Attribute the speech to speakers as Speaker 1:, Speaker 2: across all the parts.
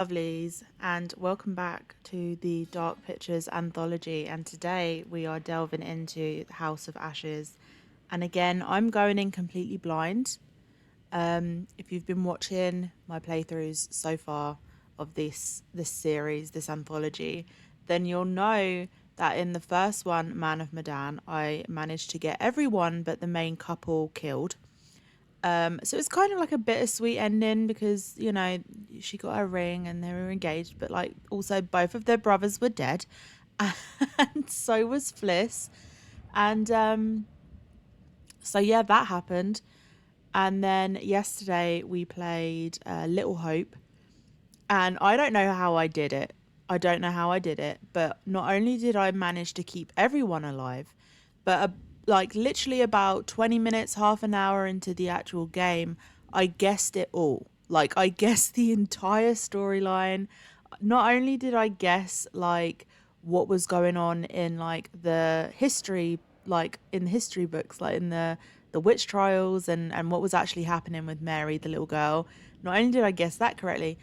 Speaker 1: Lovelies, and welcome back to the Dark Pictures Anthology. And today we are delving into the House of Ashes. And again, I'm going in completely blind. If you've been watching my playthroughs so far of this series, this anthology, then you'll know that in the first one, Man of Medan, I managed to get everyone but the main couple killed. So it's kind of like a bittersweet ending because, she got her ring and they were engaged, but like also both of their brothers were dead. And so was Fliss. And so yeah, that happened. And then yesterday we played Little Hope. And I don't know how I did it. I don't know how I did it. But not only did I manage to keep everyone alive, but like literally about 20 minutes, half an hour into the actual game, I guessed it all. Like, I guessed the entire storyline. Not only did I guess, like, what was going on in, like, the history, like, in the history books, like, in the witch trials and what was actually happening with Mary, the little girl. Not only did I guess that correctly,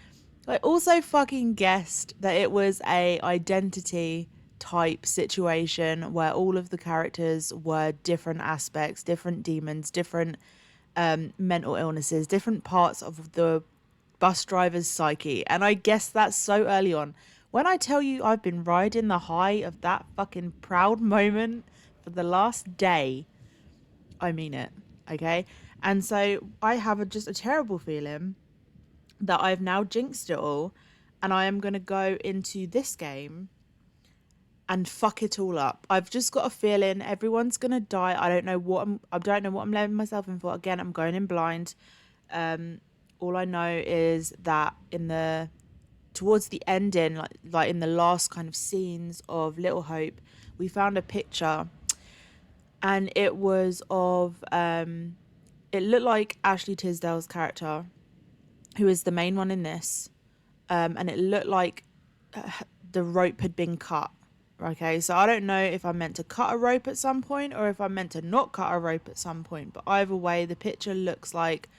Speaker 1: I also fucking guessed that it was a identity type situation where all of the characters were different aspects, different demons, different mental illnesses, different parts of the bus driver's psyche. And I guessed that so early on. When I tell you I've been riding the high of that fucking proud moment for the last day, I mean it. Okay. And so I have just a terrible feeling that I've now jinxed it all, and I am going to go into this game and fuck it all up. I've just got a feeling everyone's going to die. I don't know what I'm letting myself in for. Again, I'm going in blind. All I know is that in the towards the ending, like in the last kind of scenes of Little Hope, we found a picture, and it was of it looked like Ashley Tisdale's character, who is the main one in this, and it looked like the rope had been cut. Okay, so I don't know if I'm meant to cut a rope at some point or if I'm meant to not cut a rope at some point, but either way, the picture looks like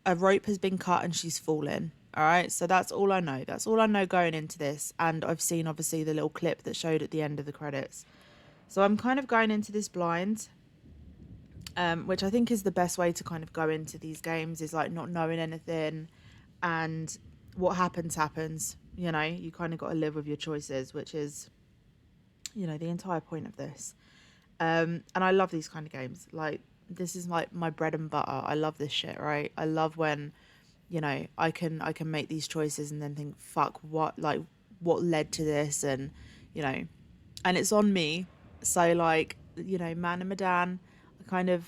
Speaker 1: a rope has been cut and she's fallen. All right, so that's all I know. That's all I know going into this, and I've seen obviously the little clip that showed at the end of the credits. So I'm kind of going into this blind, which I think is the best way to kind of go into these games, is like not knowing anything, and what happens happens. You kind of got to live with your choices, which is, the entire point of this. And I love these kind of games. Like, this is like my bread and butter. I love this shit, right? I love when, I can make these choices and then think, fuck, what led to this, and you know and it's on me. So, like, Man and Medan, I kind of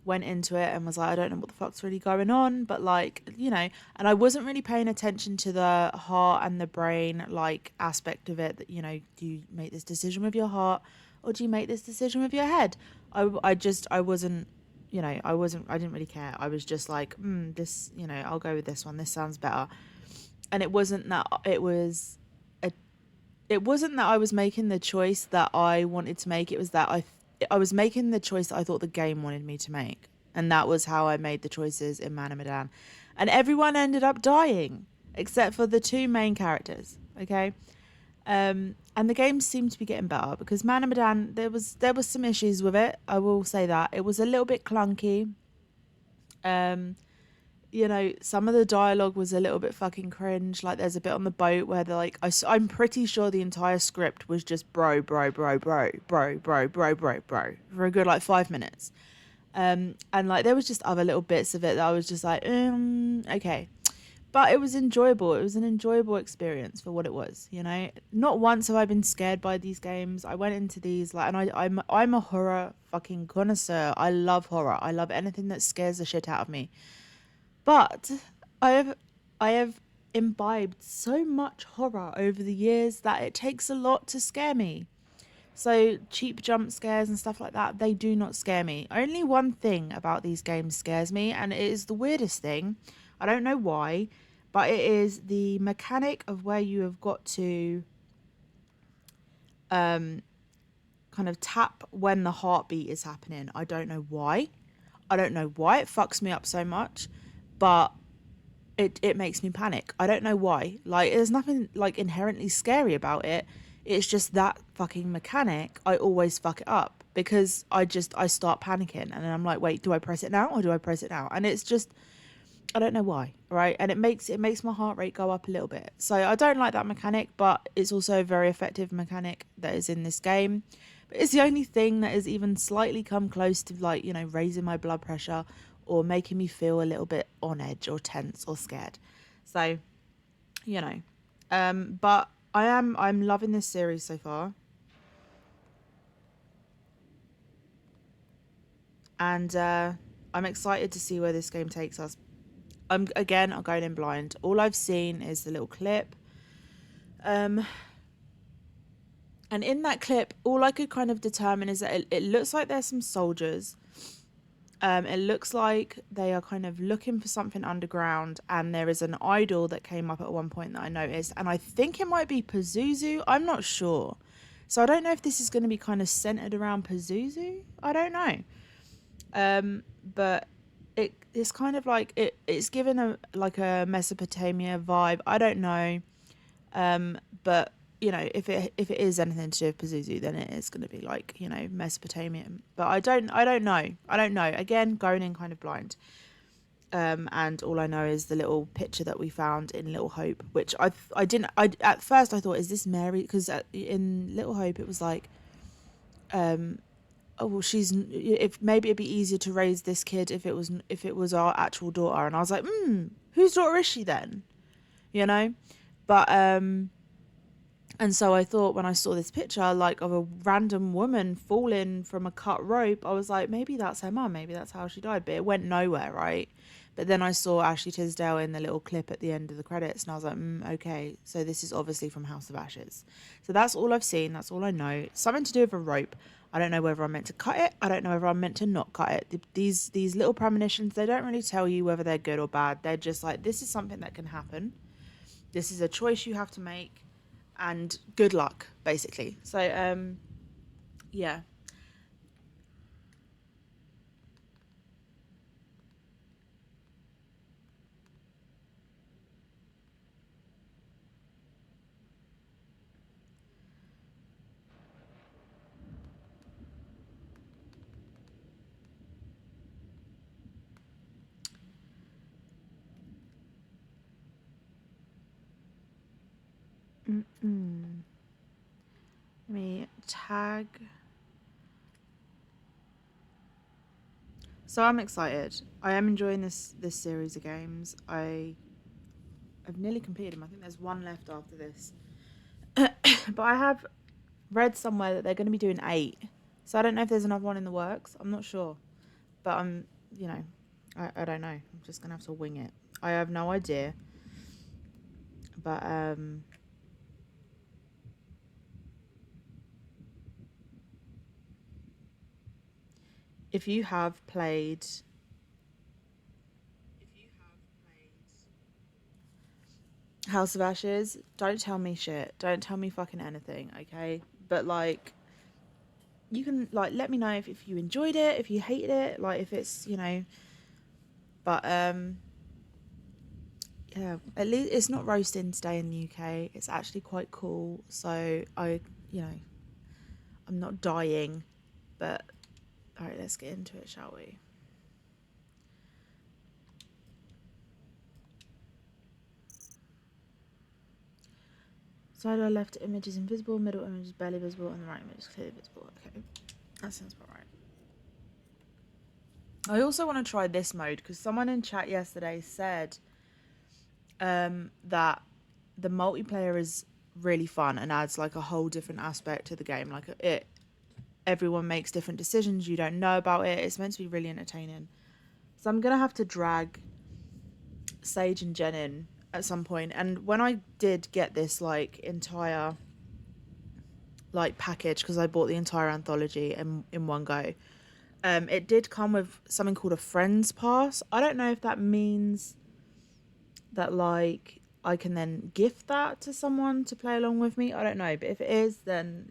Speaker 1: went into it and was like, I don't know what the fuck's really going on, but like, and I wasn't really paying attention to the heart and the brain, like, aspect of it, that, do you make this decision with your heart or do you make this decision with your head? I wasn't, I didn't really care. I was just like, this, I'll go with this one. This sounds better. And it wasn't that I was making the choice that I wanted to make. It was that I was making the choice that I thought the game wanted me to make. And that was how I made the choices in Man of Medan. And everyone ended up dying, except for the two main characters. Okay. And the game seemed to be getting better because Man of Medan, there was some issues with it. I will say that. It was a little bit clunky. Um, some of the dialogue was a little bit fucking cringe. Like, there's a bit on the boat where they're like, I'm pretty sure the entire script was just bro, bro, bro, bro, bro, bro, bro, bro, bro, for a good like 5 minutes. And like there was just other little bits of it that I was just like, okay. But it was enjoyable. It was an enjoyable experience for what it was. Not once have I been scared by these games. I went into these like, and I'm a horror fucking connoisseur. I love horror. I love anything that scares the shit out of me. But I have I have imbibed so much horror over the years that it takes a lot to scare me. So cheap jump scares and stuff like that, they do not scare me. Only one thing about these games scares me, and it is the weirdest thing. I don't know why, but it is the mechanic of where you have got to kind of tap when the heartbeat is happening. I don't know why. I don't know why it fucks me up so much, but it makes me panic. I don't know why. Like, there's nothing like inherently scary about it. It's just that fucking mechanic. I always fuck it up because I start panicking, and then I'm like, wait, do I press it now or do I press it now? And it's just, I don't know why, right? And it makes my heart rate go up a little bit. So I don't like that mechanic, but it's also a very effective mechanic that is in this game. But it's the only thing that has even slightly come close to, like, raising my blood pressure or making me feel a little bit on edge or tense or scared. So, you know. But I'm loving this series so far. And I'm excited to see where this game takes us. I'm going in blind. All I've seen is the little clip. Um, and in that clip, all I could kind of determine is that it looks like there's some soldiers. It looks like they are kind of looking for something underground, and there is an idol that came up at one point that I noticed, and I think it might be Pazuzu. I'm not sure. So I don't know if this is going to be kind of centered around Pazuzu. I don't know. But it's kind of like it's given a like a Mesopotamia vibe. I don't know. But if it is anything to do with Pazuzu, then it is going to be like Mesopotamian. But I don't know. I don't know. Again, going in kind of blind. And all I know is the little picture that we found in Little Hope, which I didn't. I At first I thought, is this Mary? Because in Little Hope it was like, oh well, if maybe it'd be easier to raise this kid if it was our actual daughter. And I was like, whose daughter is she then? You know, but And so I thought, when I saw this picture, like, of a random woman falling from a cut rope, I was like, maybe that's her mum. Maybe that's how she died. But it went nowhere, right? But then I saw Ashley Tisdale in the little clip at the end of the credits, and I was like, okay, so this is obviously from House of Ashes. So that's all I've seen. That's all I know. Something to do with a rope. I don't know whether I'm meant to cut it. I don't know whether I'm meant to not cut it. These little premonitions, they don't really tell you whether they're good or bad. They're just like, this is something that can happen. This is a choice you have to make. And good luck, basically. So, yeah. Mm-mm. Let me tag. So I'm excited. I am enjoying this series of games. I've nearly completed them. I think there's one left after this. But I have read somewhere that they're going to be doing 8. So I don't know if there's another one in the works. I'm not sure. But you know, I don't know. I'm just going to have to wing it. I have no idea. But if you have played House of Ashes, don't tell me shit. Don't tell me fucking anything, okay? But like, you can like let me know if you enjoyed it, if you hated it, like if it's but yeah, at least it's not roasting today in the UK. It's actually quite cool. So I'm not dying. But all right, let's get into it, shall we? Side or left image is invisible, middle image is barely visible, and the right image is clearly visible. Okay, that sounds about right. I also want to try this mode because someone in chat yesterday said that the multiplayer is really fun and adds like a whole different aspect to the game. Like everyone makes different decisions. You don't know about it. It's meant to be really entertaining. So I'm gonna have to drag Sage and Jenn in at some point. And when I did get this like entire like package, because I bought the entire anthology in one go, it did come with something called a friends pass. I don't know if that means that like I can then gift that to someone to play along with me. I don't know, but if it is, then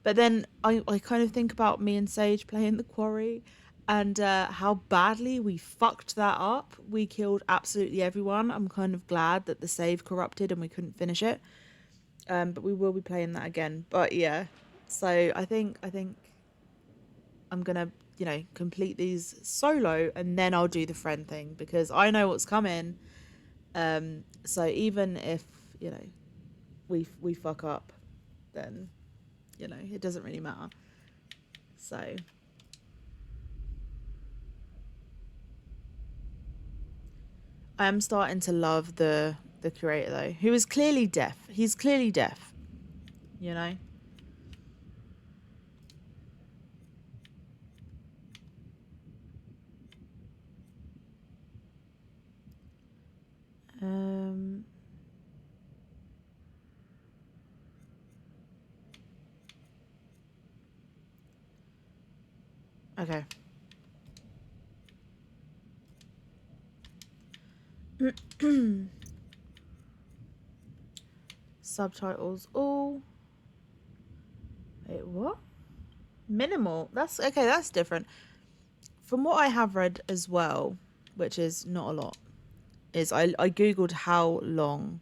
Speaker 1: but then I kind of think about me and Sage playing the Quarry, and how badly we fucked that up. We killed absolutely everyone. I'm kind of glad that the save corrupted and we couldn't finish it. But we will be playing that again. But yeah, so I think I'm gonna complete these solo and then I'll do the friend thing because I know what's coming. So even if we fuck up, then it doesn't really matter. So I am starting to love the curator though, who is clearly deaf. He's clearly deaf, you know. Um. Okay. Subtitles all. Wait, what? Minimal. That's okay. That's different. From what I have read as well, which is not a lot, is I googled how long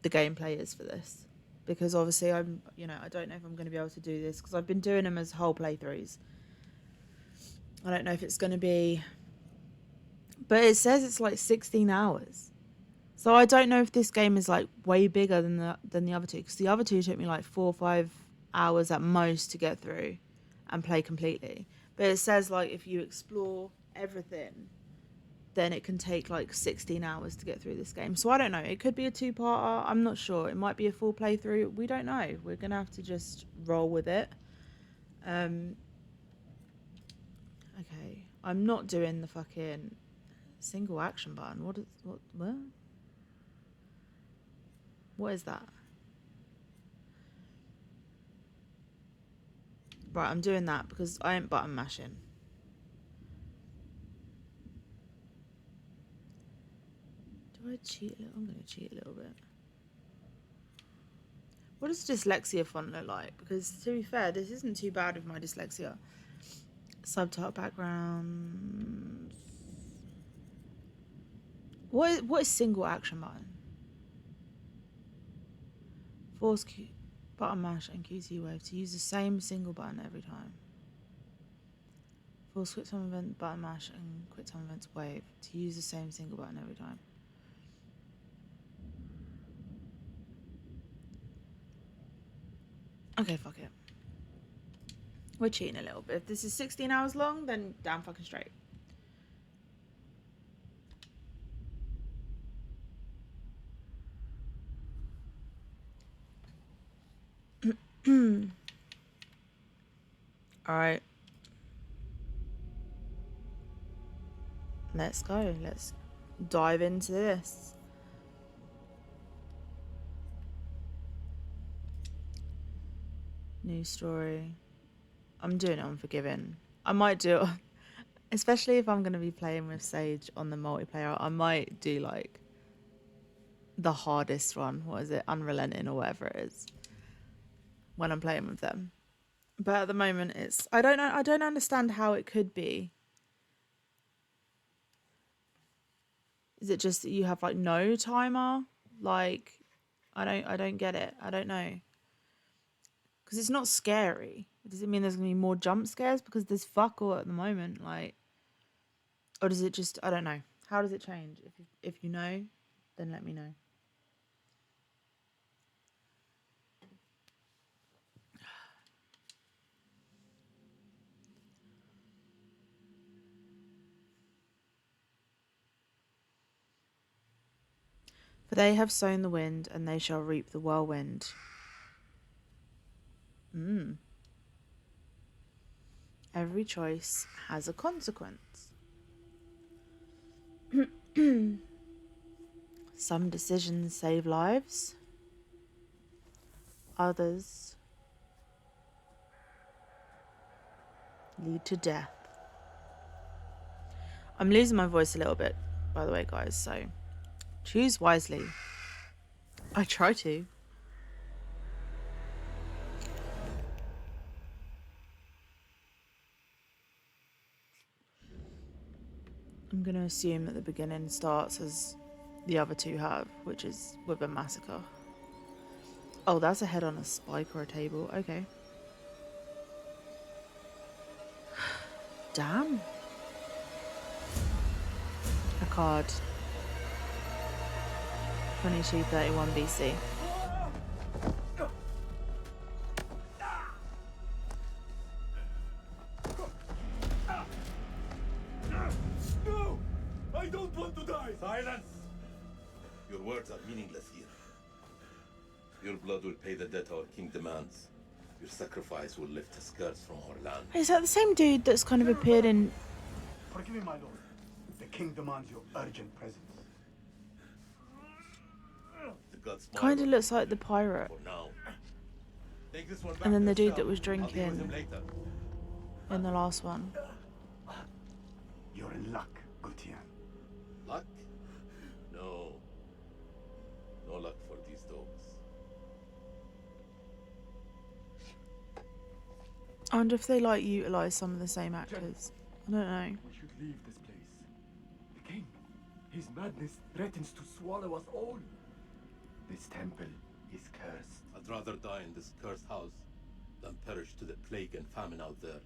Speaker 1: the gameplay is for this because obviously I don't know if I'm going to be able to do this because I've been doing them as whole playthroughs. I don't know if it's going to be, but it says it's like 16 hours. So I don't know if this game is like way bigger than the other two because the other two took me like 4 or 5 hours at most to get through and play completely. But it says like if you explore everything, then it can take like 16 hours to get through this game. So I don't know. It could be a two-parter. I'm not sure. It might be a full playthrough. We don't know. We're gonna have to just roll with it. Okay. I'm not doing the fucking single action button. What is that? Right, I'm doing that because I ain't button mashing. Do I cheat a little? I'm going to cheat a little bit. What does dyslexia font look like? Because to be fair, this isn't too bad with my dyslexia. Subtitle backgrounds. What is single action button? Force Q, button mash and QT wave to use the same single button every time. Force quick time event, button mash and quick time events wave to use the same single button every time. Okay, fuck it. We're cheating a little bit. If this is 16 hours long, then damn fucking straight. Alright. Let's go. Let's dive into this. New story. I'm doing it on Forgiven. I might do it, especially if I'm going to be playing with Sage on the multiplayer. I might do like the hardest one. What is it? Unrelenting or whatever it is. When I'm playing with them. But at the moment it's I don't know. I don't understand how it could be. Is it just that you have like no timer? Like I don't get it. I don't know. Because it's not scary. Does it mean there's gonna be more jump scares? Because there's fuck all at the moment. Like, or does it just? I don't know. How does it change? If you know, then let me know. For they have sown the wind, and they shall reap the whirlwind. Every choice has a consequence. Some decisions save lives. Others lead to death. I'm losing my voice a little bit, by the way, guys, so choose wisely. I try to. going to assume that the beginning starts as the other two have, which is with a massacre. Oh, that's a head on a spike or a table. Okay. Damn. A card. 2231 BC.
Speaker 2: No! I don't want to die!
Speaker 3: Silence! Your words are meaningless here. Your blood will pay the debt our king demands. Your sacrifice will lift the curse from our land.
Speaker 1: Is that the same dude that's kind of appeared in...
Speaker 2: Forgive me, my lord. The king demands your urgent presence.
Speaker 3: The gods
Speaker 1: Kind of looks like the pirate.
Speaker 3: for now. Take this one back
Speaker 1: And then
Speaker 3: to
Speaker 1: the dude
Speaker 3: yourself.
Speaker 1: that was
Speaker 3: I'll deal with him
Speaker 1: drinking
Speaker 3: later.
Speaker 1: in the last one.
Speaker 2: You're in luck, Gutian.
Speaker 3: Luck? No. No luck for these dogs.
Speaker 1: I wonder if they like utilise some of the same actors. I don't know.
Speaker 2: We should leave this place. The king, his madness threatens to swallow us all. This temple is cursed.
Speaker 3: I'd rather die in this cursed house than perish to the plague and famine out there.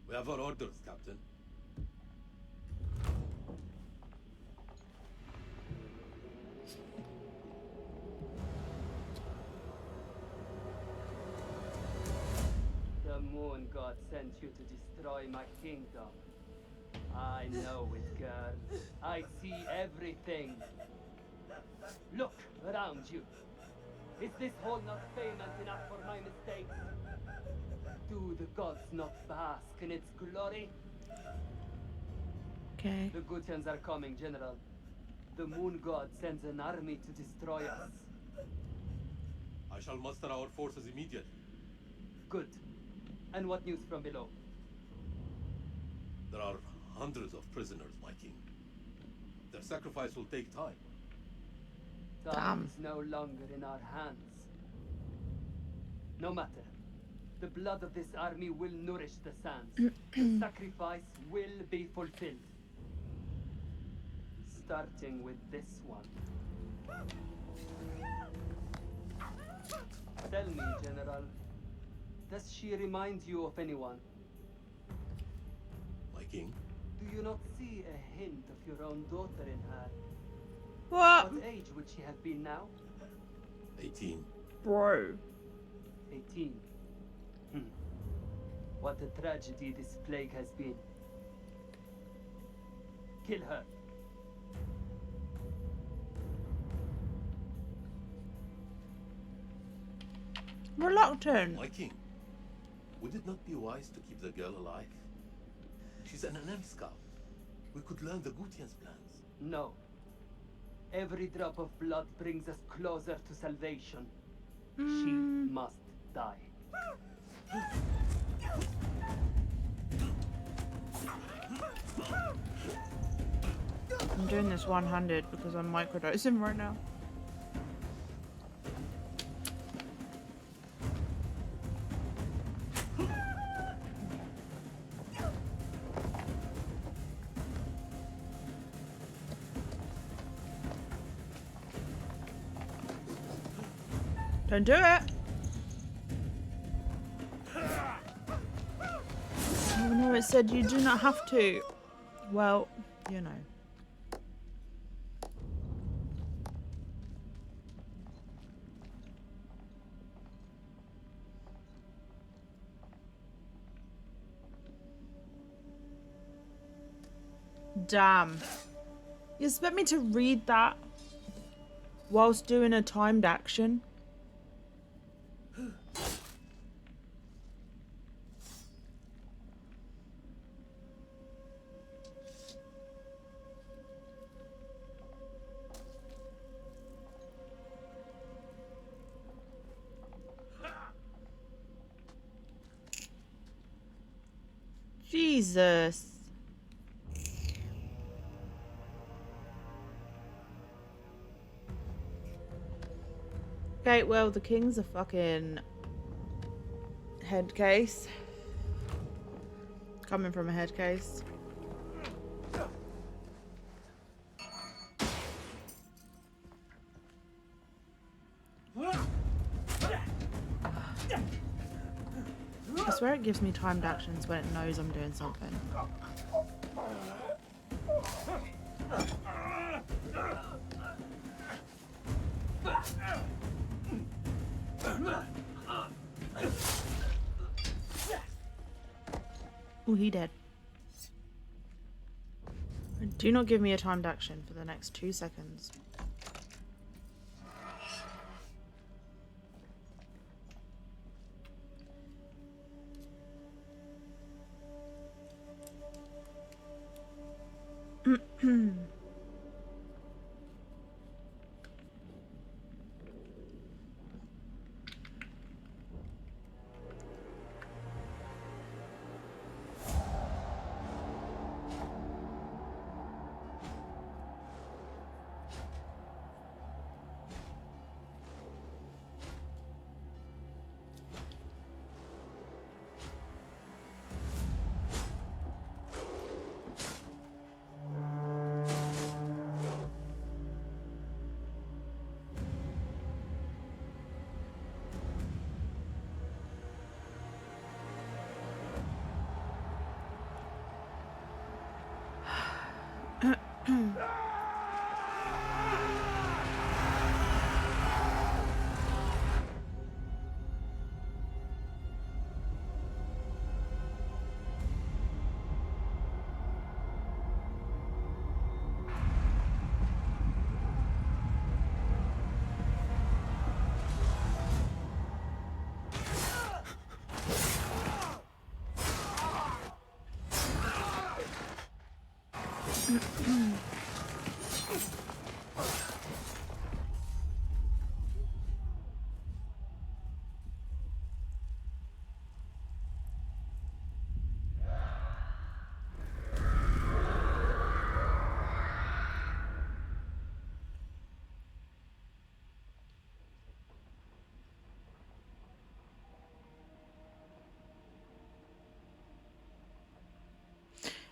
Speaker 3: We have our orders, Captain.
Speaker 4: The moon god sent you to destroy my kingdom. I know it, girl. I see everything. Look around you. Is this hall not famous enough for my mistakes? Do the gods not bask in its glory?
Speaker 1: Okay.
Speaker 4: The Gutians are coming, General. The moon god sends an army to destroy us.
Speaker 3: I shall muster our forces immediately.
Speaker 4: Good. And what news from below?
Speaker 3: There are hundreds of prisoners, my king. Their sacrifice will take time.
Speaker 4: Time is no longer in our hands. No matter. The blood of this army will nourish the sands. The sacrifice will be fulfilled. Starting with this one. Tell me, General, does she remind you of anyone?
Speaker 3: My king?
Speaker 4: Do you not see a hint of your own daughter in her?
Speaker 1: What?
Speaker 4: What age would she have been now?
Speaker 3: 18.
Speaker 1: Bro.
Speaker 4: 18. What a tragedy this plague has been. Kill her.
Speaker 1: Reluctant.
Speaker 3: My king, would it not be wise to keep the girl alive? She's an NM scout. We could learn the Gutian's plans.
Speaker 4: No. Every drop of blood brings us closer to salvation. She must die.
Speaker 1: I'm doing this one-handed because I'm microdosing right now. Don't do it! Oh no, it said you do not have to. Well, you know. Damn. You expect me to read that whilst doing a timed action? Jesus. Okay, well, the king's a fucking head case. Coming from a head case. I swear it gives me timed actions when it knows I'm doing something. Oh, he dead. Do not give me a timed action for the next 2 seconds.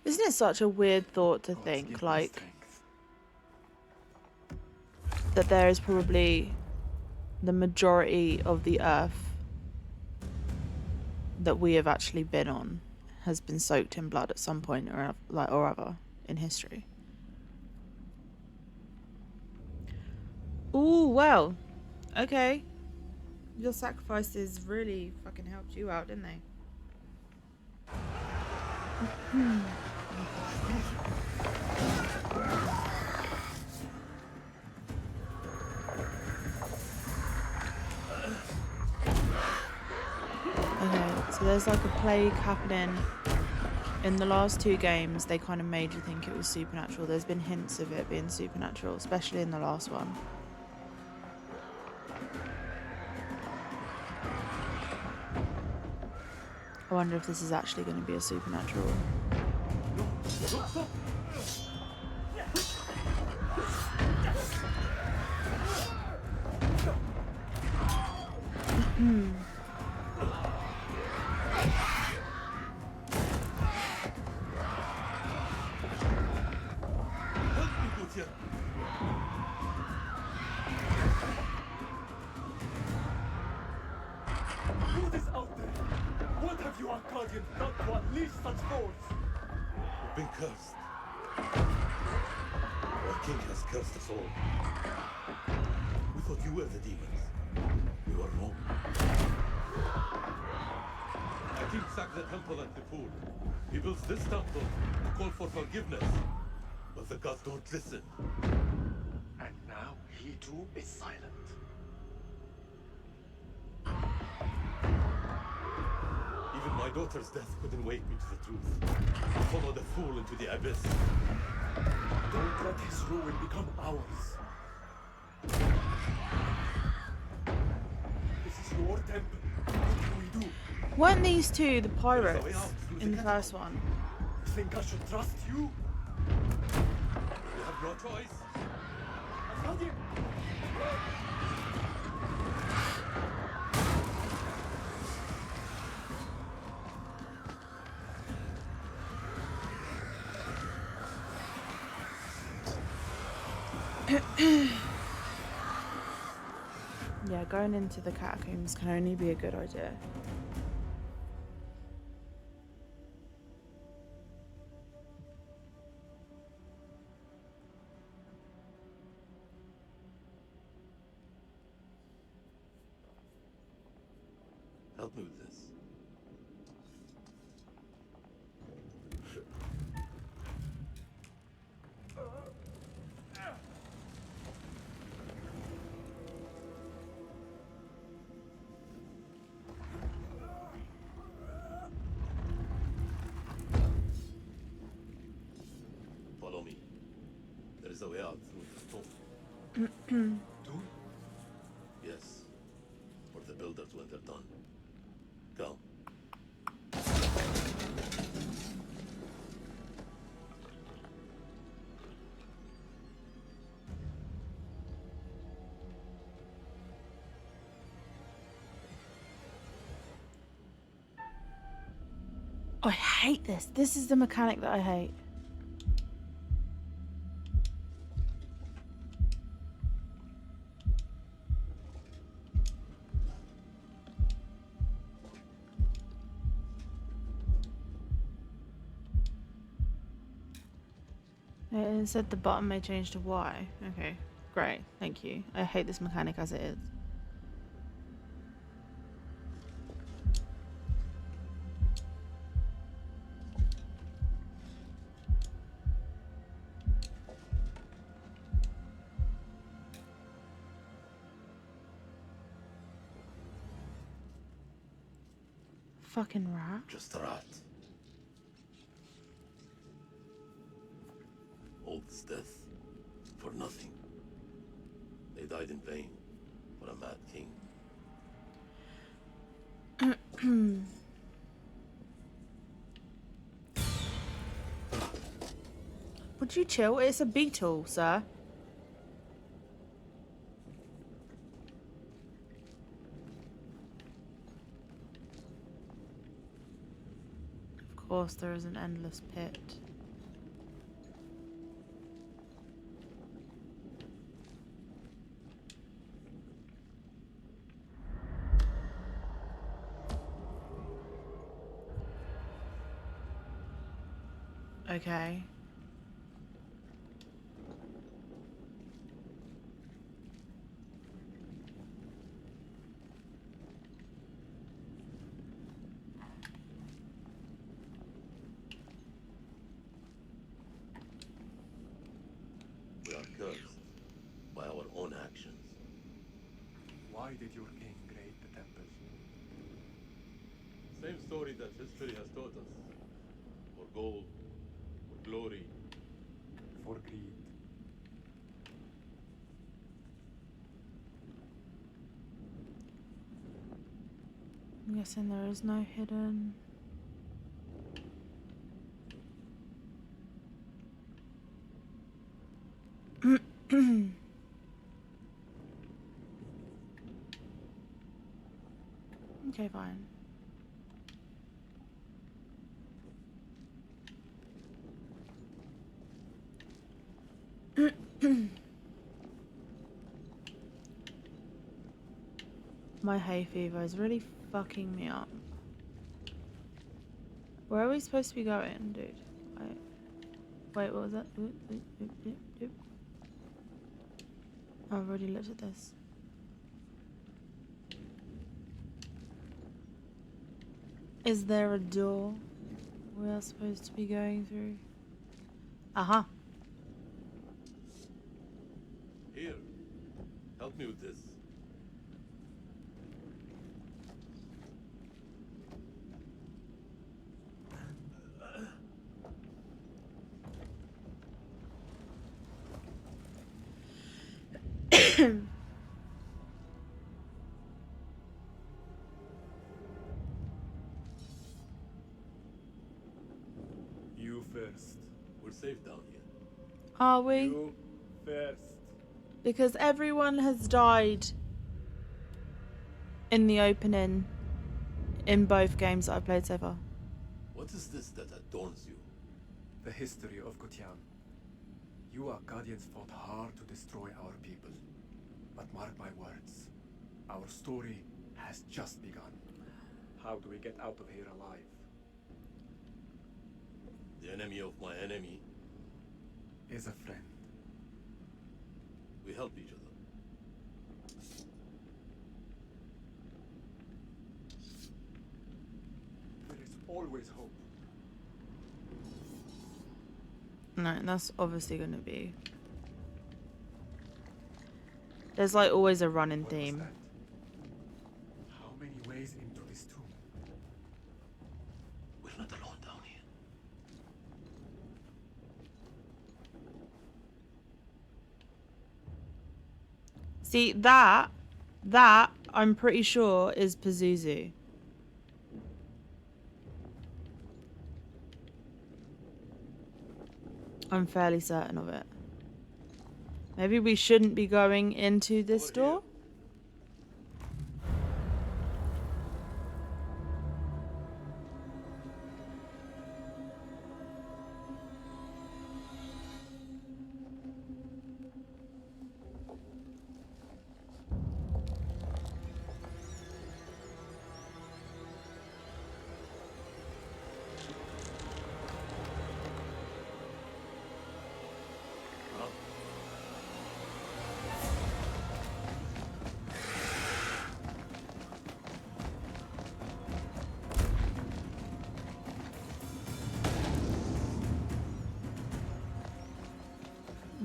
Speaker 1: Isn't it such a weird thought to think, like, that there is probably the majority of the earth that we have actually been on has been soaked in blood at some point or other in history. Ooh, well, okay. Your sacrifices really fucking helped you out, didn't they? Okay, so there's like a plague happening. In the last 2 games, they kind of made you think it was supernatural. There's been hints of it being supernatural, especially in the last one. I wonder if this is actually going to be a supernatural.
Speaker 2: What is out there? What have you Arcadians done to unleash such force?
Speaker 3: We've been cursed. Our king has cursed us all. We thought you were the demons. We were wrong. Our king sacked the temple and the pool. He builds this temple to call for forgiveness. But the gods don't listen.
Speaker 2: And now he too is silent.
Speaker 3: Even my daughter's death couldn't wake me to the truth. I followed the fool into the abyss.
Speaker 2: Don't let his ruin become ours. This is your temple. What do we do?
Speaker 1: Weren't these two the pirates in the first one?
Speaker 2: Think I should trust you?
Speaker 3: We have no choice.
Speaker 2: Arcadian!
Speaker 1: Yeah, going into the catacombs can only be a good idea.
Speaker 3: help me with this. Follow me. There is a way out through the tomb.
Speaker 2: Tomb?
Speaker 3: Yes. For the builders when they're done. Come.
Speaker 1: I hate this. This is the mechanic that I hate. It said the button may change to Y. Okay, great. Thank you. I hate this mechanic as it is. Fucking rat.
Speaker 3: Just a rat. All this death for nothing. They died in vain for a mad king.
Speaker 1: Would you chill? It's a beetle, sir. Of course, there is an endless pit. Okay.
Speaker 3: We are cursed by our own actions.
Speaker 2: Why did your king raid the temple?
Speaker 3: Same story that history has taught us. For gold, for glory.
Speaker 2: For greed.
Speaker 1: I'm guessing there is no hidden. Okay, fine. My hay fever is really fucking me up. Where are we supposed to be going, dude? Wait, what was that? Oop, oop, oop, oop, oop. Oh, I've already looked at this. Is there a door we are supposed to be going through? Aha.
Speaker 3: Here, help me with this.
Speaker 2: You first.
Speaker 3: We're safe down here.
Speaker 1: Are we?
Speaker 2: You first.
Speaker 1: Because everyone has died in the opening in both games that I've played so far.
Speaker 3: What is this that adorns you?
Speaker 2: The history of Gutian. You Arcadians fought hard to destroy our people. But mark my words, our story has just begun. How do we get out of here alive?
Speaker 3: The enemy of my enemy.
Speaker 2: Is a friend.
Speaker 3: We help each other.
Speaker 2: always hope.
Speaker 1: No, that's obviously going to be... There's like always a running
Speaker 2: What was
Speaker 1: theme.
Speaker 2: that? How many ways into this tomb?
Speaker 3: We're not alone down here.
Speaker 1: See, that I'm pretty sure is Pazuzu. I'm fairly certain of it. Maybe we shouldn't be going into this door?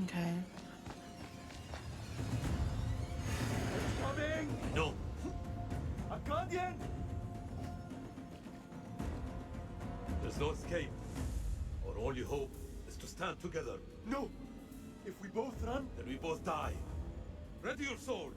Speaker 1: Okay.
Speaker 2: It's coming!
Speaker 3: No.
Speaker 2: A guardian!
Speaker 3: There's no escape. Our only hope is to stand together.
Speaker 2: No! If we both run,
Speaker 3: Then we both die. Ready your sword.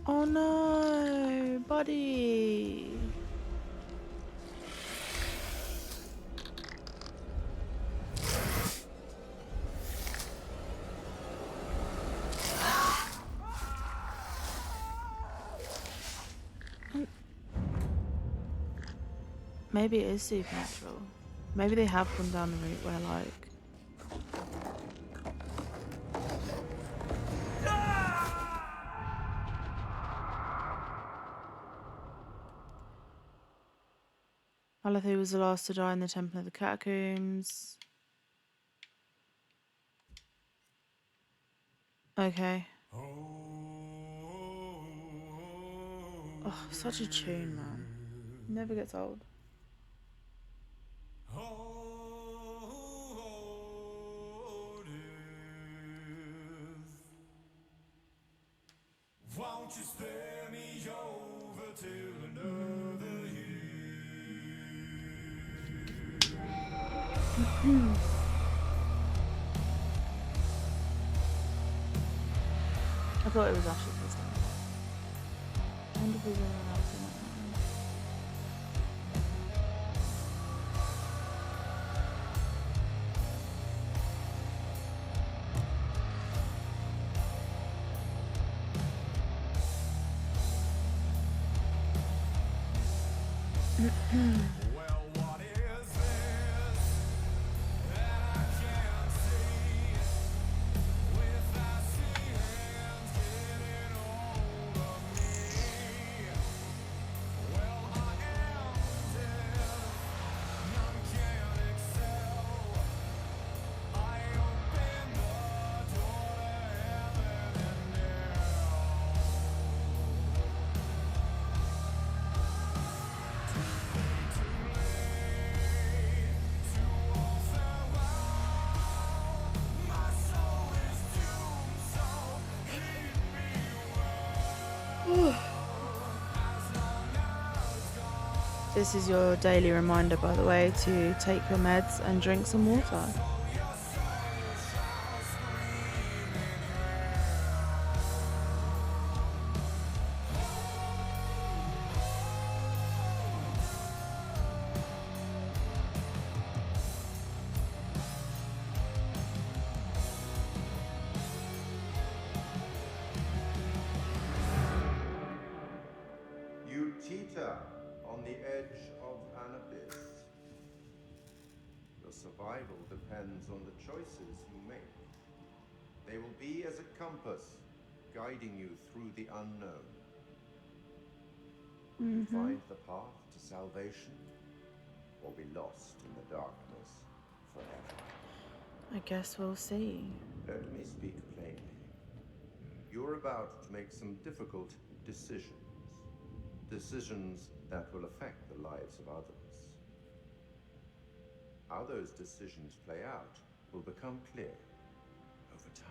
Speaker 1: Oh no, buddy. Maybe it is supernatural. Maybe they have gone down the route where like... Alathu was the last to die in the Temple of the Catacombs. Okay. Oh, such a tune, man. Never gets old.
Speaker 5: Won't you spare me over till another year?
Speaker 1: I thought it was Ashes this time. I wonder if there's anyone else in that one.
Speaker 5: Well, what is this that I can't see? With I see hands getting hold of me. Well, I am dead, none can excel. I open the door to heaven and hell.
Speaker 1: This is your daily reminder, by the way, to take your meds and drink some water.
Speaker 6: on the edge of an abyss. Your survival depends on the choices you make. They will be as a compass, guiding you through the unknown. Will you find the path to salvation, or be lost in the darkness forever?
Speaker 1: I guess we'll see.
Speaker 6: Let me speak plainly. You're about to make some difficult decisions. Decisions that will affect the lives of others. How those decisions play out will become clear over time.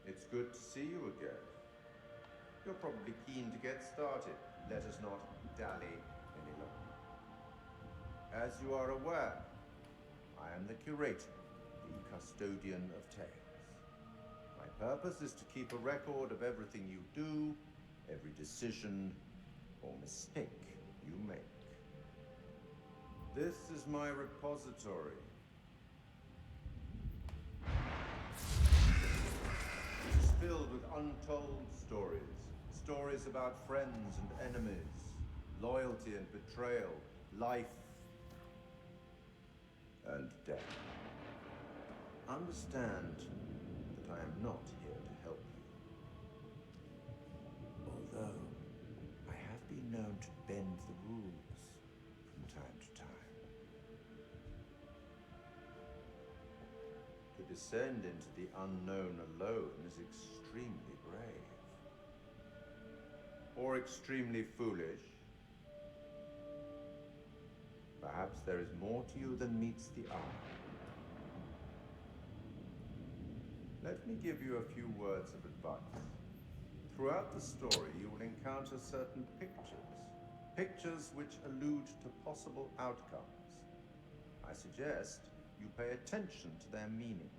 Speaker 6: It's good to see you again. You're probably keen to get started. Let us not dally any longer. As you are aware, I am the curator, the custodian of tales. My purpose is to keep a record of everything you do, every decision or mistake you make. This is my repository. It is filled with untold stories. Stories about friends and enemies, loyalty and betrayal, life and death. Understand that I am not here to help you. Although I have been known to bend the rules from time to time. To descend into the unknown alone is extremely brave. Or extremely foolish. Perhaps there is more to you than meets the eye. Let me give you a few words of advice. Throughout the story, you will encounter certain pictures. Pictures which allude to possible outcomes. I suggest you pay attention to their meaning.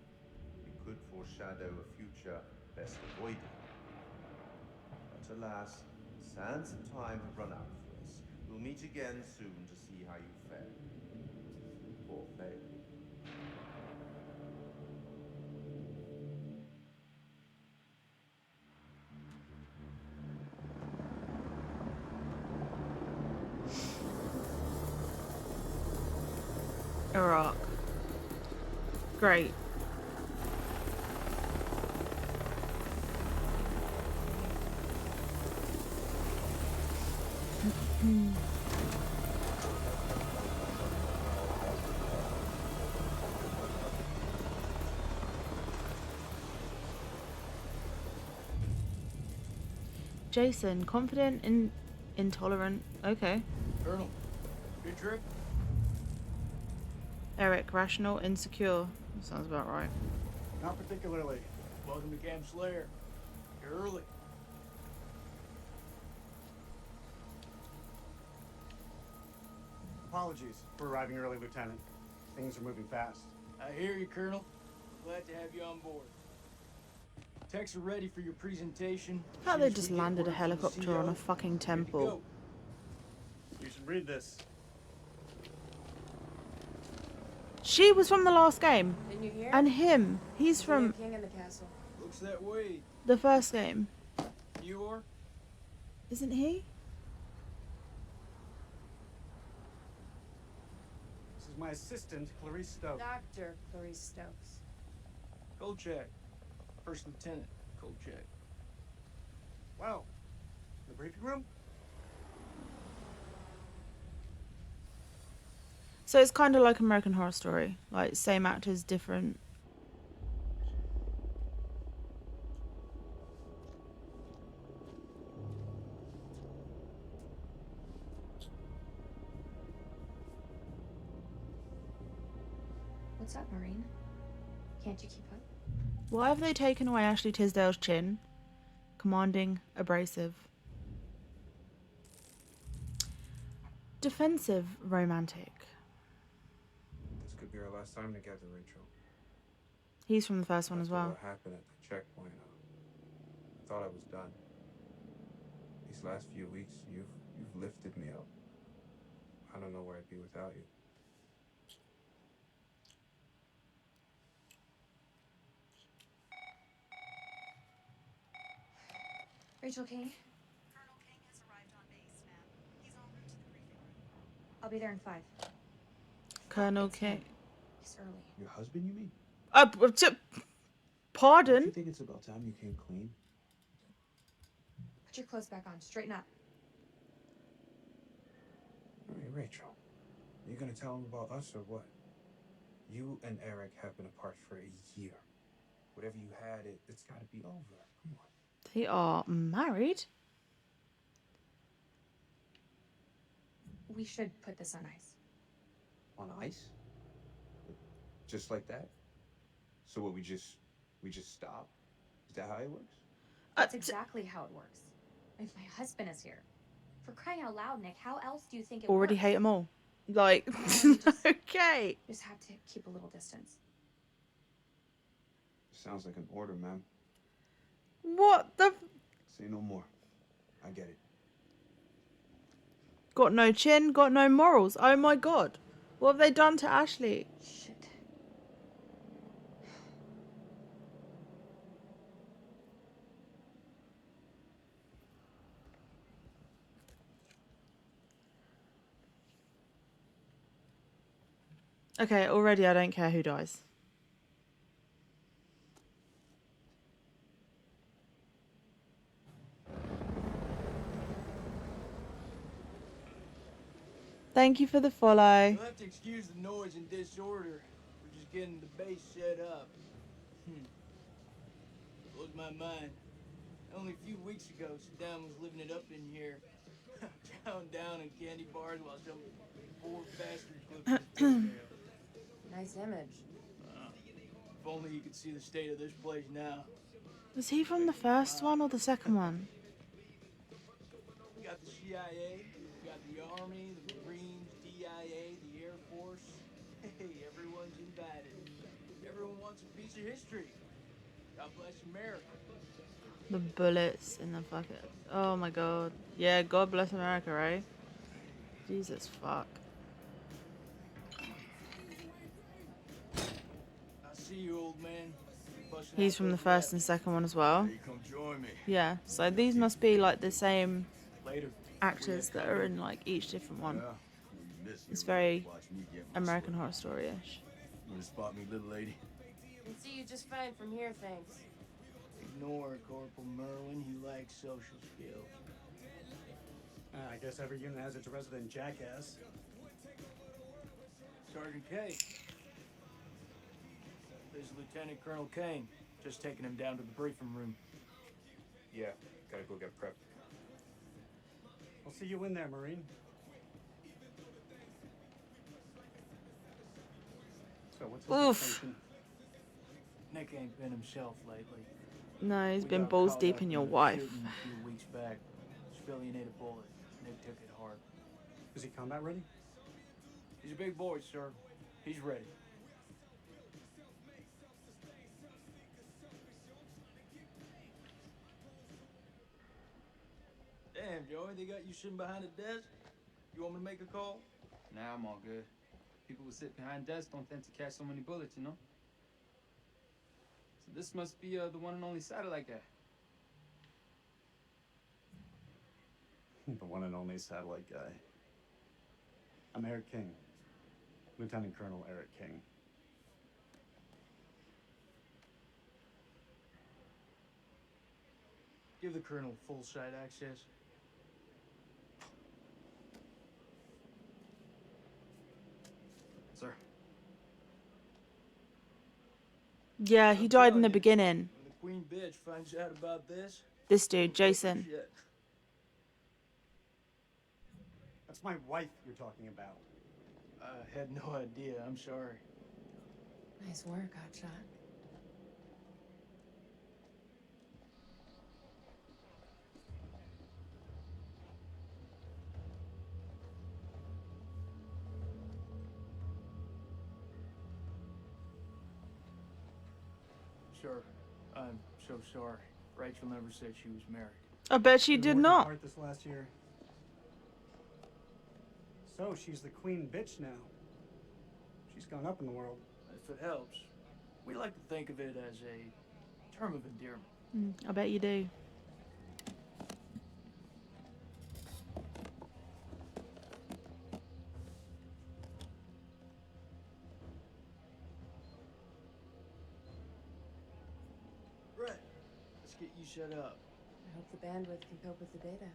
Speaker 6: It could foreshadow a future best avoided. But alas, sands of time have run out for us. We'll meet again soon to see how you fare. Or fail.
Speaker 1: Iraq. Great. Jason, confident, intolerant. Okay.
Speaker 7: Colonel, good trip?
Speaker 1: Eric, rational, insecure. Sounds about right.
Speaker 7: Not particularly. Welcome to Camp Slayer. You're early.
Speaker 8: Apologies for arriving early, Lieutenant. Things are moving fast.
Speaker 7: I hear you, Colonel. Glad to have you on board. Techs are ready for your presentation.
Speaker 1: How
Speaker 7: Soon
Speaker 1: they
Speaker 7: as
Speaker 1: just
Speaker 7: we get
Speaker 1: landed a
Speaker 7: word from the
Speaker 1: helicopter on a
Speaker 7: CO,
Speaker 1: fucking
Speaker 7: good to
Speaker 1: temple.
Speaker 7: go.
Speaker 8: You should read this.
Speaker 1: She was from the last game.
Speaker 9: Didn't you hear?
Speaker 1: And him. He's
Speaker 9: There's a new
Speaker 1: from
Speaker 9: king in the castle.
Speaker 7: Looks that way.
Speaker 1: the first game.
Speaker 7: You are?
Speaker 1: Isn't he?
Speaker 8: This is my assistant, Clarice Stokes.
Speaker 9: Dr. Clarice Stokes.
Speaker 7: Kolchak. First Lieutenant Kolchak.
Speaker 8: Well, the briefing room?
Speaker 1: So it's kind of like American Horror Story. Like, same actors, different.
Speaker 9: What's up, Marine? Can't you keep up?
Speaker 1: Why have they taken away Ashley Tisdale's chin? Commanding, abrasive. Defensive, romantic.
Speaker 10: This could be our last time together, Rachel.
Speaker 1: He's from the first one as
Speaker 10: After
Speaker 1: well.
Speaker 10: What happened at the checkpoint? I thought I was done. These last few weeks, you've lifted me up. I don't know where I'd be without you.
Speaker 9: Rachel King?
Speaker 11: Colonel King has arrived on base.
Speaker 9: be there in 5.
Speaker 1: Colonel
Speaker 9: It's him.
Speaker 1: King.
Speaker 9: He's early.
Speaker 10: Your husband, you mean? Don't
Speaker 1: Pardon?
Speaker 10: you think it's about time you came clean?
Speaker 9: Put your clothes back on. Straighten up.
Speaker 10: Hey, Rachel, are you gonna tell him about us or what? You and Eric have been apart for a year. Whatever you had, it's gotta be over. Come on.
Speaker 1: They are married.
Speaker 9: We should put this on ice.
Speaker 10: On ice? Just like that? So what, we just stop? Is that how it works?
Speaker 9: That's exactly how it works. If my husband is here. For crying out loud, Nick, how else do you think it
Speaker 1: Already
Speaker 9: works?
Speaker 1: hate them all. Like,
Speaker 9: We just
Speaker 1: okay.
Speaker 9: have to keep a little distance.
Speaker 10: Sounds like an order, ma'am.
Speaker 1: What the?
Speaker 10: Say no more. I get it.
Speaker 1: Got no chin, got no morals. Oh my god. What have they done to Ashley?
Speaker 9: Shit.
Speaker 1: Okay, already I don't care who dies. Thank you for the follow.
Speaker 7: You'll have to excuse the noise and disorder. We're just getting the base set up. Blows my mind. Only a few weeks ago, Saddam was living it up in here. Chowing down in candy bars while some poor bastard clipped his toenail.
Speaker 9: Nice image.
Speaker 7: If only you could see the state of this place now.
Speaker 1: Was he from the first one or the second one?
Speaker 7: We got the CIA, we got the Army, the Marines, DIA, the Air Force. Hey, everyone's invited. Everyone wants a piece of history. God bless America.
Speaker 1: The bullets in the fucking... Oh my god. Yeah, God bless America, right? Jesus fuck.
Speaker 7: I see you, old man. Busting
Speaker 1: He's
Speaker 7: out
Speaker 1: from the
Speaker 7: those
Speaker 1: first and
Speaker 7: raps.
Speaker 1: second one as well.
Speaker 5: Hey, come join me.
Speaker 1: Yeah, so these must be like the same
Speaker 7: Later.
Speaker 1: actors that are in like each different one.
Speaker 5: Yeah, we miss
Speaker 1: It's
Speaker 5: you.
Speaker 1: very
Speaker 5: Watch me get my
Speaker 1: American
Speaker 5: sweat.
Speaker 1: Horror Story-ish.
Speaker 5: You wanna spot me, little lady?
Speaker 11: Can see you just fine from here, thanks.
Speaker 7: Ignore Corporal Merlin. He lacks social skills.
Speaker 8: I guess every unit has its resident jackass.
Speaker 7: Sergeant K. This is Lieutenant Colonel Kane. Just taking him down to the briefing room.
Speaker 10: Yeah, gotta go get prepped.
Speaker 8: I'll see you in there, Marine. So what's the
Speaker 1: Oof.
Speaker 8: situation?
Speaker 7: Nick ain't been himself lately.
Speaker 1: No, he's
Speaker 7: We
Speaker 1: been
Speaker 7: got
Speaker 1: balls
Speaker 7: caught
Speaker 1: deep
Speaker 7: up
Speaker 1: in your
Speaker 7: a
Speaker 1: wife.
Speaker 7: shooting a few weeks back. Civilian ate a bullet. Nick took it hard.
Speaker 8: Is he combat ready?
Speaker 7: He's a big boy, sir. He's ready. Damn, Joey, they got you sitting behind a desk? You want me to make a call?
Speaker 12: Nah, I'm all good. People who sit behind desks don't tend to catch so many bullets, you know? So this must be the one and only satellite guy.
Speaker 8: The one and only satellite guy. I'm Eric King. Lieutenant Colonel Eric King.
Speaker 7: Give the colonel full site access.
Speaker 12: Sir.
Speaker 1: Yeah, he died in the beginning.
Speaker 7: When the queen bitch finds out about this,
Speaker 1: This dude, Jason.
Speaker 7: shit.
Speaker 8: That's my wife you're talking about.
Speaker 7: I had no idea. I'm sorry.
Speaker 11: Nice work, Hotshot.
Speaker 7: Sure. I'm so sorry. Rachel never said she was married.
Speaker 1: I bet she
Speaker 8: Been
Speaker 1: did
Speaker 8: working
Speaker 1: not.
Speaker 8: hard this last year. So she's the queen bitch now. She's gone up in the world.
Speaker 7: If it helps, we like to think of it as a term of endearment.
Speaker 1: I bet you do.
Speaker 7: market, you shut up.
Speaker 11: I hope the bandwidth can cope with the data.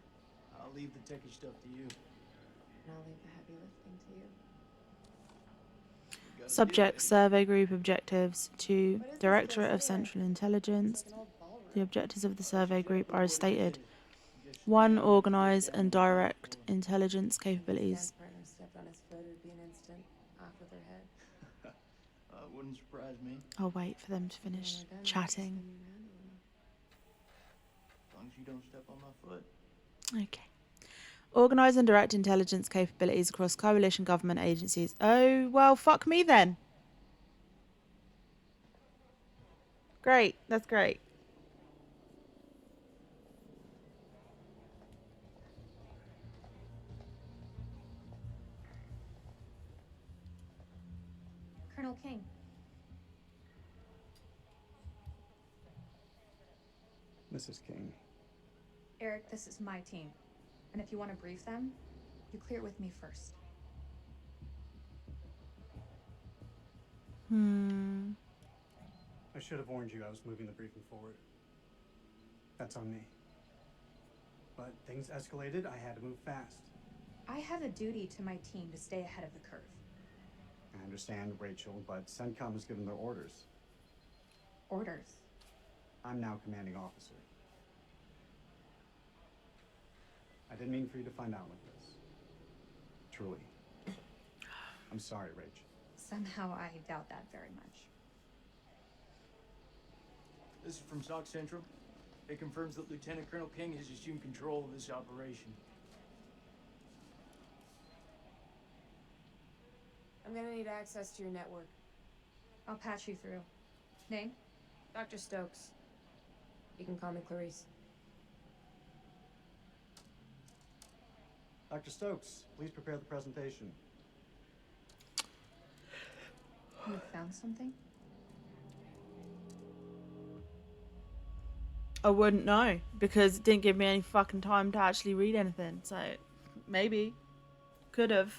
Speaker 7: I'll leave the techie stuff to you.
Speaker 11: And I'll leave the heavy lifting to you.
Speaker 7: You got a deal,
Speaker 1: Subject
Speaker 7: lady.
Speaker 1: survey group objectives to
Speaker 11: What is this
Speaker 1: Directorate
Speaker 11: place
Speaker 1: of
Speaker 11: anyway?
Speaker 1: Central Intelligence.
Speaker 11: It's like an old ballroom.
Speaker 1: The objectives of the
Speaker 7: She's
Speaker 1: survey
Speaker 7: up
Speaker 1: group
Speaker 7: for
Speaker 1: are as
Speaker 7: whatever it
Speaker 1: stated.
Speaker 7: is. I guess she
Speaker 1: 1.
Speaker 7: damn well could get
Speaker 1: Organise
Speaker 7: down
Speaker 1: and
Speaker 7: on the dance
Speaker 1: direct
Speaker 7: floor.
Speaker 1: intelligence
Speaker 11: His
Speaker 1: capabilities.
Speaker 11: dance partner stepped on his foot, it would be an instant off with her head.
Speaker 7: Wouldn't surprise me.
Speaker 1: I'll wait for them to
Speaker 11: When
Speaker 1: finish
Speaker 11: we're done,
Speaker 1: chatting.
Speaker 11: spin you around a little.
Speaker 7: As long as you don't step on my foot.
Speaker 1: Okay. Organise and direct intelligence capabilities across coalition government agencies. Oh, well, fuck me then. Great. That's great.
Speaker 9: Colonel King,
Speaker 8: Mrs. King.
Speaker 9: Eric, this is my team. And if you want to brief them, you clear it with me first.
Speaker 8: I should have warned you I was moving the briefing forward. That's on me. But things escalated, I had to move fast.
Speaker 9: I have a duty to my team to stay ahead of the curve.
Speaker 8: I understand, Rachel, but CENTCOM has given their orders.
Speaker 9: Orders.
Speaker 8: I'm now commanding officer. I didn't mean for you to find out like this. Truly. I'm sorry, Rach.
Speaker 9: Somehow I doubt that very much.
Speaker 7: This is from SOC Central. It confirms that Lieutenant Colonel King has assumed control of this operation.
Speaker 11: I'm gonna need access to your network.
Speaker 9: I'll patch you through. Name?
Speaker 11: Dr. Stokes. You can call me Clarice.
Speaker 8: Dr. Stokes, please prepare the presentation.
Speaker 9: You found something?
Speaker 1: I wouldn't know because it didn't give me any fucking time to actually read anything. So maybe could have.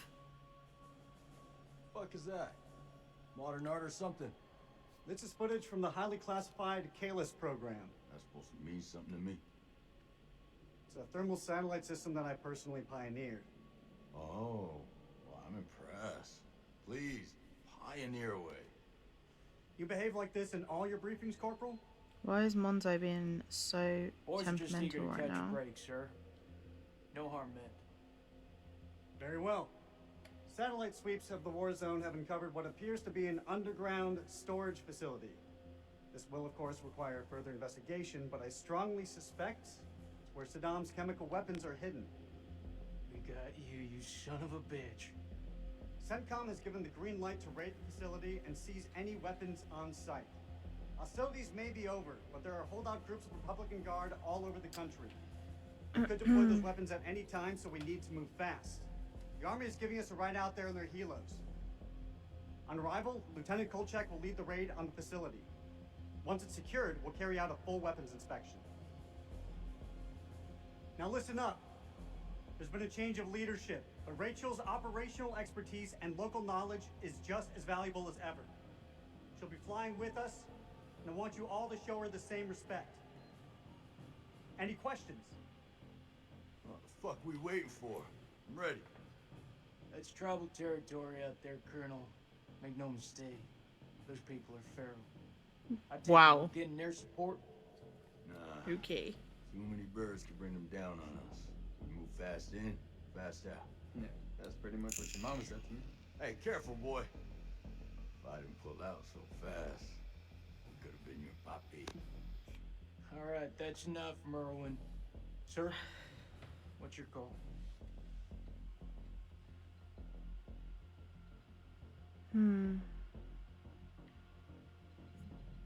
Speaker 7: Fuck is that? Modern art or something?
Speaker 8: This is footage from the highly classified Kalis program.
Speaker 13: That's supposed to mean something to me.
Speaker 8: It's a thermal satellite system that I personally pioneered.
Speaker 13: Oh, well, I'm impressed. Please, pioneer away.
Speaker 8: You behave like this in all your briefings, Corporal?
Speaker 1: Why is Monzo being so
Speaker 7: Boys are just eager
Speaker 1: temperamental
Speaker 7: to
Speaker 1: right
Speaker 7: catch
Speaker 1: now?
Speaker 7: a break, sir. No harm meant.
Speaker 8: Very well. Satellite sweeps of the war zone have uncovered what appears to be an underground storage facility. This will, of course, require further investigation, but I strongly suspect it's where Saddam's chemical weapons are hidden.
Speaker 7: We got you, you son of a bitch.
Speaker 8: CENTCOM has given the green light to raid the facility and seize any weapons on site. Hostilities may be over, but there are holdout groups of Republican Guard all over the country. We could deploy those weapons at any time, so we need to move fast. The Army is giving us a ride out there in their helos. On arrival, Lieutenant Kolchak will lead the raid on the facility. Once it's secured, we'll carry out a full weapons inspection. Now listen up. There's been a change of leadership, but Rachel's operational expertise and local knowledge is just as valuable as ever. She'll be flying with us, and I want you all to show her the same respect. Any questions?
Speaker 13: What the fuck we waiting for? I'm ready.
Speaker 7: That's tribal territory out there, Colonel. Make no mistake. Those people are feral. I take it
Speaker 1: Wow.
Speaker 7: we're getting their support.
Speaker 13: Nah.
Speaker 1: Okay.
Speaker 13: Too many birds could bring them down on us. We move fast in, fast out.
Speaker 12: Yeah, that's pretty much what your mama said to me.
Speaker 13: Hey, careful, boy. If I didn't pull out so fast, we could have been your papi.
Speaker 7: All right, that's enough, Merwin. Sir, what's your call?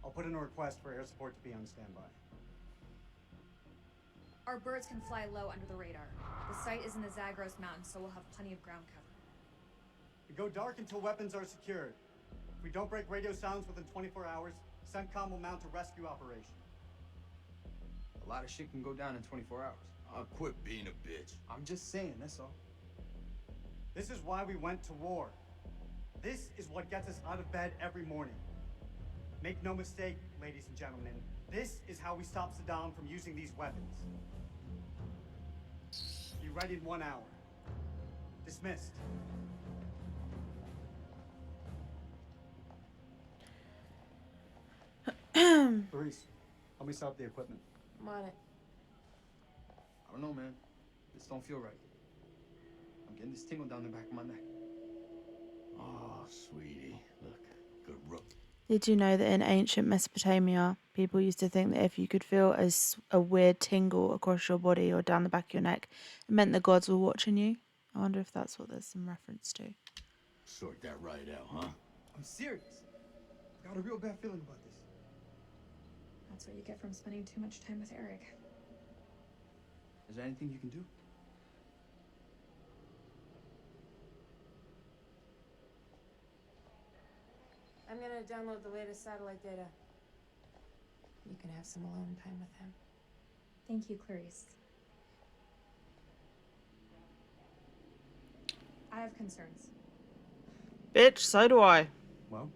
Speaker 8: I'll put in a request for air support to be on standby.
Speaker 9: Our birds can fly low under the radar. The site is in the Zagros Mountains, so we'll have plenty of ground cover.
Speaker 8: We go dark until weapons are secured. If we don't break radio silence within 24 hours, CENTCOM will mount a rescue operation.
Speaker 12: A lot of shit can go down in 24 hours.
Speaker 13: I'll quit being a bitch.
Speaker 12: I'm just saying, that's all.
Speaker 8: This is why we went to war. This is what gets us out of bed every morning. Make no mistake, ladies and gentlemen, This is how we stop Saddam from using these weapons. Be ready in 1 hour. Dismissed. Clarice, help me set up the equipment.
Speaker 11: I'm on it.
Speaker 12: I don't know, man. This don't feel right. I'm getting this tingle down the back of my neck.
Speaker 13: Oh, sweetie. Look, good rook.
Speaker 1: Did you know that in ancient Mesopotamia, people used to think that if you could feel a weird tingle across your body or down the back of your neck, it meant the gods were watching you? I wonder if that's what there's some reference to.
Speaker 13: Sort that right out, huh?
Speaker 12: I'm serious. I got a real bad feeling about this.
Speaker 11: That's what you get from spending too much time with Eric.
Speaker 12: Is there anything you can do?
Speaker 11: I'm gonna download the latest satellite data. You can have some alone time with him. Thank you, Clarice. I have concerns.
Speaker 1: Bitch, so do I.
Speaker 8: Well?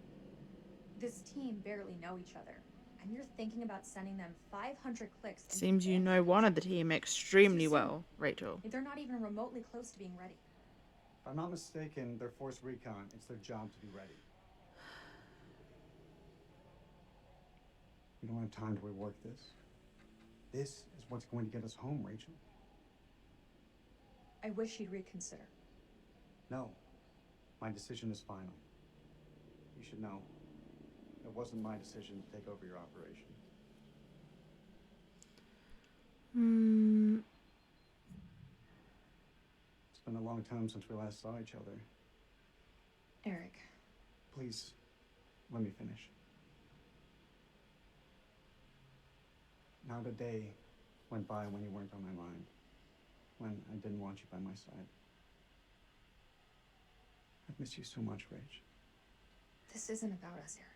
Speaker 11: This team barely know each other, and you're thinking about sending them 500 clicks.
Speaker 1: Seems you know one of the team extremely well, Rachel.
Speaker 11: They're not even remotely close to being ready.
Speaker 8: If I'm not mistaken, they're force recon. It's their job to be ready. We don't have time to rework this. This is what's going to get us home, Rachel.
Speaker 11: I wish you'd reconsider.
Speaker 8: No. My decision is final. You should know. It wasn't my decision to take over your operation. It's been a long time since we last saw each other.
Speaker 11: Eric.
Speaker 8: Please, let me finish. Not a day went by when you weren't on my mind. When I didn't want you by my side. I've missed you so much, Rach.
Speaker 11: This isn't about us, Eric.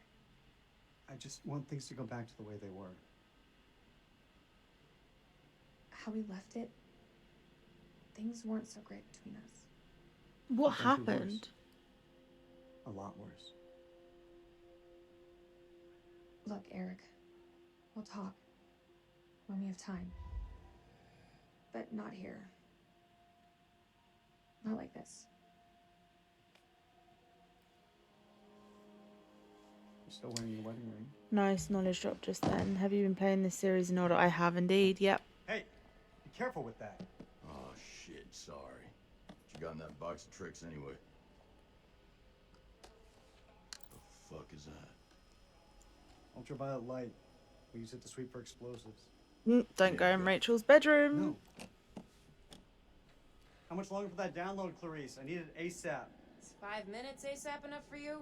Speaker 8: I just want things to go back to the way they were.
Speaker 11: How we left it, things weren't so great between us.
Speaker 1: What
Speaker 8: It can be
Speaker 1: happened?
Speaker 8: worse. A lot worse.
Speaker 11: Look, Eric, we'll talk when we have time. But not here. Not like this.
Speaker 8: You're still wearing your wedding ring.
Speaker 1: Nice knowledge drop just then. Have you been playing this series in order? I have indeed, yep.
Speaker 8: Hey, be careful with that.
Speaker 13: Oh, shit, sorry. What you got in that box of tricks anyway? The fuck is that?
Speaker 8: Ultraviolet light. We use it to sweep for explosives.
Speaker 1: Don't go in Rachel's bedroom.
Speaker 8: No. How much longer for that download, Clarice? I need it ASAP.
Speaker 11: Is 5 minutes ASAP enough for you?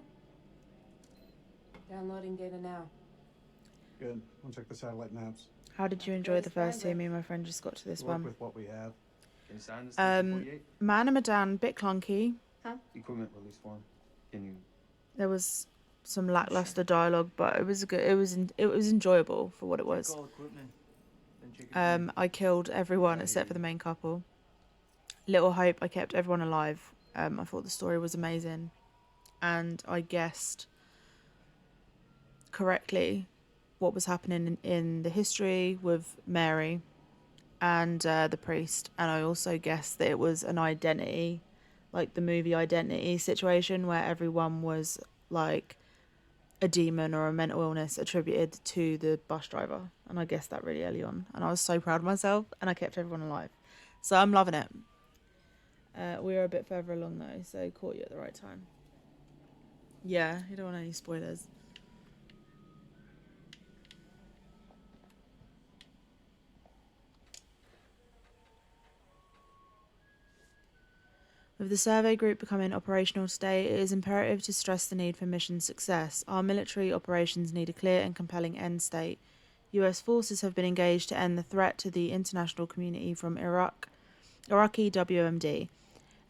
Speaker 11: Downloading data now.
Speaker 8: Good. I'll check the satellite maps.
Speaker 1: How did you enjoy the first two? Me and my friend just got to this
Speaker 8: Work
Speaker 1: one.
Speaker 8: with what we have.
Speaker 12: Can you sign this thing 48?
Speaker 1: Man and Madan, bit clunky.
Speaker 11: Huh?
Speaker 12: Equipment release form. Can you...
Speaker 1: There was some lackluster dialogue, but it was good. It was enjoyable for what it was.
Speaker 12: All equipment. Then check it
Speaker 1: I killed everyone except for the main couple. Little Hope, I kept everyone alive. I thought the story was amazing, and I guessed correctly what was happening in the history with Mary and the priest, and I also guessed that it was an identity, like the movie Identity situation, where everyone was like a demon or a mental illness attributed to the bus driver, and I guessed that really early on, and I was so proud of myself, and I kept everyone alive, so I'm loving it. We were a bit further along though, so caught you at the right time. Yeah, you don't want any spoilers. With the survey group becoming operational today, it is imperative to stress the need for mission success. Our military operations need a clear and compelling end state. US forces have been engaged to end the threat to the international community from Iraqi WMD.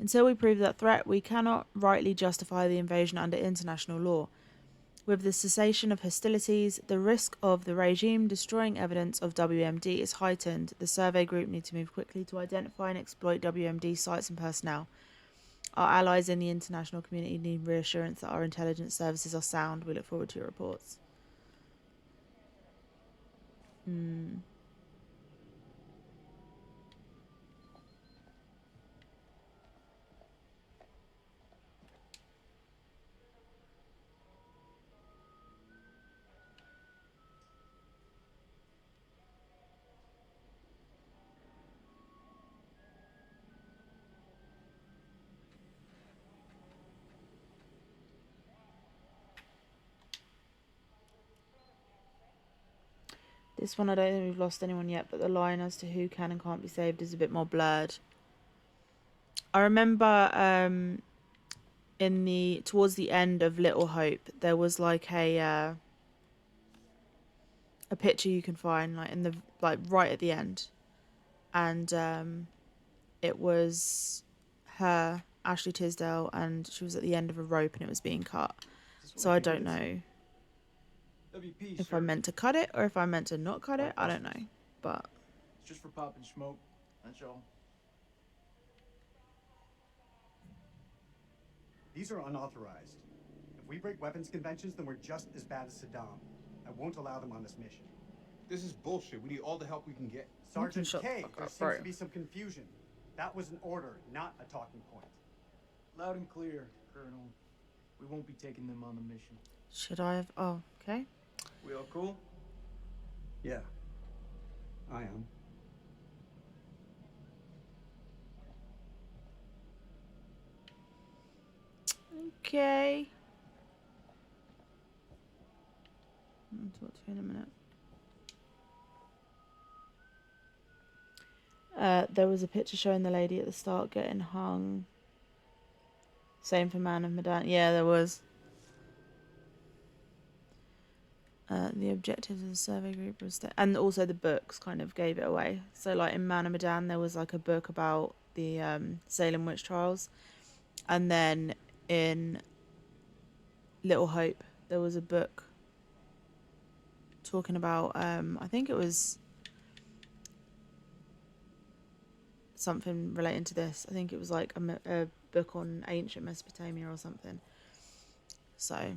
Speaker 1: Until we prove that threat, we cannot rightly justify the invasion under international law. With the cessation of hostilities, the risk of the regime destroying evidence of WMD is heightened. The survey group need to move quickly to identify and exploit WMD sites and personnel. Our allies in the international community need reassurance that our intelligence services are sound. We look forward to your reports. Hmm. This one, I don't think we've lost anyone yet, but the line as to who can and can't be saved is a bit more blurred. I remember in the towards the end of Little Hope, there was like a picture you can find like in the like right at the end, and it was her, Ashley Tisdale, and she was at the end of a rope and it was being cut. So I don't know
Speaker 7: WP,
Speaker 1: if
Speaker 7: sir.
Speaker 1: I meant to cut it or if I meant to not cut it. I don't know, but
Speaker 7: It's just for popping smoke. That's all.
Speaker 8: These are unauthorized. If we break weapons conventions, then we're just as bad as Saddam. I won't allow them on this mission.
Speaker 10: This is bullshit. We need all the help we can get.
Speaker 8: Sergeant
Speaker 1: shut the
Speaker 8: K,
Speaker 1: fuck
Speaker 8: there
Speaker 1: up,
Speaker 8: seems
Speaker 1: bro.
Speaker 8: to be some confusion. That was an order, not a talking point.
Speaker 7: Loud and clear, Colonel. We won't be taking them on the mission.
Speaker 1: should I have? Oh, okay.
Speaker 7: We all cool?
Speaker 8: Yeah, I am.
Speaker 1: Okay. I'll talk to you in a minute. There was a picture showing the lady at the start getting hung. Same for Man of Medan. Yeah, there was. The objectives of the survey group was and also the books kind of gave it away. So like in Man of Medan, there was like a book about the Salem witch trials, and then in Little Hope, there was a book talking about I think it was something relating to this. I think it was like a book on ancient Mesopotamia or something. So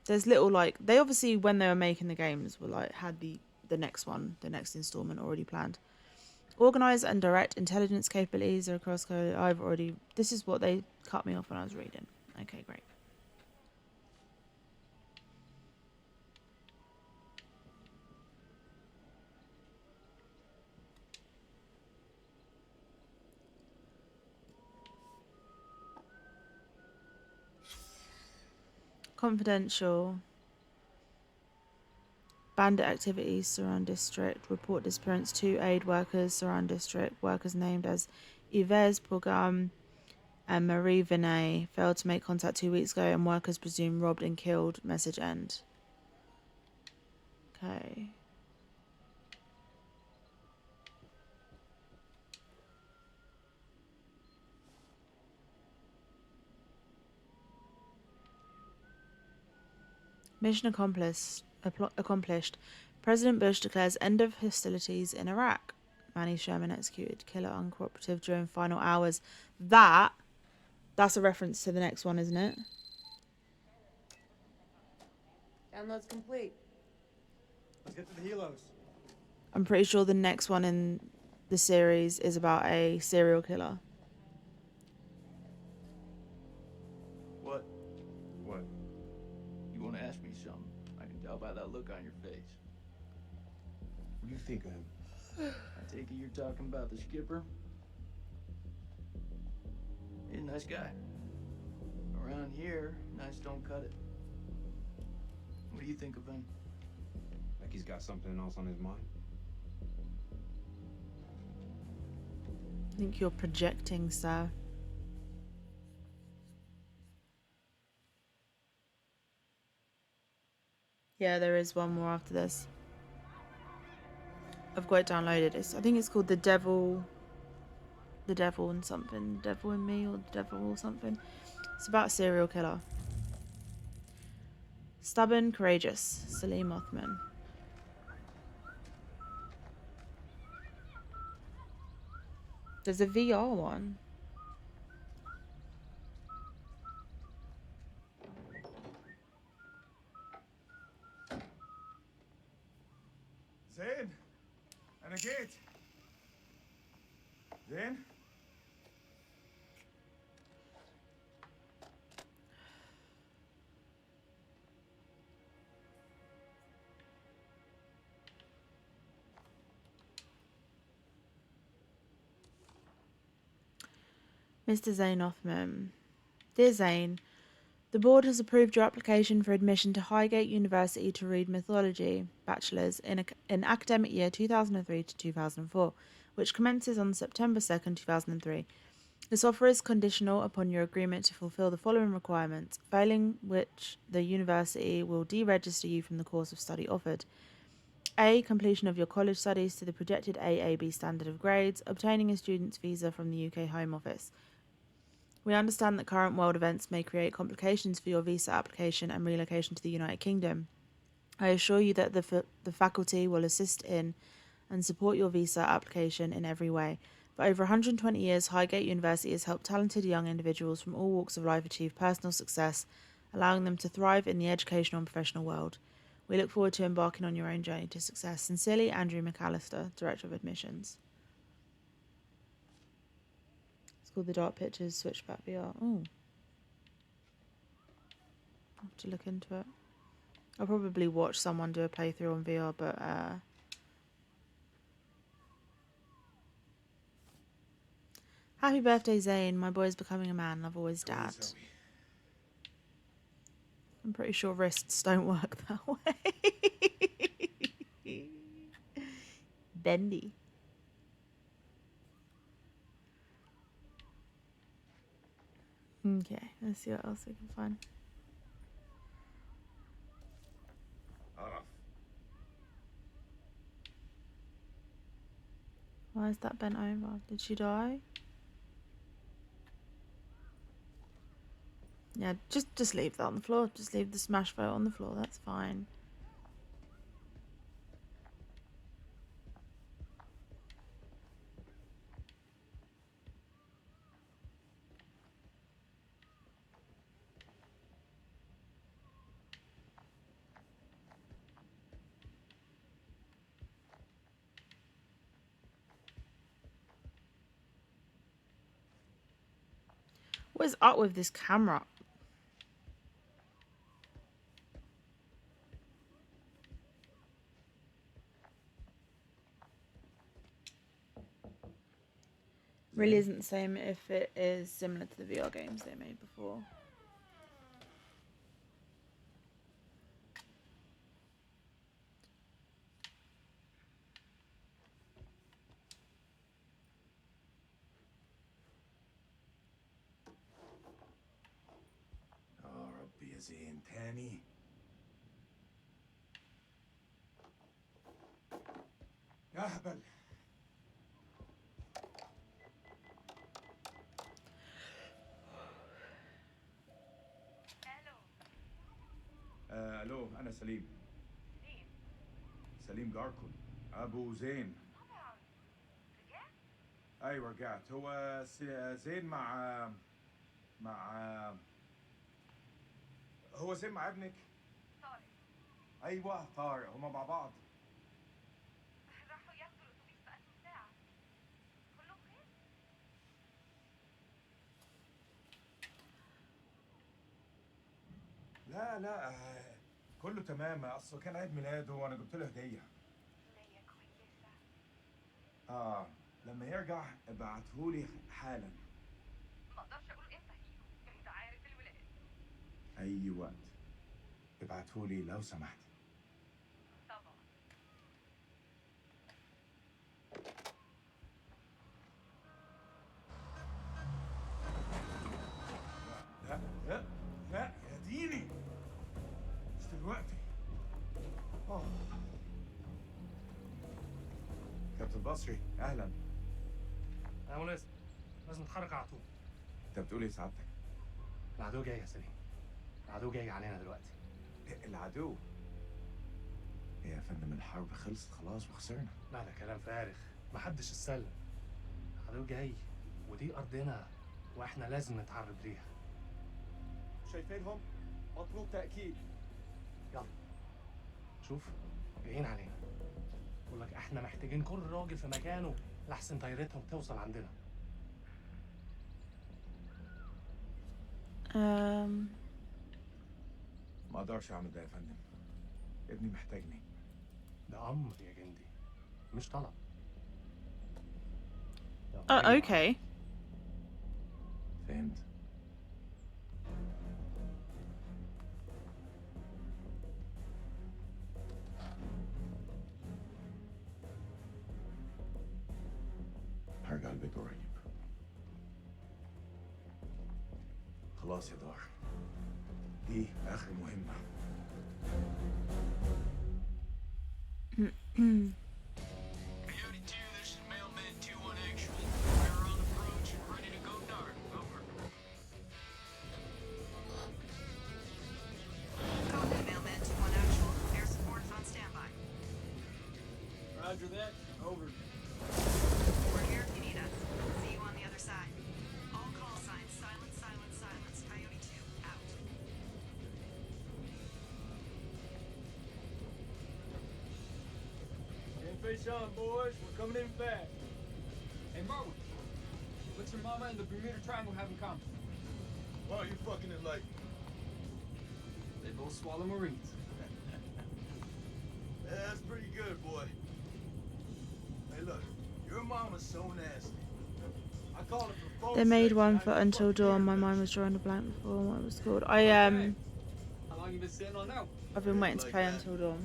Speaker 1: there's little like they obviously when they were making the games were like had the next one, the next installment already planned. Organize and direct intelligence capabilities are across code. I've already. This is what they cut me off when I was reading. Okay, great. Confidential. Bandit activities surround district. Report disappearance 2 aid workers surround district. Workers named as Yves Pogam and Marie Vinay failed to make contact 2 weeks ago and workers presumed robbed and killed. Message end. Okay. Mission accomplished. President Bush declares end of hostilities in Iraq. Manny Sherman executed killer uncooperative during final hours. That's a reference to the next one, isn't it?
Speaker 11: Download's complete.
Speaker 8: Let's get to the helos.
Speaker 1: I'm pretty sure the next one in the series is about a serial killer.
Speaker 7: What?
Speaker 10: What?
Speaker 7: You want to ask me something? I can tell by that look on your face.
Speaker 10: What do you think of him?
Speaker 7: I take it you're talking about the skipper? He's a nice guy. Around here, nice don't cut it. What do you think of him?
Speaker 10: Like he's got something else on his mind?
Speaker 1: I think you're projecting, sir. Yeah, there is one more after this. I've got it downloaded. I think it's called The Devil and something. Devil in Me or The Devil or something. It's about a serial killer. Stubborn, courageous. Salim Othman. There's a VR one.
Speaker 5: Zed,
Speaker 10: جيت. زين؟
Speaker 1: Mr. Zane Othman. Dear Zane, the board has approved your application for admission to Highgate University to read Mythology, Bachelor's, in academic year 2003 to 2004, which commences on September 2nd, 2003. This offer is conditional upon your agreement to fulfill the following requirements, failing which the university will deregister you from the course of study offered. A. Completion of your college studies to the projected AAB standard of grades, obtaining a student's visa from the UK Home Office. We understand that current world events may create complications for your visa application and relocation to the United Kingdom. I assure you that the faculty will assist in and support your visa application in every way. For over 120 years, Highgate University has helped talented young individuals from all walks of life achieve personal success, allowing them to thrive in the educational and professional world. We look forward to embarking on your own journey to success. Sincerely, Andrew McAllister, Director of Admissions. It's called The Dark Pictures Switchback VR. Oh. I'll have to look into it. I'll probably watch someone do a playthrough on VR, but happy birthday, Zane. My boy's becoming a man. Love always, Dad. I'm pretty sure wrists don't work that way. Bendy. Okay, let's see what else we can find. Why is that bent over? Did she die? Yeah, just leave that on the floor. Just leave the smash photo on the floor. That's fine. What is up with this camera? Really isn't the same if it is similar to the VR games they made before.
Speaker 10: ربي يا زين تاني. اهبل. الو انا سليم. سليم جاركون ابو زين. ايوه رجعت. هو زين مع هو زين مع ابنك؟ طارق. ايوه طارق، هما مع بعض. راحوا ياخدوا الاتوبيس بقى ساعة. كله بخير؟ لا لا كله تمام. اصله كان عيد ميلاده وانا جبت له هدية. هدية كويسة. لما يرجع ابعتهولي حالا. ما اقدرش اقول امتى هيجوا، انت عارف الولاد. اي وقت ابعتهولي لو سمحت. طبعا. لا لا لا يا ديني، مش دلوقتي. كابتن بصري اهلا.
Speaker 14: يا ملازم، لازم نتحرك على طول.
Speaker 10: انت بتقول ايه سعادتك؟
Speaker 14: العدو جاي يا سليم، العدو جاي علينا دلوقتي.
Speaker 10: العدو؟ ايه يا فندم، الحرب خلصت خلاص وخسرنا.
Speaker 14: لا ده كلام فارغ، محدش اتسلم. العدو جاي ودي ارضنا واحنا لازم نتعرض ليها.
Speaker 7: شايفينهم؟ مطلوب تأكيد.
Speaker 14: يلا شوف جايين علينا. بقول لك احنا محتاجين كل راجل في مكانه لحسن طيارتهم توصل عندنا.
Speaker 10: ما اقدرش اعمل ده يا فندم. ابني محتاجني.
Speaker 14: ده امر يا جندي مش طلب.
Speaker 1: Okay.
Speaker 10: فهمت. هرجع البيت قريب. خلاص يا دار، دي آخر مهمة.
Speaker 7: Coyote 2, this is Mailman 2-1 actual. We're on approach and ready to go dark. Over.
Speaker 15: Copy, Mailman 2-1 actual. Air support is on standby.
Speaker 7: Roger that. Over.
Speaker 15: We're here if you need us. See you on the other side. All call signs silence, silence, silence. Coyote 2, out.
Speaker 7: And face on, boys. We're coming in fast. Hey, Marwood. What's your mama and the Bermuda Triangle have in common?
Speaker 13: Why are you fucking enlightened?
Speaker 7: They both swallow Marines.
Speaker 13: Yeah, that's pretty good, boy. Hey, look, your mama's so nasty. I call it for
Speaker 1: They made one for Until Dawn. My mind was drawing a blank before what it was called.
Speaker 7: How long you been sitting on that one?
Speaker 1: I've been waiting to play Until Dawn.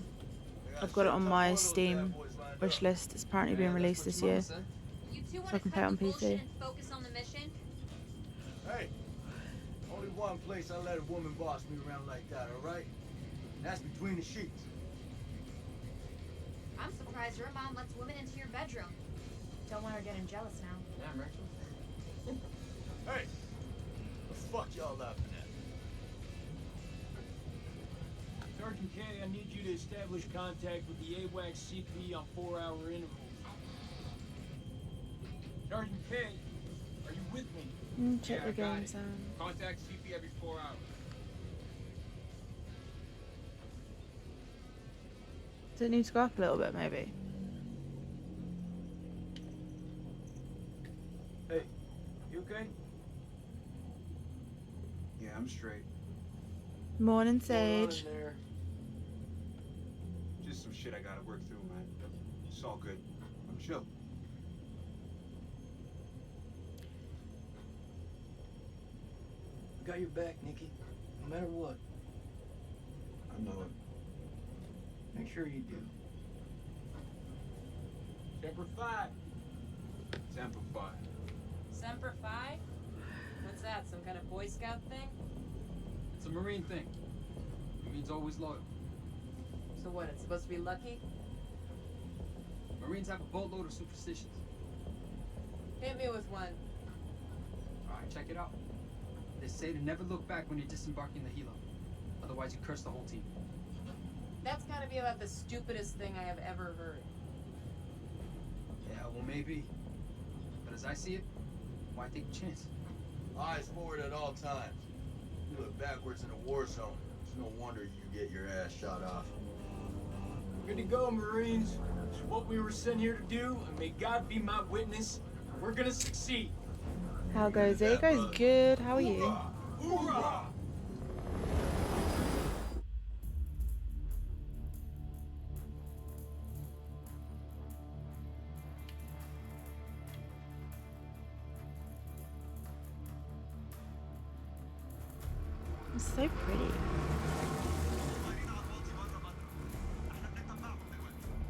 Speaker 1: I've got it on my Steam wish list. It's apparently being released this year, so I can play it on PC.
Speaker 9: Focus on the mission.
Speaker 13: Hey, only one place I let a woman boss me around like that, all right? And that's between the sheets.
Speaker 9: I'm surprised your mom lets women into your bedroom. Don't want her getting jealous now.
Speaker 7: Damn, Rachel.
Speaker 13: Hey, the fuck y'all laughing at?
Speaker 7: Sergeant K, I need you to establish contact with the AWACS CP on 4-hour intervals. Sergeant K, are you with me?
Speaker 1: Check the game sound.
Speaker 7: Contact CP every 4 hours.
Speaker 1: Does it need to go up a little bit, maybe?
Speaker 7: Hey, you okay?
Speaker 10: Yeah, I'm straight.
Speaker 1: Morning,
Speaker 7: What's going on
Speaker 1: Sage.
Speaker 7: in there?
Speaker 10: Just some shit I gotta work through, man. It's all good. I'm chill.
Speaker 7: I got your back, Nikki. No matter what.
Speaker 10: I know it.
Speaker 7: Make sure you do. Semper Fi.
Speaker 10: Semper Fi.
Speaker 11: Semper Fi? What's that, some kind of Boy Scout thing?
Speaker 7: It's a Marine thing. It means always loyal.
Speaker 11: So what, it's supposed to be lucky?
Speaker 7: Marines have a boatload of superstitions.
Speaker 11: Hit me with one.
Speaker 7: Alright, check it out. They say to never look back when you're disembarking the helo. Otherwise you curse the whole team.
Speaker 11: That's gotta be about the stupidest thing I have ever heard.
Speaker 7: Yeah, well maybe. But as I see it, why take a chance?
Speaker 13: Eyes forward at all times. You look backwards in a war zone. It's no wonder you get your ass shot off.
Speaker 7: Good to go, Marines. It's what we were sent here to do, and may God be my witness. We're gonna succeed.
Speaker 1: How goes it? It goes good. How are you?
Speaker 13: Hoorah!
Speaker 1: It's so pretty.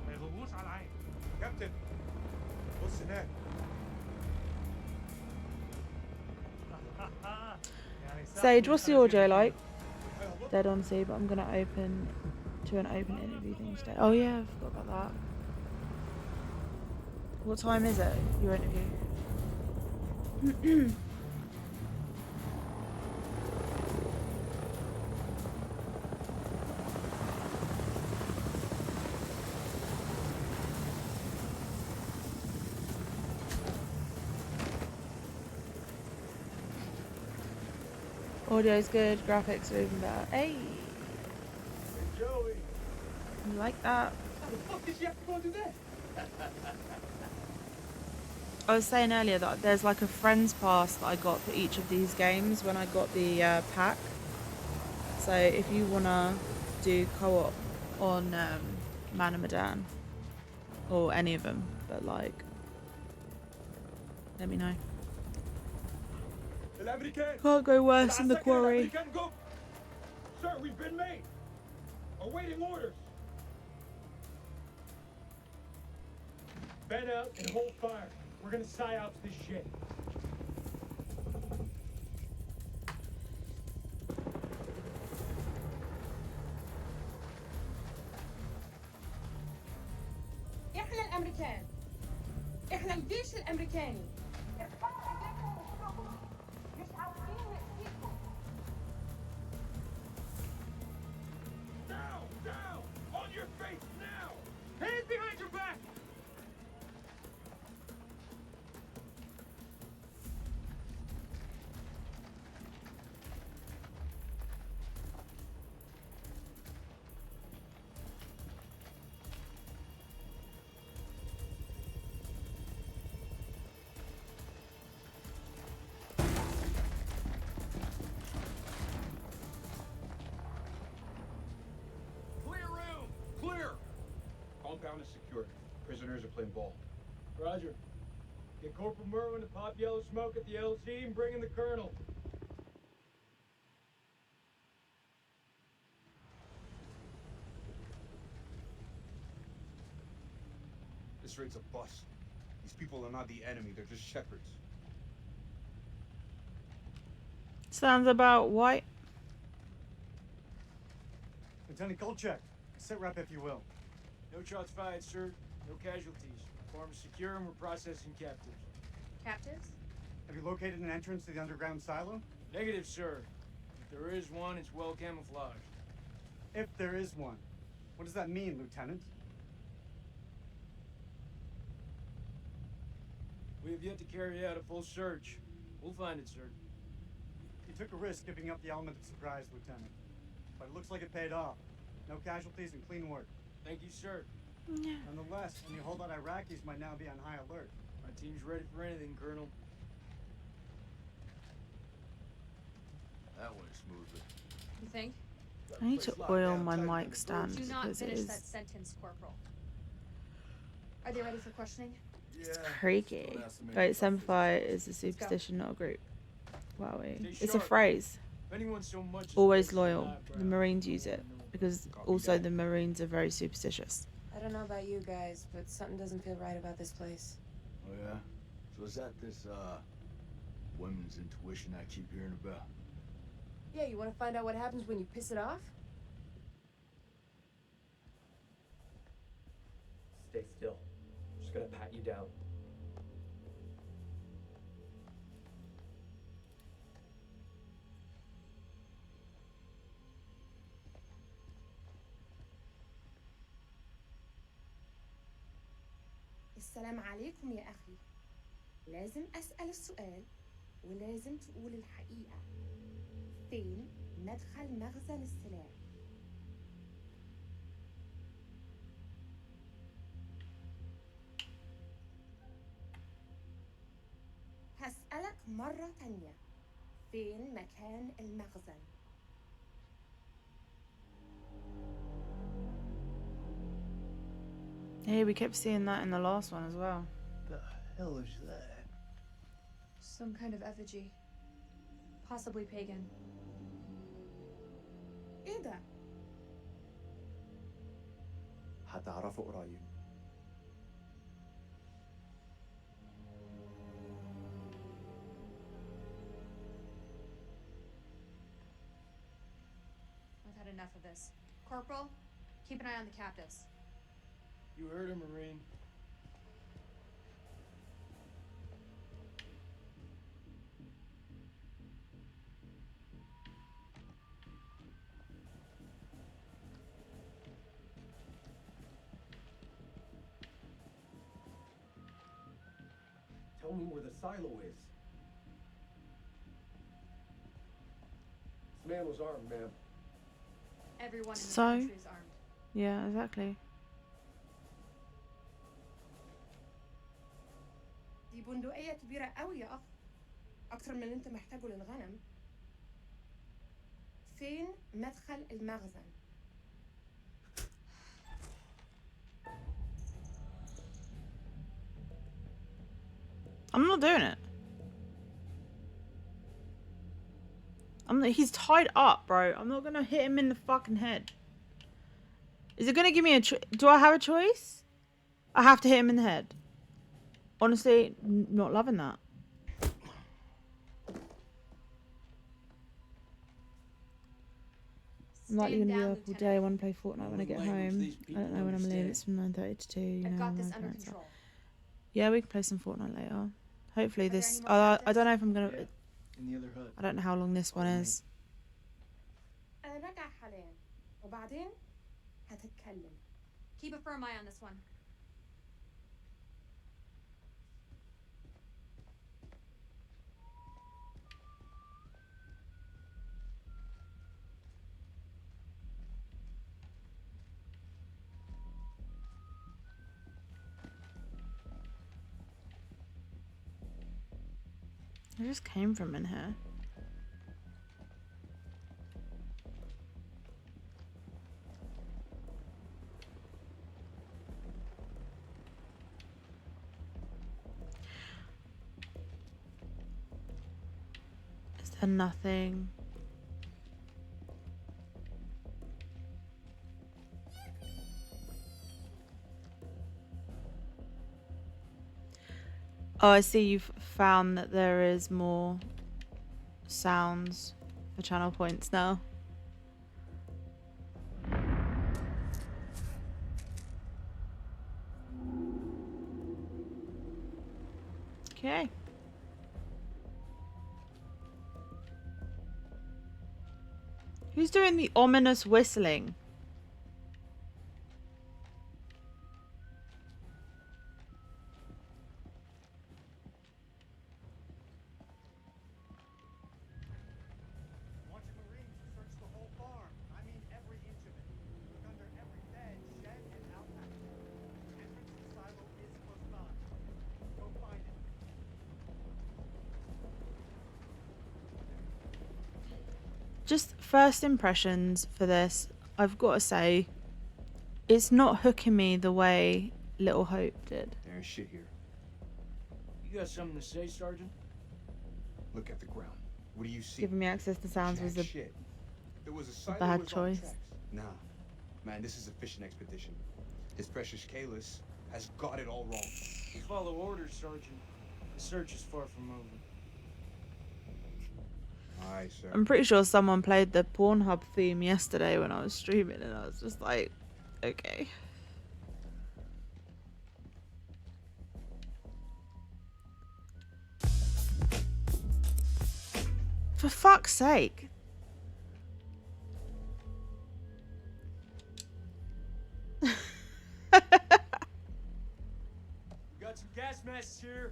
Speaker 14: ما يغلبوش على العين.
Speaker 10: كابتن، بص هناك.
Speaker 1: Sage, what's the audio like? Dead on sea, but I'm gonna open to an open interview thing today. Oh yeah, I forgot about that. What time is it? Your interview? Audio's good, graphics are even better. Hey,
Speaker 13: Hey, Joey.
Speaker 1: you like that?
Speaker 7: How the fuck did you have to go do that?
Speaker 1: I was saying earlier that there's like a friends pass that I got for each of these games when I got the pack. So if you wanna do co-op on Man of Medan or any of them, but like, let me know. Can't go worse than the quarry.
Speaker 5: Sir, we've been made. Awaiting orders. Bed out and hold fire. We're gonna psyops this shit.
Speaker 11: احنا الامريكان. احنا الجيش الامريكاني. مش عاوزين نأذيكم.
Speaker 5: Down! Down! On your face now! Hands behind your back!
Speaker 7: Clear room! Clear! Compound is secure. Prisoners are playing ball.
Speaker 5: Roger. Get Corporal Merwin to pop yellow smoke at the LZ and bring in the Colonel.
Speaker 10: This raid's a bust. These people are not the enemy, they're just shepherds.
Speaker 1: Sounds about white.
Speaker 8: Lieutenant Kolchak, sit rep if you will.
Speaker 7: No shots fired, sir. No casualties. Farm is secure and we're processing captives.
Speaker 11: Captives?
Speaker 8: Have you located an entrance to the underground silo?
Speaker 7: Negative, sir. If there is one, it's well camouflaged.
Speaker 8: If there is one. What does that mean, Lieutenant?
Speaker 7: We have yet to carry out a full search. We'll find it, sir.
Speaker 8: You took a risk giving up the element of surprise, Lieutenant. But it looks like it paid off. No casualties and clean work.
Speaker 7: Thank you, sir.
Speaker 1: Yeah.
Speaker 8: Nonetheless, any holdout Iraqis might now be on high alert.
Speaker 7: My team's ready for anything, Colonel.
Speaker 13: That went smoothly.
Speaker 9: You think?
Speaker 1: I need to oil my mic stand
Speaker 9: Do not
Speaker 1: because it
Speaker 9: finish
Speaker 1: is
Speaker 9: that sentence, Corporal. Are they ready for questioning?
Speaker 1: creaky. Right, Semper is a superstition, not a group. Wowie. It's a phrase.
Speaker 7: If anyone so much as
Speaker 1: Always
Speaker 7: makes an
Speaker 1: loyal.
Speaker 7: eyebrow,
Speaker 1: The Marines use it because also the Marines are very superstitious.
Speaker 11: I don't know about you guys, but something doesn't feel right about this place.
Speaker 13: Oh yeah? So is that this, women's intuition I keep hearing about?
Speaker 11: Yeah, you want to find out what happens when you piss it off?
Speaker 16: Stay still. Just gonna pat you down.
Speaker 11: السلام عليكم يا أخي. لازم أسأل السؤال ولازم تقول الحقيقة. فين مدخل مخزن السلاح؟ هسألك مرة تانية. فين مكان المخزن؟
Speaker 1: Hey, we kept seeing that in the last one as well.
Speaker 13: The hell is that?
Speaker 9: Some kind of effigy. Possibly pagan.
Speaker 11: إيه ده؟
Speaker 16: هتعرفوا قريب.
Speaker 9: I've had enough of this. Corporal, keep an eye on the captives.
Speaker 7: You heard him, Marine.
Speaker 2: Tell me where the silo is. This man was armed, ma'am.
Speaker 9: Everyone in the
Speaker 1: So?
Speaker 9: country is armed.
Speaker 1: Yeah, exactly.
Speaker 11: دي بندقية كبيرة قوي يا أخ، أكتر من اللي أنت محتاجه للغنم. فين مدخل المخزن؟
Speaker 1: I'm not doing it. He's tied up, bro. I'm not gonna hit him in the fucking head. Is it gonna give me a do I have a choice? I have to hit him in the head. Honestly, not loving that. I'm likely gonna be up all day. I want to play Fortnite when I get home. I don't know when I'm leaving. It's from 9:30 to 2. You know, my parents are. Yeah, we can play some Fortnite later. Hopefully this. I don't know if I'm gonna.
Speaker 12: In the other hut.
Speaker 1: I don't know how long this one is.
Speaker 11: أنا راجع حاليا وبعدين هتتكلم.
Speaker 9: Keep a firm eye on this one.
Speaker 1: I just came from in here. Is there nothing? Oh, I see you've found that there is more sounds for channel points now. Okay. Who's doing the ominous whistling? Just first impressions for this, I've got to say, it's not hooking me the way Little Hope did.
Speaker 10: There's shit here.
Speaker 7: You got something to say, Sergeant?
Speaker 10: Look at the ground. What do you see?
Speaker 1: Giving me access to sounds was a
Speaker 10: shit. There was a
Speaker 1: bad
Speaker 10: silo with all the
Speaker 1: choice.
Speaker 10: tracks. Nah, man, this is a fishing expedition. His precious Kalis has got it all wrong.
Speaker 7: We follow orders, Sergeant. The search is far from over.
Speaker 10: Aye, sir.
Speaker 1: I'm pretty sure someone played the Pornhub theme yesterday when I was streaming, and I was just like, okay. For fuck's sake.
Speaker 7: We got some gas masks here.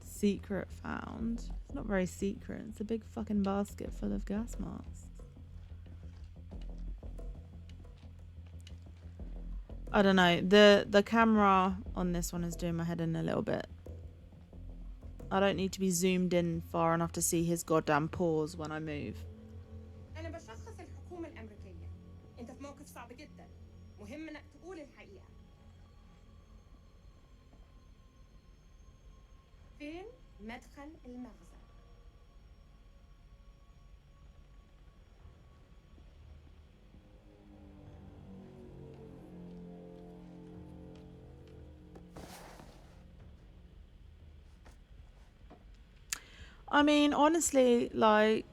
Speaker 1: Secret found. It's not very secret. It's a big fucking basket full of gas masks. I don't know. The camera on this one is doing my head in a little bit. I don't need to be zoomed in far enough to see his goddamn paws when I move.
Speaker 11: أنا بشخص الحكومة الأمريكية. أنت في موقف صعب جدا. مهم إنك تقول الحقيقة. فين مدخل المخزن؟
Speaker 1: I mean, honestly, like,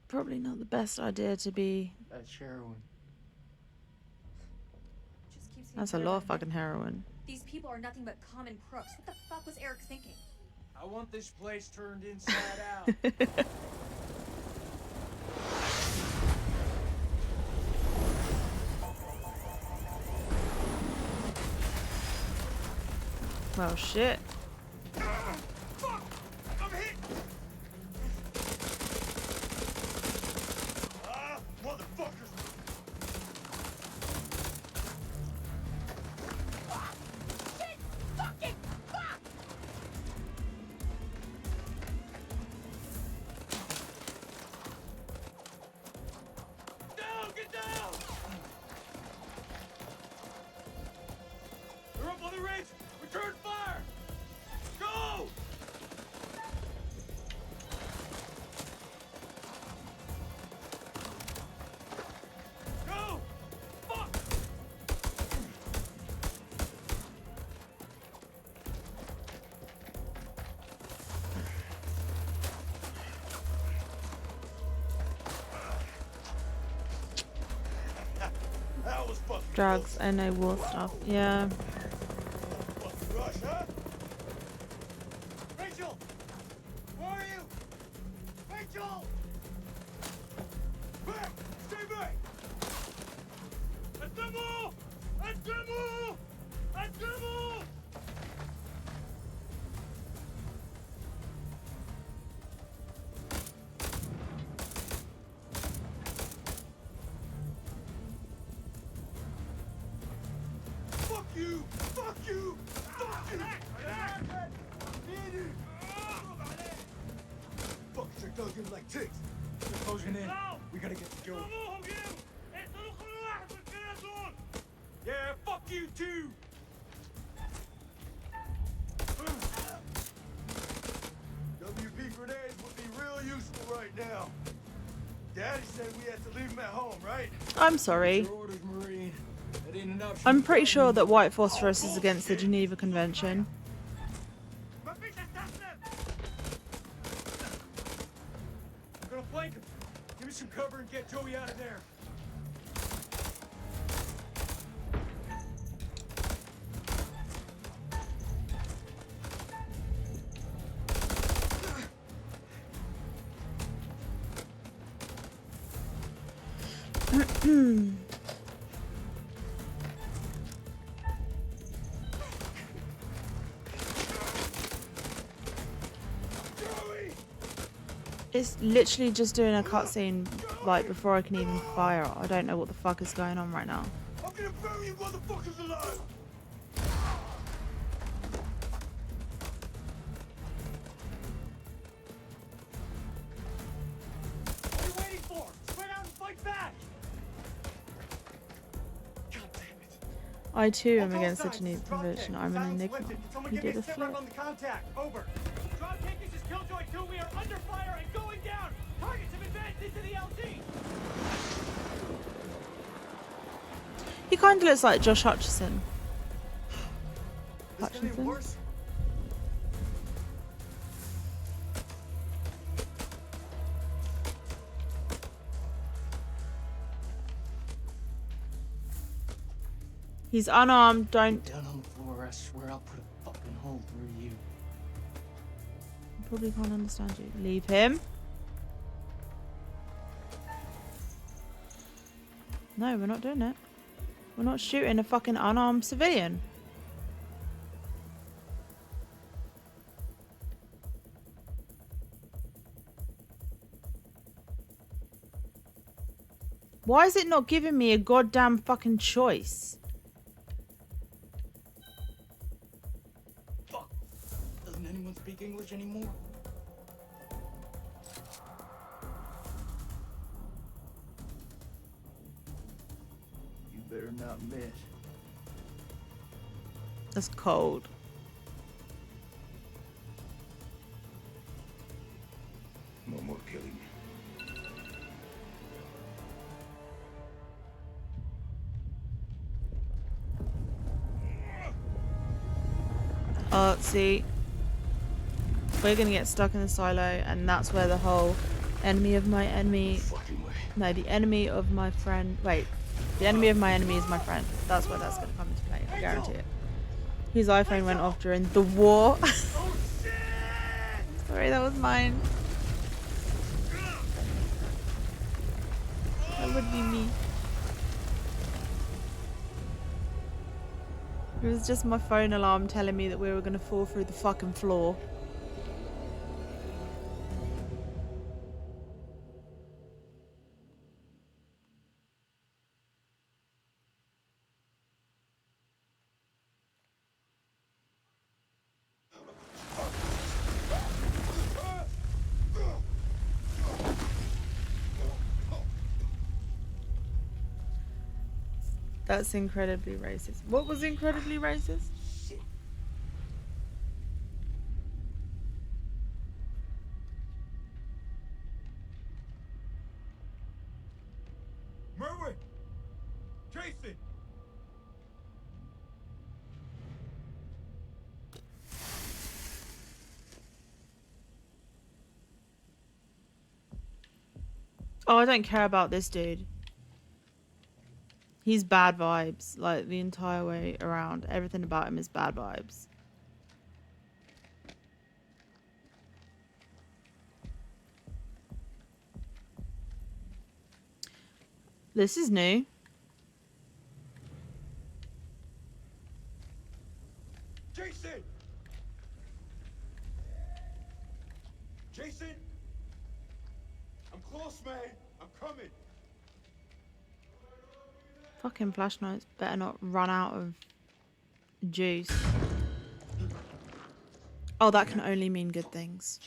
Speaker 1: probably not the best idea to be.
Speaker 7: That's heroin.
Speaker 1: That's a lot of fucking heroin.
Speaker 9: These people are nothing but common crooks. What the fuck was Eric thinking?
Speaker 7: I want this place turned inside out.
Speaker 1: Well, shit.
Speaker 7: Fuck! I'm hit! Motherfuckers!
Speaker 13: was fucking
Speaker 1: Drugs, I know war stuff. Yeah.
Speaker 13: fucking rush, huh? Rachel! Where are you? Rachel! Back! Stay back! Atamo! Atamo! Atamo! Fuck you! Fuck you! Fuck you! Fuckers are thugging like ticks. They're closing in. We gotta get to Joey. Yeah, fuck you too! WP grenades would be real useful right now. Daddy said we had to leave them at home, right?
Speaker 1: I'm sorry.
Speaker 13: Your orders, Marine. That ain't enough.
Speaker 1: I'm pretty sure that white phosphorus is against the Geneva Convention.
Speaker 13: I'm gonna flank him. Give me some cover and get Joey out of there.
Speaker 1: It's literally just doing a cutscene like before I can even fire. I don't know what the fuck is going on right now.
Speaker 13: I'm gonna bury you motherfuckers alive! What are you waiting for? Spread out and fight back! God damn it.
Speaker 1: I too am against the Geneva Convention. I'm an enigma. He did a flip.
Speaker 8: On the contact. Over.
Speaker 5: Dropkick, this is Killjoy 2. We are under fire and going down. Targets have advanced into the LG.
Speaker 1: He kind of looks like Josh Hutcherson.
Speaker 13: This getting
Speaker 1: Hutchinson?
Speaker 13: worse?
Speaker 1: He's unarmed. Don't.
Speaker 16: Down on the floor, I swear I'll put a fucking hole through you.
Speaker 1: Probably can't understand you. Leave him. No, we're not doing it. We're not shooting a fucking unarmed civilian. Why is it not giving me a goddamn fucking choice?
Speaker 16: Fuck. Doesn't anyone speak English anymore?
Speaker 13: You better not miss.
Speaker 1: That's cold.
Speaker 3: No more killing.
Speaker 1: Oh, see, we're gonna get stuck in the silo, and that's where the whole enemy of my enemy. No, the enemy of my friend. Wait, the enemy of my enemy is my friend. That's where that's gonna come into play. I guarantee it. Whose iPhone went off during the war. Sorry, that was mine. That would be me. It was just my phone alarm telling me that we were gonna fall through the fucking floor. That's incredibly racist. What was incredibly racist?
Speaker 13: Merwin! Jason!
Speaker 1: Oh, I don't care about this dude. He's bad vibes, like the entire way around. Everything about him is bad vibes. This is new.
Speaker 13: Jason! Jason! I'm close, man. I'm coming.
Speaker 1: Fucking flashlights better not run out of juice. Oh, that can only mean good things.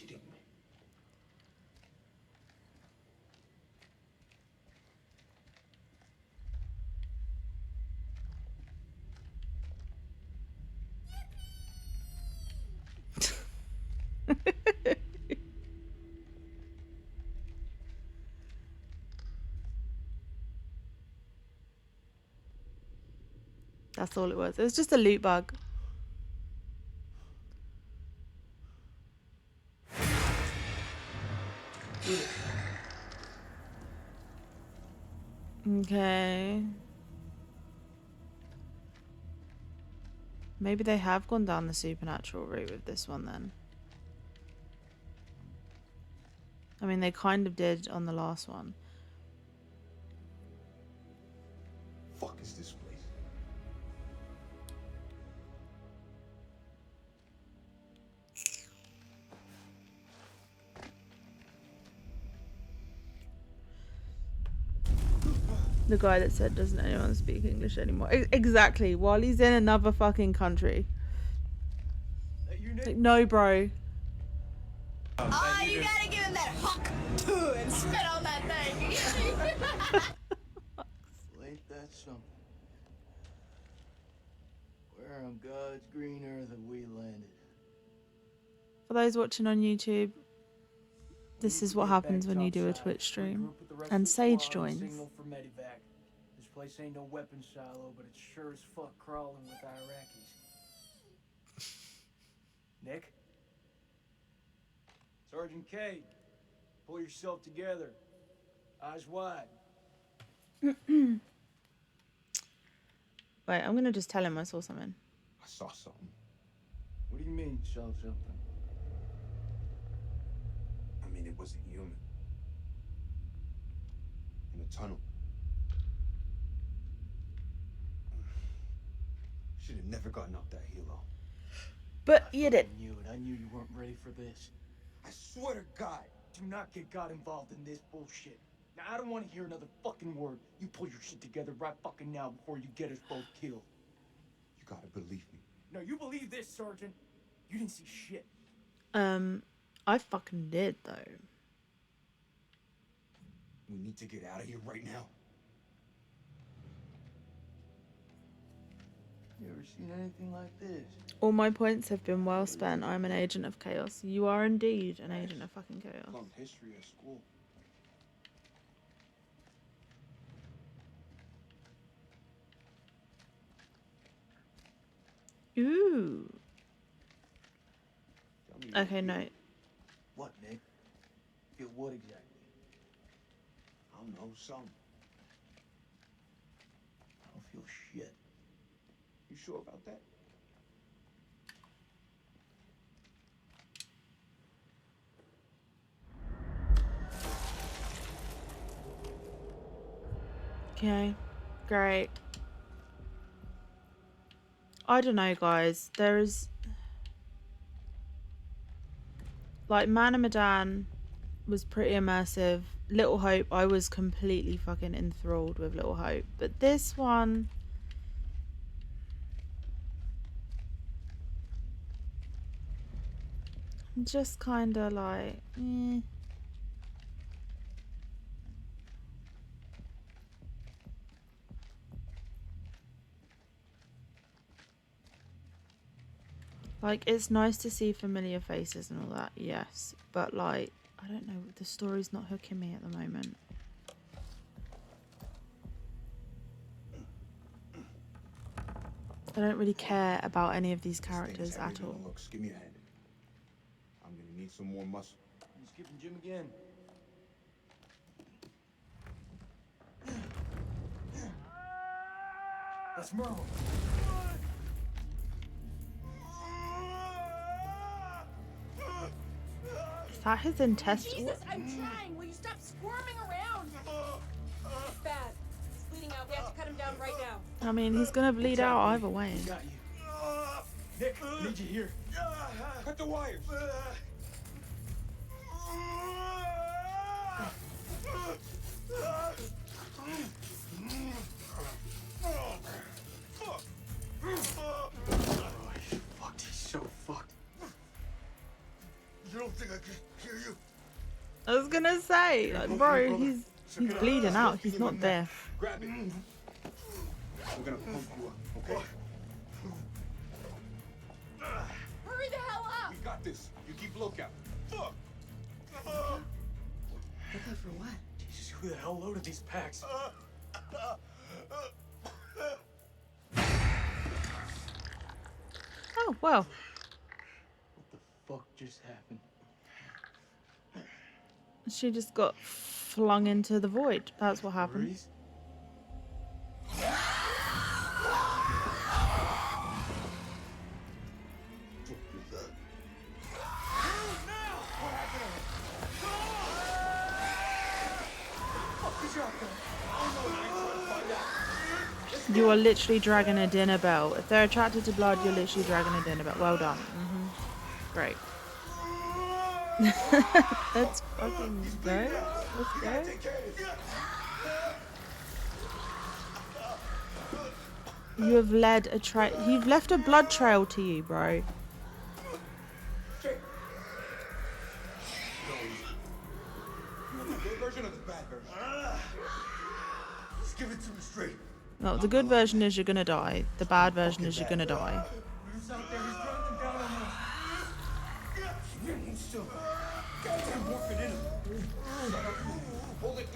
Speaker 1: That's all it was. It was just a loot bug. Okay. Maybe they have gone down the supernatural route with this one then. I mean, they kind of did on the last one.
Speaker 13: Fuck is this place?
Speaker 1: The guy that said, doesn't anyone speak English anymore? Exactly. While he's in another fucking country. Like, no, bro.
Speaker 17: Oh, you gotta give him that hawk and spit on that thing.
Speaker 7: Ain't that something? Where on God's green earth have we landed?
Speaker 1: For those watching on YouTube, this is what happens when you do a Twitch stream. And Sage joins.
Speaker 7: Signal for medevac. This place ain't no weapon silo, but it's sure as fuck crawling with Iraqis. Nick? Sergeant K, pull yourself together. Eyes wide.
Speaker 1: Wait, I'm gonna just tell him I saw something.
Speaker 13: I saw something.
Speaker 7: What do you mean, saw something?
Speaker 10: I mean, it wasn't human. In a tunnel. Should have never gotten up that helo.
Speaker 1: But you did.
Speaker 7: I knew it. I knew you weren't ready for this.
Speaker 10: I swear to God.
Speaker 7: Do not get God involved in this bullshit. Now, I don't want to hear another fucking word. You pull your shit together right fucking now before you get us both killed.
Speaker 10: You gotta believe me.
Speaker 7: No, you believe this, Sergeant. You didn't see shit.
Speaker 1: I fucking did, though.
Speaker 10: We need to get out of here right now.
Speaker 7: You ever seen anything like this?
Speaker 1: All my points have been well spent. I'm an agent of chaos. You are indeed an agent of fucking chaos.
Speaker 10: Some history at school.
Speaker 1: Ooh. Okay, no.
Speaker 7: What, Nick? Feel what exactly?
Speaker 10: I don't know, some.
Speaker 7: I don't feel shit.
Speaker 10: You sure about that?
Speaker 1: Okay, great. I don't know, guys. There's like Man of Medan was pretty immersive. Little Hope, I was completely fucking enthralled with Little Hope. But this one, I'm just kind of like, eh. Like, it's nice to see familiar faces and all that, yes. But, like, I don't know, the story's not hooking me at the moment. I don't really care about any of these characters at all.
Speaker 10: Looks, give me a hand. I'm gonna need some more muscle.
Speaker 7: You skipping gym again?
Speaker 13: That's Merle.
Speaker 1: Is that his intestine?
Speaker 11: Jesus, I'm trying. Will you stop squirming around? It's bad. He's bleeding out. We have to cut him down right now.
Speaker 1: I mean, he's gonna bleed out either way.
Speaker 13: Got you. Nick, I need you here. Cut the wires.
Speaker 7: Fucked. He's so fucked.
Speaker 13: You don't think I can hear you?
Speaker 1: I was gonna say, like, bro, he's bleeding out. He's not deaf.
Speaker 13: Grab it. We're gonna pump you up, okay?
Speaker 11: Hurry the hell up!
Speaker 13: We got this. You keep lookout. Fuck!
Speaker 11: Lookout for what?
Speaker 7: Jesus, who the hell loaded these packs?
Speaker 1: Oh, well.
Speaker 7: What the fuck just happened?
Speaker 1: She just got flung into the void. That's what happened.
Speaker 7: Maurice?
Speaker 1: You are literally dragging a dinner bell. If they're attracted to blood, you're literally dragging a dinner bell. Well done. Great. Let's fucking go. Let's go. You have led a trail. You've left a blood trail to you, bro.
Speaker 13: Good version or the bad version? Just give it to me straight.
Speaker 1: No, the good version is you're gonna die. The bad version is you're gonna die.
Speaker 13: He's out there. He's driving down on us. Still. Goddamn morphine in him. Hold it.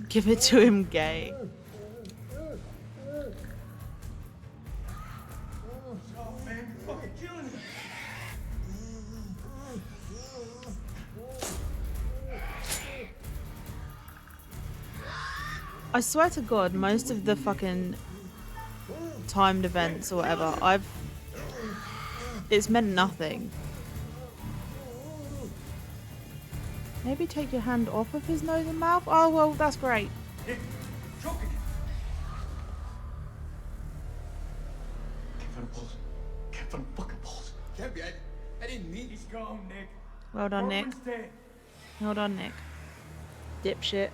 Speaker 1: Give it to him, gay.
Speaker 13: Oh, man, you're fucking killing him.
Speaker 1: I swear to God, most of the fucking timed events or whatever, it's meant nothing. Maybe take your hand off of his nose and mouth? Oh, well, that's great.
Speaker 13: Nick, choking him.
Speaker 7: Can't find a pulse. Can't find a fucking pulse.
Speaker 13: Can't be. I didn't mean. He's gone, Nick.
Speaker 1: Well done, Nick.
Speaker 13: Orphan's dead.
Speaker 1: Well done, Nick. Dipshit.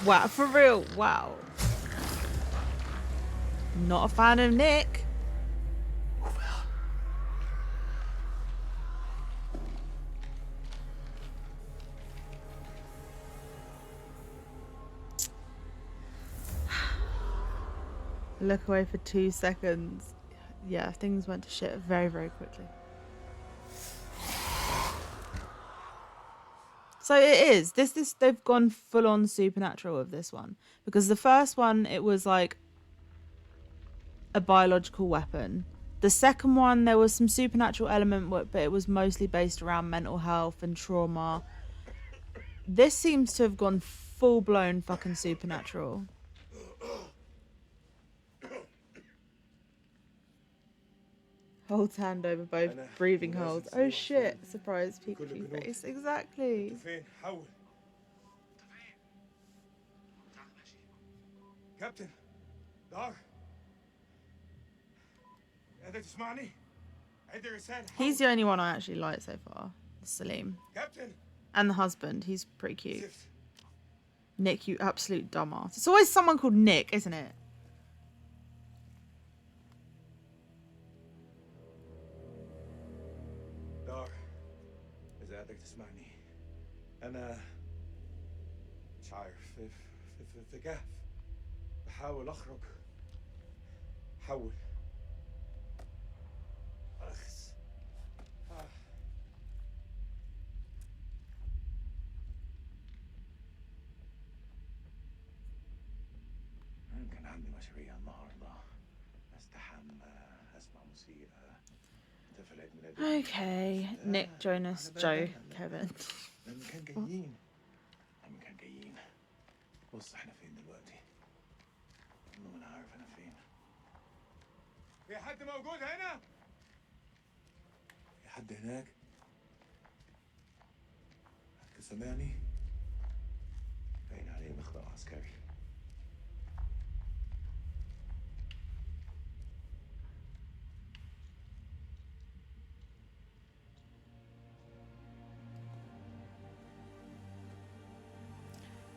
Speaker 1: Wow, for real. Wow. Not a fan of Nick. Look away for 2 seconds. Yeah, things went to shit very, very quickly. So it is. They've gone full on supernatural with this one. Because the first one, it was like a biological weapon. The second one, there was some supernatural element, but it was mostly based around mental health and trauma. This seems to have gone full blown fucking supernatural. Holds hand over both breathing holes. Oh shit! Surprise Pikachu face. Exactly.
Speaker 13: Captain, dog.
Speaker 1: He's the only one I actually like so far. Salim.
Speaker 13: Captain.
Speaker 1: And the husband. He's pretty cute. Nick, you absolute dumbass. It's always someone called Nick, isn't it?
Speaker 13: دار إذا قدرت تسمعني أنا مش عارف في كهف بحاول أخرج حول أخس كان عندي مشاريع النهاردة أستحمى أسمع موسيقى تفلت من
Speaker 1: Okay, Nick, Jonas, Joe, Kevin.
Speaker 10: لما كان جايين لما كان جايين بص احنا فين دلوقتي والله ما انا عارف انا فين
Speaker 13: في حد موجود هنا؟
Speaker 10: في حد هناك حد سمعني باين عليه مخبأ عسكري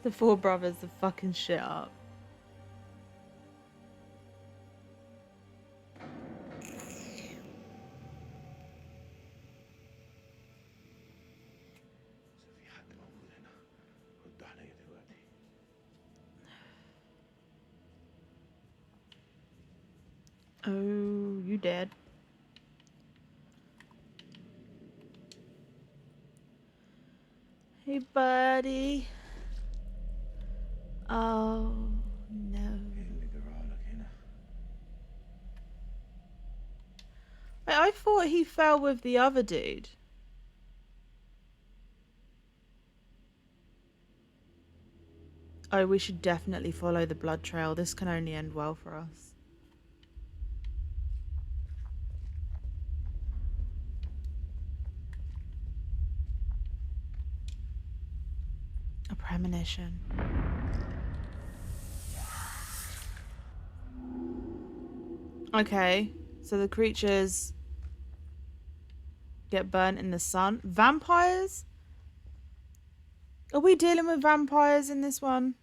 Speaker 1: The four brothers are fucking shit up.
Speaker 10: في حد موجود هنا رد عليا دلوقتي
Speaker 1: Oh, you dead. Hey, buddy. Oh, no. Wait, I thought he fell with the other dude. Oh, we should definitely follow the blood trail. This can only end well for us. A premonition. Okay, so the creatures get burnt in the sun. Vampires? Are we dealing with vampires in this one?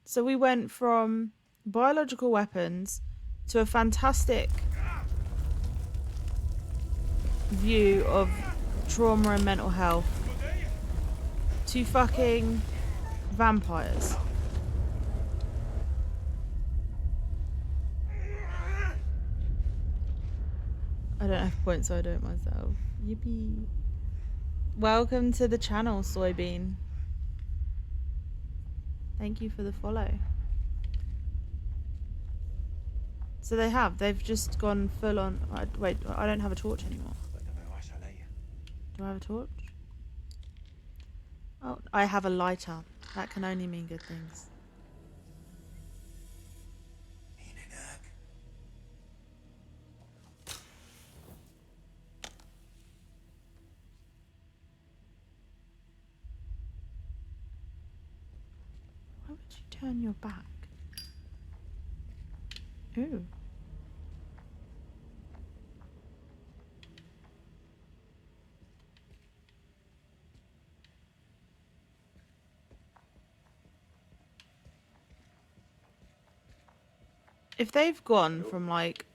Speaker 1: So we went from biological weapons to a fantastic view of trauma and mental health to fucking vampires. I don't have points, so I do it myself. Yippee. Welcome to the channel, Soybean. Thank you for the follow. So they've just gone full on. Wait, I don't have a torch anymore. Do I have a torch? Oh, I have a lighter. That can only mean good things. Why would you turn your back? Ooh. If they've gone from like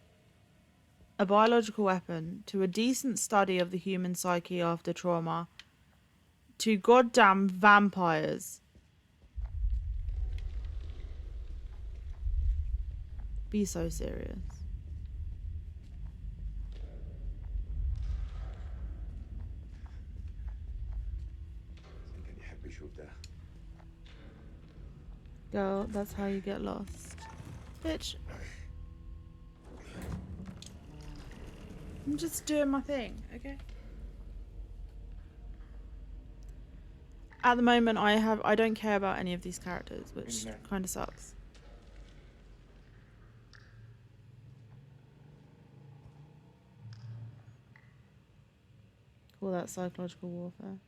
Speaker 1: a biological weapon to a decent study of the human psyche after trauma to goddamn vampires. Be so serious. Girl, that's how you get lost. Bitch. I'm just doing my thing, okay? At the moment, I don't care about any of these characters, which kind of sucks. Call that psychological warfare.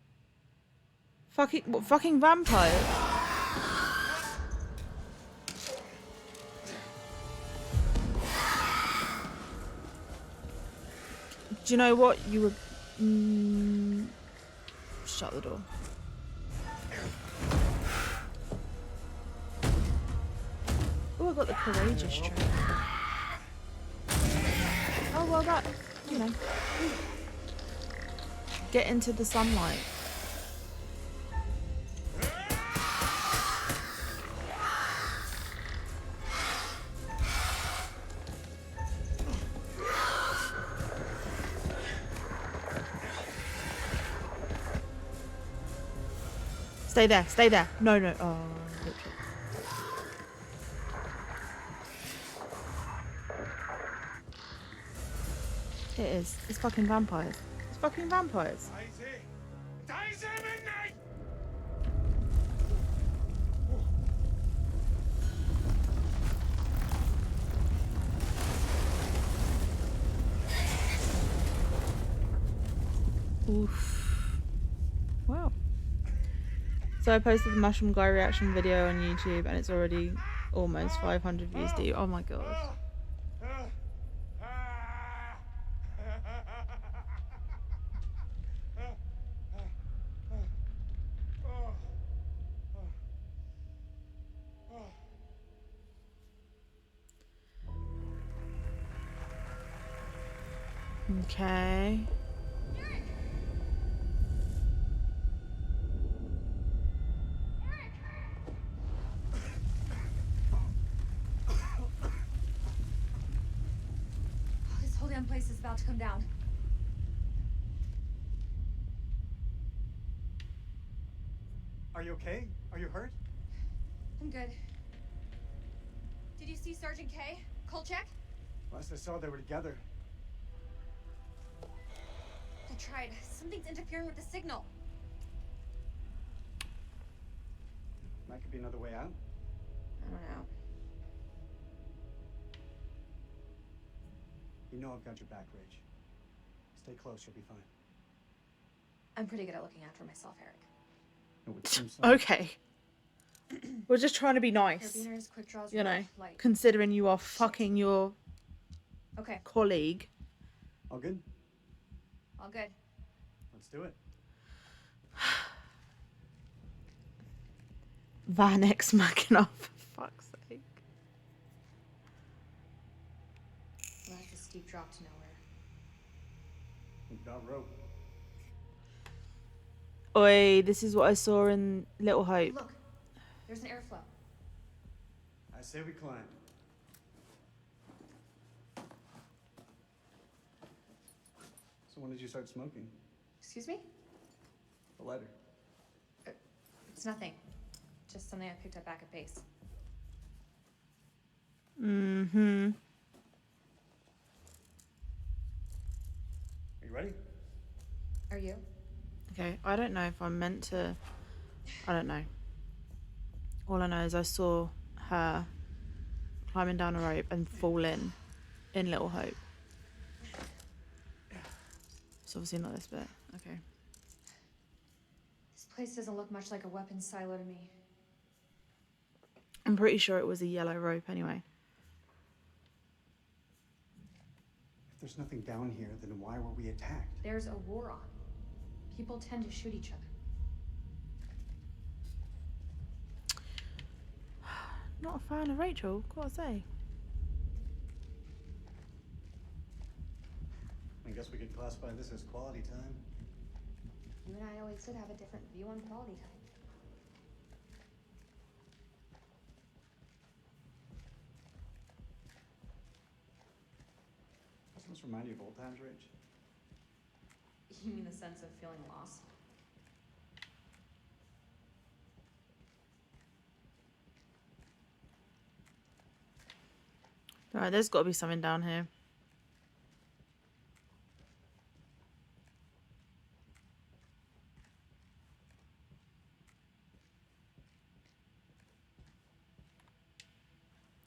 Speaker 1: Fucking vampires? Do you know what? You were... shut the door. Oh, I got the courageous trait. Oh, well that, you know. Get into the sunlight. Stay there, stay there. No, no. Oh, It is. It's fucking vampires. It's fucking vampires. Oof. Wow. So I posted the mushroom guy reaction video on YouTube and it's already almost 500 views deep. Oh my god. Okay.
Speaker 9: This whole damn place is about to come down.
Speaker 8: Are you okay? Are you hurt?
Speaker 9: I'm good. Did you see Sergeant K? Kolchak?
Speaker 8: Last I saw, they were together.
Speaker 9: I tried. Something's interfering with the signal.
Speaker 8: That could be another way out.
Speaker 9: I don't know.
Speaker 8: You know I've got your back, Rach. Stay close, you'll be fine.
Speaker 9: I'm pretty good at looking after myself, Eric.
Speaker 8: No, it seems so.
Speaker 1: Okay. We're just trying to be nice.
Speaker 9: Carabiners, quick draws,
Speaker 1: You know,
Speaker 9: light.
Speaker 1: considering you are fucking your
Speaker 9: Okay.
Speaker 1: colleague.
Speaker 8: All good?
Speaker 9: All good.
Speaker 8: Let's do it.
Speaker 1: Van X Machina, for fuck's sake.
Speaker 9: Well, that's a steep drop to nowhere.
Speaker 8: We've got rope.
Speaker 1: Oi, this is what I saw in Little Hope.
Speaker 9: Look, there's an airflow.
Speaker 8: I say we climb. So when did you start smoking?
Speaker 9: Excuse me?
Speaker 8: The lighter.
Speaker 9: It's nothing. Just something I picked up back at base.
Speaker 1: Mm-hmm.
Speaker 8: Are you ready?
Speaker 9: Are you?
Speaker 1: Okay, I don't know if I'm meant to... I don't know. All I know is I saw her climbing down a rope and fall in Little Hope. It's obviously not this bit. Okay.
Speaker 9: This place doesn't look much like a weapons silo to me.
Speaker 1: I'm pretty sure it was a yellow rope anyway.
Speaker 8: If there's nothing down here, then why were we attacked?
Speaker 9: There's a war on. People tend to shoot each other.
Speaker 1: Not a fan of Rachel, gotta say.
Speaker 8: I guess we could classify this as quality time.
Speaker 9: You and I always did have a different view on quality time.
Speaker 8: Doesn't this remind you of old times, Rach?
Speaker 9: You mean the sense of feeling lost?
Speaker 1: Alright, there's gotta be something down here.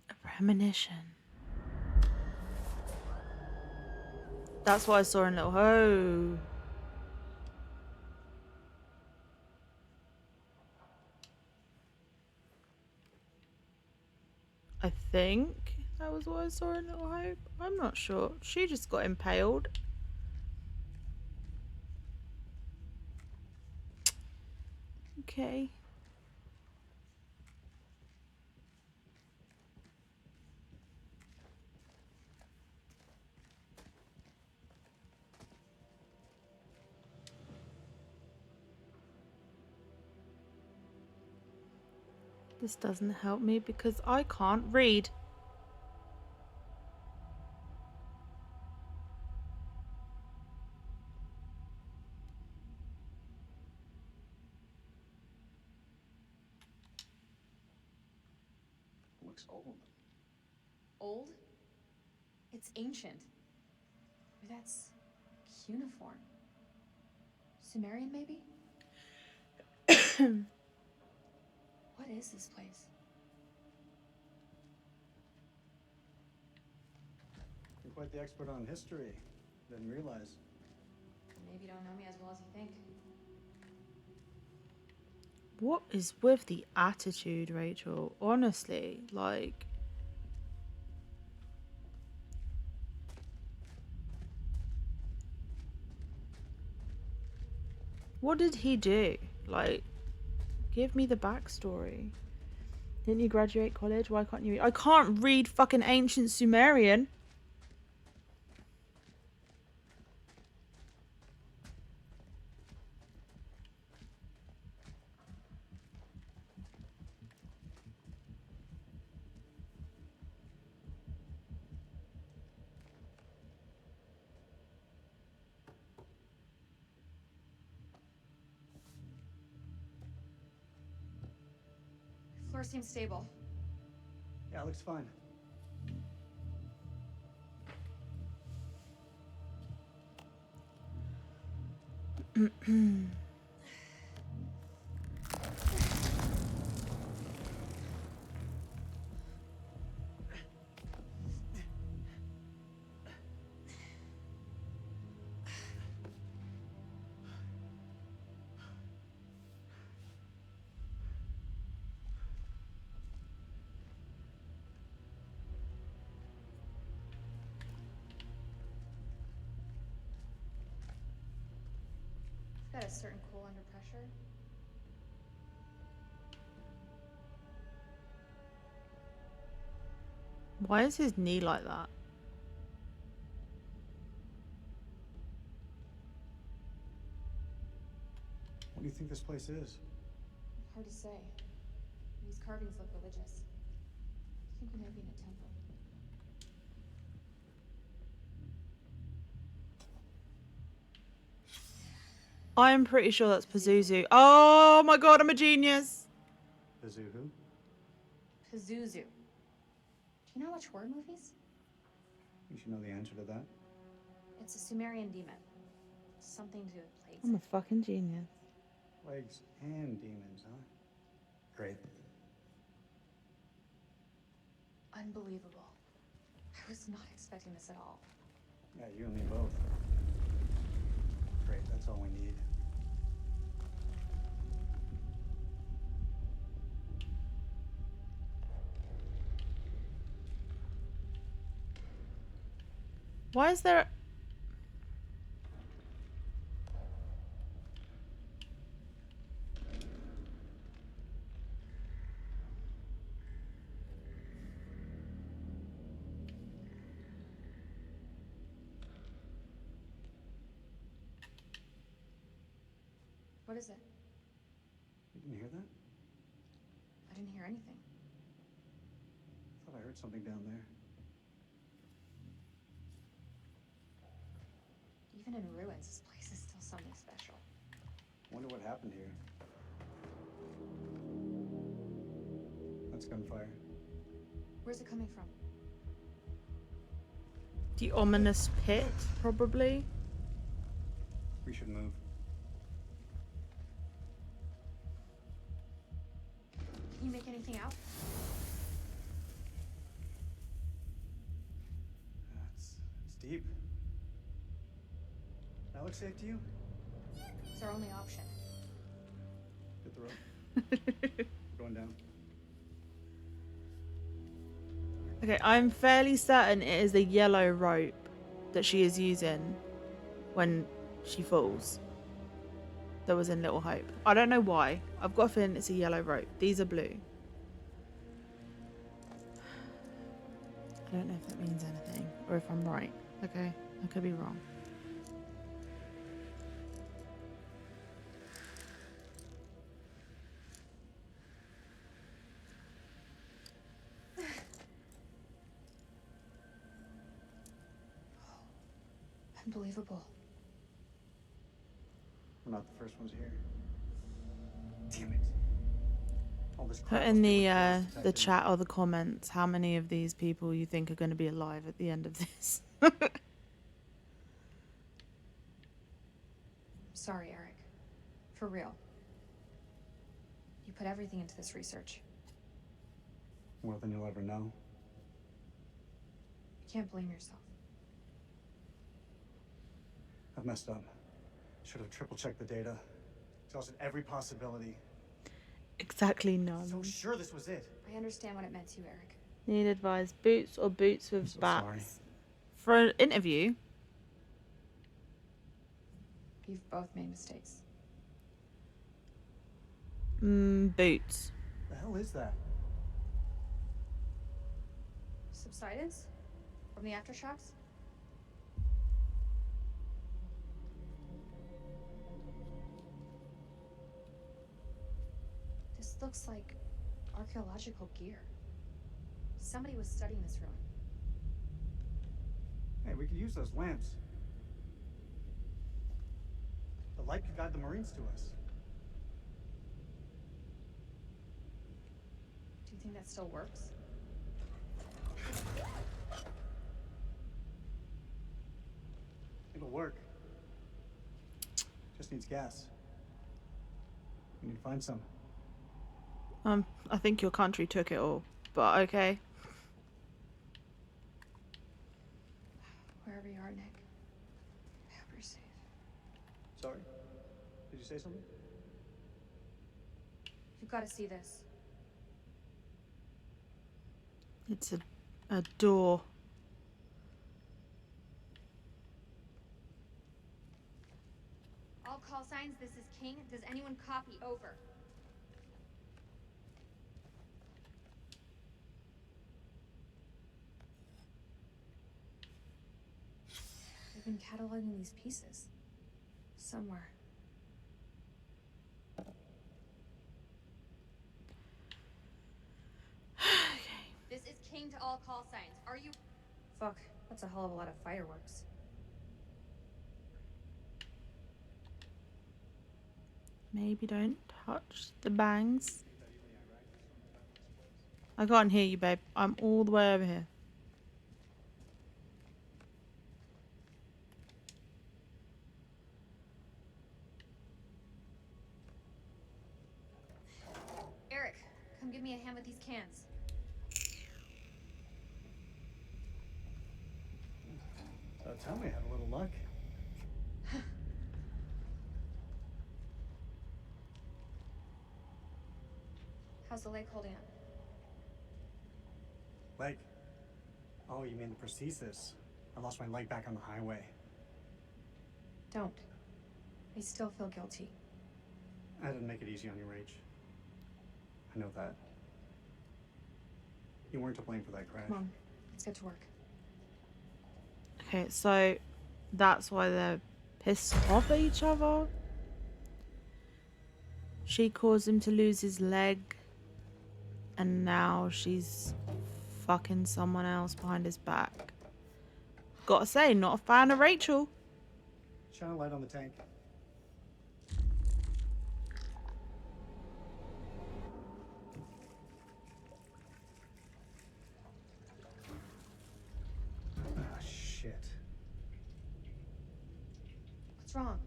Speaker 1: A premonition. That's what I saw in Little Ho. I think that was what I saw in Little Hope. I'm not sure. She just got impaled. Okay. This doesn't help me because I can't read.
Speaker 8: Looks old.
Speaker 9: Old? It's ancient. Maybe that's cuneiform. Sumerian, maybe? What is this place?
Speaker 8: You're quite the expert on history. Didn't realize.
Speaker 9: Maybe you don't know me as well as you think.
Speaker 1: What is with the attitude, Rachel? Honestly, like... What did he do? Like, give me the backstory. Didn't you graduate college? Why can't you read? I can't read fucking ancient Sumerian.
Speaker 9: Floor seems stable.
Speaker 8: Yeah, looks fine.
Speaker 9: You've got a certain cool under pressure.
Speaker 1: Why is his knee like that?
Speaker 8: What do you think this place is?
Speaker 9: Hard to say. These carvings look religious. I think we might be in a temple.
Speaker 1: I'm pretty sure that's Pazuzu. Oh my god, I'm a genius.
Speaker 8: Pazuzu?
Speaker 9: Pazuzu. Do you know watch horror movies?
Speaker 8: You should know the answer to that.
Speaker 9: It's a Sumerian demon. Something to do with plagues.
Speaker 1: I'm a fucking genius.
Speaker 8: Plagues and demons, huh? Great.
Speaker 9: Unbelievable. I was not expecting this at all.
Speaker 8: Yeah, you and me both. Great, that's all we need.
Speaker 1: Why is there...
Speaker 9: What is it?
Speaker 8: You didn't hear that?
Speaker 9: I didn't hear anything.
Speaker 8: I thought I heard something down there.
Speaker 9: Even in ruins, this place is still something special.
Speaker 8: Wonder what happened here. That's gunfire.
Speaker 9: Where's it coming from?
Speaker 1: The ominous pit, probably?
Speaker 8: We should move.
Speaker 9: Can you make anything out?
Speaker 8: It's deep. That looks safe to you?
Speaker 9: It's our only option.
Speaker 8: Get the rope. We're going down.
Speaker 1: Okay, I'm fairly certain it is the yellow rope that she is using when she falls. That was in Little Hope. I don't know why. I've got a feeling it's a yellow rope. These are blue. I don't know if that means anything or if I'm right. Okay, I could be wrong.
Speaker 9: Unbelievable.
Speaker 8: We're not the first ones here. Damn it. All this
Speaker 1: Put
Speaker 8: crap
Speaker 1: in
Speaker 8: must be
Speaker 1: the
Speaker 8: what Claire's detecting.
Speaker 1: chat or the comments how many of these people you think are going to be alive at the end of this.
Speaker 9: Sorry, Eric. For real. You put everything into this research.
Speaker 8: More than you'll ever know.
Speaker 9: You can't blame yourself.
Speaker 8: I've messed up. Should have triple-checked the data. Exhausted every possibility.
Speaker 1: Exactly none.
Speaker 8: So sure this was it.
Speaker 9: I understand what it meant to you, Eric.
Speaker 1: Need advice. Boots or boots with
Speaker 8: so
Speaker 1: bats?
Speaker 8: sorry.
Speaker 1: For an interview?
Speaker 9: You've both made mistakes.
Speaker 1: Boots.
Speaker 8: The hell is that?
Speaker 9: Subsidence? From the aftershocks? This looks like archaeological gear. Somebody was studying this ruin.
Speaker 8: Hey, we could use those lamps. The light could guide the Marines to us.
Speaker 9: Do you think that still works?
Speaker 8: It'll work. Just needs gas. We need to find some.
Speaker 1: I think your country took it all, but okay.
Speaker 9: Wherever you are, Nick, I hope you're safe.
Speaker 8: Sorry? Did you say something?
Speaker 9: You've got to see this.
Speaker 1: It's a door.
Speaker 9: All call signs, this is King. Does anyone copy? Over. They've been cataloging these pieces. Somewhere. This is King to all call signs. Are you... Fuck, that's a hell of a lot of fireworks.
Speaker 1: Maybe don't touch the bangs. I can't hear you, babe. I'm all the way over here.
Speaker 9: Eric, come give me a hand with these cans.
Speaker 8: Tell me I had a little luck.
Speaker 9: How's the leg holding up?
Speaker 8: Leg? Oh, you mean the prosthesis? I lost my leg back on the highway.
Speaker 9: Don't. I still feel guilty.
Speaker 8: I didn't make it easy on you, Rach. I know that. You weren't to blame for that crash.
Speaker 9: Come on, let's get to work.
Speaker 1: Okay, so that's why they're pissed off at each other. She caused him to lose his leg, and now she's fucking someone else behind his back. Gotta say, not a fan of Rachel.
Speaker 8: Shine a light on the tank. Ah, shit.
Speaker 9: What's wrong?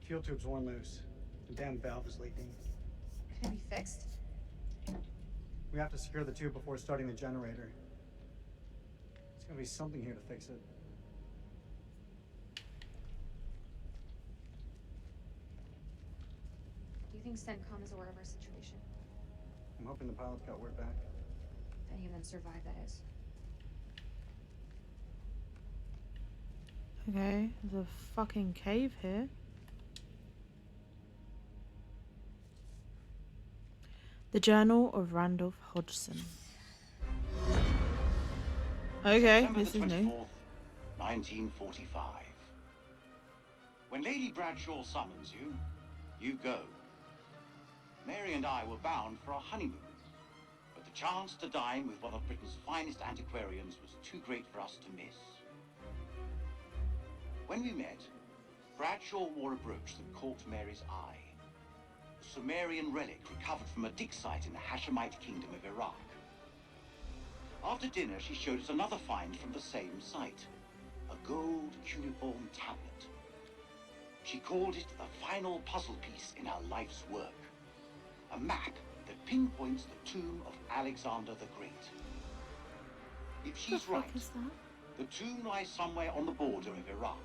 Speaker 8: Fuel tube's worn loose. The damn valve is leaking.
Speaker 9: Can it be fixed?
Speaker 8: We have to secure the tube before starting the generator. There's gonna be something here to fix it.
Speaker 9: Do you think CENTCOM is aware of our situation?
Speaker 8: I'm hoping the pilots got word back.
Speaker 9: If any of them survive, that is.
Speaker 1: Okay, there's a fucking cave here. The Journal of Randolph Hodgson. Okay,
Speaker 18: September
Speaker 1: this
Speaker 18: the
Speaker 1: is
Speaker 18: 24th,
Speaker 1: new.
Speaker 18: 1945. When Lady Bradshaw summons you, you go. Mary and I were bound for our honeymoon, but the chance to dine with one of Britain's finest antiquarians was too great for us to miss. When we met, Bradshaw wore a brooch that caught Mary's eye. A Sumerian relic recovered from a dig site in the Hashemite Kingdom of Iraq. After dinner, she showed us another find from the same site, a gold cuneiform tablet. She called it the final puzzle piece in her life's work. A map that pinpoints the tomb of Alexander the Great. If she's right, the tomb lies somewhere on the border of Iraq.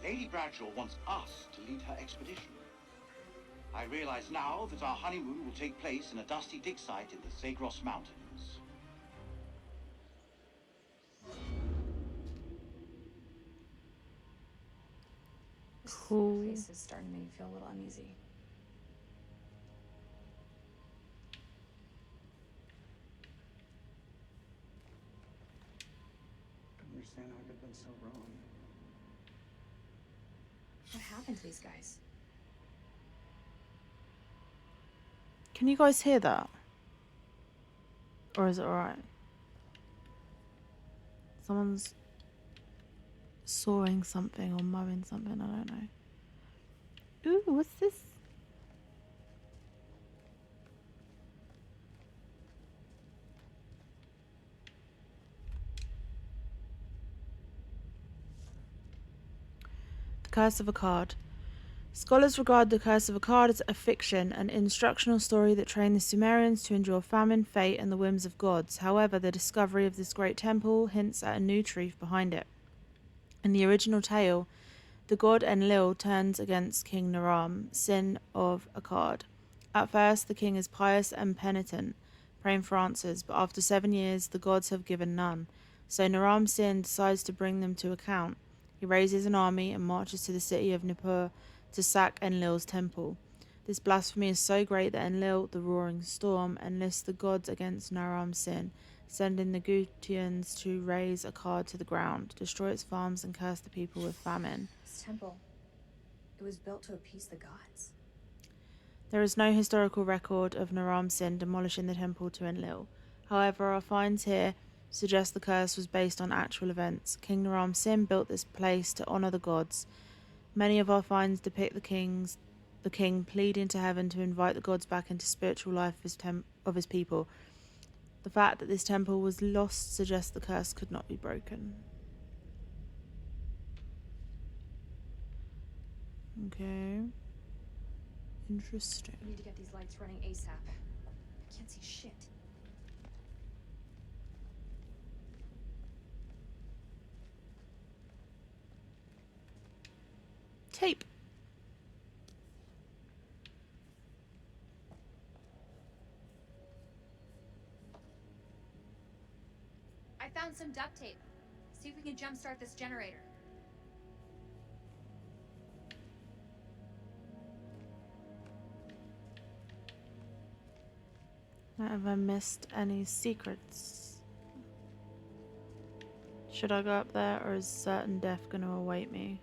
Speaker 18: Lady Bradshaw wants us to lead her expedition. I realize now that our honeymoon will take place in a dusty dig site in the Zagros Mountains.
Speaker 1: Cool.
Speaker 9: This place is starting to make me feel a little uneasy.
Speaker 8: I don't understand how it could have been so wrong.
Speaker 9: What happened to these guys?
Speaker 1: Can you guys hear that? Or is it alright? Someone's sawing something or mowing something, I don't know. Ooh, what's this? The Curse of Akkad. Scholars regard the Curse of Akkad as a fiction, an instructional story that trained the Sumerians to endure famine, fate, and the whims of gods. However, the discovery of this great temple hints at a new truth behind it. In the original tale, the god Enlil turns against King Naram, Sin of Akkad. At first, the king is pious and penitent, praying for answers, but after 7 years, the gods have given none. So Naram Sin decides to bring them to account. He raises an army and marches to the city of Nippur to sack Enlil's temple. This blasphemy is so great that Enlil, the roaring storm, enlists the gods against Naram Sin, sending the Gutians to raze Akkad to the ground, destroy its farms, and curse the people with famine.
Speaker 9: This temple, it was built to appease the gods.
Speaker 1: There is no historical record of Naram Sin demolishing the temple to Enlil. However, our finds here suggest the curse was based on actual events. King Naram Sin built this place to honour the gods. Many of our finds depict the king pleading to heaven to invite the gods back into spiritual life of his people. The fact that this temple was lost suggests the curse could not be broken. Okay. Interesting.
Speaker 9: We need to get these lights running ASAP. I can't see shit.
Speaker 1: Tape.
Speaker 9: I found some duct tape. See if we can jumpstart this generator.
Speaker 1: Have I missed any secrets? Should I go up there, or is certain death going to await me?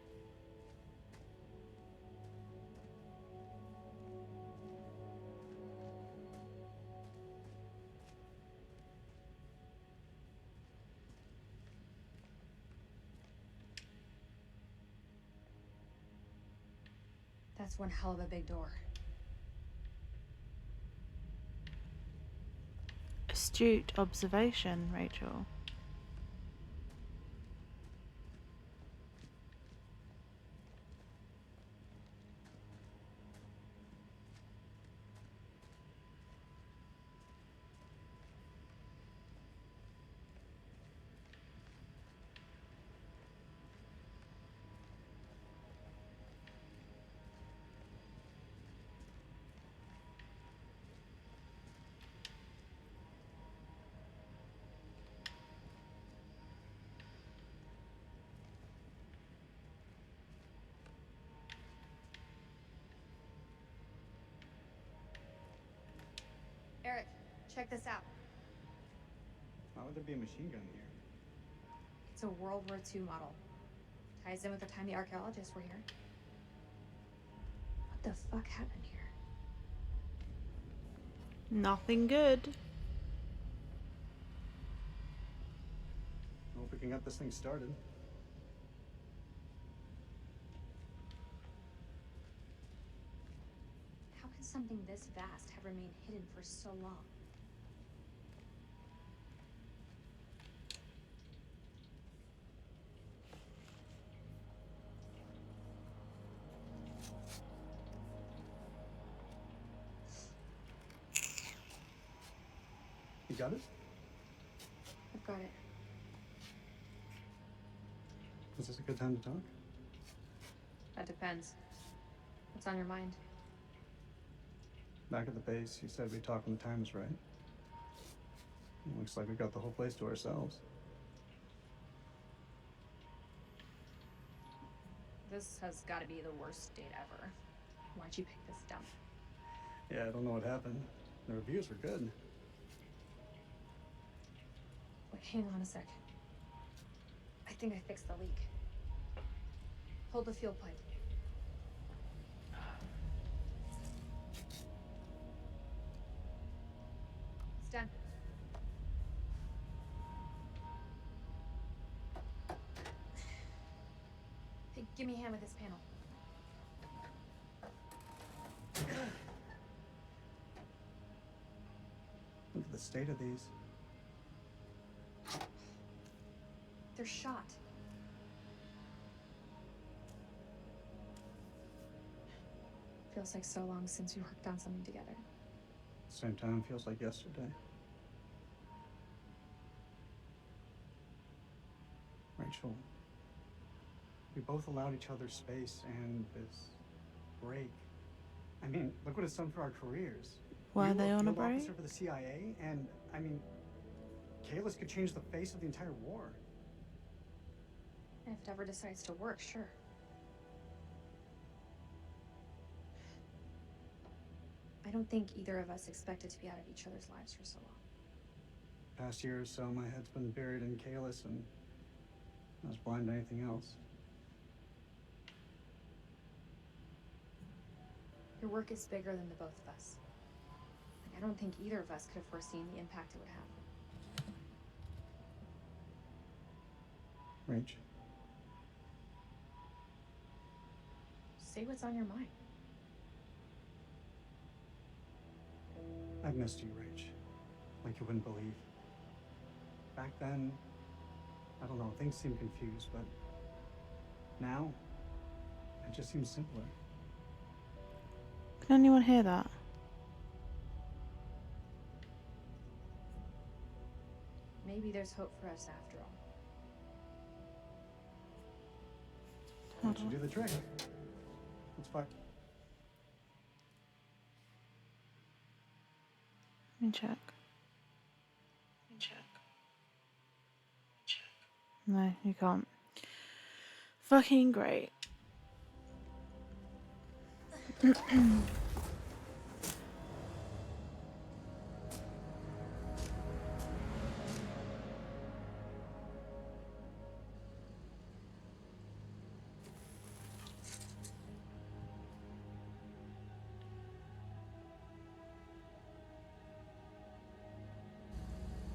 Speaker 9: That's one hell of a big door.
Speaker 1: Astute observation, Rachel.
Speaker 9: Eric, check this out.
Speaker 8: Why would there be a machine gun here?
Speaker 9: It's a World War II model. Ties in with the time the archaeologists were here. What the fuck happened here?
Speaker 1: Nothing good.
Speaker 8: Hope we can get this thing started.
Speaker 9: How can something this vast have remained hidden for so long?
Speaker 19: You got it?
Speaker 11: I've got it.
Speaker 19: Is this a good time to talk?
Speaker 11: That depends. What's on your mind?
Speaker 19: Back at the base, you said we'd talk when the time was right. It looks like we got the whole place to ourselves.
Speaker 11: This has got to be the worst date ever. Why'd you pick this dump?
Speaker 19: Yeah, I don't know what happened. The reviews were good.
Speaker 11: Wait, hang on a sec. I think I fixed the leak. Hold the fuel pipe. It's done. Hey, give me a hand with this panel.
Speaker 19: Look at the state of these.
Speaker 11: They're shot. Feels like so long since we worked on something together.
Speaker 19: Same time, feels like yesterday. Rachel, we both allowed each other space and this break. I mean, look what it's done for our careers.
Speaker 1: Why are they
Speaker 19: You were
Speaker 1: on a
Speaker 19: field
Speaker 1: break?
Speaker 19: officer for the CIA, and I mean, Kalis could change the face of the entire war.
Speaker 11: If it ever decides to work, sure. I don't think either of us expected to be out of each other's lives for so long.
Speaker 19: Past year or so, my head's been buried in Kalis, and I was blind to anything else.
Speaker 11: Your work is bigger than the both of us. Like, I don't think either of us could have foreseen the impact it would have.
Speaker 19: Rach,
Speaker 11: Say what's on your mind.
Speaker 19: I've missed you, Rach. Like you wouldn't believe. Back then, I don't know, things seemed confused, but now, it just seems simpler.
Speaker 1: Can anyone hear that?
Speaker 11: Maybe there's hope for us after all.
Speaker 19: Why don't you do the trick? Let's fuck.
Speaker 1: Let me check. No, you can't. Fucking great.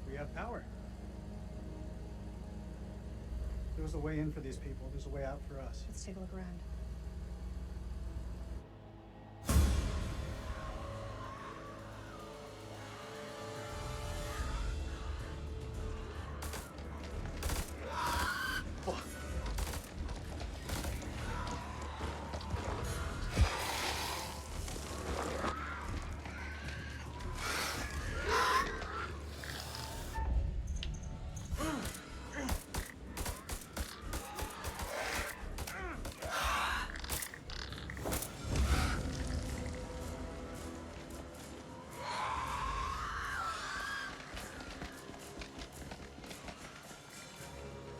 Speaker 19: We have power. There was a way in for these people. There's a way out for us.
Speaker 11: Let's take a look around.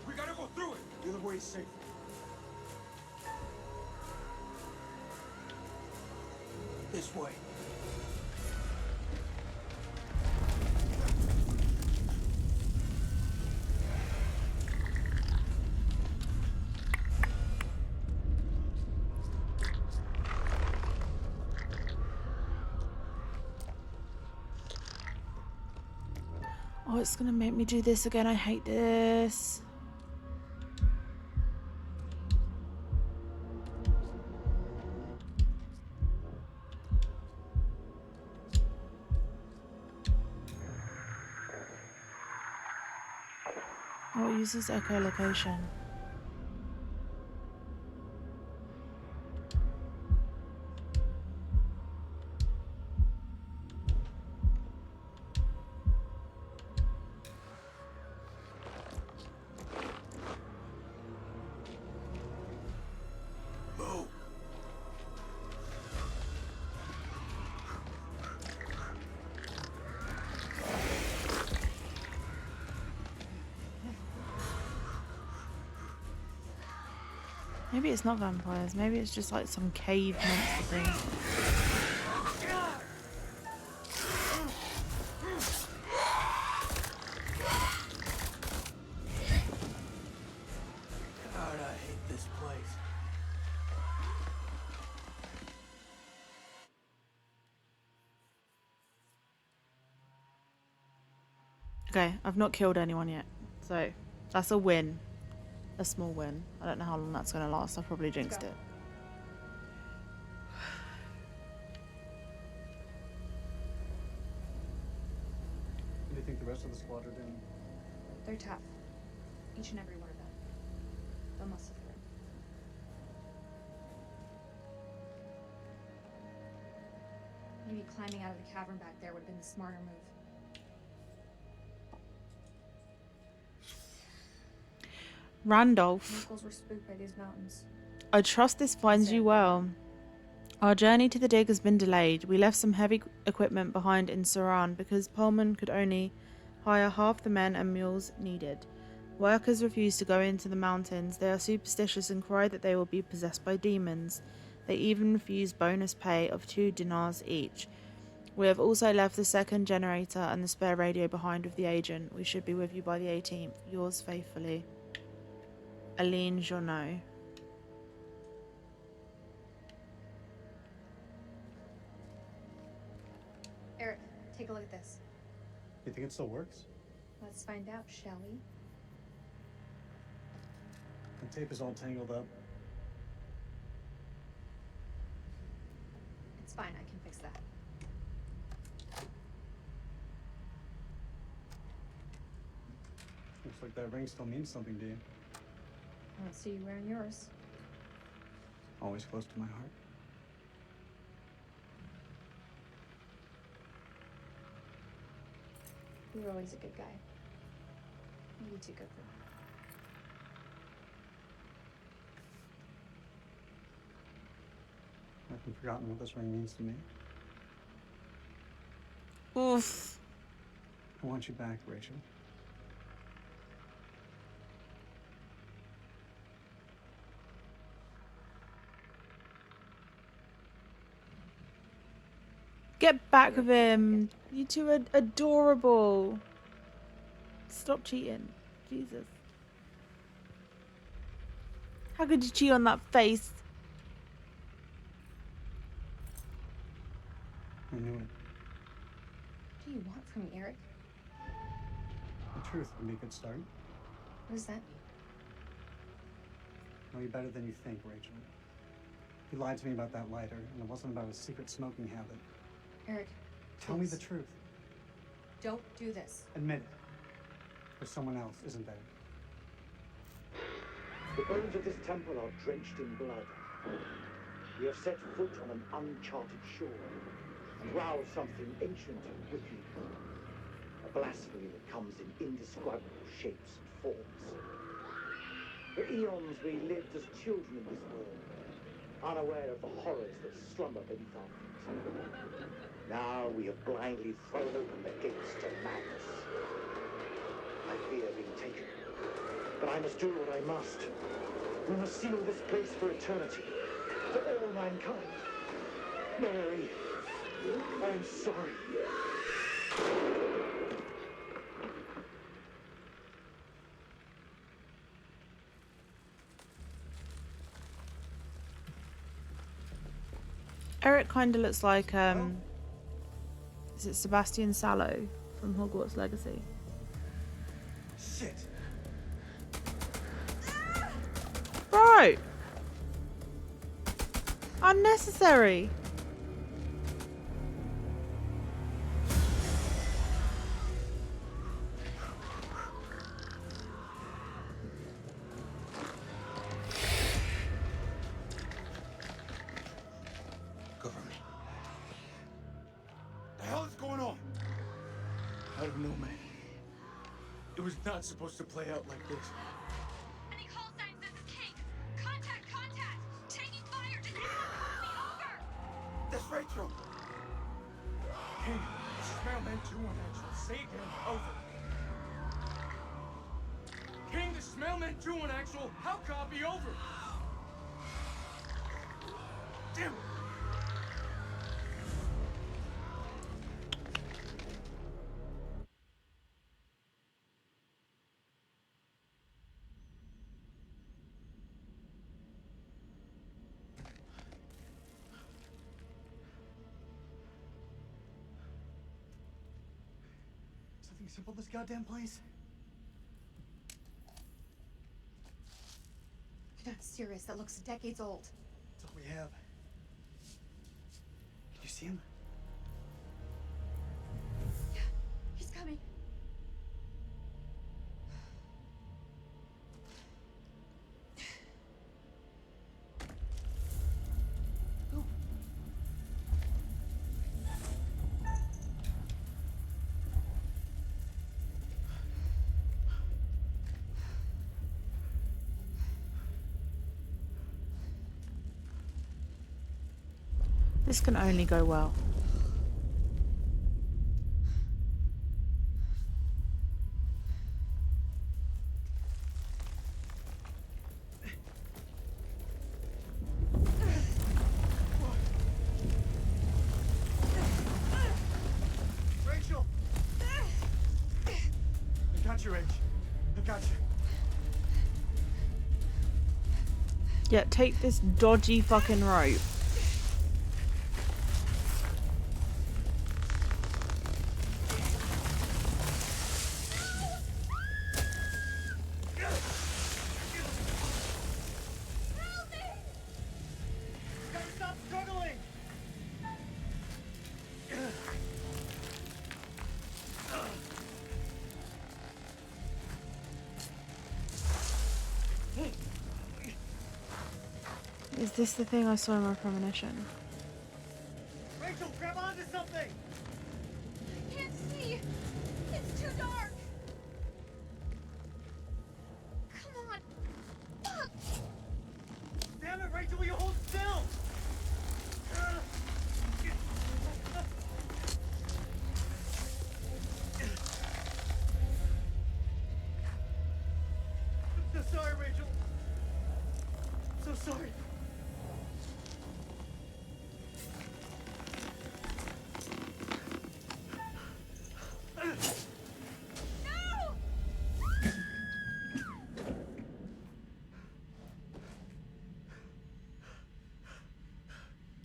Speaker 13: We gotta go through it! The other way is safe. This way.
Speaker 1: Oh, it's gonna make me do this again. I hate this. Oh, it uses echolocation. Maybe it's not vampires. Maybe it's just like some cave monster thing.
Speaker 7: God, I hate this place.
Speaker 1: Okay, I've not killed anyone yet. So that's a win. A small win. I don't know how long that's going to last. I probably jinxed it.
Speaker 19: What do you think the rest of the squad are doing?
Speaker 9: They're tough. Each and every one of them. They'll muscle through. Maybe climbing out of the cavern back there would have been the smarter move.
Speaker 1: Randolph.
Speaker 11: Locals were spooked by these mountains.
Speaker 1: I trust this finds you well. Our journey to the dig has been delayed. We left some heavy equipment behind in Saran because Pullman could only hire half the men and mules needed. Workers refuse to go into the mountains. They are superstitious and cry that they will be possessed by demons. They even refuse bonus pay of 2 dinars each. We have also left the second generator and the spare radio behind with the agent. We should be with you by the 18th. Yours faithfully, Aline Journeau.
Speaker 9: Eric, take a look at this.
Speaker 19: You think it still works?
Speaker 9: Let's find out, shall we?
Speaker 19: The tape is all tangled up.
Speaker 9: It's fine, I can fix that.
Speaker 19: Looks like that ring still means something to you.
Speaker 9: I don't see you wearing yours.
Speaker 19: Always close to my heart.
Speaker 9: You were always a good guy. Maybe too good for me.
Speaker 19: I haven't forgotten what this ring means to me.
Speaker 1: Oof.
Speaker 19: I want you back, Rachel.
Speaker 1: Get back with him. You two are adorable. Stop cheating. Jesus. How could you cheat on that face?
Speaker 19: I knew it.
Speaker 9: What do you want from me, Eric?
Speaker 19: The truth would be a good start.
Speaker 9: What does that mean?
Speaker 19: I know you better than you think, Rachel. You lied to me about that lighter, and it wasn't about a secret smoking habit.
Speaker 9: Eric,
Speaker 19: Tell me
Speaker 9: please.
Speaker 19: the truth.
Speaker 9: Don't do this.
Speaker 19: Admit it. There's someone else, isn't there?
Speaker 20: The bones of this temple are drenched in blood. We have set foot on an uncharted shore and roused something ancient and wicked. A blasphemy that comes in indescribable shapes and forms. For eons we lived as children in this world, unaware of the horrors that slumber beneath our feet. Now we have blindly thrown open the gates to madness. I fear being taken, but I must do what I must. We must seal this place for eternity, for all mankind. Mary, I'm sorry.
Speaker 1: Eric kind of looks like, is it Sebastian Sallow from Hogwarts Legacy?
Speaker 13: Shit.
Speaker 1: Bro! Unnecessary.
Speaker 13: Cover me. The hell is going on? I don't know, man. It was not supposed to play out like this.
Speaker 15: Any call signs, this is King. Contact, contact! Taking fire, does anyone call me over?
Speaker 13: That's Rachel. King, smell man 2-1 actual. Say again, over. King, the smellman 2-1 actual. How copy, over?
Speaker 12: Damn it! Something simple this goddamn place?
Speaker 9: You're not serious. That looks decades old.
Speaker 12: That's all we have. Can you see him?
Speaker 9: Yeah, he's coming.
Speaker 1: This can only go well.
Speaker 12: Rachel! I got you, Rach. I got you.
Speaker 1: Yeah, take this dodgy fucking rope.
Speaker 12: Gotta stop struggling!
Speaker 1: Is this the thing I saw in my premonition?
Speaker 12: Rachel, grab onto something!
Speaker 9: I can't see. It's too dark. Come on. Fuck.
Speaker 12: Damn it, Rachel, will you hold still? I'm so sorry, Rachel. I'm so sorry.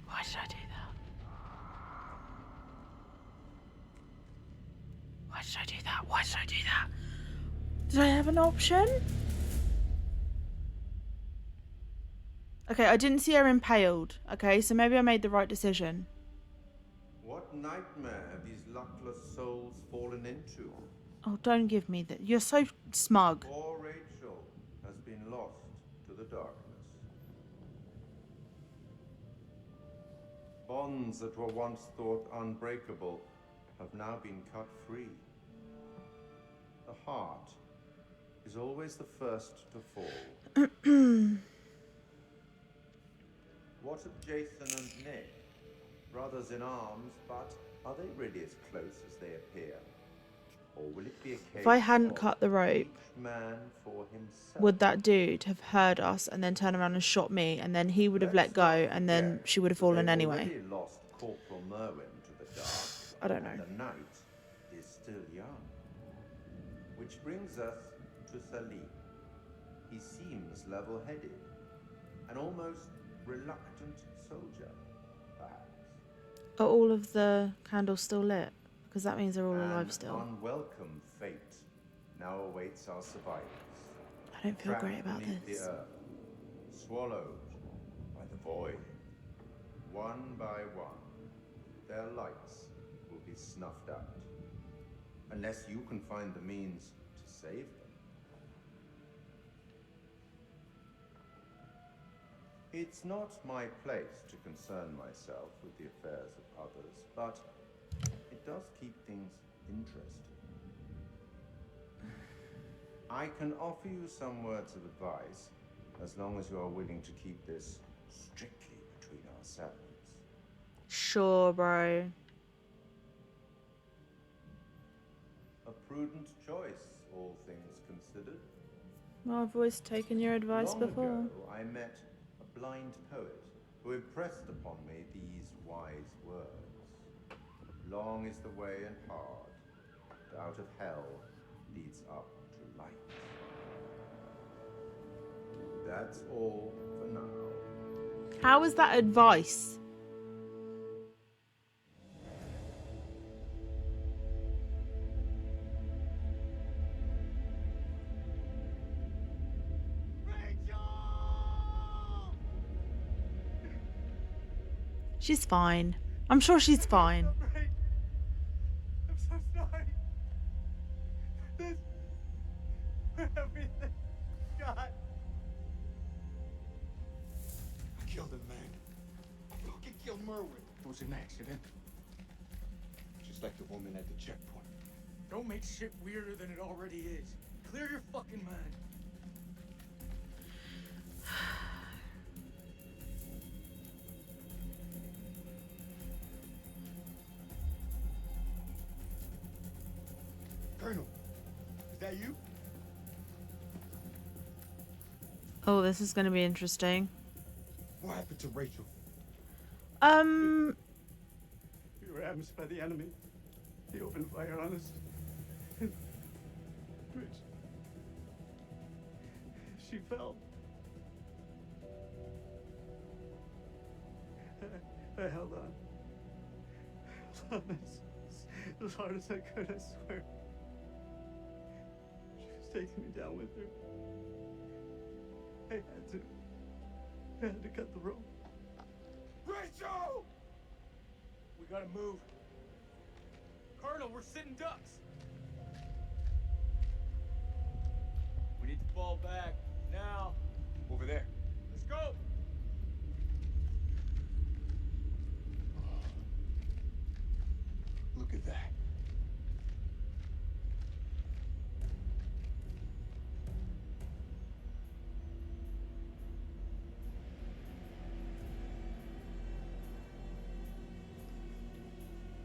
Speaker 1: Why did I do that? Why did I do that? Why did I do that? Did I have an option? Okay, I didn't see her impaled. Okay, so maybe I made the right decision.
Speaker 6: What nightmare have these luckless souls fallen into?
Speaker 1: Oh, don't give me that. You're so smug.
Speaker 6: Poor Rachel has been lost to the darkness. Bonds that were once thought unbreakable have now been cut free. The heart is always the first to fall. What of Jason and Nick? Brothers in arms, but are they really as close as they appear? Or will it be a case
Speaker 1: If I hadn't
Speaker 6: of
Speaker 1: cut the rope,
Speaker 6: each man for himself?
Speaker 1: would that dude have heard us and then turned around and shot me, and then he would have let go, and then she would have fallen
Speaker 6: They've
Speaker 1: anyway?
Speaker 6: already lost Corporal Merwin to the dark.
Speaker 1: I don't know.
Speaker 6: And the night is still young. Which brings us to Salim. He seems level-headed, an almost reluctant soldier, perhaps.
Speaker 1: Are all of the candles still lit? Because that means they're all alive still.
Speaker 6: An unwelcome fate now awaits our survivors.
Speaker 1: I don't feel great about
Speaker 6: Beneath
Speaker 1: this.
Speaker 6: the earth, swallowed by the void. One by one, their lights will be snuffed out. Unless you can find the means to save them. It's not my place to concern myself with the affairs of others, but it does keep things interesting. I can offer you some words of advice, as long as you are willing to keep this strictly between ourselves.
Speaker 1: Sure, bro.
Speaker 6: A prudent choice, all things considered.
Speaker 1: Well, I've always taken your advice
Speaker 6: Long
Speaker 1: before.
Speaker 6: ago, I met a blind poet who impressed upon me these wise words. Long is the way and hard, and out of hell leads up to light. That's all for now.
Speaker 1: How is that advice? She's fine. I'm sure she's fine.
Speaker 5: I'm so sorry. This... everything. God.
Speaker 13: I killed him, man. I fucking killed Merwin. It was an accident. Just like the woman at the checkpoint. Don't make shit weirder than it already is. Clear your fucking mind. Colonel, is that you?
Speaker 1: Oh, this is going to be interesting.
Speaker 13: What happened to Rachel?
Speaker 19: We were ambushed by the enemy. They opened fire on us. Rich. She fell. I held on. I held on as hard as I could, I swear. She was taking me down with her. I had to cut the rope.
Speaker 13: Rachel! We gotta move. Colonel, we're sitting ducks. We need to fall back. Now. Over there. Let's go! Look at that.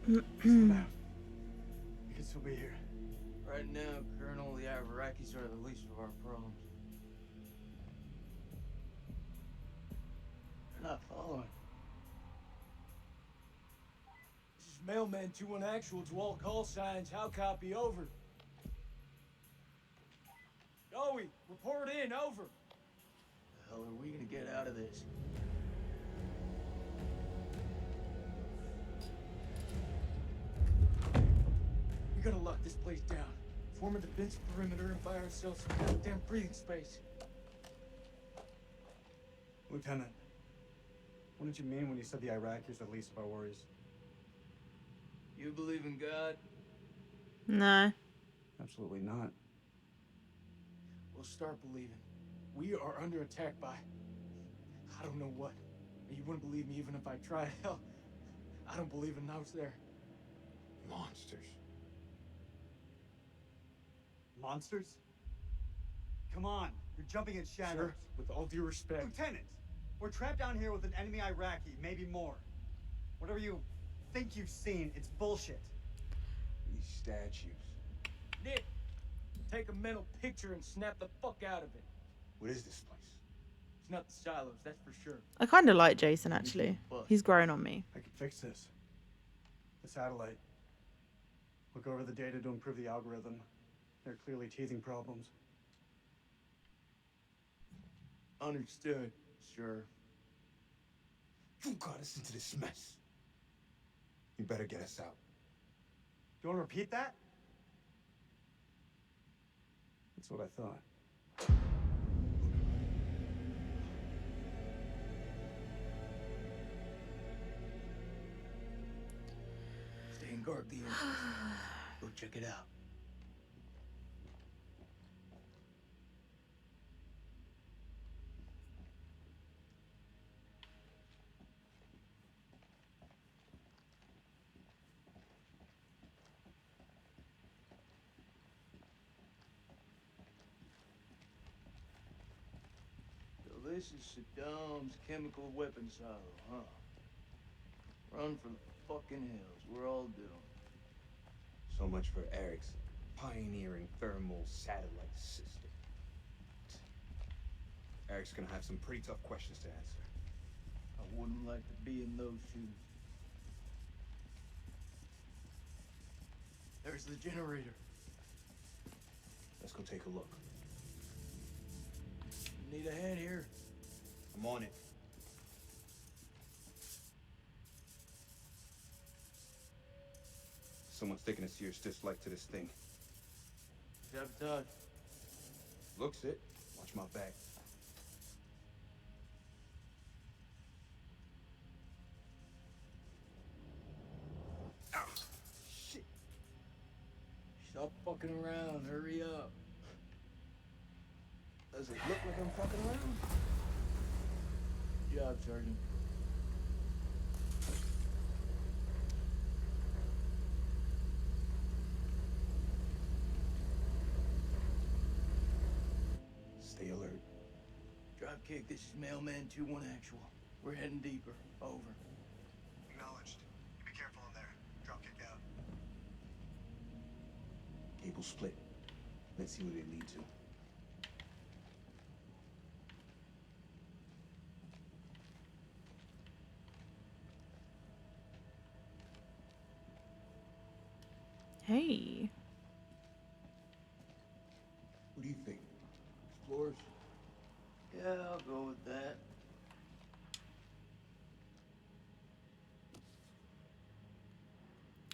Speaker 19: Slow down. You can still be here.
Speaker 7: Right now, Colonel, the Iraqis are the least of our problems. They're not following.
Speaker 13: This is Mailman 2-1 actual to all call signs. How copy? Over. Joey, report in. Over.
Speaker 7: The hell are we gonna get out of this?
Speaker 13: We gotta lock this place down. Form a defense perimeter and buy ourselves some goddamn breathing space.
Speaker 19: Lieutenant, what did you mean when you said the Iraqis are the least of our worries?
Speaker 7: You believe in God?
Speaker 1: No.
Speaker 19: Absolutely not.
Speaker 13: We'll start believing. We are under attack by... I don't know what. You wouldn't believe me even if I tried. Hell, I don't believe in I was there.
Speaker 19: Monsters. Monsters?
Speaker 8: Come on, you're jumping at shadows.
Speaker 13: Sir, with all due respect.
Speaker 8: Lieutenant, we're trapped down here with an enemy Iraqi, maybe more. Whatever you think you've seen, it's bullshit.
Speaker 13: These statues. Nick, take a mental picture and snap the fuck out of it.
Speaker 7: What is this place?
Speaker 13: It's not the silos, that's for sure.
Speaker 1: I kind of like Jason, actually. He's grown on me.
Speaker 19: I can fix this. The satellite. Look over the data to improve the algorithm. There are clearly teething problems.
Speaker 7: Understood, sure.
Speaker 13: You got us into this mess.
Speaker 10: You better get us out.
Speaker 8: You want to repeat that?
Speaker 19: That's what I thought.
Speaker 7: Stay and guard the entrance. Go check it out. So this is Saddam's chemical weapon silo, huh? Run for the fucking hills. We're all doomed.
Speaker 10: So much for Eric's pioneering thermal satellite system. Eric's gonna have some pretty tough questions to answer.
Speaker 7: I wouldn't like to be in those shoes. There's the generator.
Speaker 10: Let's go take a look.
Speaker 7: Need a hand here.
Speaker 10: I'm on it. Someone's taking a serious dislike to this thing.
Speaker 7: Sabotage.
Speaker 10: Looks it. Watch my back.
Speaker 7: Shit. Stop fucking around. Hurry up.
Speaker 10: Does it look like I'm fucking around?
Speaker 7: Good job, Sergeant.
Speaker 10: Stay alert.
Speaker 7: Dropkick, this is Mailman 2-1 actual. We're heading deeper. Over.
Speaker 21: Acknowledged. You be careful in there. Dropkick out.
Speaker 10: Cable split. Let's see where they lead to.
Speaker 1: Hey.
Speaker 10: What do you think?
Speaker 7: Explorers? Yeah, I'll go with that.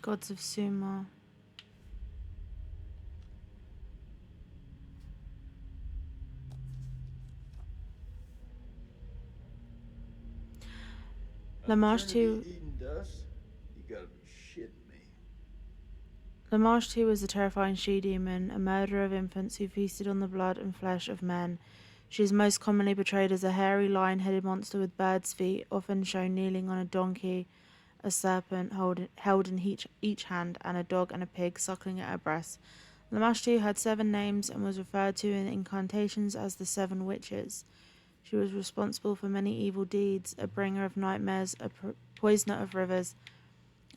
Speaker 1: Gods of Sumer. Lamarche 2.
Speaker 7: Eating dust? You gotta be shitting me.
Speaker 1: Lamarche 2 was a terrifying she-demon, a murderer of infants who feasted on the blood and flesh of men. She is most commonly portrayed as a hairy, lion-headed monster with bird's feet, often shown kneeling on a donkey, a serpent held in each hand, and a dog and a pig suckling at her breast. Lamarche 2 had 7 names and was referred to in incantations as the 7 Witches. She was responsible for many evil deeds, a bringer of nightmares, a poisoner of rivers,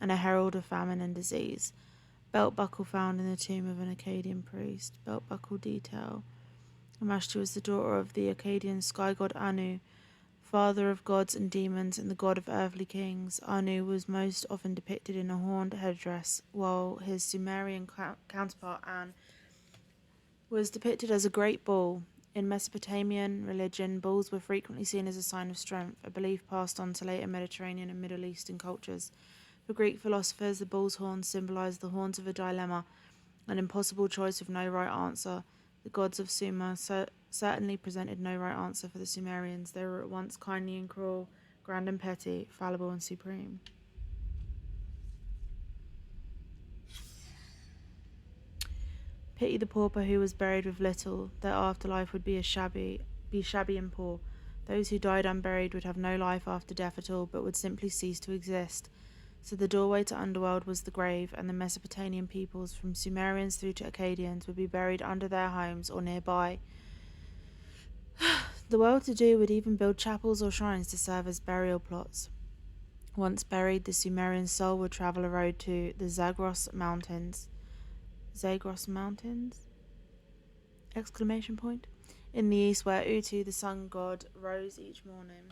Speaker 1: and a herald of famine and disease. Belt buckle found in the tomb of an Akkadian priest. Belt buckle detail. Lamarche was the daughter of the Akkadian sky god Anu, father of gods and demons and the god of earthly kings. Anu was most often depicted in a horned headdress, while his Sumerian counterpart An was depicted as a great bull. In Mesopotamian religion, bulls were frequently seen as a sign of strength, a belief passed on to later Mediterranean and Middle Eastern cultures. For Greek philosophers, the bull's horns symbolized the horns of a dilemma, an impossible choice with no right answer. The gods of Sumer certainly presented no right answer for the Sumerians. They were at once kindly and cruel, grand and petty, fallible and supreme. Pity the pauper who was buried with little. Their afterlife would be shabby and poor. Those who died unburied would have no life after death at all, but would simply cease to exist. So the doorway to underworld was the grave, and the Mesopotamian peoples, from Sumerians through to Akkadians, would be buried under their homes or nearby. The well-to-do would even build chapels or shrines to serve as burial plots. Once buried, the Sumerian soul would travel a road to the Zagros Mountains. Zagros Mountains? Exclamation point. In the east, where Utu, the sun god, rose each morning.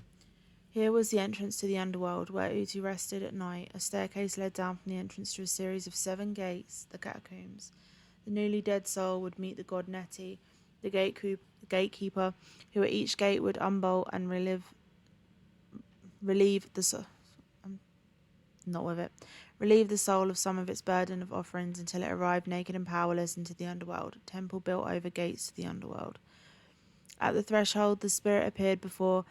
Speaker 1: Here was the entrance to the underworld, where Utu rested at night. A staircase led down from the entrance to a series of 7 gates, the catacombs. The newly dead soul would meet the god Neti, the gatekeeper, who at each gate would unbolt and relieve the soul of some of its burden of offerings until it arrived naked and powerless into the underworld, a temple built over gates to the underworld. At the threshold, the spirit appeared before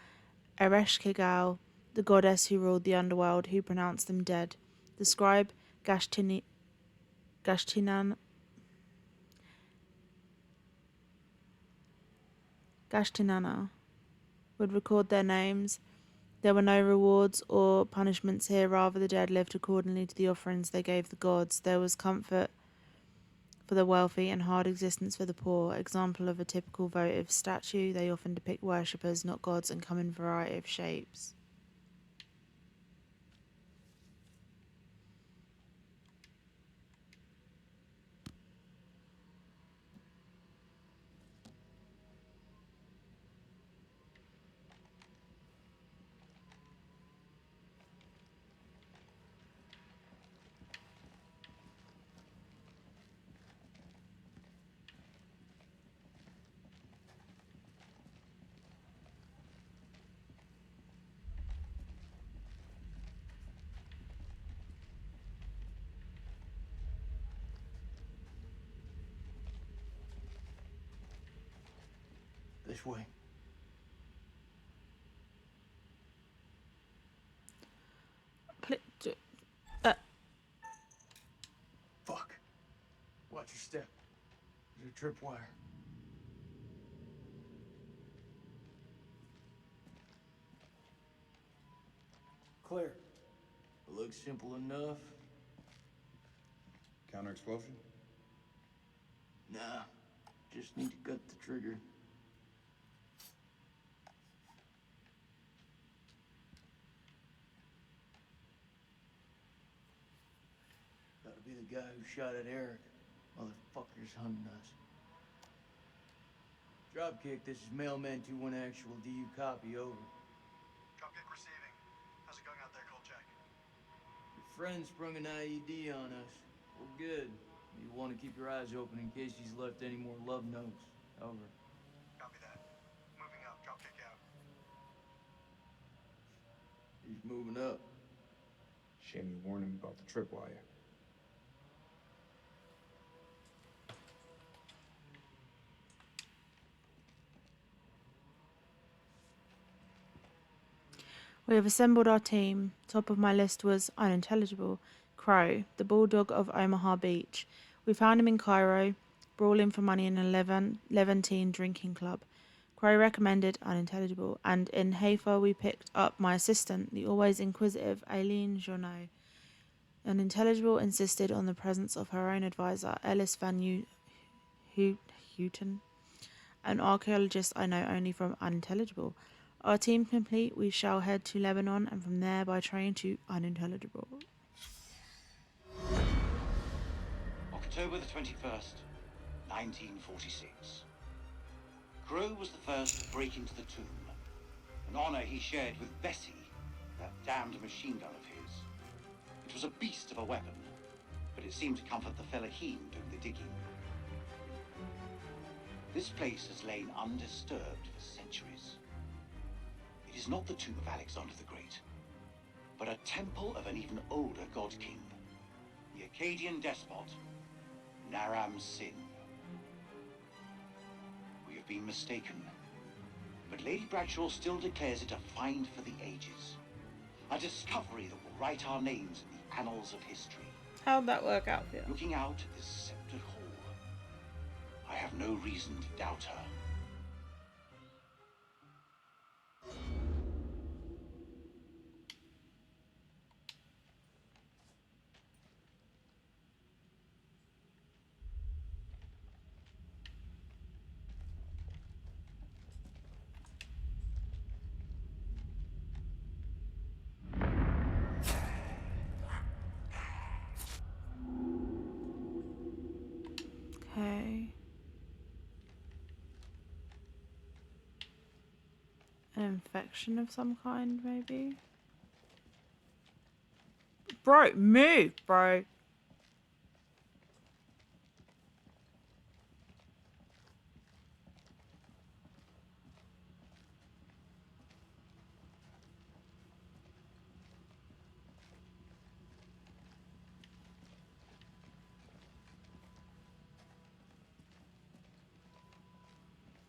Speaker 1: Ereshkigal, the goddess who ruled the underworld, who pronounced them dead. The scribe Gashtinana would record their names. There were no rewards or punishments here, rather the dead lived accordingly to the offerings they gave the gods. There was comfort for the wealthy and hard existence for the poor. Example of a typical votive statue, they often depict worshippers, not gods, and come in a variety of shapes.
Speaker 7: This way. Fuck. Watch your step. There's a tripwire. Clear. It looks simple enough.
Speaker 12: Counter explosion?
Speaker 7: Nah. Just need to gut the trigger. Gotta be the guy who shot at Eric. Motherfucker's hunting us. Dropkick, this is Mailman 2-1 actual. Do you copy? Over.
Speaker 21: Dropkick receiving. How's it going out there, Kolchak?
Speaker 7: Your friend sprung an IED on us. We're good. You want to keep your eyes open in case he's left any more love notes. Over.
Speaker 21: Copy that. Moving up. Dropkick out.
Speaker 7: He's moving up.
Speaker 10: Shame you warned him about the tripwire.
Speaker 1: We have assembled our team. Top of my list was unintelligible. Crow, the bulldog of Omaha Beach. We found him in Cairo, brawling for money in a Levantine drinking club. Crow recommended unintelligible, and in Haifa we picked up my assistant, the always inquisitive Aileen Journeau. Unintelligible insisted on the presence of her own advisor, Ellis Van Houten, an archaeologist I know only from Unintelligible. Our team complete, we shall head to Lebanon and from there by train to Unintelligible.
Speaker 18: October the 21st, 1946. Crow was the first to break into the tomb, an honor he shared with Bessie, that damned machine gun of his. It was a beast of a weapon, but it seemed to comfort the fellaheen doing the digging. This place has lain undisturbed for centuries. It is not the tomb of Alexander the Great, but a temple of an even older god king, the Akkadian despot, Naram Sin. We have been mistaken, but Lady Bradshaw still declares it a find for the ages, a discovery that will write our names in the annals of history.
Speaker 1: How'd that work out for you?
Speaker 18: Looking out at this sceptred hall, I have no reason to doubt her.
Speaker 1: Okay. An infection of some kind, maybe? Bro, move, bro.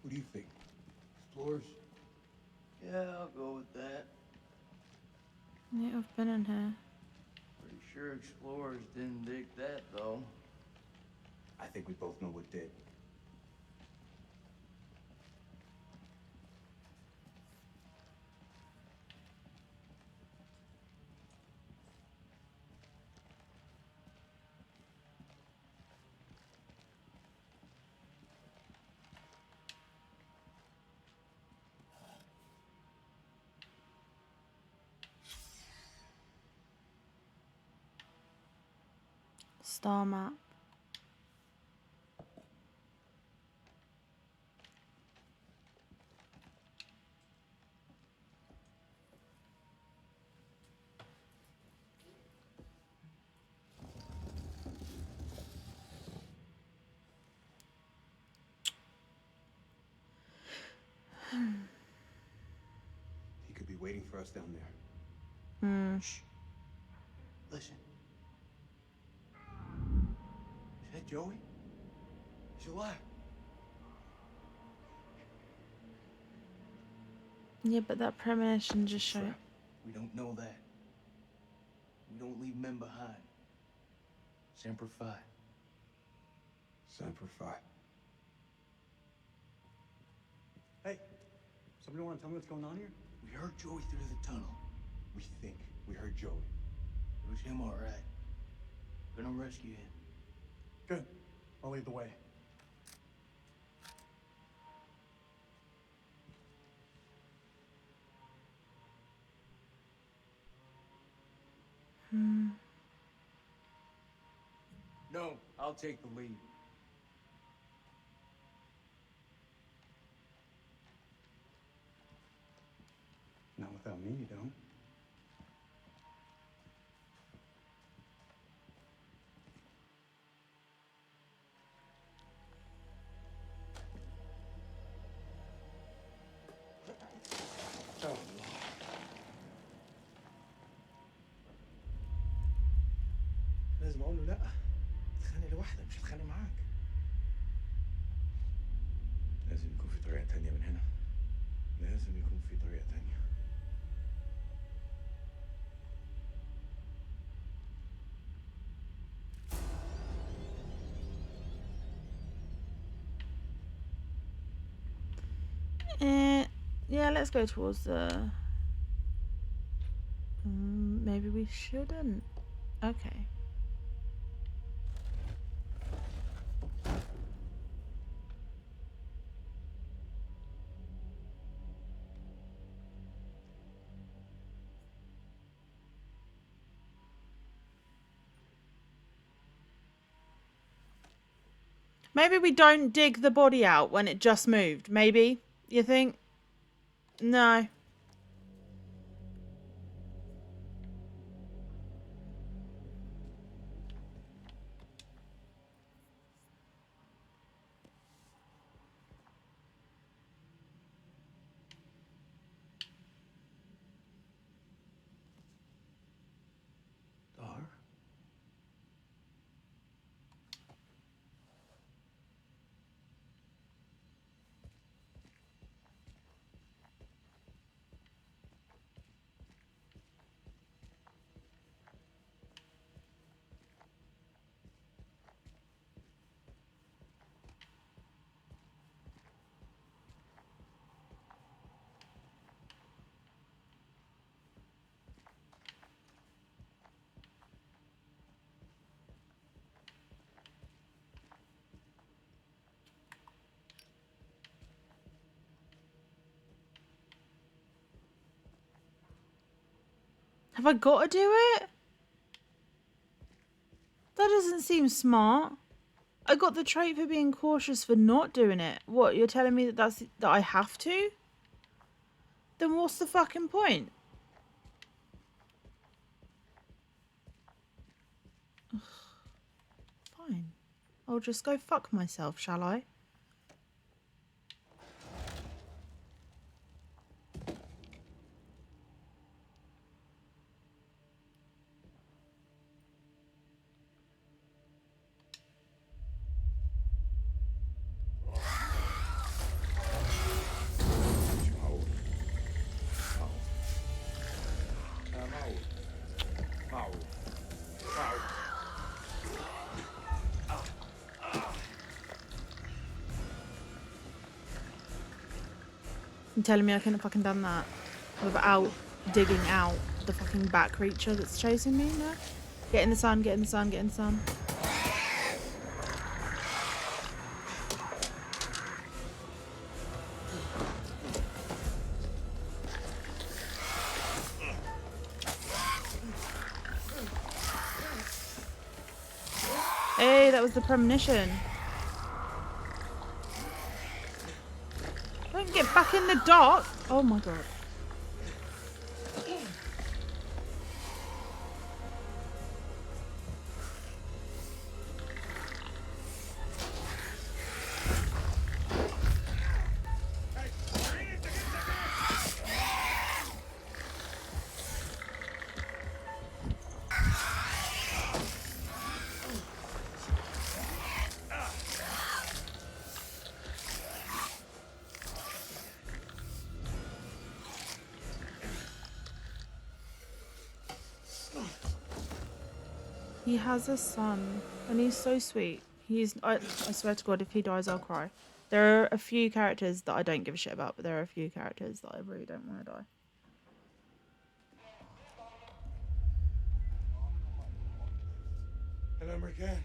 Speaker 10: What do you think?
Speaker 7: Explorers? Yeah, I'll go with that.
Speaker 1: Yeah, I've been in here.
Speaker 7: Pretty sure explorers didn't dig that, though.
Speaker 10: I think we both know what did.
Speaker 1: Star map.
Speaker 10: He could be waiting for us down there.
Speaker 7: Shh. Listen. Is that Joey? He's alive.
Speaker 1: Yeah, but that premonition just showed.
Speaker 7: We don't know that. We don't leave men behind. Semper Fi.
Speaker 10: Semper Fi.
Speaker 19: Hey, somebody want to tell me what's going on here?
Speaker 7: We heard Joey through the tunnel.
Speaker 12: We think we heard Joey.
Speaker 7: It was him, all right. Gonna rescue him.
Speaker 19: Good. I'll lead the way.
Speaker 7: No, I'll take the lead.
Speaker 19: Not without me, you don't.
Speaker 13: لازم اقول له لا اتخانق لوحدك مش هتخانق معاك.
Speaker 12: لازم يكون في طريقة تانية من هنا. لازم يكون في طريقة تانية.
Speaker 1: Yeah, let's go towards the... maybe we shouldn't. Okay. Maybe we don't dig the body out when it just moved. Maybe? You think? No. Have I got to do it? That doesn't seem smart. I got the trait for being cautious for not doing it. What, you're telling me that I have to? Then what's the fucking point? Ugh. Fine. I'll just go fuck myself, shall I? You telling me I couldn't have fucking done that without digging out the fucking bat creature that's chasing me? No? Get in the sun, get in the sun, get in the sun. Hey, that was the premonition. Don't get back in the dark. Oh my god. He has a son, and he's so sweet. I swear to God, if he dies, I'll cry. There are a few characters that I don't give a shit about, but there are a few characters that I really don't want to die.
Speaker 13: الأمريكان.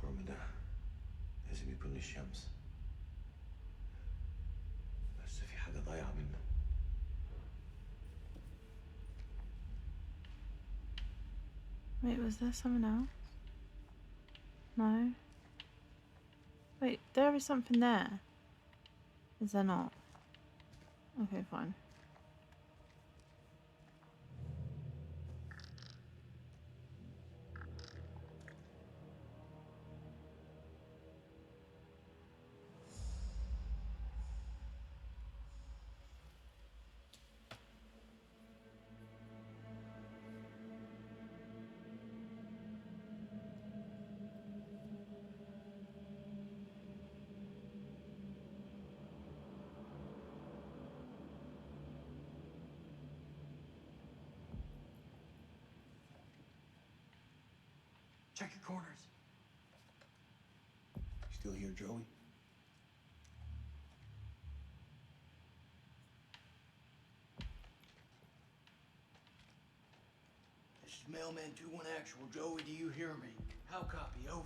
Speaker 10: الخرم ده لازم يكون للشمس، بس في حاجة ضايعة منه.
Speaker 1: Wait, was there someone else? No. Wait, there is something there. Is there not? Okay, fine.
Speaker 12: Check your corners.
Speaker 10: You still here, Joey?
Speaker 7: This is Mailman 2-1 Actual. Joey, do you hear me? How copy? Over.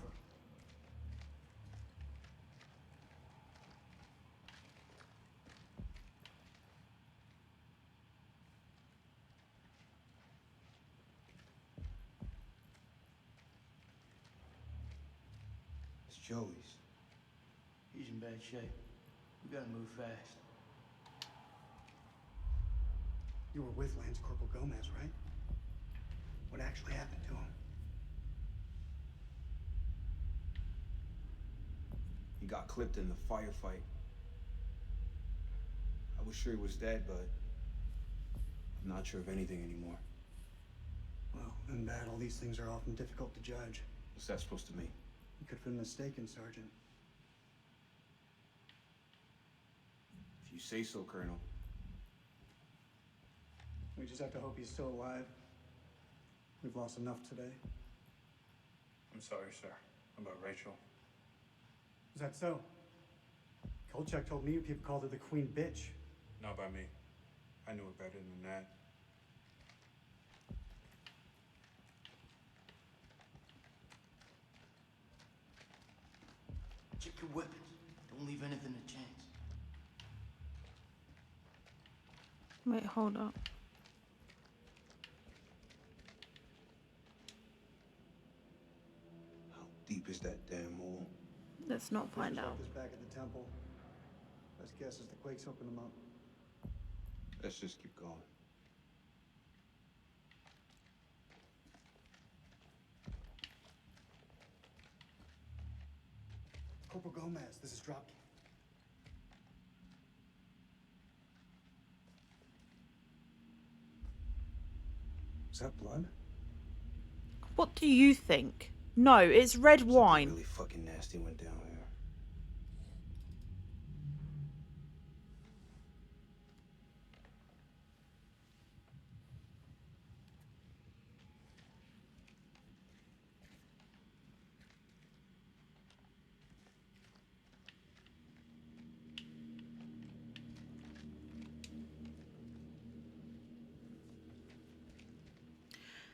Speaker 10: It's Joey's.
Speaker 7: He's in bad shape. We gotta move fast.
Speaker 19: You were with Lance Corporal Gomez, right? What actually happened to him?
Speaker 10: He got clipped in the firefight. I was sure he was dead, but I'm not sure of anything anymore.
Speaker 19: Well, in battle, these things are often difficult to judge.
Speaker 10: What's that supposed to mean?
Speaker 19: You could have been mistaken, Sergeant.
Speaker 10: If you say so, Colonel.
Speaker 19: We just have to hope he's still alive. We've lost enough today.
Speaker 10: I'm sorry, sir. About Rachel.
Speaker 19: Is that so? Kolchak told me people called her the Queen Bitch.
Speaker 10: Not by me. I knew her better than that.
Speaker 7: Check your weapons. Don't leave anything to chance.
Speaker 1: Wait, hold up.
Speaker 10: How deep is that damn hole?
Speaker 1: Let's not find out.
Speaker 19: This back at the temple. Best guess is the quakes opened them up.
Speaker 10: Let's just keep going.
Speaker 19: Corporal Gomez, this is Dropkick. Is that blood?
Speaker 1: What do you think? No, it's red wine.
Speaker 10: Really fucking nasty went down here.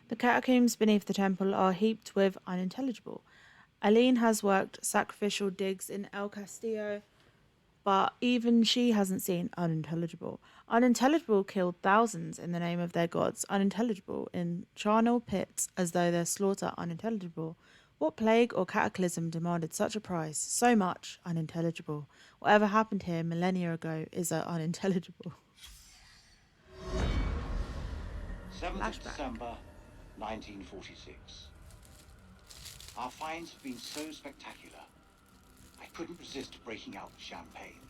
Speaker 1: The catacombs beneath the temple are heaped with unintelligible. Aline has worked sacrificial digs in El Castillo, but even she hasn't seen unintelligible. Unintelligible killed thousands in the name of their gods. Unintelligible in charnel pits as though their slaughter unintelligible. What plague or cataclysm demanded such a price? So much unintelligible. Whatever happened here millennia ago is unintelligible.
Speaker 18: 7th of December, 1946. Our finds have been so spectacular, I couldn't resist breaking out the champagne.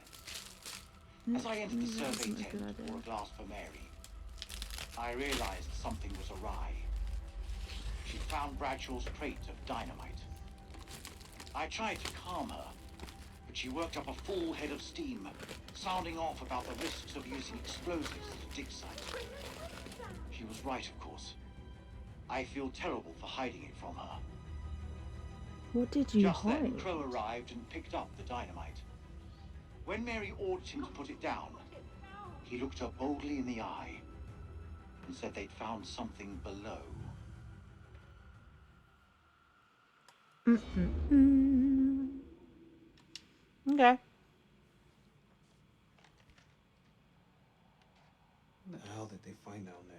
Speaker 18: As I entered the survey tent for a glass for Mary, I realized something was awry. She'd found Bradshaw's crate of dynamite. I tried to calm her, but she worked up a full head of steam, sounding off about the risks of using explosives at a dig site. She was right, of course. I feel terrible for hiding it from her.
Speaker 1: What did you
Speaker 18: Just
Speaker 1: hide?
Speaker 18: then, Crow arrived and picked up the dynamite. When Mary ordered him to put it down, he looked her boldly in the eye and said they'd found something below.
Speaker 1: Okay.
Speaker 10: What the hell did they find down there?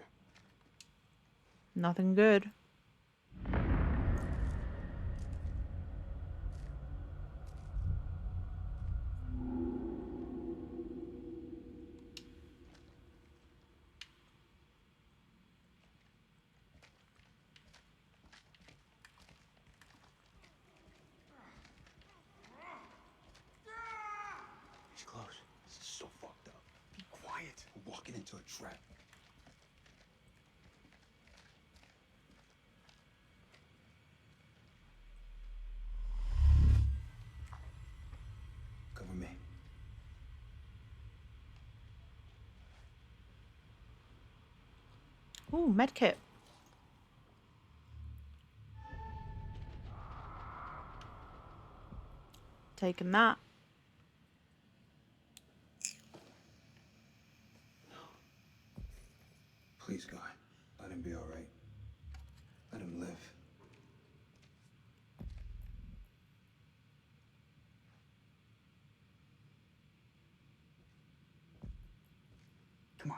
Speaker 1: Nothing good.
Speaker 10: It's close. This is so fucked up. Be quiet. We're walking into a trap. Cover me.
Speaker 1: Ooh, medkit. Taking that.
Speaker 10: Please, God. Let him be all right. Let him live.
Speaker 19: Come on.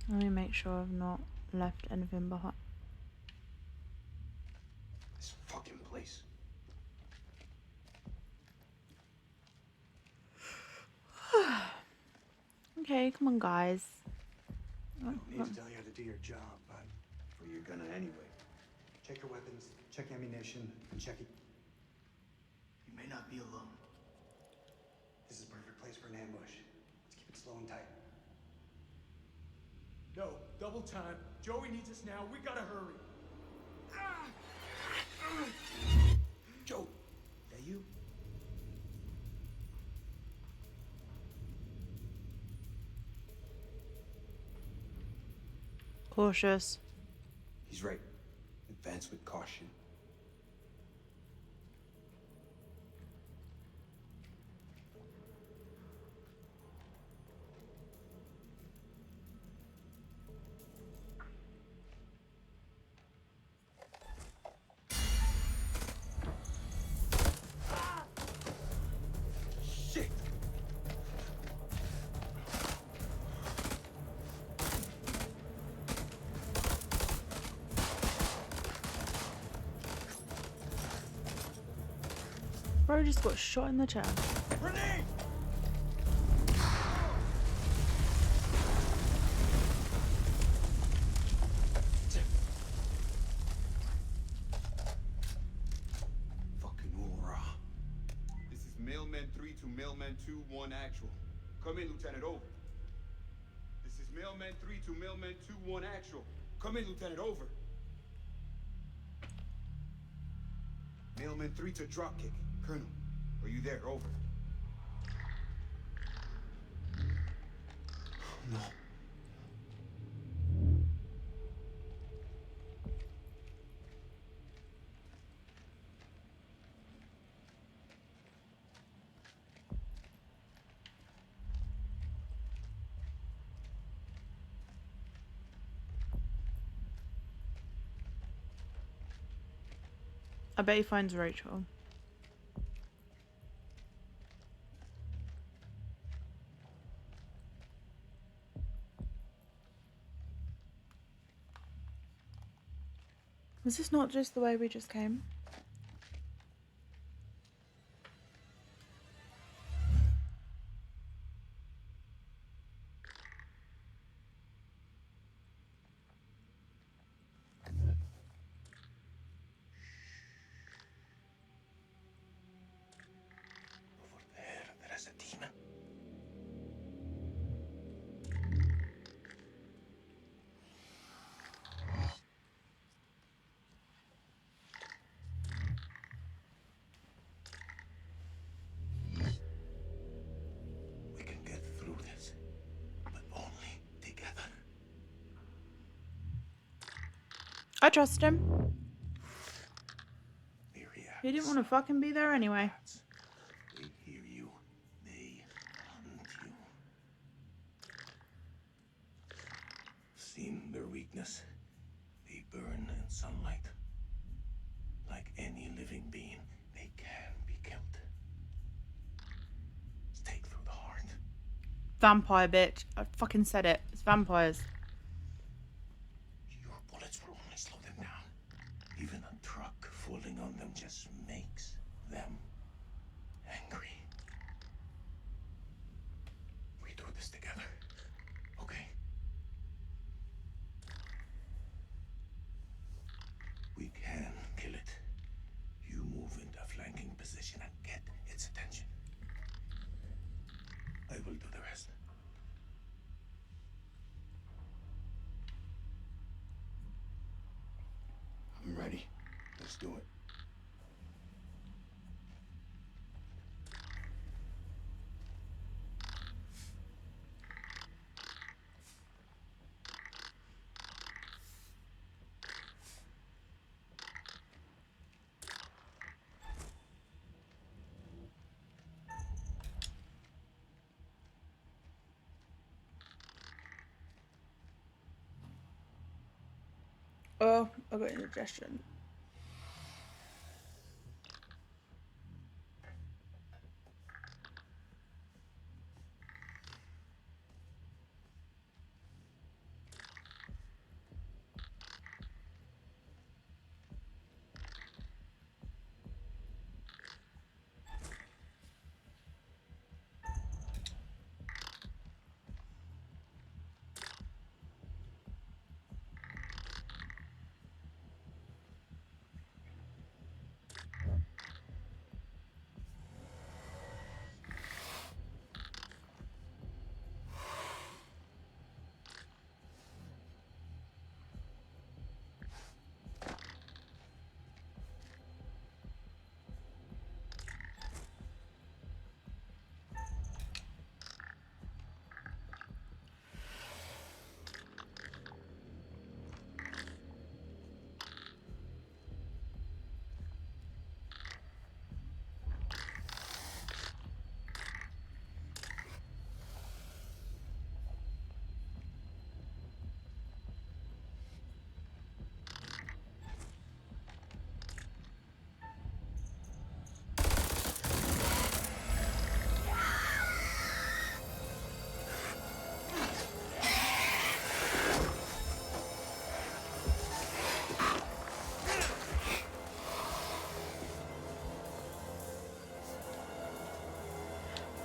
Speaker 1: Let me make sure I've not left anything behind.
Speaker 10: This fucking place.
Speaker 1: Okay, come on, guys.
Speaker 19: I don't need to tell you how to do your job, but
Speaker 10: For your gunner anyway.
Speaker 19: check your weapons, check ammunition, and check it.
Speaker 13: You may not be alone.
Speaker 19: This is a perfect place for an ambush. Let's keep it slow and tight.
Speaker 13: No, double time. Joey needs us now. We gotta hurry.
Speaker 10: Joe, that you?
Speaker 1: Cautious.
Speaker 10: He's right. Advance with caution. Shit!
Speaker 1: Bro just got shot in the chest.
Speaker 13: Grenade! to Mailman 2-1 actual. Come in, Lieutenant, over. This is Mailman 3 to Mailman 2-1 actual. Come in, Lieutenant, over. Mailman 3 to Dropkick. Colonel, are you there? Over. No.
Speaker 1: I bet he finds Rachel. Was this not just the way we just came?
Speaker 3: There's a demon. We can get through this, but only together.
Speaker 1: I trust him. He didn't want to fucking be there anyway.
Speaker 3: They hear you. They hunt you. Seen their weakness. They burn in sunlight. Like any living being, they can be killed. Stake through the heart.
Speaker 1: Vampire bitch. I fucking said it. It's vampires.
Speaker 3: Your bullets will only slow them down. Even a truck falling on them just makes them angry. We do this together, okay? We can kill it. You move into a flanking position and get its attention. I will do the rest.
Speaker 13: I'm ready. Let's do it.
Speaker 1: Oh, I got indigestion.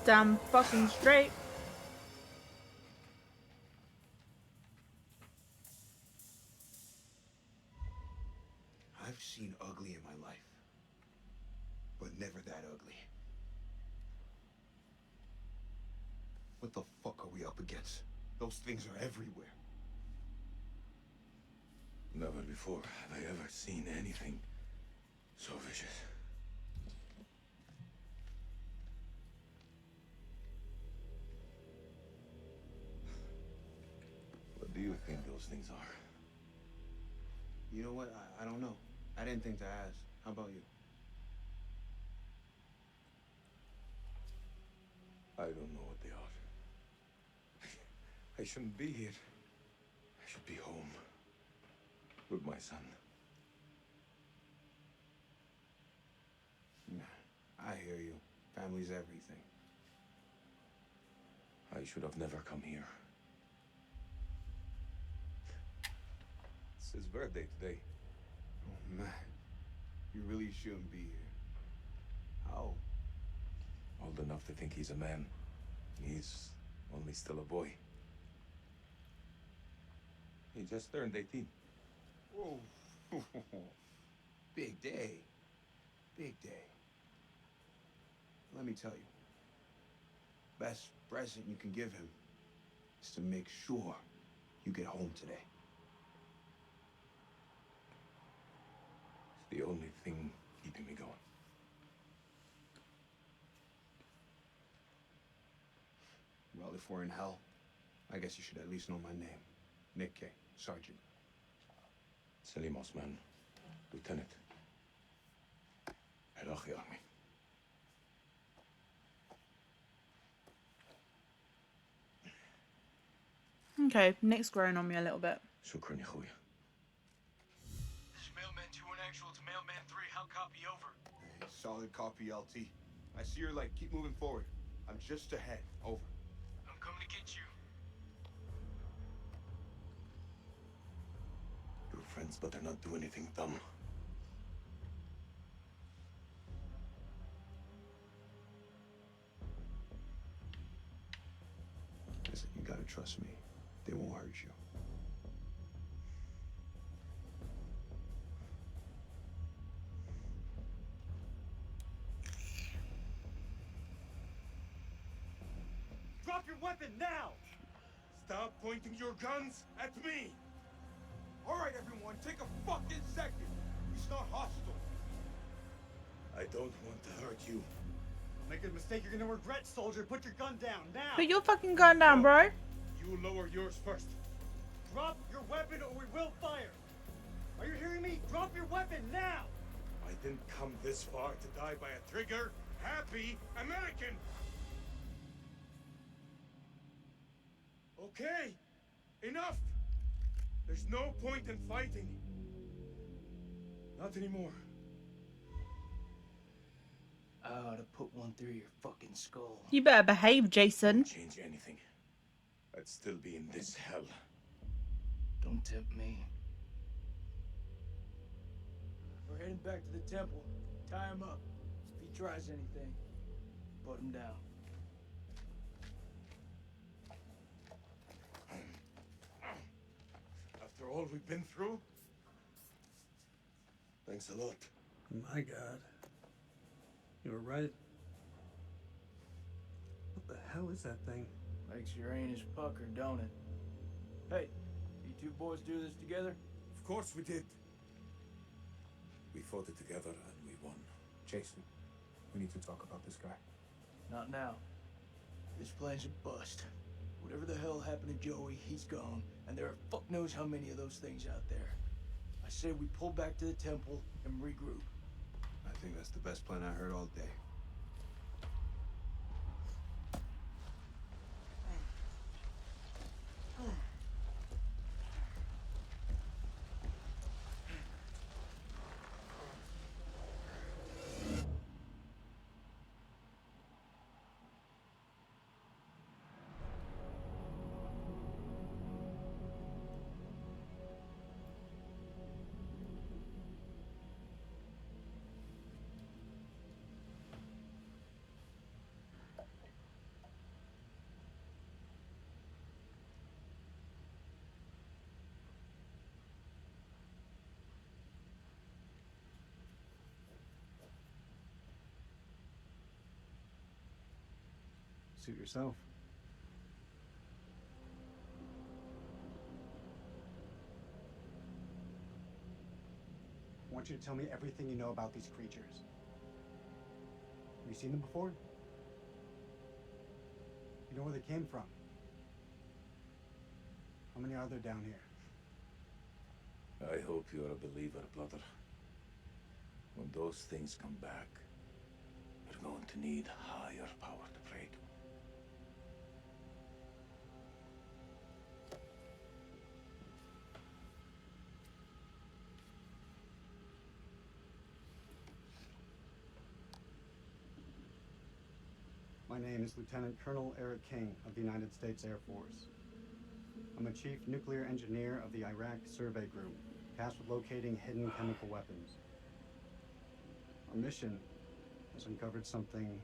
Speaker 1: Damn fucking straight.
Speaker 13: I've seen ugly in my life, but never that ugly. What the fuck are we up against? Those things are everywhere.
Speaker 3: Never before have I ever seen anything so vicious. What do you think those things are?
Speaker 10: You know what? I don't know. I didn't think to ask. How about you?
Speaker 3: I don't know what they are. I shouldn't be here. I should be home with my son.
Speaker 10: I hear you. Family's everything.
Speaker 3: I should have never come here. It's his birthday today.
Speaker 10: Oh, man. You really shouldn't be here. How?
Speaker 3: Old enough to think he's a man. He's only still a boy. He just turned 18.
Speaker 10: Whoa. Big day. Big day. Let me tell you. Best present you can give him is to make sure you get home today.
Speaker 3: It's the only thing keeping me going.
Speaker 10: Well, if we're in hell, I guess you should at least know my name. Nick K. Sergeant.
Speaker 3: Selim Osman, Lieutenant. Iraqi Army.
Speaker 1: Okay, Nick's growing on me a little bit.
Speaker 3: Shukran, ya khoya.
Speaker 13: This is Mailman 2 on actual to Mailman 3. How copy over?
Speaker 10: Hey, solid copy, LT. I see your light. Keep moving forward. I'm just ahead. Over.
Speaker 13: I'm coming to get you.
Speaker 3: Your friends better not do anything dumb.
Speaker 10: Listen, you gotta trust me. They won't hurt you.
Speaker 13: Drop your weapon now! Stop pointing your guns at me! All right, everyone, take a fucking second. He's not hostile.
Speaker 3: I don't want to hurt you.
Speaker 8: Make a mistake you're gonna regret, soldier. Put your gun down now.
Speaker 1: Put your fucking gun down, bro.
Speaker 13: You lower yours first.
Speaker 8: Drop your weapon or we will fire. Are you hearing me? Drop your weapon now.
Speaker 13: I didn't come this far to die by a trigger-happy American. Okay, enough. There's no point in fighting. Not anymore.
Speaker 16: I ought to put one through your fucking skull.
Speaker 1: You better behave, Jason.
Speaker 3: Don't change anything. I'd still be in this hell.
Speaker 16: Don't tempt me.
Speaker 7: We're heading back to the temple. Tie him up. If he tries anything, put him down.
Speaker 3: After all we've been through? Thanks a lot.
Speaker 19: My God. You were right. What the hell is that thing?
Speaker 7: Makes your anus pucker, don't it? Hey, you two boys do this together?
Speaker 13: Of course we did.
Speaker 3: We fought it together and we won.
Speaker 10: Jason, we need to talk about this guy.
Speaker 7: Not now. This plan's a bust. Whatever the hell happened to Joey, he's gone. And there are fuck knows how many of those things out there. I say we pull back to the temple and regroup.
Speaker 10: I think that's the best plan I heard all day. Suit yourself.
Speaker 19: want you to tell me everything you know about these creatures. Have you seen them before? You know where they came from? How many are there down here?
Speaker 3: I hope you're a believer, brother. When those things come back, we're going to need higher power to pray to.
Speaker 19: My name is Lieutenant Colonel Eric King of the United States Air Force. I'm a chief nuclear engineer of the Iraq Survey Group, tasked with locating hidden chemical weapons. Our mission has uncovered something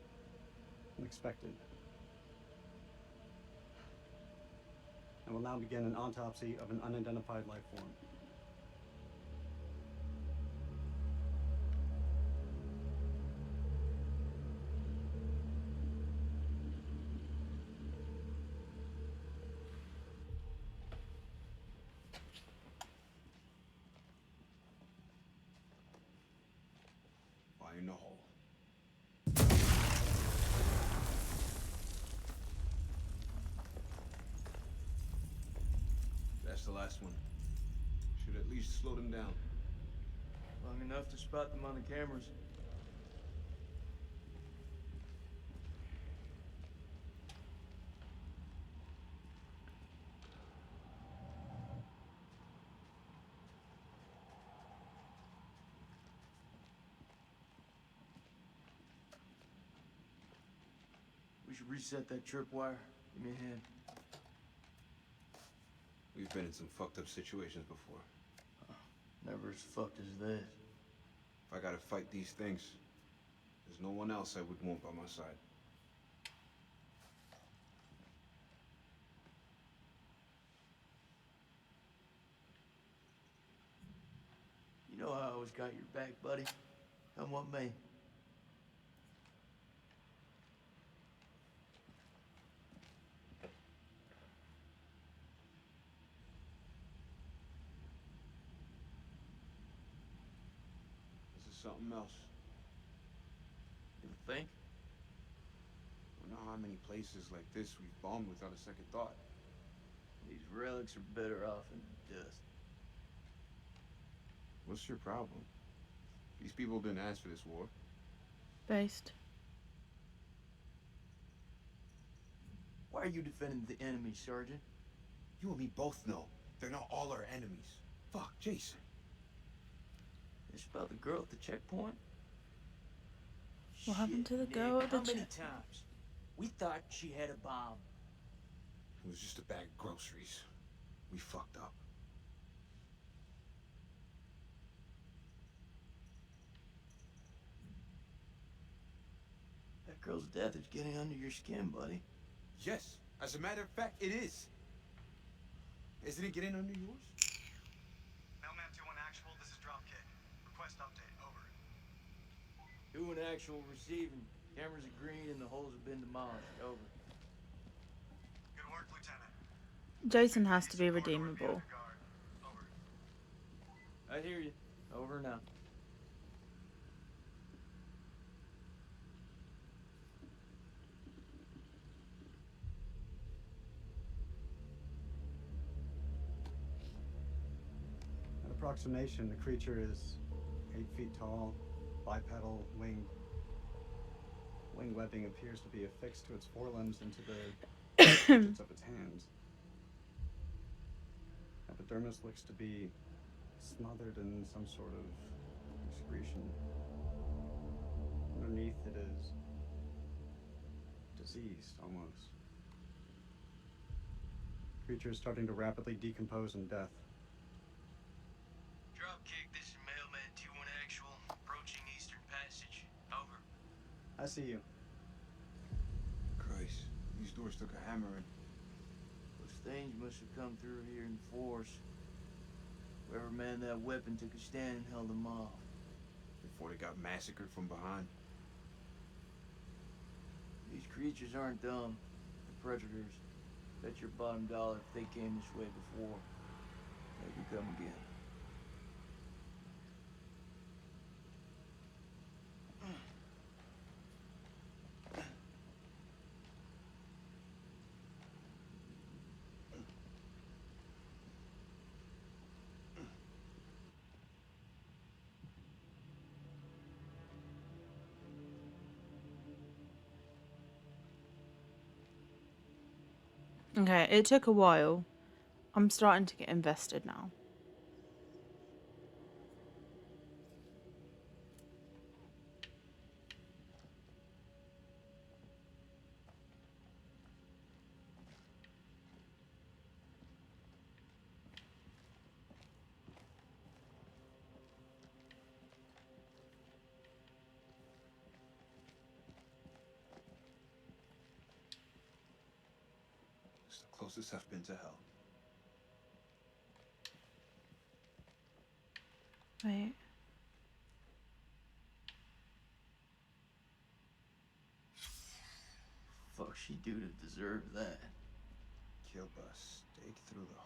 Speaker 19: unexpected. I will now begin an autopsy of an unidentified life form.
Speaker 10: Fire in the hole. That's the last one. Should at least slow them down.
Speaker 7: Long enough to spot them on the cameras. We should reset that tripwire. Give me a hand.
Speaker 10: We've been in some fucked up situations before.
Speaker 7: Never as fucked as this.
Speaker 10: If I gotta fight these things, there's no one else I would want by my side.
Speaker 7: You know I always got your back, buddy. Come with me.
Speaker 10: This is something else.
Speaker 7: You think?
Speaker 10: I don't know how many places like this we've bombed without a second thought.
Speaker 7: These relics are better off in dust.
Speaker 10: What's your problem? These people didn't ask for this war.
Speaker 1: Based.
Speaker 7: Why are you defending the enemy, Sergeant?
Speaker 10: You and me both know they're not all our enemies. Fuck, Jason.
Speaker 7: It's about the girl at the checkpoint?
Speaker 1: What happened to the
Speaker 7: Nick,
Speaker 1: girl at the
Speaker 7: how many
Speaker 1: check-
Speaker 7: times? We thought she had a bomb.
Speaker 10: It was just a bag of groceries. We fucked up.
Speaker 7: That girl's death is getting under your skin, buddy.
Speaker 10: Yes, as a matter of fact, it is. Isn't it getting under yours?
Speaker 21: Mailman 2-1 actual, this is Dropkick. Request update, over.
Speaker 7: Doing actual receiving. Cameras are green and the holes have been demolished. Over.
Speaker 21: Good work, Lieutenant.
Speaker 1: Jason has to be redeemable.
Speaker 7: I hear you. Over now.
Speaker 19: At approximation, the creature is 8 feet tall, bipedal, winged. Wing webbing appears to be affixed to its forelimbs into the digits of its hands. Epidermis looks to be smothered in some sort of excretion. Underneath it is diseased, almost. Creature is starting to rapidly decompose in death.
Speaker 7: Dropkick, this is Mailman 2-1 actual. Approaching Eastern Passage. Over.
Speaker 19: I see you.
Speaker 10: Christ, these doors took a hammering.
Speaker 7: Those things must have come through here in force. Whoever manned that weapon took a stand and held them off.
Speaker 10: Before they got massacred from behind.
Speaker 7: These creatures aren't dumb. They're predators. Bet your bottom dollar if they came this way before, they could come again.
Speaker 1: Okay, it took a while. I'm starting to get invested now.
Speaker 10: It's the closest I've been to hell.
Speaker 1: Wait.
Speaker 16: Fuck she do to deserve that?
Speaker 10: Killed by a stake through the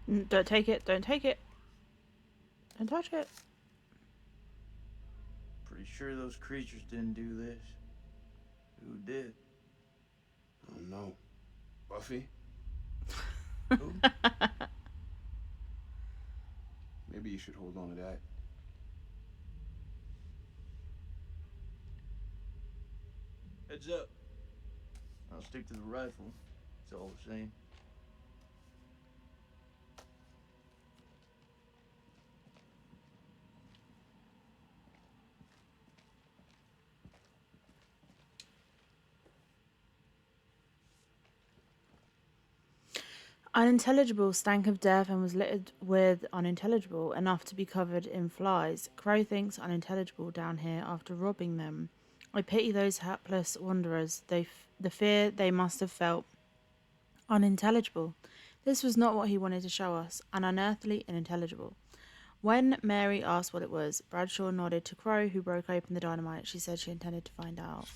Speaker 10: heart.
Speaker 1: Don't take it. Don't take it. Don't touch it.
Speaker 16: Pretty sure those creatures didn't do this. Who did?
Speaker 10: I don't know. Buffy?
Speaker 16: Who?
Speaker 10: Maybe you should hold on to that.
Speaker 16: Heads up. I'll stick to the rifle. It's all the same.
Speaker 1: Unintelligible stank of death and was littered with unintelligible, enough to be covered in flies. Crow thinks unintelligible down here after robbing them. I pity those hapless wanderers, the fear they must have felt. Unintelligible. This was not what he wanted to show us, an unearthly unintelligible. When Mary asked what it was, Bradshaw nodded to Crow, who broke open the dynamite. She said she intended to find out.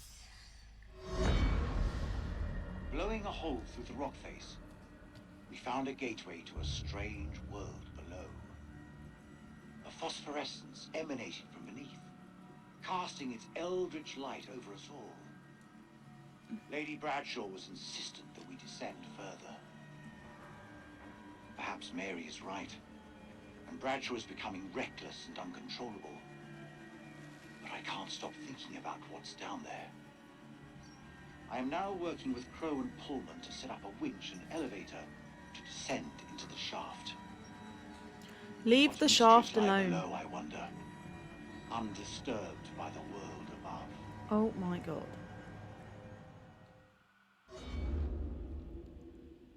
Speaker 18: Blowing a hole through the rock face, we found a gateway to a strange world below. A phosphorescence emanated from beneath, casting its eldritch light over us all. Lady Bradshaw was insistent that we descend further. Perhaps Mary is right, and Bradshaw is becoming reckless and uncontrollable. But I can't stop thinking about what's down there. I am now working with Crow and Pullman to set up a winch and elevator to descend into the shaft.
Speaker 1: Leave the shaft alone.
Speaker 18: Below, I wonder, undisturbed by the world above.
Speaker 1: Oh my god.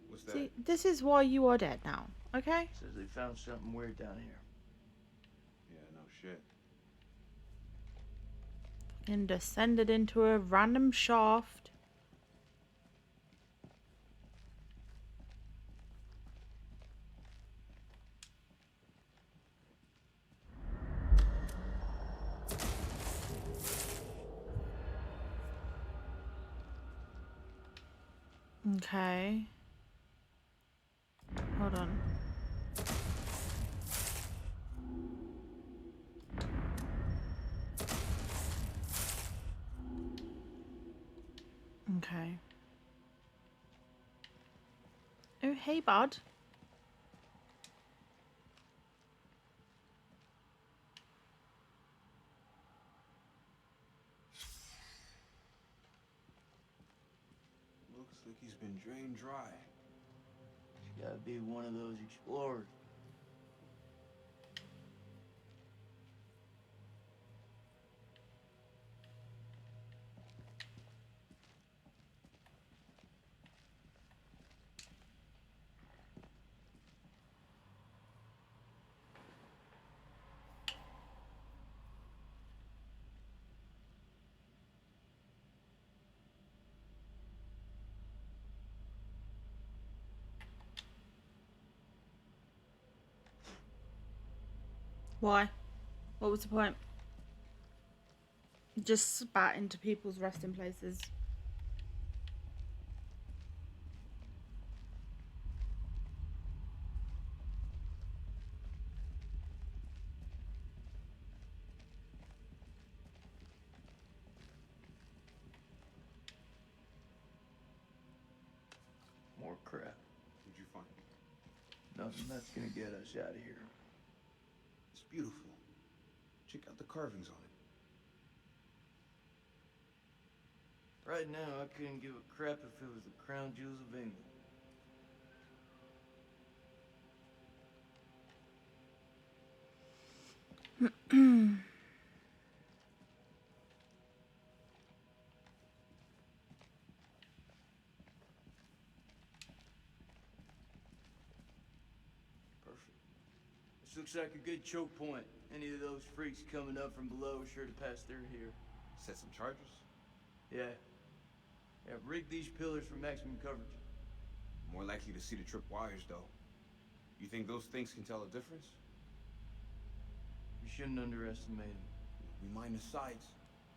Speaker 10: What's that?
Speaker 1: See, this is why you are dead now, okay?
Speaker 16: Says they found something weird down here.
Speaker 10: Yeah, no shit.
Speaker 1: And descended into a random shaft. Okay. Hold on. Okay. Oh, hey, bud.
Speaker 10: Looks like he's been drained dry.
Speaker 16: He's gotta be one of those explorers.
Speaker 1: Why? What was the point? Just spat into people's resting places.
Speaker 16: More crap.
Speaker 10: What'd you find?
Speaker 16: Nothing that's gonna get us out of here.
Speaker 10: It's beautiful. Check out the carvings on
Speaker 7: Right now, I couldn't give a crap if it was the crown jewels of England. Perfect. This looks like a good choke point. Any of those freaks coming up from below are sure to pass through here.
Speaker 10: Set some charges?
Speaker 7: Yeah. Yeah, rig these pillars for maximum coverage.
Speaker 10: More likely to see the trip wires, though. You think those things can tell a difference?
Speaker 7: You shouldn't underestimate them.
Speaker 10: We mine the sides.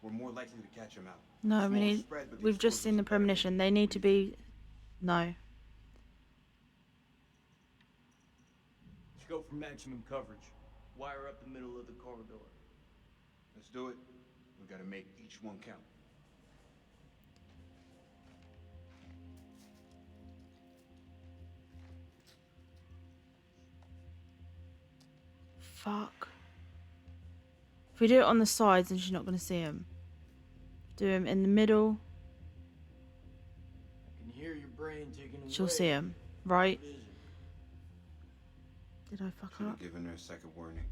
Speaker 10: We're more likely to catch them out.
Speaker 1: No, we
Speaker 10: Smaller
Speaker 1: need.
Speaker 10: spread, but the
Speaker 1: We've just seen the
Speaker 10: explosions are better.
Speaker 1: premonition. They need to be. No.
Speaker 7: Let's go for maximum coverage. Wire up the middle of the corridor.
Speaker 10: Let's do it. We gotta make each one count.
Speaker 1: Fuck. If we do it on the sides, then she's not going to see him. Do him in the middle.
Speaker 7: I can hear your brain ticking away.
Speaker 1: She'll see him, right?
Speaker 7: What is it?
Speaker 1: Did I fuck
Speaker 10: Should've
Speaker 1: up?
Speaker 10: given her a second warning.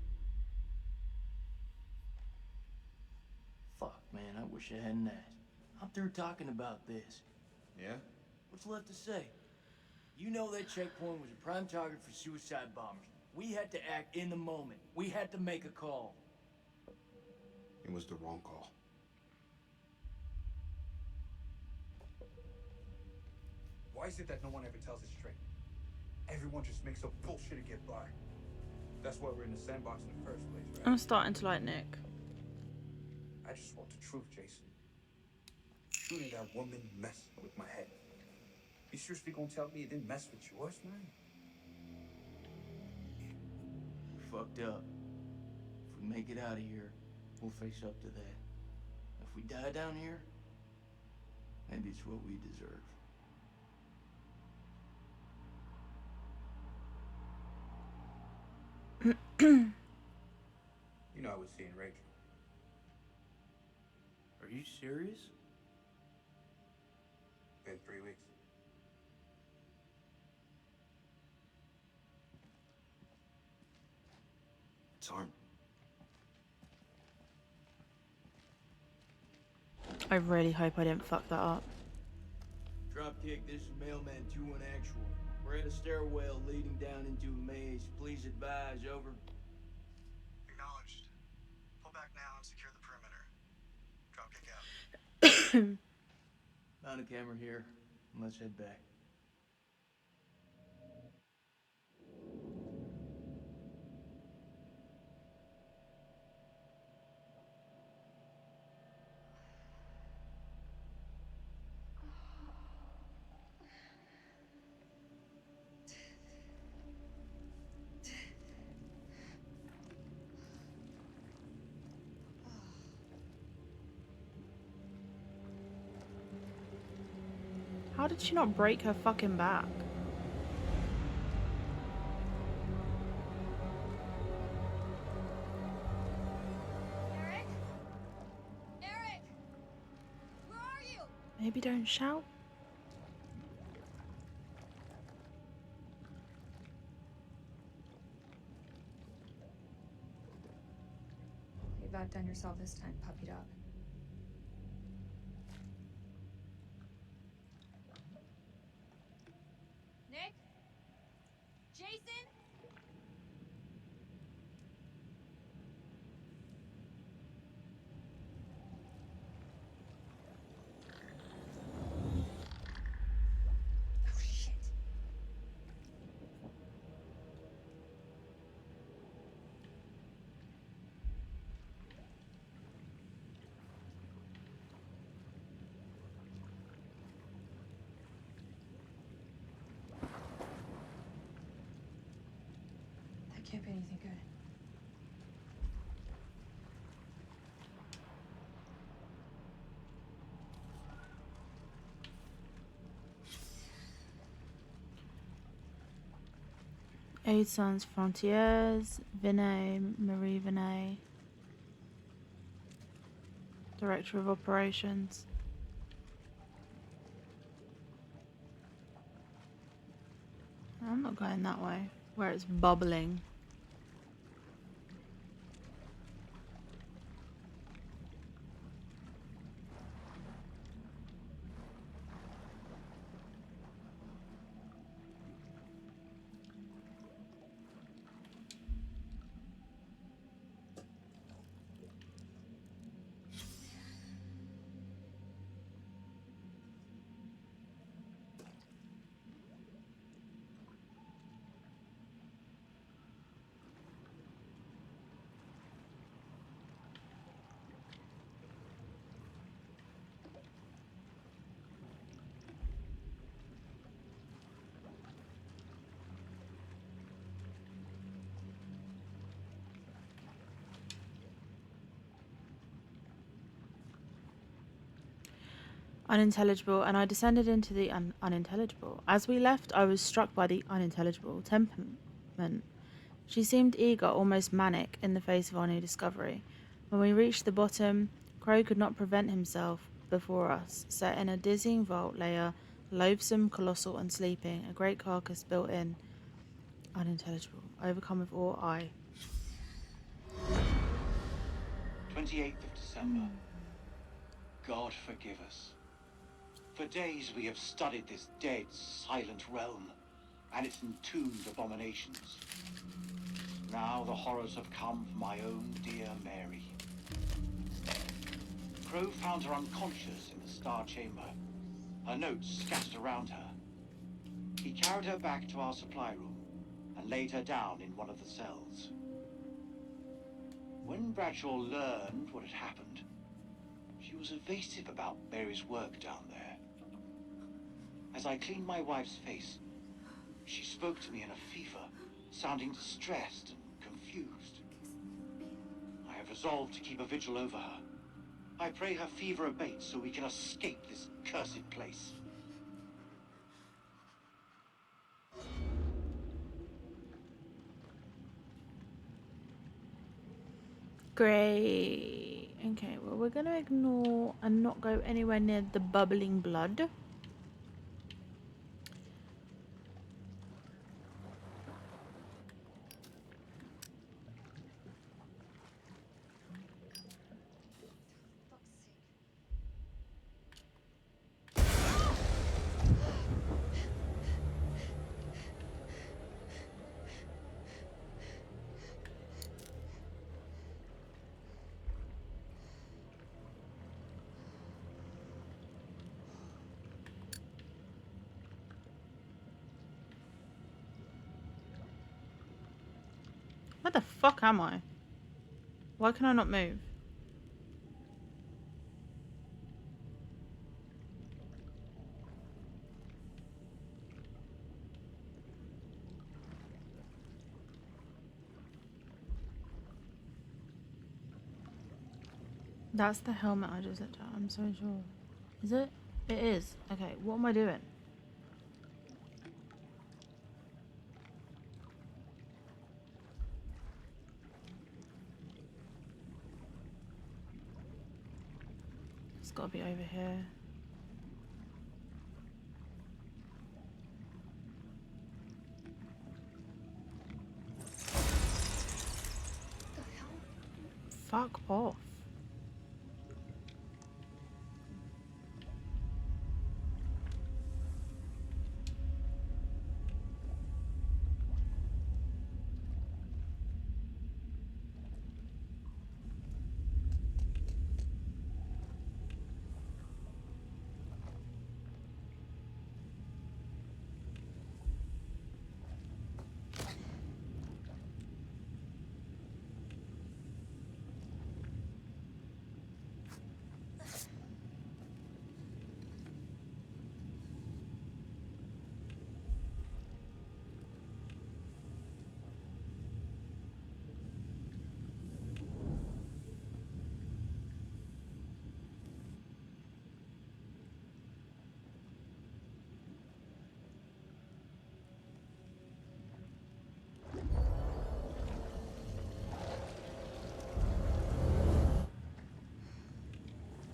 Speaker 7: Fuck, man, I wish I hadn't asked. I'm through talking about this.
Speaker 10: Yeah?
Speaker 7: What's left to say? You know that checkpoint was a prime target for suicide bombers. We had to act in the moment. We had to make a call.
Speaker 10: It was the wrong call.
Speaker 12: Why is it that no one ever tells it straight? Everyone just makes up bullshit to get by. That's why we're in the sandbox in the first place, right?
Speaker 1: I'm starting to like Nick.
Speaker 12: I just want the truth, Jason. Shooting that woman messed with my head. You seriously gonna tell me it didn't mess with yours, man?
Speaker 7: We fucked up. If we make it out of here, we'll face up to that. If we die down here, maybe it's what we deserve.
Speaker 12: You know I was seeing Rachel.
Speaker 7: Are you serious?
Speaker 12: Been 3 weeks.
Speaker 10: It's armed.
Speaker 1: I really hope I didn't fuck that up.
Speaker 7: Dropkick, this is Mailman 2-1 Actual. We're at a stairwell leading down into a maze. Please advise, over.
Speaker 21: Acknowledged. Pull back now and secure the perimeter. Dropkick out.
Speaker 7: Found a camera here. Let's head back.
Speaker 1: How did she not break her fucking back?
Speaker 11: Eric? Eric! Where are you?
Speaker 1: Maybe don't shout.
Speaker 9: You've outdone yourself this time, puppy dog.
Speaker 11: Nick? Jason?
Speaker 9: Oh, shit. That can't be anything good.
Speaker 1: Aid Sans Frontières, Vinay, Marie Vinay, Director of Operations. I'm not going that way, where it's bubbling. Unintelligible, and I descended into the unintelligible. As we left, I was struck by the unintelligible temperament. She seemed eager, almost manic, in the face of our new discovery. When we reached the bottom, Crow could not prevent himself. Before us, set in a dizzying vault, lay a loathsome, colossal, and sleeping, a great carcass built in. Unintelligible. Overcome with awe, I.
Speaker 18: 28th of December. God forgive us. For days we have studied this dead, silent realm, and its entombed abominations. Now the horrors have come for my own dear Mary. Crow found her unconscious in the Star Chamber, her notes scattered around her. He carried her back to our supply room and laid her down in one of the cells. When Bradshaw learned what had happened, she was evasive about Mary's work down there. As I cleaned my wife's face, she spoke to me in a fever, sounding distressed and confused. I have resolved to keep a vigil over her. I pray her fever abates so we can escape this cursed place.
Speaker 1: Great. Okay, well, we're going to ignore and not go anywhere near the bubbling blood. Where the fuck am I? Why can I not move? That's the helmet I just looked at. I'm so sure. Is it? It is. Okay, what am I doing? It's got to be over here. Fuck off.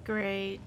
Speaker 1: Great.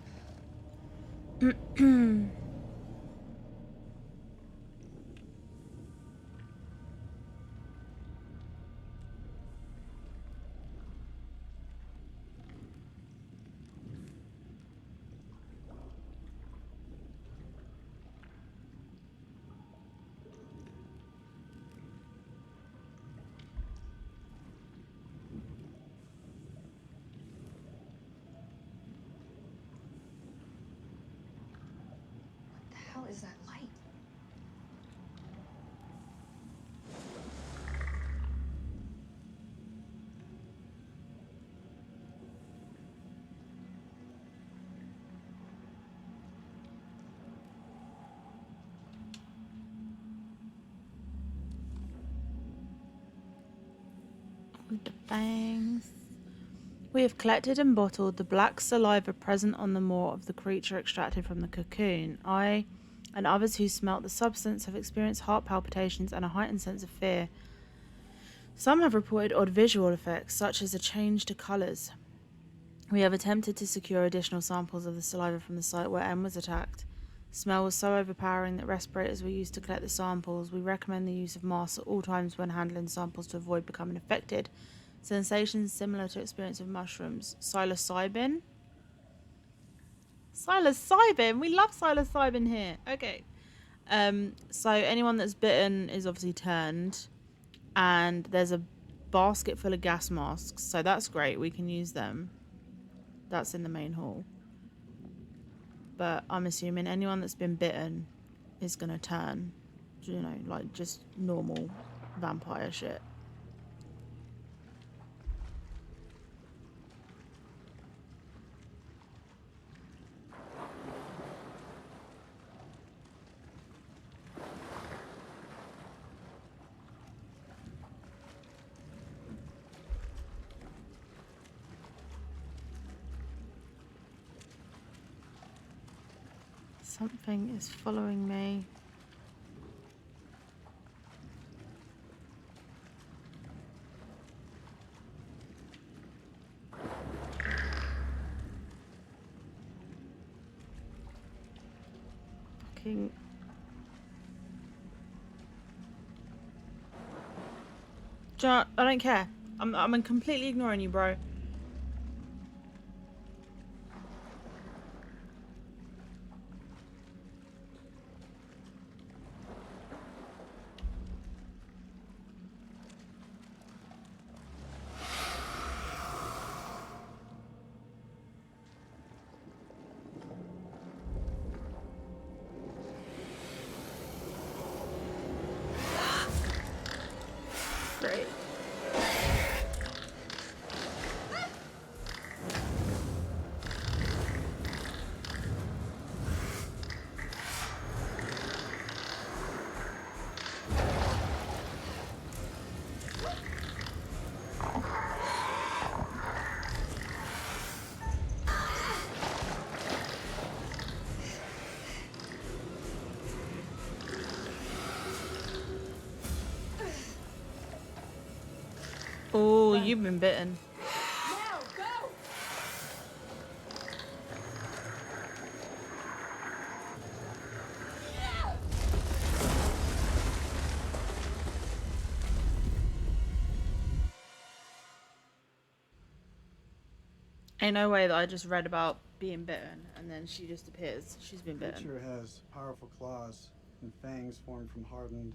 Speaker 9: hell is that light?
Speaker 1: With the fangs. We have collected and bottled the black saliva present on the maw of the creature extracted from the cocoon. I and others who smelt the substance have experienced heart palpitations and a heightened sense of fear. Some have reported odd visual effects, such as a change to colours. We have attempted to secure additional samples of the saliva from the site where M was attacked. The smell was so overpowering that respirators were used to collect the samples. We recommend the use of masks at all times when handling samples to avoid becoming affected. Sensations similar to experience of mushrooms. Psilocybin? Psilocybin! We love psilocybin here. Okay. So anyone that's bitten is obviously turned. And there's a basket full of gas masks. So that's great. We can use them. That's in the main hall. But I'm assuming anyone that's been bitten is going to turn. You know, like just normal vampire shit. Something is following me. Fucking... I don't care. I'm completely ignoring you, bro. Great. Oh, you've been bitten.
Speaker 11: Now, go!
Speaker 1: Ain't no way that I just read about being bitten and then she just appears. She's been
Speaker 19: The
Speaker 1: bitten.
Speaker 19: creature has powerful claws and fangs formed from hardened,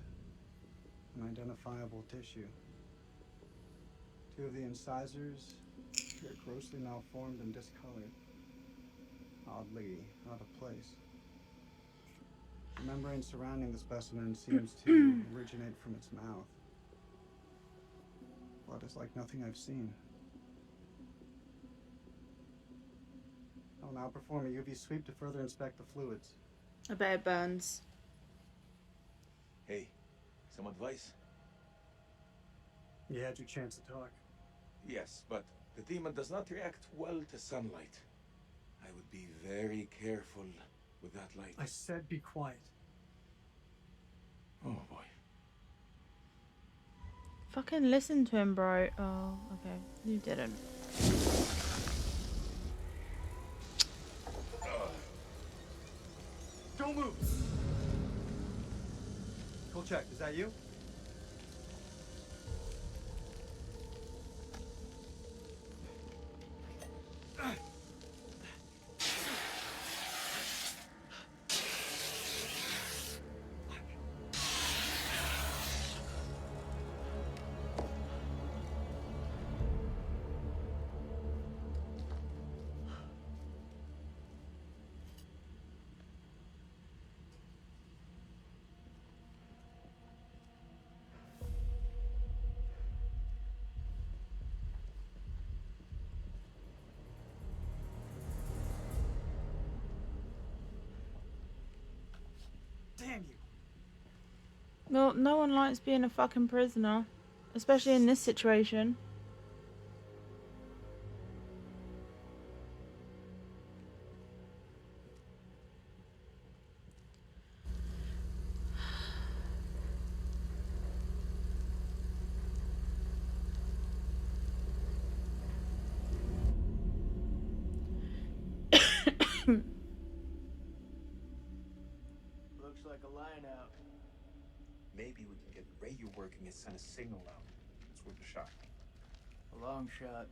Speaker 19: unidentifiable tissue. Two of the incisors appear grossly malformed and discolored, oddly out of place. The membrane surrounding the specimen seems to originate from its mouth. Blood is like nothing I've seen. I'll now perform a UV sweep to further inspect the fluids.
Speaker 1: I bet it burns.
Speaker 3: Hey, some advice?
Speaker 19: You had your chance to talk.
Speaker 3: Yes, but the demon does not react well to sunlight. I would be very careful with that light.
Speaker 19: I said be quiet.
Speaker 3: Oh boy.
Speaker 1: Fucking listen to him, bro. Oh, okay. You didn't.
Speaker 8: Don't move! Kolchak, is that you?
Speaker 1: Well, no one likes being a fucking prisoner, especially in this situation.
Speaker 7: Looks like a line out.
Speaker 10: Maybe we can get the radio working and send a signal out. It's worth a shot.
Speaker 7: A long shot.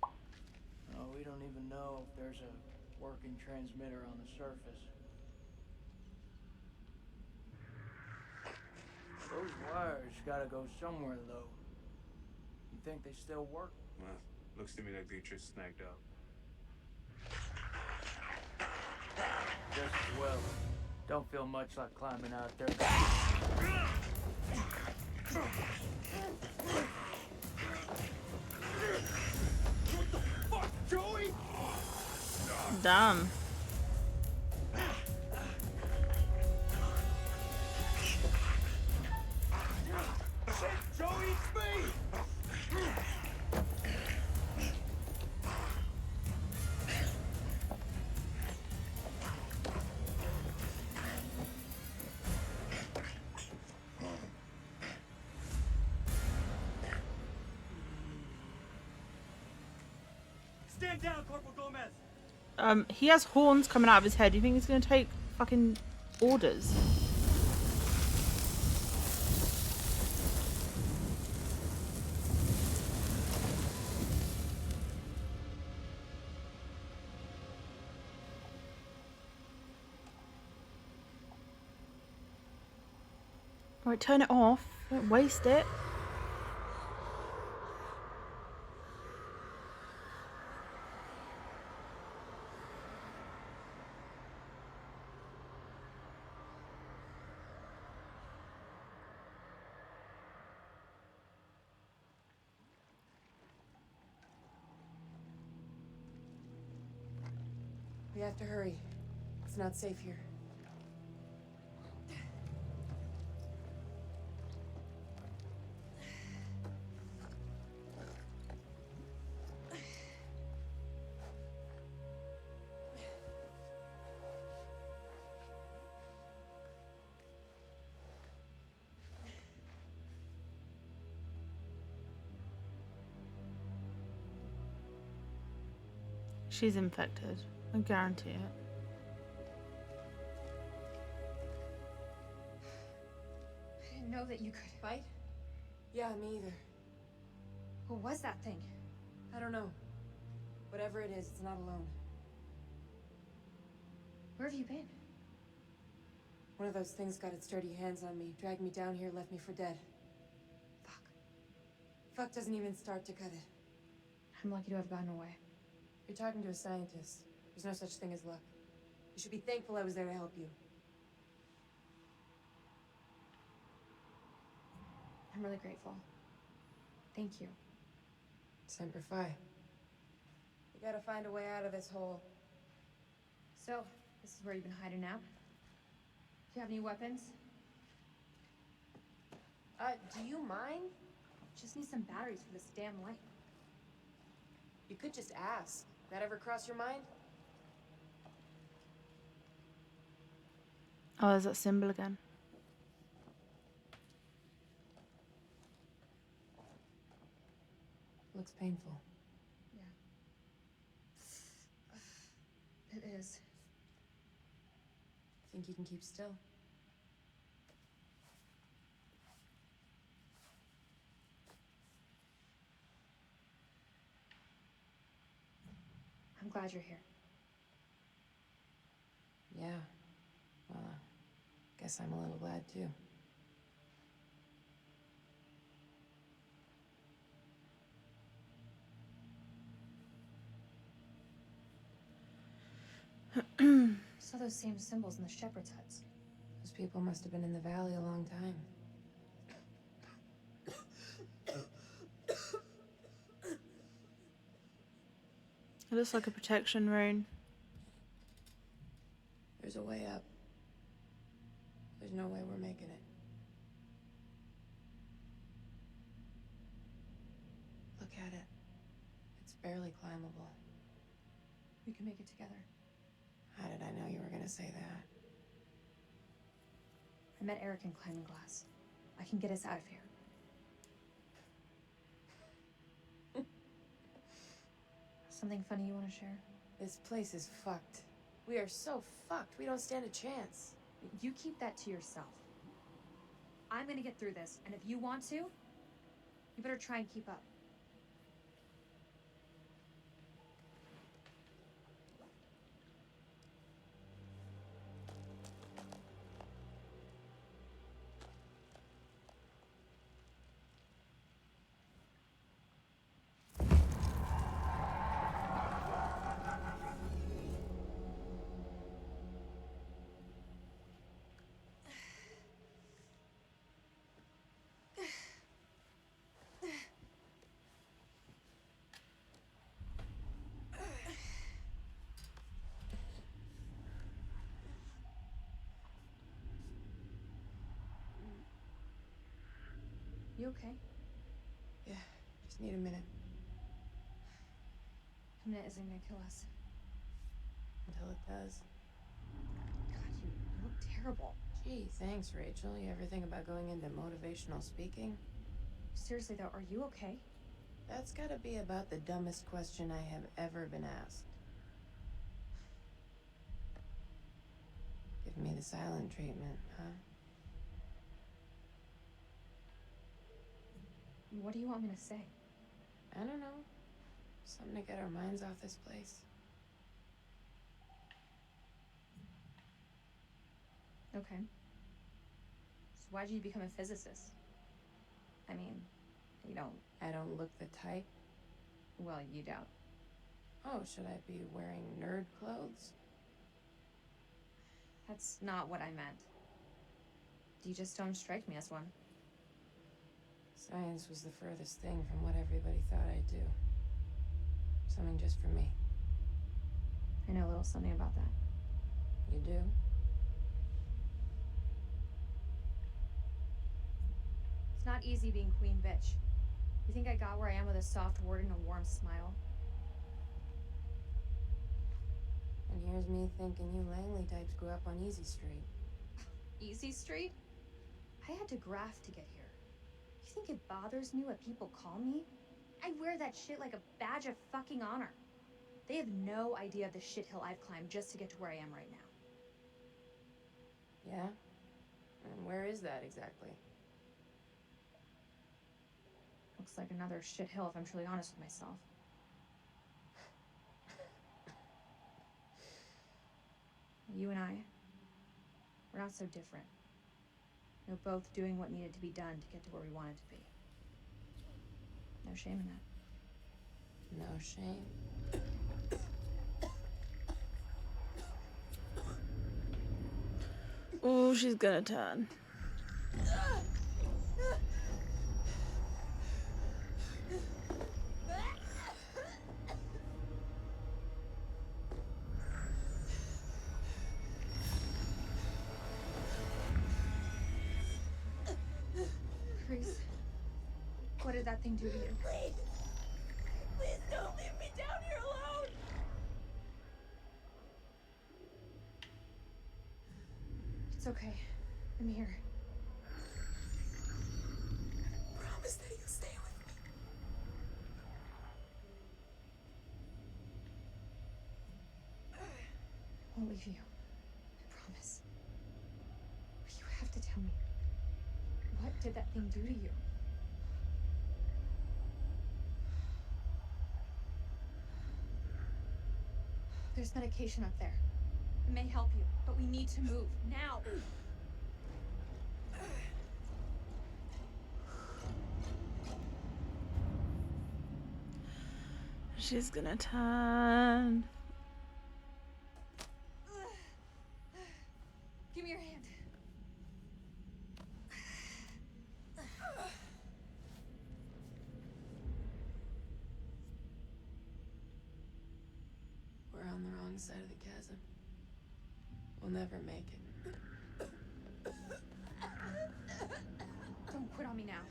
Speaker 7: Oh, we don't even know if there's a working transmitter on the surface. Those wires gotta go somewhere, though. You think they still work?
Speaker 10: Well, looks to me like they just snagged up.
Speaker 7: Just as well. Don't feel much like climbing out there.
Speaker 13: What the fuck, Joey?
Speaker 1: Damn.
Speaker 13: Shit, Joey, it's me!
Speaker 8: Stand down, Corporal Gomez!
Speaker 1: He has horns coming out of his head. Do you think he's gonna take fucking orders? Right, turn it off. Don't waste it.
Speaker 11: We have to hurry. It's not safe here.
Speaker 1: She's infected. I guarantee it.
Speaker 9: I didn't know that you could fight.
Speaker 11: Yeah, me either.
Speaker 9: What was that thing?
Speaker 11: I don't know. Whatever it is, it's not alone.
Speaker 9: Where have you been?
Speaker 11: One of those things got its dirty hands on me, dragged me down here, left me for dead. Fuck doesn't even start to cut it.
Speaker 9: I'm lucky to have gotten away.
Speaker 11: You're talking to a scientist. There's no such thing as luck. You should be thankful I was there to help you.
Speaker 9: I'm really grateful. Thank you.
Speaker 11: Semper Fi. We gotta find a way out of this hole.
Speaker 9: So, this is where you've been hiding out? Do you have any weapons?
Speaker 11: Do you mind?
Speaker 9: Just need some batteries for this damn light.
Speaker 11: You could just ask. That ever cross your mind?
Speaker 1: Oh, there's that symbol again.
Speaker 11: Looks painful.
Speaker 9: It is.
Speaker 11: Think you can keep still?
Speaker 9: I'm glad you're here.
Speaker 11: Yeah. Well, guess I'm a little glad too.
Speaker 9: Saw those same symbols in the shepherd's huts.
Speaker 11: Those people must have been in the valley a long time.
Speaker 1: It looks like a protection rune.
Speaker 11: There's a way up. There's no way we're making it. at it. It's barely climbable. We can make it together. How did I know you were gonna say that? I met Eric in climbing class. I can get us out of here. Something funny you want to share?
Speaker 4: This place is fucked. We are so fucked, we don't stand a chance.
Speaker 9: You keep that to yourself. I'm gonna get through this, and if you want to, you better try and keep up. You okay?
Speaker 11: Yeah, just need a minute.
Speaker 9: A minute isn't gonna kill us.
Speaker 11: Until it does.
Speaker 9: God, you look terrible.
Speaker 11: Gee, thanks, Rachel. You ever think about going into motivational speaking?
Speaker 9: Seriously though, are you okay?
Speaker 11: That's gotta be about the dumbest question I have ever been asked. Give me the silent treatment, huh?
Speaker 9: What do you want me to say?
Speaker 11: I don't know. Something to get our minds off this place.
Speaker 9: Okay. So why'd you become a physicist? I mean, you don't...
Speaker 11: I don't look the type.
Speaker 9: Well, you don't.
Speaker 11: Oh, should I be wearing nerd clothes?
Speaker 9: That's not what I meant. You just don't strike me as one.
Speaker 11: Science was the furthest thing from what everybody thought I'd do. Something just for me.
Speaker 9: I know a little something about that.
Speaker 11: You do?
Speaker 9: It's not easy being queen bitch. You think I got where I am with a soft word and a warm smile?
Speaker 11: And here's me thinking you Langley types grew up on Easy Street.
Speaker 9: Easy Street? I had to graft to get here. You think it bothers me what people call me? I wear that shit like a badge of fucking honor. They have no idea of the shithill I've climbed just to get to where I am right now.
Speaker 11: Yeah? And where is that exactly?
Speaker 9: Looks like another shithill if I'm truly honest with myself. You and I, we're not so different. We're both doing what needed to be done to get to where we wanted to be. No shame in that.
Speaker 11: No shame.
Speaker 1: Oh, she's gonna turn.
Speaker 9: Grace, what did that thing do to you?
Speaker 17: Please! Please don't leave me down here alone!
Speaker 9: It's okay. I'm here.
Speaker 17: Promise that you'll stay with me.
Speaker 9: I won't leave you. I promise. But you have to tell me. What did that thing do to you? There's medication up there. It may help you, but we need to move now.
Speaker 1: She's gonna turn.
Speaker 9: Give me your hand.
Speaker 11: We're on the wrong side of the chasm. We'll never make it.
Speaker 9: Don't quit on me now.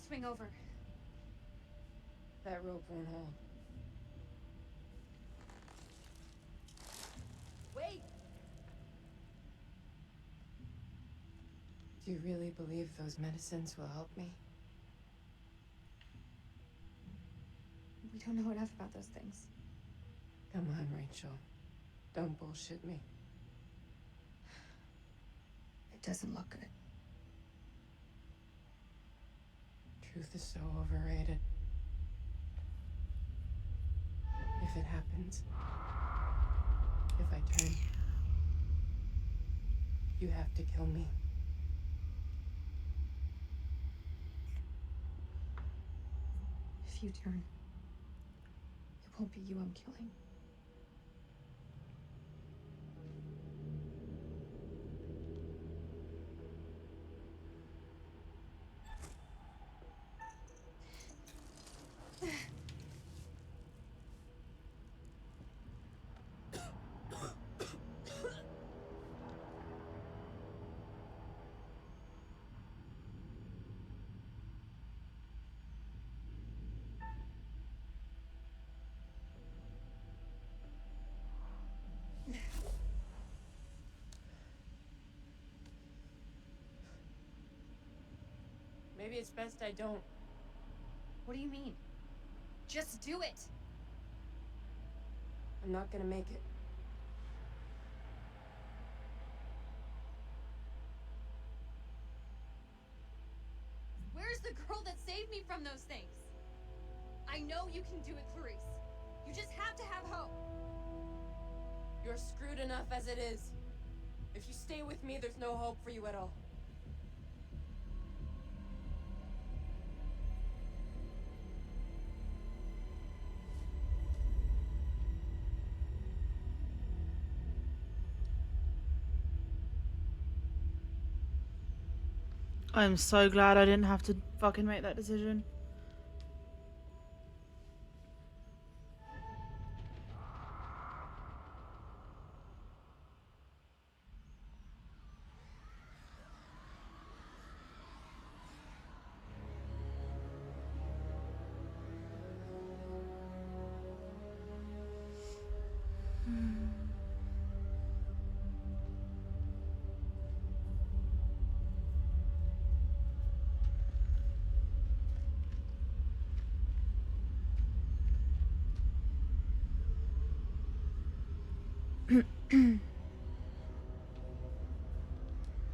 Speaker 9: swing over.
Speaker 11: That rope won't hold.
Speaker 9: Wait!
Speaker 11: Do you really believe those medicines will help me?
Speaker 9: We don't know enough about those things.
Speaker 11: Come on, Rachel. Don't bullshit me.
Speaker 9: It doesn't look good.
Speaker 11: Truth is so overrated. If it happens, if I turn, you have to kill me.
Speaker 9: If you turn, it won't be you I'm killing.
Speaker 11: Maybe it's best I don't.
Speaker 9: What do you mean? Just do it!
Speaker 11: I'm not gonna make it.
Speaker 9: Where's the girl that saved me from those things? I know you can do it, Clarice. You just have to have hope.
Speaker 11: You're screwed enough as it is. If you stay with me, there's no hope for you at all.
Speaker 1: I'm so glad I didn't have to fucking make that decision.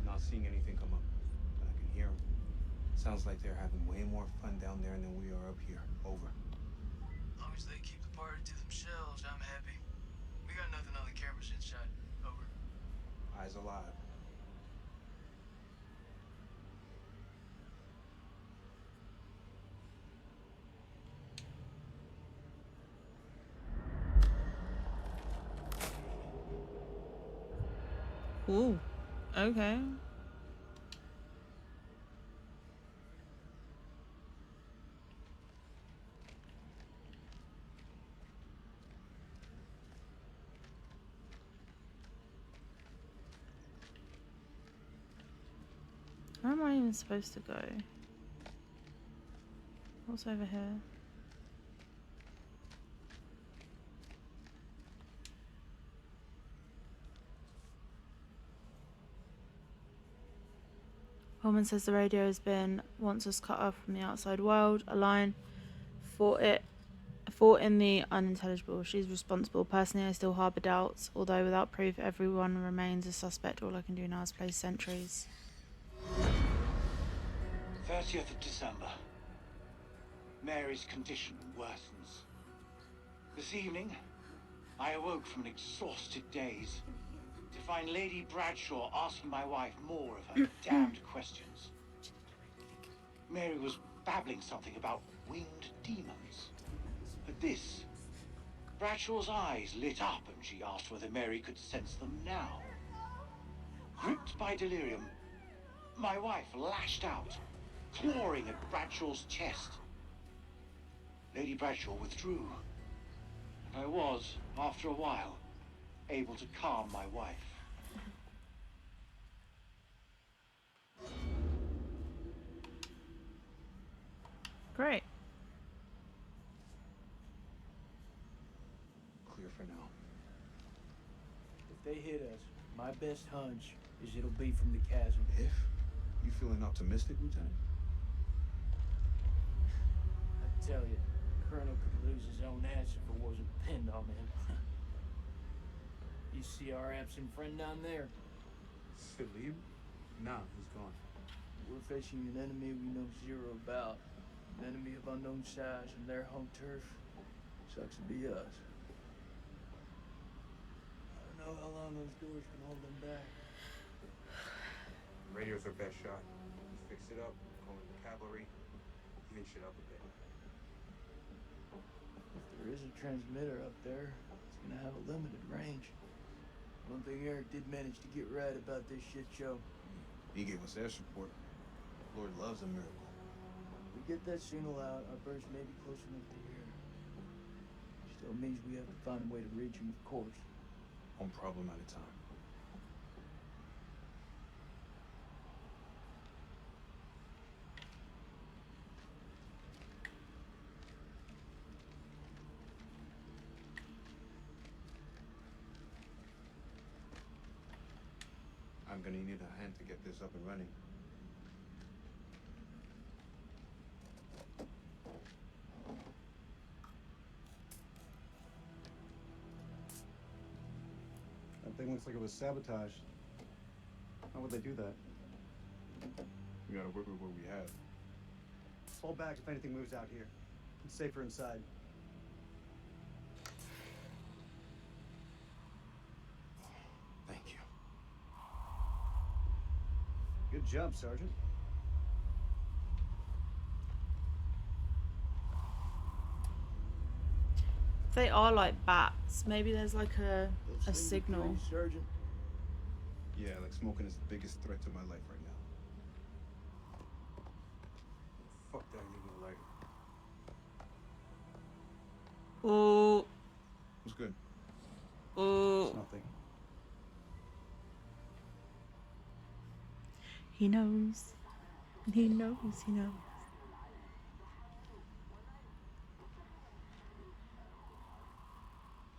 Speaker 10: Not seeing anything come up, but I can hear them. Sounds like they're having way more fun down there than we are up here. Over.
Speaker 7: As long as they keep the party to themselves, I'm happy. We got nothing on the cameras inside. Over.
Speaker 10: Eyes alive.
Speaker 1: Ooh, okay. Where am I even supposed to go? What's over here? Holman says the radio has been once was cut off from the outside world. A line fought in the unintelligible. She's responsible. Personally, I still harbour doubts, although without proof, everyone remains a suspect. All I can do now is play sentries.
Speaker 18: 30th of December. Mary's condition worsens. This evening, I awoke from an exhausted daze to find Lady Bradshaw asking my wife more of her damned questions. Mary was babbling something about winged demons. At this, Bradshaw's eyes lit up and she asked whether Mary could sense them now. Gripped by delirium, my wife lashed out, clawing at Bradshaw's chest. Lady Bradshaw withdrew, and I was, after a while, able to calm my wife.
Speaker 1: Great.
Speaker 10: Clear for now.
Speaker 7: If they hit us, my best hunch is it'll be from the chasm.
Speaker 10: If? You feeling optimistic, Lieutenant?
Speaker 7: I tell you, Colonel could lose his own ass if it wasn't pinned on him. You see our absent friend down there?
Speaker 10: Philippe? Nah, he's gone.
Speaker 7: We're facing an enemy we know zero about. An enemy of unknown size and their home turf. Sucks to be us. I don't know how long those doors can hold them back.
Speaker 10: Radio's our best shot. Fix it up, call in the cavalry, even shit up a bit.
Speaker 7: If there is a transmitter up there, it's gonna have a limited range. One thing Eric did manage to get right about this shit show.
Speaker 10: He gave us air support. Lord loves a miracle.
Speaker 7: We get that signal out, our burst may be close enough to hear. Still means we have to find a way to reach him, of course.
Speaker 10: One problem at a time. I'm gonna need a hand to get this up and running.
Speaker 19: That thing looks like it was sabotaged. How would they do that?
Speaker 10: We gotta work with what we have.
Speaker 19: Fall back if anything moves out here. It's safer inside.
Speaker 10: Thank you.
Speaker 19: Good job, Sergeant.
Speaker 1: If they are like bats, maybe there's like a signal.
Speaker 7: Sergeant.
Speaker 10: Yeah, like smoking is the biggest threat to my life right now. Fuck that, I need a lighter.
Speaker 1: Oh.
Speaker 10: What's good?
Speaker 1: Oh.
Speaker 19: It's nothing.
Speaker 1: He knows. He knows. He knows.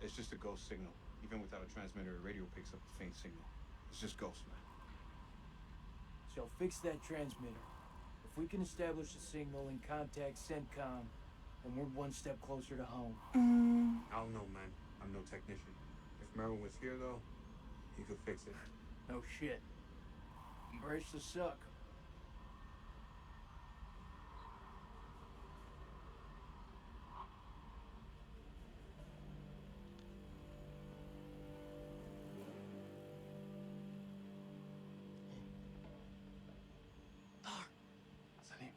Speaker 10: It's just a ghost signal. Even without a transmitter, a radio picks up a faint signal. It's just ghost, man.
Speaker 7: So fix that transmitter. If we can establish a signal and contact CENTCOM, then we're one step closer to home.
Speaker 10: I don't know, man. I'm no technician. If Merwin was here, though, he could fix it.
Speaker 7: No shit. Embrace the suck.
Speaker 3: سليم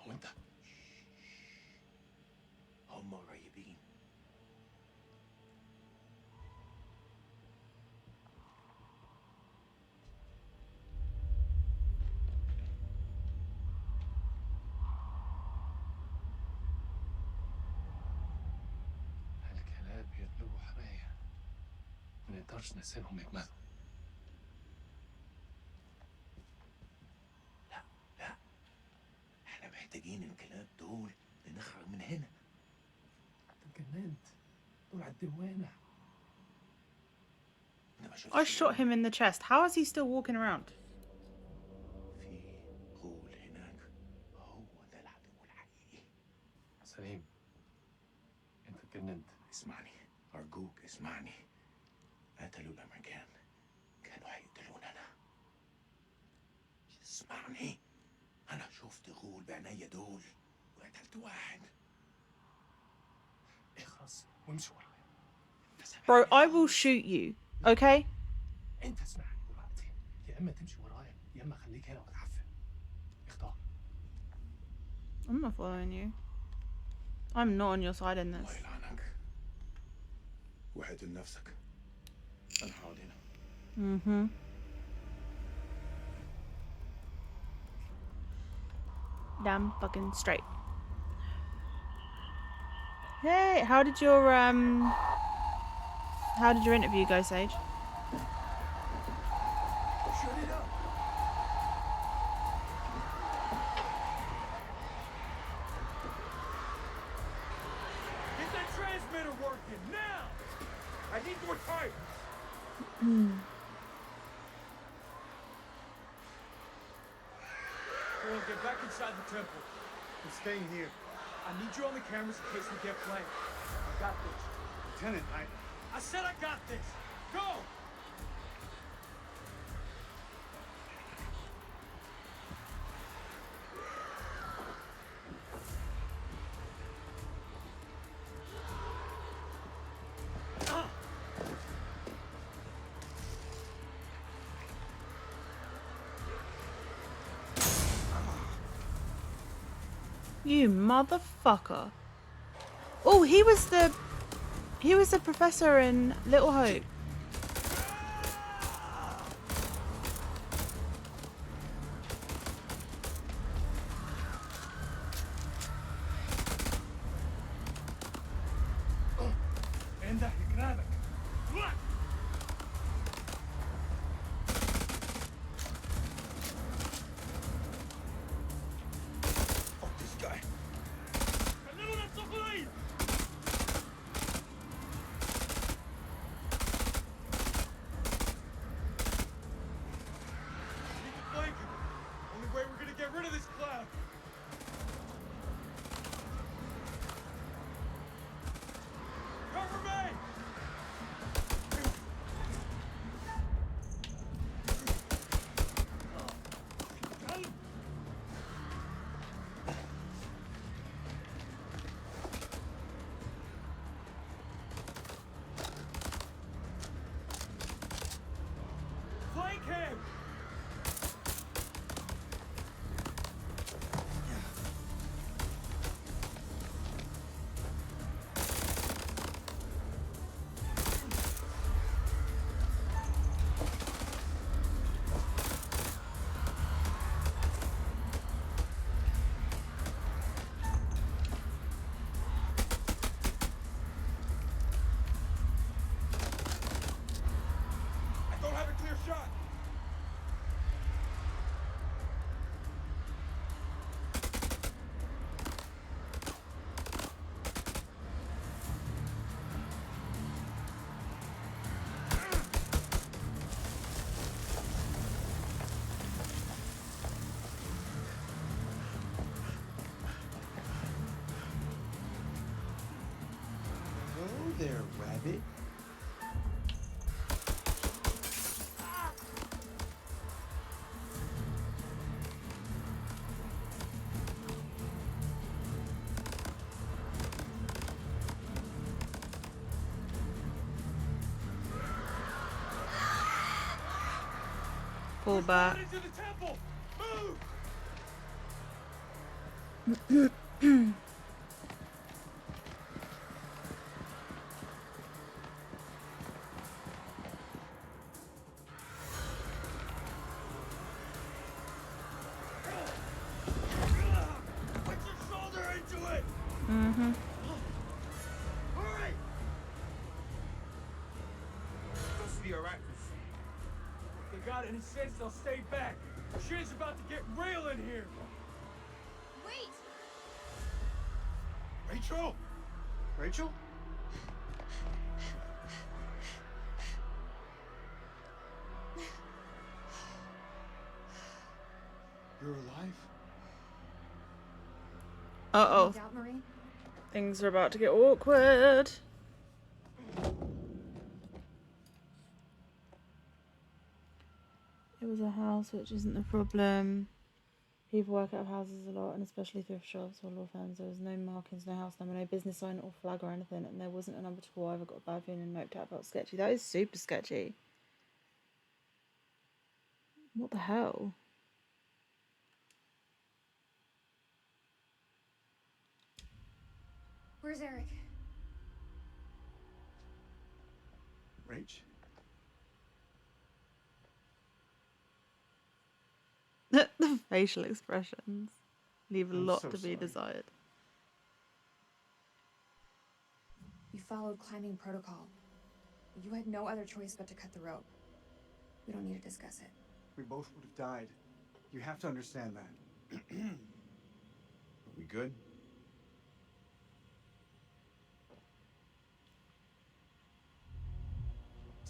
Speaker 3: هو انت هم قريبين الكلاب يطلبوا حماية ما نقدرش نسيبهم يجمدوا احنا محتاجين الكلاب دول لنخرج من هنا انت اتجننت دول على الدوانة
Speaker 1: I shot him in the chest. How is he still walking around?
Speaker 3: في غول هناك هو ده العدو الحقيقي سليم انت اتجننت اسمعني ارجوك اسمعني قتلوا الامريكان كانوا هيقتلوننا اسمعني انا شفت غول بعينيا دول وقتلت واحد اخلص وامشي ورايا
Speaker 1: Bro, I will shoot you. Okay?
Speaker 3: انت اسمعني دلوقتي يا اما تمشي ورايا يا اما خليك هنا وتعفن اختار
Speaker 1: I'm not following you. I'm not on your side in this.
Speaker 3: الله يلعنك وحد لنفسك انا هقعد هنا
Speaker 1: Mm-hmm. Damn fucking straight. Hey, how did your interview go, Sage?
Speaker 7: Shut it up.
Speaker 13: need more time! Girl, get back inside the temple.
Speaker 8: I'm staying here.
Speaker 13: I need you on the cameras in case we get flanked. I got this.
Speaker 8: Lieutenant,
Speaker 13: I said I got this! Go!
Speaker 1: You motherfucker. Oh, he was the professor in Little Hope.
Speaker 13: Fuck this guy. Only way we're gonna get rid of this cloud. Cover me! Flank him! I don't have a clear shot.
Speaker 10: Hello there, rabbit.
Speaker 1: Pull back.
Speaker 13: Into the temple! Move! Put your shoulder into it!
Speaker 1: Mm-hmm.
Speaker 13: Hurry!
Speaker 10: Supposed to be alright.
Speaker 13: If they got any sense, they'll stay back. Shit's about to get real in here.
Speaker 9: Wait!
Speaker 13: Rachel?
Speaker 8: Rachel?
Speaker 13: You're alive?
Speaker 1: Uh-oh.
Speaker 9: Need out, Marie?
Speaker 1: Things are about to get awkward. It was a house, which isn't the problem. People work out of houses a lot, and especially thrift shops or law firms. There was no markings, no house number, no business sign or flag or anything, and there wasn't a number to call. I've got a bad feeling and noped out felt sketchy. That is super sketchy. What the hell?
Speaker 9: Where's Eric?
Speaker 8: Rach?
Speaker 1: The facial expressions leave a
Speaker 8: I'm
Speaker 1: lot
Speaker 8: so
Speaker 1: to be
Speaker 8: sorry.
Speaker 1: desired.
Speaker 11: You followed climbing protocol. You had no other choice but to cut the rope. We don't need to discuss it.
Speaker 8: We both would have died. You have to understand that.
Speaker 10: Are we good?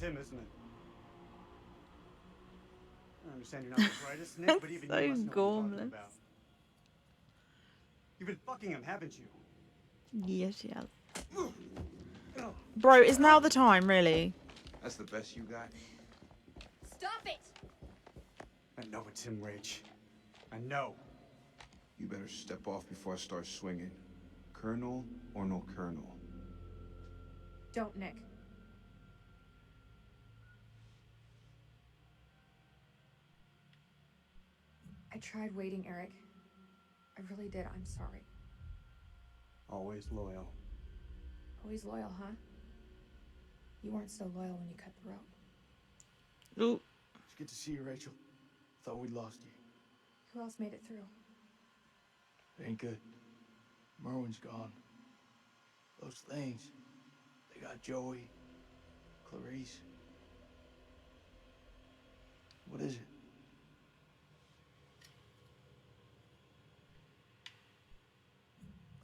Speaker 8: Tim, isn't it? I understand you're not the brightest, Nick, but even
Speaker 1: So
Speaker 8: you must know what I'm talking
Speaker 1: gormless.
Speaker 8: about. You've been fucking him, haven't you?
Speaker 1: Yes, yeah. Bro, is now the time, really?
Speaker 10: That's the best you got?
Speaker 9: Stop it!
Speaker 8: I know it's him, Rach. I know.
Speaker 10: You better step off before I start swinging. Colonel or no colonel?
Speaker 9: Don't, Nick. I tried waiting, Eric. I really did. I'm sorry.
Speaker 8: Always loyal.
Speaker 11: Always loyal, huh? You weren't so loyal when you cut the rope.
Speaker 1: Ooh.
Speaker 16: It's good to see you, Rachel. Thought we'd lost you.
Speaker 11: Who else made it through?
Speaker 16: It ain't good. Merwin's gone. Those things, they got Joey, Clarice. What is it?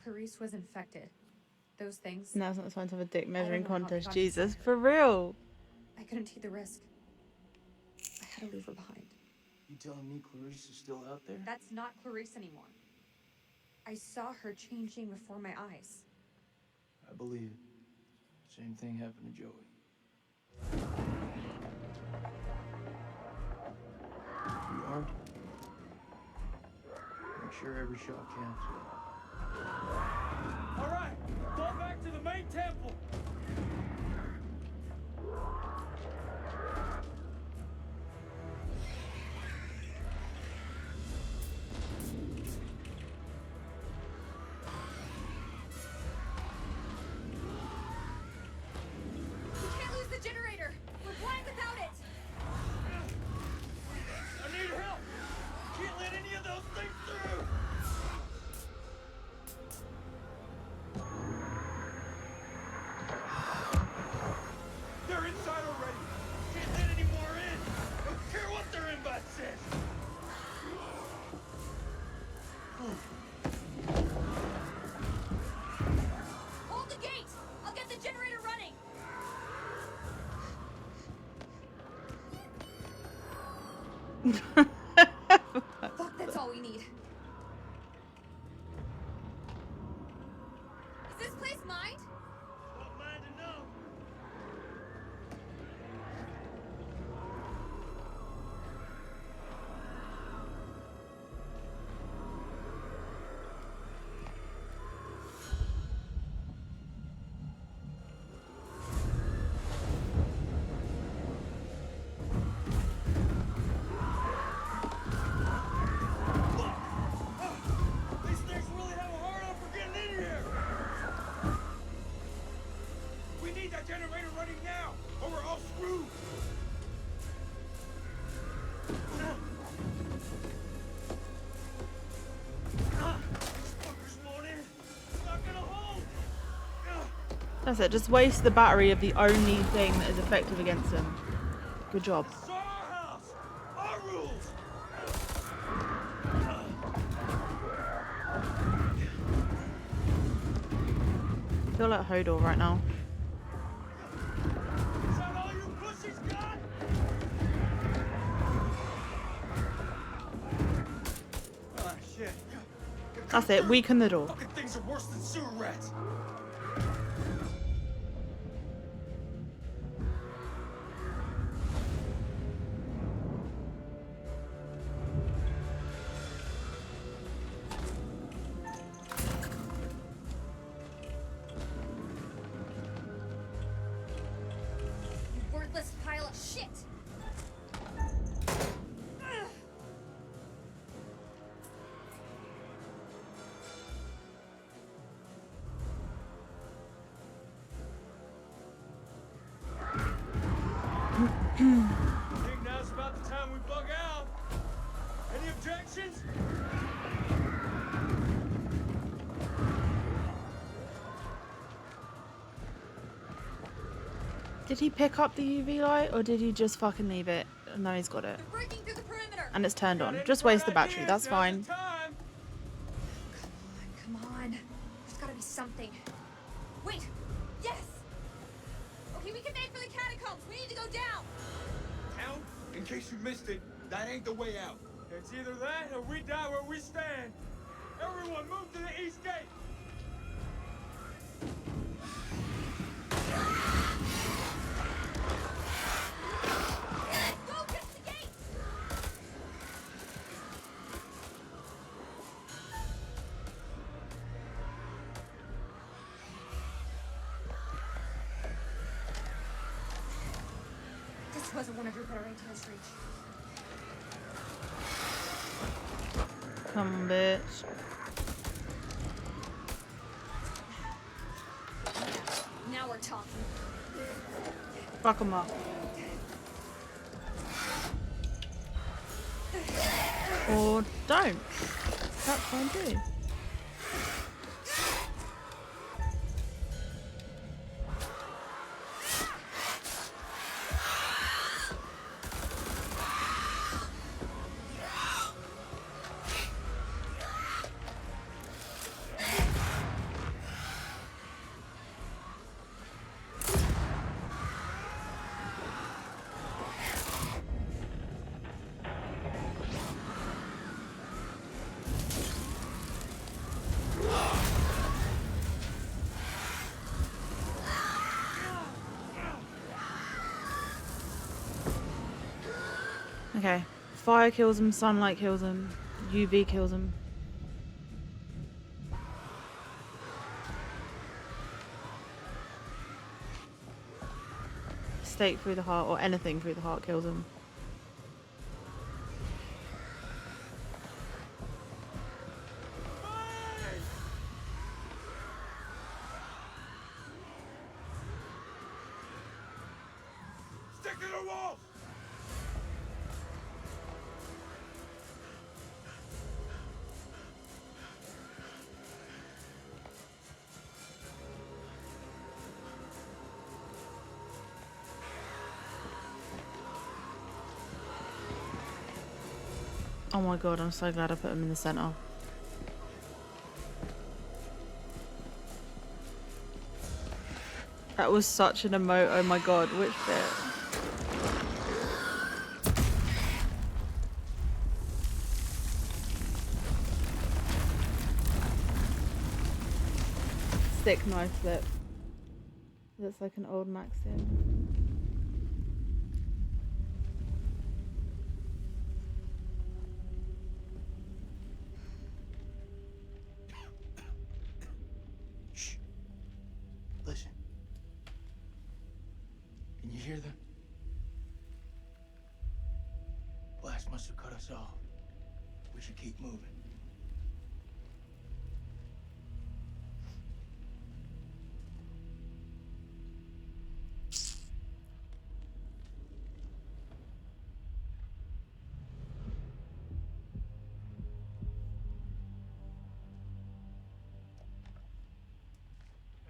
Speaker 11: Clarice was infected. Those things.
Speaker 1: Now it's not the time to have a dick
Speaker 11: I
Speaker 1: measuring
Speaker 11: don't know how they
Speaker 1: contest.
Speaker 11: got
Speaker 1: Jesus,
Speaker 11: inside her.
Speaker 1: for real.
Speaker 11: I couldn't take the risk. I had to leave her behind.
Speaker 16: You telling me Clarice is still out there?
Speaker 9: That's not Clarice anymore. I saw her changing before my eyes.
Speaker 16: I believe it. Same thing happened to Joey. You armed? Make sure every shot counts.
Speaker 5: All right, fall back to the main temple.
Speaker 9: We can't lose the generator. We're blind without it.
Speaker 5: I need help. Can't let any of those things through. They're inside already. Can't let any more in. Don't care what their invite says.
Speaker 9: Hold the gate. I'll get the generator running. Fuck, that's all we need. Is this place mined?
Speaker 5: Not mine to know. These things really have a hard on for getting in here. We need that generator running now, or we're all screwed. Fuckers won't in. It's not gonna hold.
Speaker 1: That's it. Just waste the battery of the only thing that is effective against them. Good job.
Speaker 5: It's our house, our rules.
Speaker 1: I feel like Hodor right now.
Speaker 5: Is that all you pussies got? Ah, shit.
Speaker 1: That's it. Weaken the door.
Speaker 5: Fucking things are worse than sewer rats.
Speaker 9: You worthless pile of shit.
Speaker 5: I think now's about the time we bug out. Any objections?
Speaker 1: Did he pick up the UV light or did he just fucking leave it? No, he's got it.
Speaker 9: They're breaking through the perimeter.
Speaker 1: And it's turned on. Just waste the battery. That's fine.
Speaker 9: Come on. There's gotta be something. Wait. Yes. Okay, we can make for the catacombs. We
Speaker 17: need to go down!
Speaker 13: Town? In case you missed it, that ain't the way out.
Speaker 5: It's either that or we die where we stand. Everyone move to the east gate!
Speaker 17: Go get the gate!
Speaker 9: This wasn't one of your better ideas, Reach.
Speaker 1: Come on, bitch.
Speaker 9: Now we're talking.
Speaker 1: Fuck 'em up. Or don't. That's fine too. Okay. Fire kills him, sunlight kills him, UV kills him. Stake through the heart or anything through the heart kills him.
Speaker 5: Stick to the walls!
Speaker 1: Oh my god, I'm so glad I put him in the center. That was such an emote. Oh my god, which bit? Stick knife flip. Looks like an old Maxim.
Speaker 7: Listen. Can you hear them? Blast must have cut us off. We should keep moving.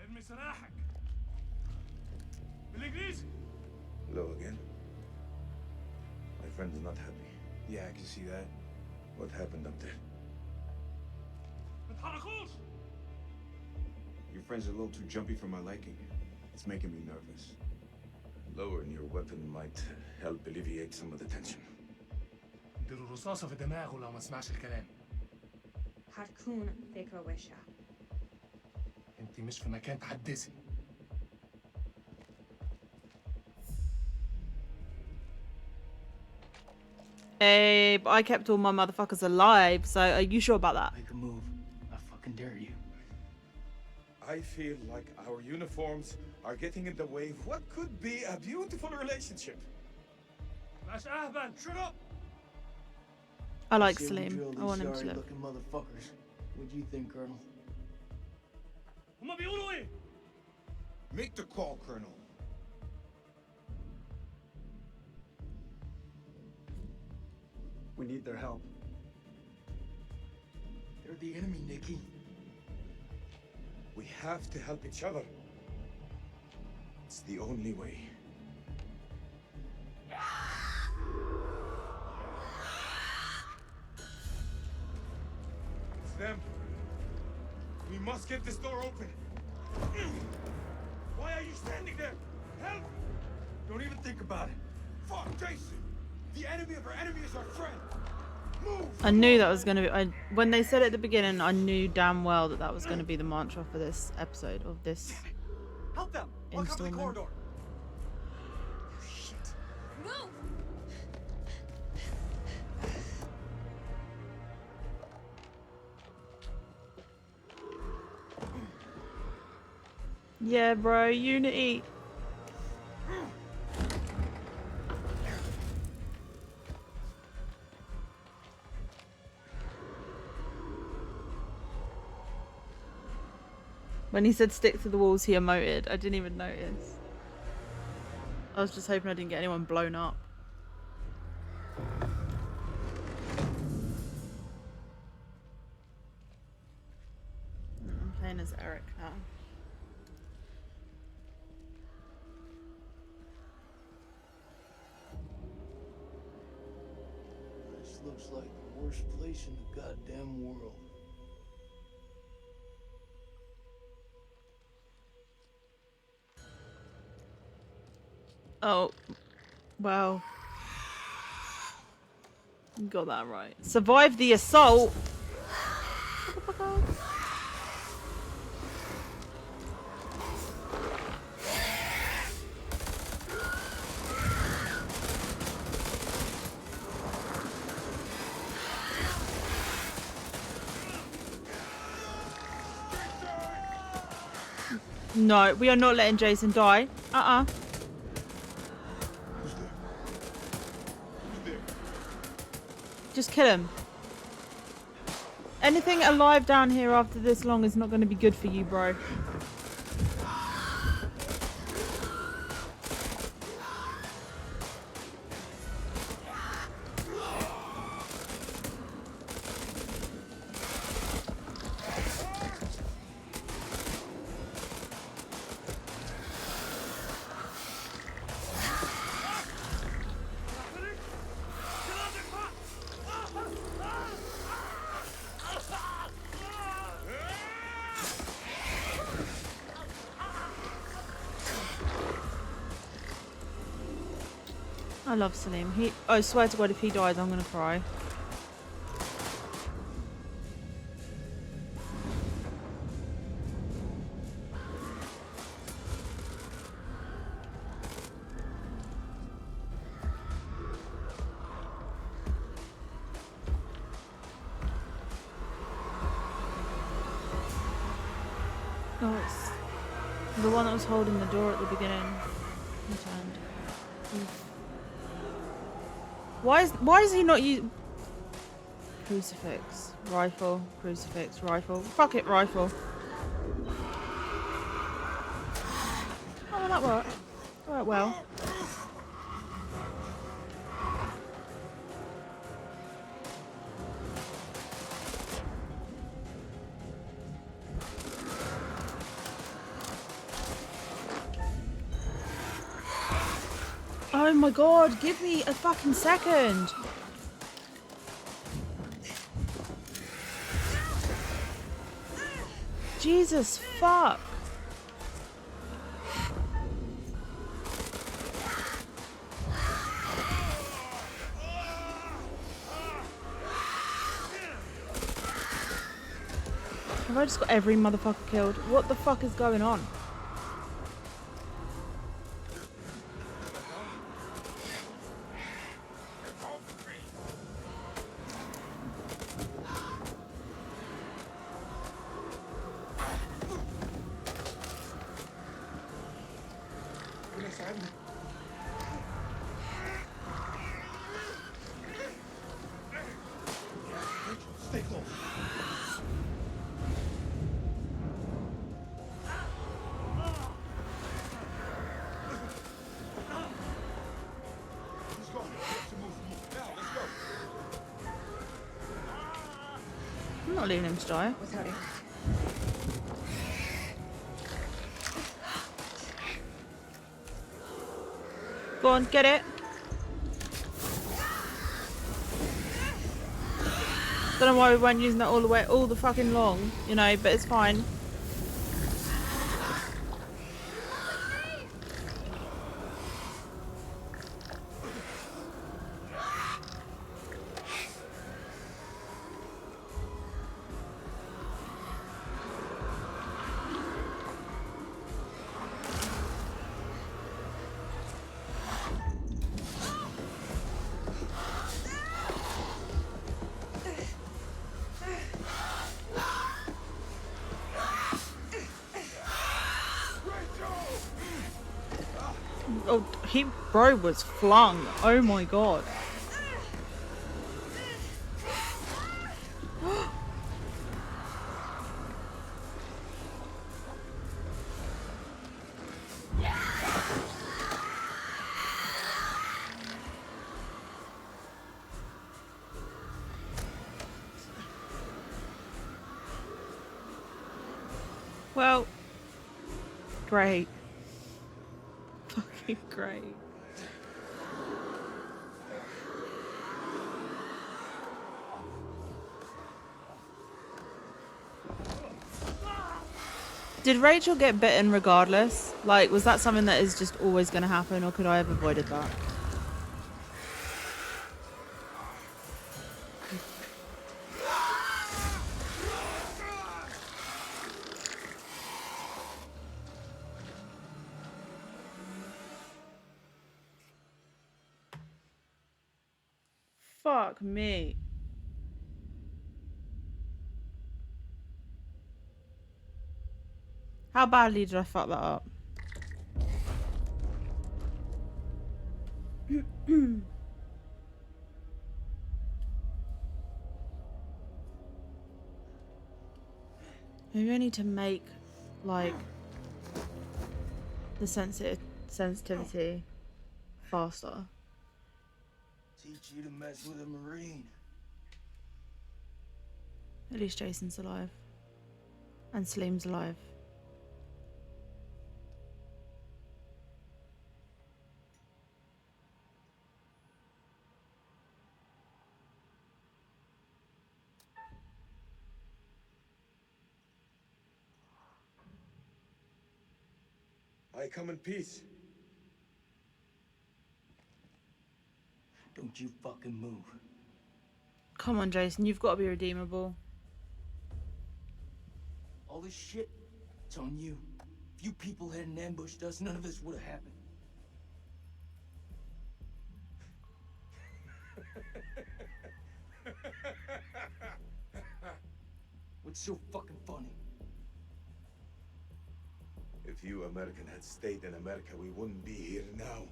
Speaker 5: ارمي سلاحك بالانجليزي.
Speaker 10: Hello again. My friend is not happy. Yeah, I can see that. What happened up there?
Speaker 5: ما تحركوش.
Speaker 10: Your friend's a little too jumpy for my liking. It's making me nervous. Lowering your weapon might help alleviate some of the tension.
Speaker 5: اديله رصاصة في دماغه لو ما سمعش الكلام.
Speaker 9: هتكون فكرة وحشة.
Speaker 5: انت مش في مكان تحدثي.
Speaker 1: Hey, but I kept all my motherfuckers alive, so are you sure about that?
Speaker 7: Make a move. I fucking dare you.
Speaker 10: I feel like our uniforms are getting in the way of what could be a beautiful relationship.
Speaker 5: مش اهبل. Shut up.
Speaker 1: I like
Speaker 7: Say we
Speaker 1: Salim.
Speaker 7: drill
Speaker 1: I want
Speaker 7: these
Speaker 1: him to live.
Speaker 7: sorry-looking motherfuckers. What do you think, Colonel?
Speaker 5: هما بيقولوا ايه؟
Speaker 10: Make the call, Colonel.
Speaker 19: We need their help.
Speaker 7: They're the enemy, Nikki.
Speaker 10: We have to help each other. It's the only way. It's them. We must get this door open.
Speaker 5: Why are you standing there? Help!
Speaker 13: Don't even think about it. Fuck, Jason! The enemy of our enemy is our friend. Move!
Speaker 1: I knew that was going to be... when they said it at the beginning, I knew damn well that that was going to be the mantra for this episode of this
Speaker 8: Help them! Look up the
Speaker 1: installment.
Speaker 8: corridor.
Speaker 17: Shit. Move!
Speaker 1: Yeah, bro, unity. When he said stick to the walls, he emoted. I didn't even notice. I was just hoping I didn't get anyone blown up. I'm playing as Eric now.
Speaker 16: This looks like the worst place in the goddamn world.
Speaker 1: Oh, wow. You got that right. Survive the assault. No, we are not letting Jason die. Just kill him. Anything alive down here after this long is not going to be good for you, bro. I love Salim. I swear to God, if he dies, I'm gonna cry. Oh, it's the one that was holding the door at the beginning. He turned. Oof. Why is he not using crucifix, rifle, crucifix, rifle? Fuck it, rifle. Oh, well, that worked. Worked well. Oh my God, give me a fucking second. Jesus fuck. Have I just got every motherfucker killed? What the fuck is going on?
Speaker 13: Stay close. Let's go. Now, let's go.
Speaker 1: I'm not leaving him to die.
Speaker 11: Without Eric.
Speaker 1: Go on, get it. Don't know why we weren't using that all the fucking long, you know, but it's fine. Oh, bro was flung. Oh my god. Well, great. Fucking great. Did Rachel get bitten regardless? Like, was that something that is just always going to happen, or could I have avoided that? Fuck me. How badly did I fuck that up? Maybe I need to make, like, the sensitivity faster.
Speaker 7: Teach you to mess with a Marine.
Speaker 1: At least Jason's alive. And Salim's alive.
Speaker 13: I come in peace.
Speaker 7: Don't you fucking move.
Speaker 1: Come on, Jason, you've got to be redeemable.
Speaker 7: All this shit, it's on you. If you people hadn't ambushed us, none of this would have happened. What's so fucking funny?
Speaker 13: If you American had stayed in America, we wouldn't be here now.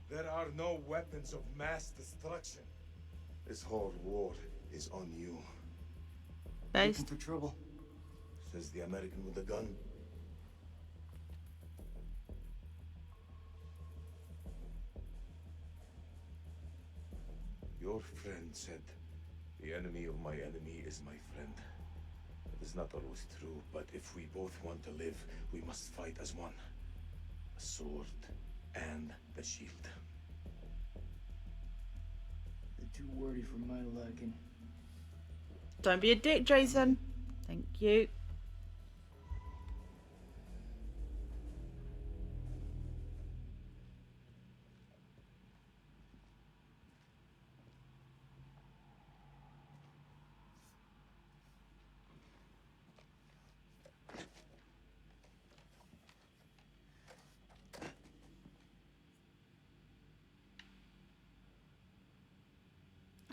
Speaker 13: There are no weapons of mass destruction. This whole war is on you.
Speaker 1: Based.
Speaker 7: Looking for trouble?
Speaker 13: Says the American with the gun. Your friend said, the enemy of my enemy is my friend. That is not always true, but if we both want to live, we must fight as one. A sword and the shield.
Speaker 7: They're too wordy for my liking.
Speaker 1: Don't be a dick, Jason. Thank you.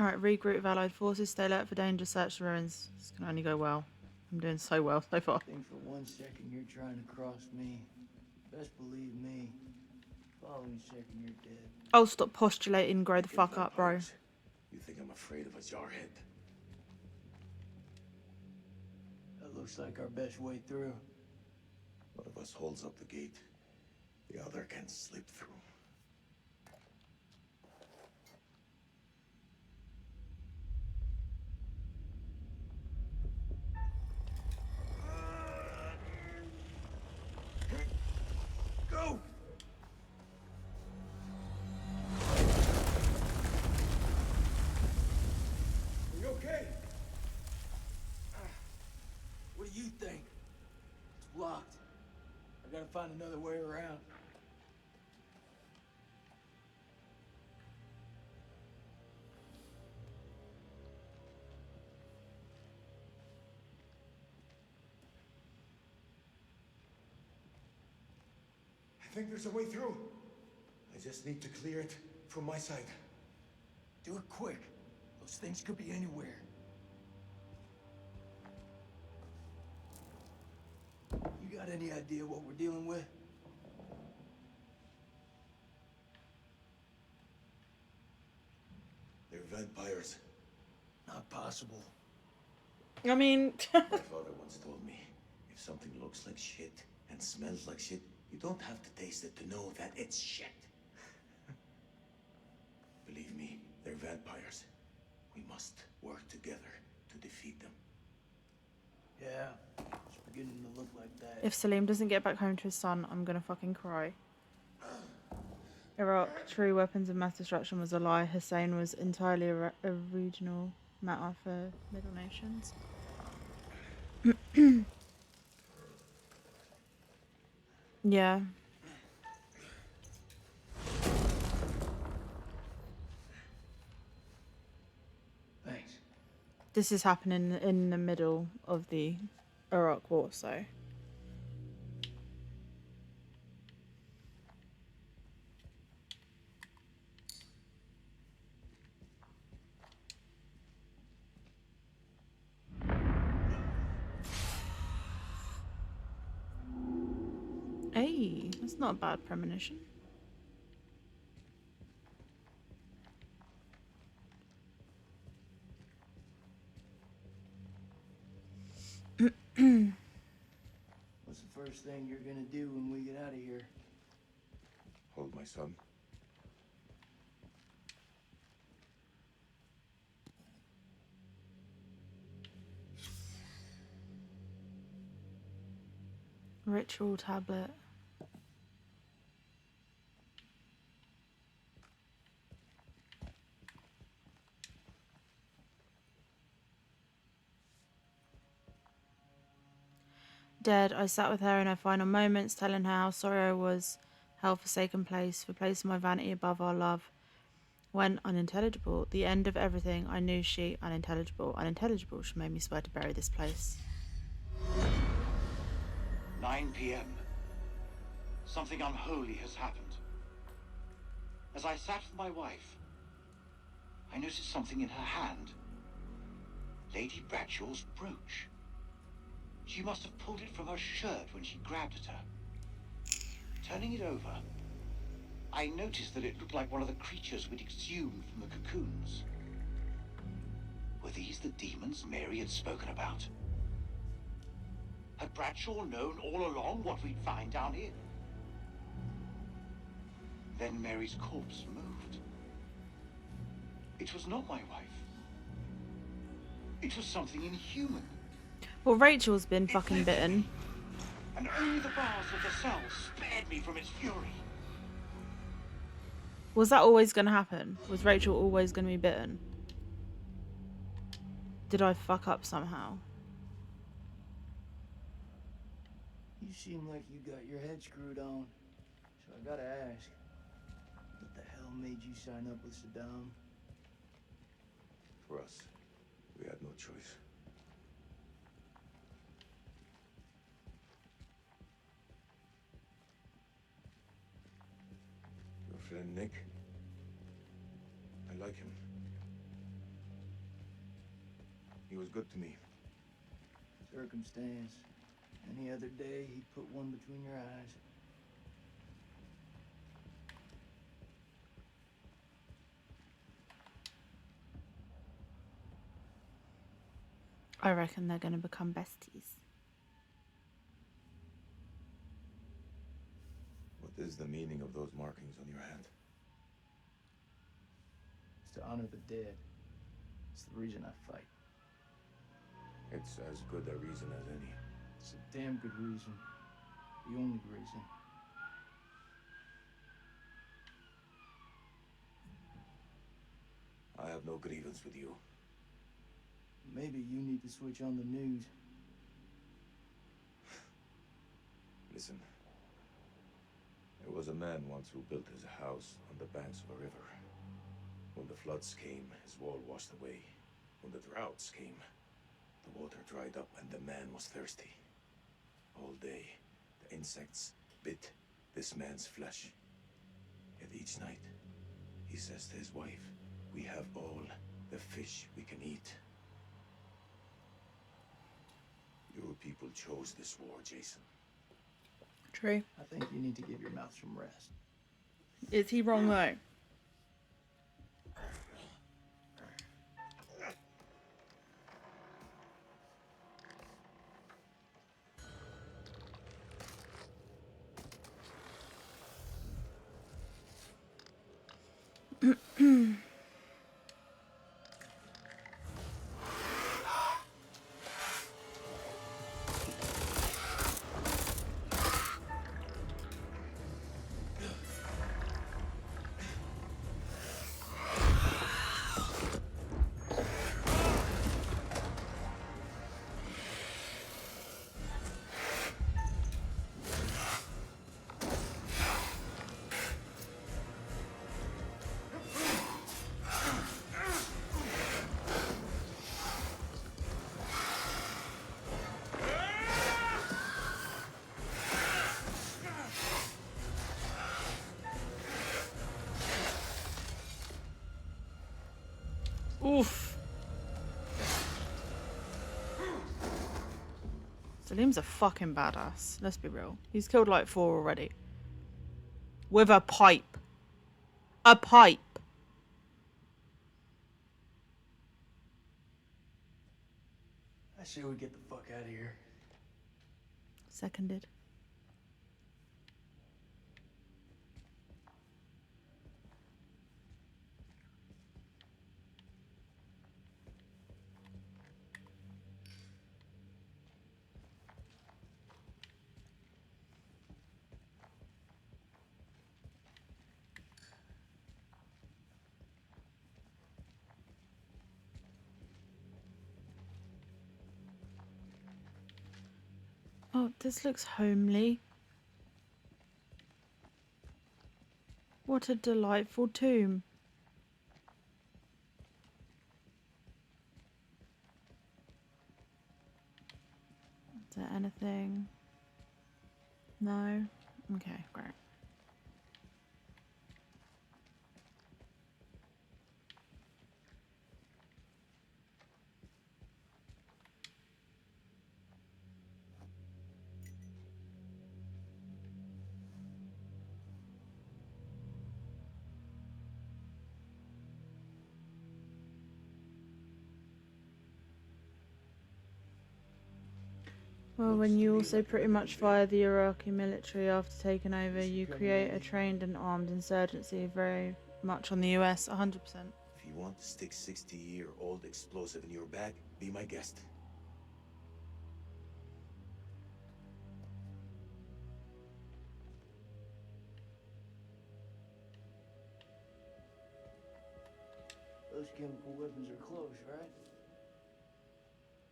Speaker 1: Alright, regroup with allied forces, stay alert for danger, search the ruins. This can only go well. I'm doing so well so far.
Speaker 7: Think for 1 second you're trying to cross me. Best believe me. Following second you're dead.
Speaker 1: Oh, stop postulating, grow the fuck up, bro.
Speaker 13: You think I'm afraid of a jarhead?
Speaker 7: That looks like our best way through.
Speaker 13: One of us holds up the gate. The other can slip through.
Speaker 7: Go!
Speaker 13: Are you okay?
Speaker 7: What do you think? It's blocked. I gotta find another way around.
Speaker 13: I think there's a way through. I just need to clear it from my side.
Speaker 7: Do it quick. Those things could be anywhere. You got any idea what we're dealing with?
Speaker 16: impossible.
Speaker 1: I mean...
Speaker 3: My father once told me, if something looks like shit and smells like shit, you don't have to taste it to know that it's shit. Believe me, they're vampires. We must work together to defeat them.
Speaker 16: Yeah, it's beginning to look like that.
Speaker 1: If Salim doesn't get back home to his son, I'm gonna fucking cry. Iraq, true weapons of mass destruction was a lie. Hussein was entirely a regional matter for Middle Nations. Yeah.
Speaker 16: Thanks.
Speaker 1: This is happening in the middle of the Iraq war, so... Hey, that's not a bad premonition.
Speaker 16: What's the first thing you're gonna do when we get out of here?
Speaker 3: Hold my son.
Speaker 1: Ritual tablet. Dead, I sat with her in her final moments, telling her how sorry I was, hell-forsaken place, for placing my vanity above our love. When unintelligible, the end of everything, I knew she, unintelligible, she made me swear to bury this place.
Speaker 18: 9 p.m. Something unholy has happened. As I sat with my wife, I noticed something in her hand. Lady Bradshaw's brooch. She must have pulled it from her shirt when she grabbed at her. Turning it over, I noticed that it looked like one of the creatures we'd exhumed from the cocoons. Were these the demons Mary had spoken about? Had Bradshaw known all along what we'd find down here? Then Mary's corpse moved. It was not my wife. It was something inhuman.
Speaker 1: Well, Rachel's been fucking bitten.
Speaker 18: And only the bars of the cell spared me from its fury.
Speaker 1: Was that always going to happen? Was Rachel always going to be bitten? Did I fuck up somehow?
Speaker 16: You seem like you got your head screwed on. So I gotta ask, what the hell made you sign up with Saddam?
Speaker 3: For us, we had no choice. Your friend Nick? I like him. He was good to me.
Speaker 16: Circumstance. Any other day, he'd put one between your eyes.
Speaker 1: I reckon they're going to become besties.
Speaker 3: What is the meaning of those markings on your hand?
Speaker 16: It's to honor the dead. It's the reason I fight.
Speaker 3: It's as good a reason as any.
Speaker 16: It's a damn good reason. The only reason.
Speaker 3: I have no grievance with you.
Speaker 16: Maybe you need to switch on the news.
Speaker 3: Listen. There was a man once who built his house on the banks of a river. When the floods came, his wall washed away. When the droughts came, the water dried up and the man was thirsty. All day, the insects bit this man's flesh. Yet each night, he says to his wife, "We have all the fish we can eat." Your people chose this war, Jason.
Speaker 1: True.
Speaker 16: I think you need to give your mouth some rest.
Speaker 1: Is he wrong though? Oof. Salim's a fucking badass. Let's be real. He's killed like 4 already. With a pipe. A pipe.
Speaker 16: I say we get the fuck out of here.
Speaker 1: Seconded. Oh, this looks homely. What a delightful tomb. Is there anything? No? Okay, great. Well, when you also pretty much fire the Iraqi military after taking over, you create a trained and armed insurgency very much on the US, 100%.
Speaker 3: If you want to stick 60-year-old explosive in your back, be my guest.
Speaker 16: Those chemical weapons are close, right?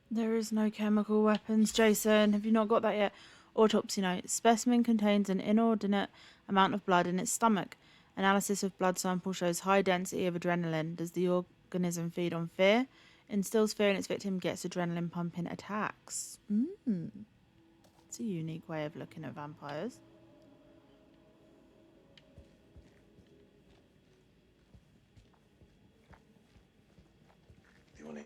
Speaker 1: There is no chemical weapons, Jason. Have you not got that yet? Autopsy note. Specimen contains an inordinate amount of blood in its stomach. Analysis of blood sample shows high density of adrenaline. Does the organism feed on fear? Instills fear in its victim, gets adrenaline pumping attacks. It's a unique way of looking at vampires.
Speaker 3: Do you want to...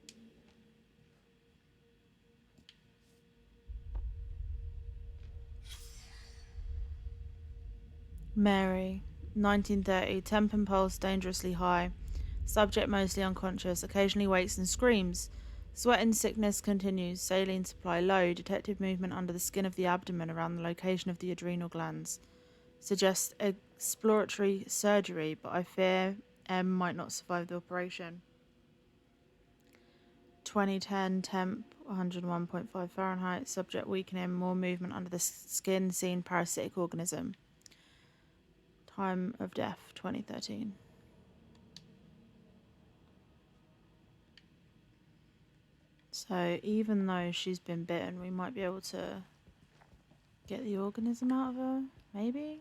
Speaker 1: Mary, 1930, temp and pulse dangerously high. Subject mostly unconscious, occasionally wakes and screams. Sweat and sickness continues. Saline supply low. Detected movement under the skin of the abdomen around the location of the adrenal glands. Suggests exploratory surgery, but I fear M might not survive the operation. 2010, temp 101.5 Fahrenheit. Subject weakening, more movement under the skin, seen parasitic organism. Time of death, 2013. So even though she's been bitten, we might be able to get the organism out of her, maybe?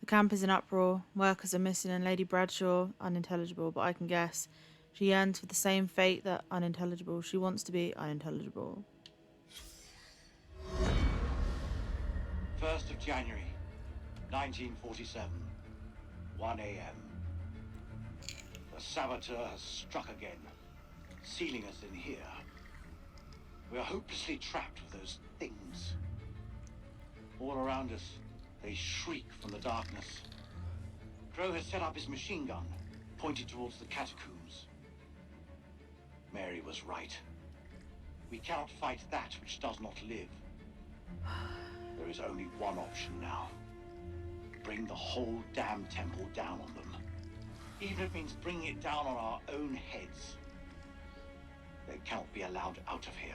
Speaker 1: The camp is in uproar. Workers are missing and Lady Bradshaw, unintelligible, but I can guess. She yearns for the same fate that unintelligible. She wants to be unintelligible.
Speaker 18: 1st of January, 1947, 1 a.m. The saboteur has struck again, sealing us in here. We are hopelessly trapped with those things. All around us, they shriek from the darkness. Crow has set up his machine gun, pointed towards the catacombs. Mary was right. We cannot fight that which does not live. There is only one option now. Bring the whole damn temple down on them. Even if it means bringing it down on our own heads. They cannot be allowed out of here.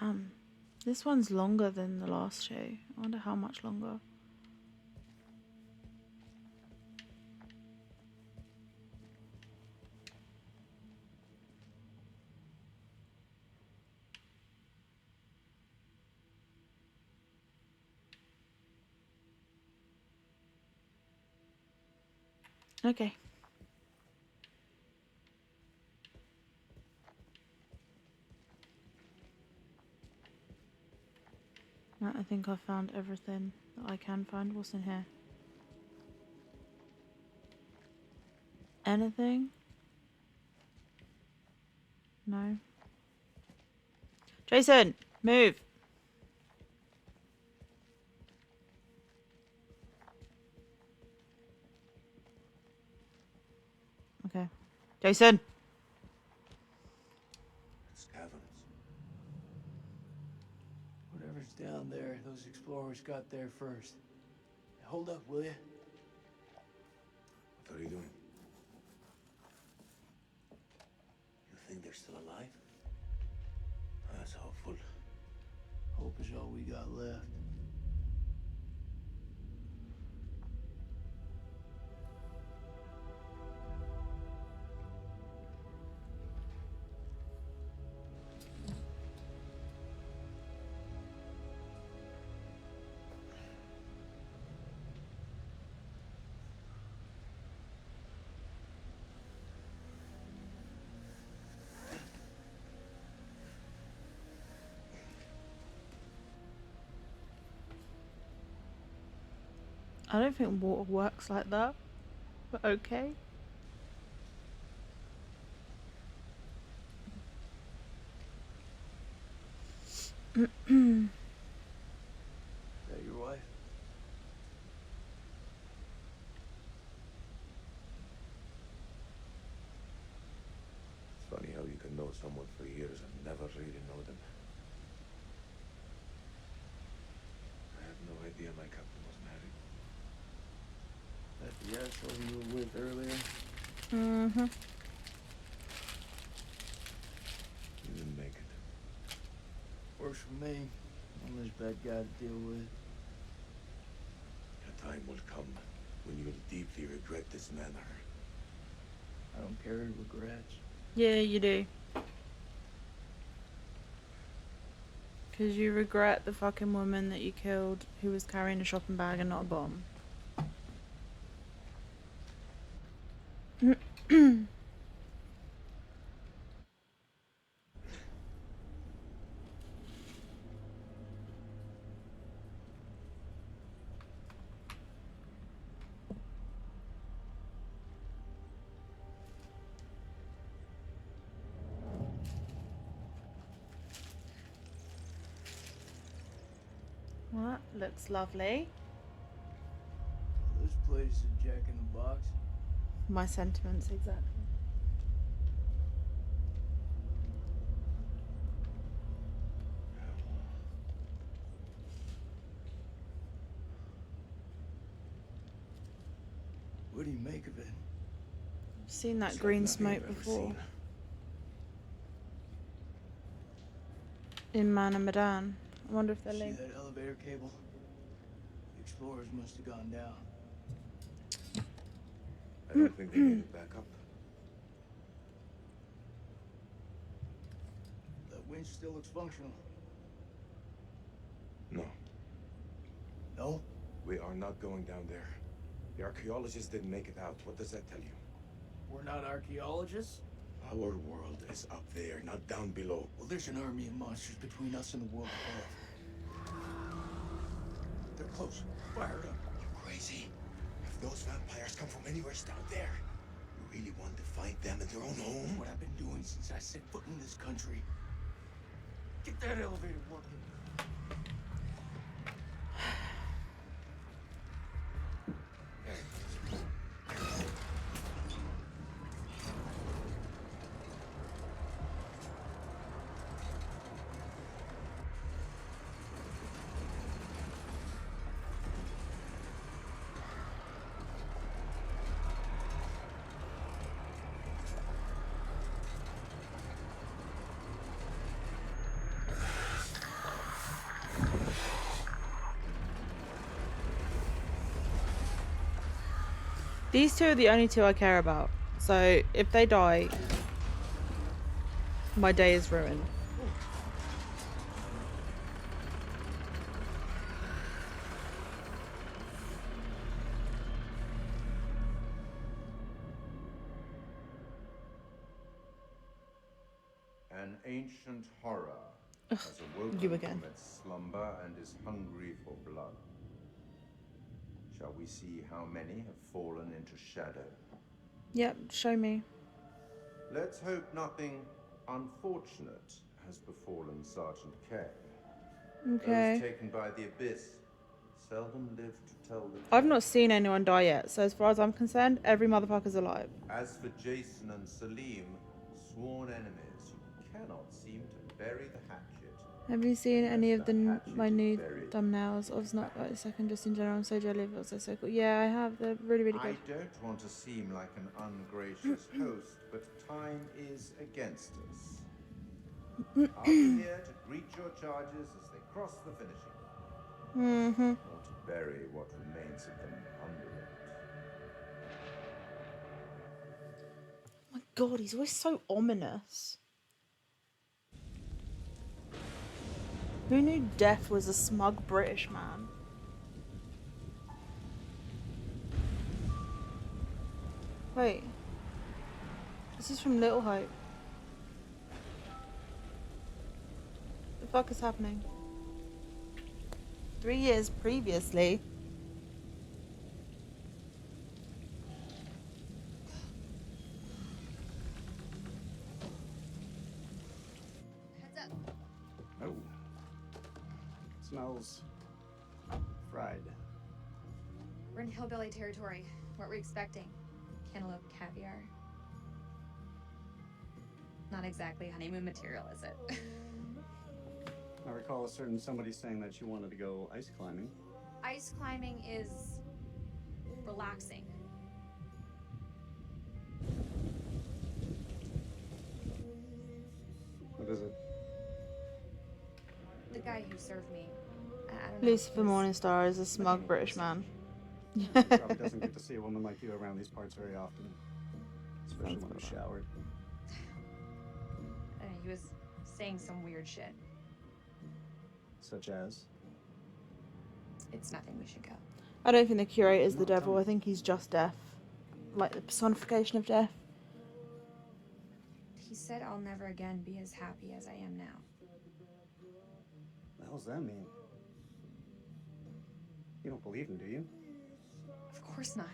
Speaker 1: Damn. This one's longer than the last two. I wonder how much longer. Okay. Right, I think I've found everything that I can find. What's in here? Anything? No. Jason, move. Okay. Jason.
Speaker 3: It's caverns.
Speaker 16: Whatever's down there, those explorers got there first. Hold up, will you?
Speaker 3: What are you doing? You think they're still alive? That's hopeful.
Speaker 16: Hope is all we got left.
Speaker 1: I don't think water works like that, but okay.
Speaker 16: Is that your wife?
Speaker 3: It's funny how you can know someone for years and never really know them. I have no idea my captain was married.
Speaker 16: That the asshole you were with earlier?
Speaker 1: Mm-hmm.
Speaker 3: You didn't make it.
Speaker 16: Works for me. I'm this bad guy to deal with.
Speaker 3: A time will come when you'll deeply regret this manner.
Speaker 16: I don't carry regrets.
Speaker 1: Yeah, you do. Because you regret the fucking woman that you killed who was carrying a shopping bag and not a bomb. Well, that looks lovely.
Speaker 16: This place is a jack in the box.
Speaker 1: My sentiments, exactly.
Speaker 16: What do you make of it?
Speaker 1: I've seen that
Speaker 3: It's
Speaker 1: green
Speaker 3: like nothing
Speaker 1: smoke
Speaker 3: I've ever
Speaker 1: before.
Speaker 3: seen.
Speaker 1: In Man and Medan. I wonder if they're
Speaker 16: See
Speaker 1: linked.
Speaker 16: that elevator cable? The explorers must have gone down.
Speaker 3: I don't think they made it back up.
Speaker 16: That winch still looks functional.
Speaker 3: No.
Speaker 16: No?
Speaker 3: We are not going down there. The archaeologists didn't make it out. What does that tell you?
Speaker 16: We're not archaeologists?
Speaker 3: Our world is up there, not down below.
Speaker 16: Well, there's an army of monsters between us and the world above. They're close. Fire it up.
Speaker 3: You crazy? If those vampires come from anywhere down there, you really want to fight them in their own home?
Speaker 16: What I've been doing since I set foot in this country. Get that elevator working.
Speaker 1: These two are the only two I care about. So if they die, my day is ruined.
Speaker 6: An ancient horror
Speaker 1: Ugh,
Speaker 6: has
Speaker 1: you
Speaker 6: awoken
Speaker 1: again.
Speaker 6: from its slumber and is hungry for blood. Shall we see how many have fallen into shadow?
Speaker 1: Yep, show me.
Speaker 6: Let's hope nothing unfortunate has befallen Sergeant K.
Speaker 1: Okay.
Speaker 6: Those taken by the abyss seldom live to tell the
Speaker 1: I've
Speaker 6: tale.
Speaker 1: not seen anyone die yet, so as far as I'm concerned, every motherfucker's alive.
Speaker 6: As for Jason and Salim, sworn enemies, you cannot seem to bury the hatchet.
Speaker 1: Have you seen any of my new
Speaker 6: buried.
Speaker 1: thumbnails? Of not like a second, just in general. I'm so jelly. It feels so cool. Yeah, I have. They're really, really
Speaker 6: I
Speaker 1: good.
Speaker 6: don't want to seem like an ungracious host, but time is against us. I'll be here to greet your charges as they cross the finishing line. Or to bury what remains of them under it.
Speaker 1: Oh my god, he's always so ominous. Who knew Death was a smug British man? Wait. This is from Little Hope. The fuck is happening? 3 years previously.
Speaker 9: Heads up.
Speaker 19: Oh. Smells fried.
Speaker 9: We're in hillbilly territory. What were we expecting? Cantaloupe caviar? Not exactly honeymoon material, is it?
Speaker 19: I recall a certain somebody saying that you wanted to go ice climbing.
Speaker 9: Ice climbing is relaxing.
Speaker 19: What is it?
Speaker 9: The guy who served me, I don't know.
Speaker 1: Lucifer Morningstar is a smug British man.
Speaker 19: Probably doesn't get to see a woman like you around these parts very often. Especially when they're showered.
Speaker 9: I don't know, he was saying some weird shit.
Speaker 19: Such as?
Speaker 9: It's nothing, we should go.
Speaker 1: I don't think the curator is the devil. I think he's just death. Like the personification of death.
Speaker 9: He said I'll never again be as happy as I am now.
Speaker 19: What the hell does that mean? You don't believe him, do you?
Speaker 9: Of course not.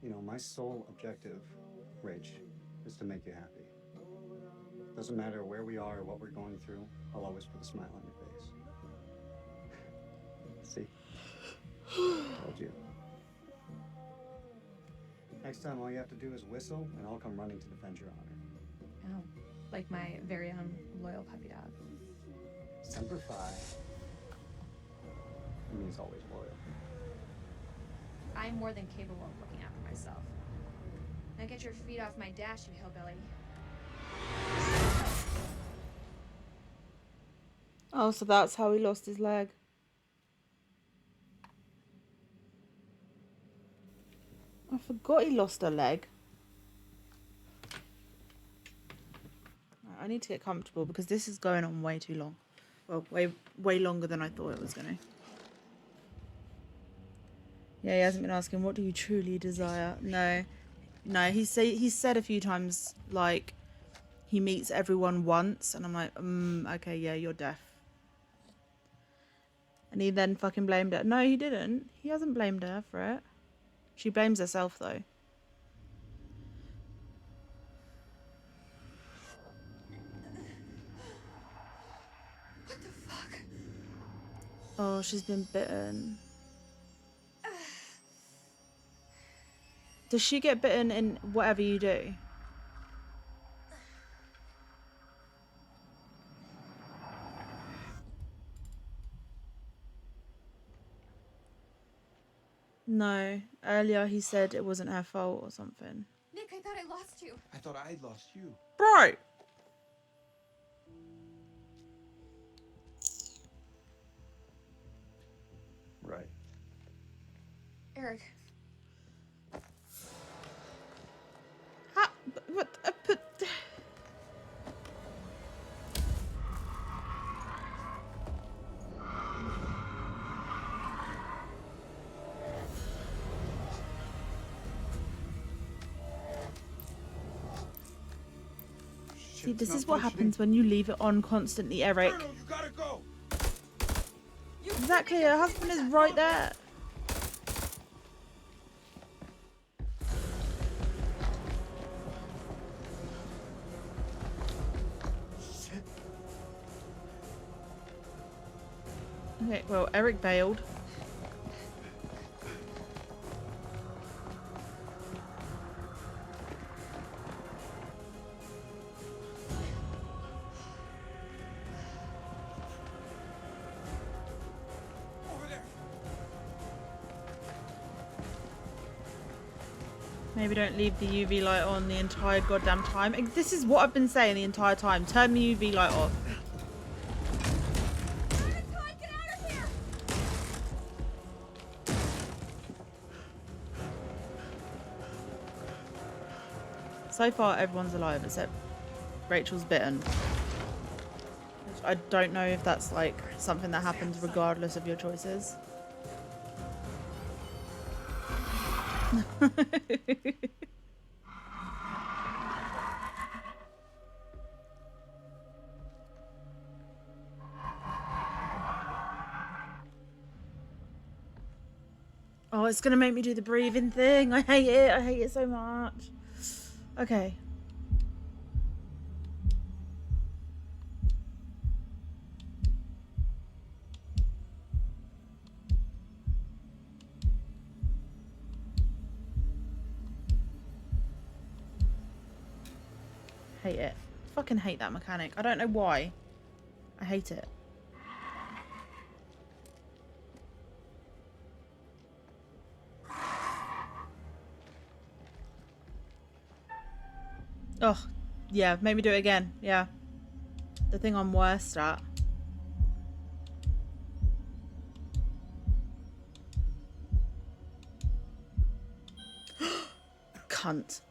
Speaker 19: You know, my sole objective, Rach, is to make you happy. Doesn't matter where we are or what we're going through, I'll always put a smile on your face. See? Told you. Next time, all you have to do is whistle, and I'll come running to defend your honor.
Speaker 9: Oh, like my very own loyal puppy dog.
Speaker 19: Semper Fi. It means always loyal.
Speaker 9: I'm more than capable of looking after myself. Now get your feet off my dash, you hillbilly.
Speaker 1: Oh, so that's how he lost his leg. I forgot he lost a leg. Right, I need to get comfortable because this is going on way too long. Well, way longer than I thought it was going to. Yeah, he hasn't been asking, what do you truly desire? No. He's said a few times, like, he meets everyone once, and I'm like, okay, yeah, you're deaf. And he then fucking blamed her. No, he didn't. He hasn't blamed her for it. She blames herself, though.
Speaker 9: What the fuck?
Speaker 1: Oh, she's been bitten. Does she get bitten in whatever you do? No. Earlier he said it wasn't her fault or something.
Speaker 9: Nick, I thought I lost you.
Speaker 13: I thought I'd lost you.
Speaker 1: Bro!
Speaker 19: Right.
Speaker 9: Eric.
Speaker 1: What? See, this is what happens when you leave it on constantly, Eric.
Speaker 5: Colonel, you gotta go.
Speaker 1: Exactly, her husband is right there. Okay, well, Eric bailed. Maybe don't leave the UV light on the entire goddamn time. This is what I've been saying the entire time. Turn the UV light off. So far, everyone's alive except Rachel's bitten. Which I don't know if that's like something that happens regardless of your choices. Oh, it's gonna make me do the breathing thing. I hate it. I hate it so much. Okay. Hate it. Fucking hate that mechanic. I don't know why. I hate it. Oh, yeah, make me do it again. Yeah. The thing I'm worst at. Cunt.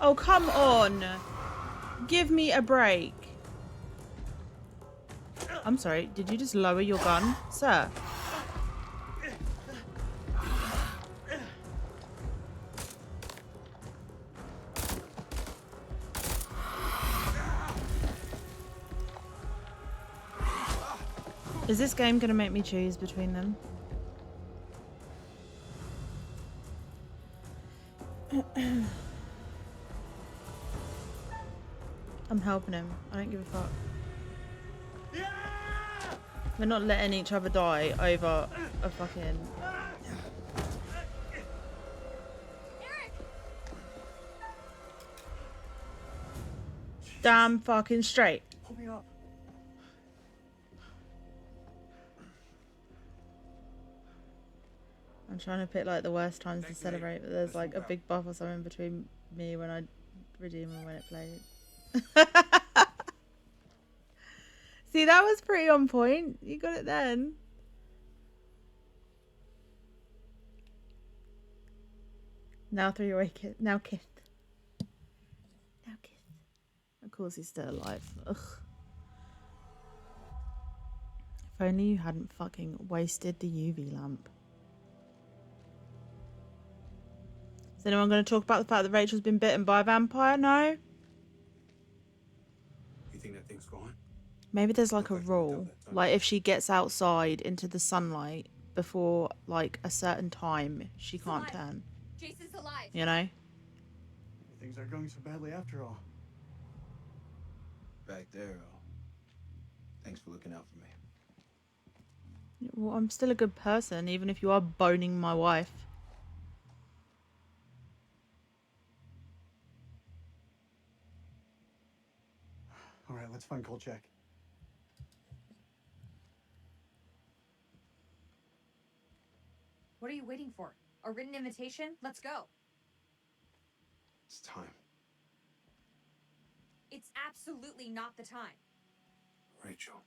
Speaker 1: Oh, come on. Give me a break. I'm sorry, did you just lower your gun, sir? Is this game gonna make me choose between them? I'm helping him. I don't give a fuck. We're not letting each other die over a fucking...
Speaker 9: Eric!
Speaker 1: Damn fucking straight.
Speaker 19: Pull me up.
Speaker 1: I'm trying to pick like the worst times to celebrate, but there's like a big buff or something between me when I redeem and when it played. See, that was pretty on point. You got it then. Now throw your kiss. Now kiss. Now kiss. Of course he's still alive. Ugh. If only you hadn't fucking wasted the UV lamp. Is anyone going to talk about the fact that Rachel's been bitten by a vampire? No?
Speaker 10: You think that thing's gone?
Speaker 1: Maybe there's like a rule. Like if she gets outside into the sunlight before like a certain time, she can't turn.
Speaker 9: Jason's alive.
Speaker 1: You know?
Speaker 19: Things aren't going so badly after all.
Speaker 12: Back there, thanks for looking out for me.
Speaker 1: Well, I'm still a good person, even if you are boning my wife.
Speaker 19: All right, let's find Kolchak.
Speaker 9: What are you waiting for? A written invitation? Let's go.
Speaker 10: It's time.
Speaker 9: It's absolutely not the time.
Speaker 10: Rachel,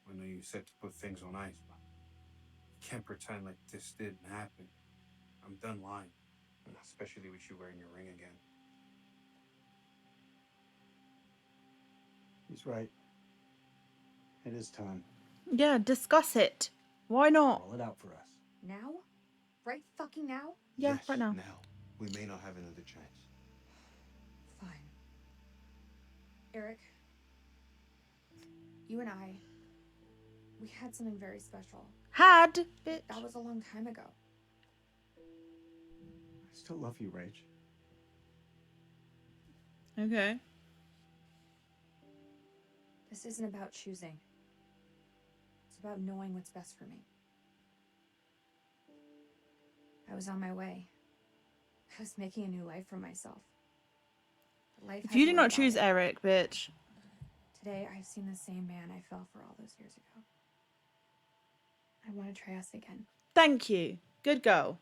Speaker 10: I know you said to put things on ice, but you can't pretend like this didn't happen. I'm done lying. Especially with you wearing your ring again.
Speaker 19: He's right. It is time.
Speaker 1: Yeah, discuss it. Why not?
Speaker 19: Roll it out for us.
Speaker 9: Now? Right fucking now?
Speaker 1: Yeah,
Speaker 3: Yes,
Speaker 1: right now.
Speaker 3: now. We may not have another chance.
Speaker 9: Fine. Eric, you and we had something very special.
Speaker 1: Had, bitch.
Speaker 9: That was a long time ago.
Speaker 19: I still love you, Rach.
Speaker 1: Okay.
Speaker 9: This isn't about choosing. It's about knowing what's best for me. I was on my way. I was making a new life for myself. Life
Speaker 1: If you did not choose Eric, bitch.
Speaker 9: Today, I've seen the same man I fell for all those years ago. I want to try us again.
Speaker 1: Thank you. Good girl.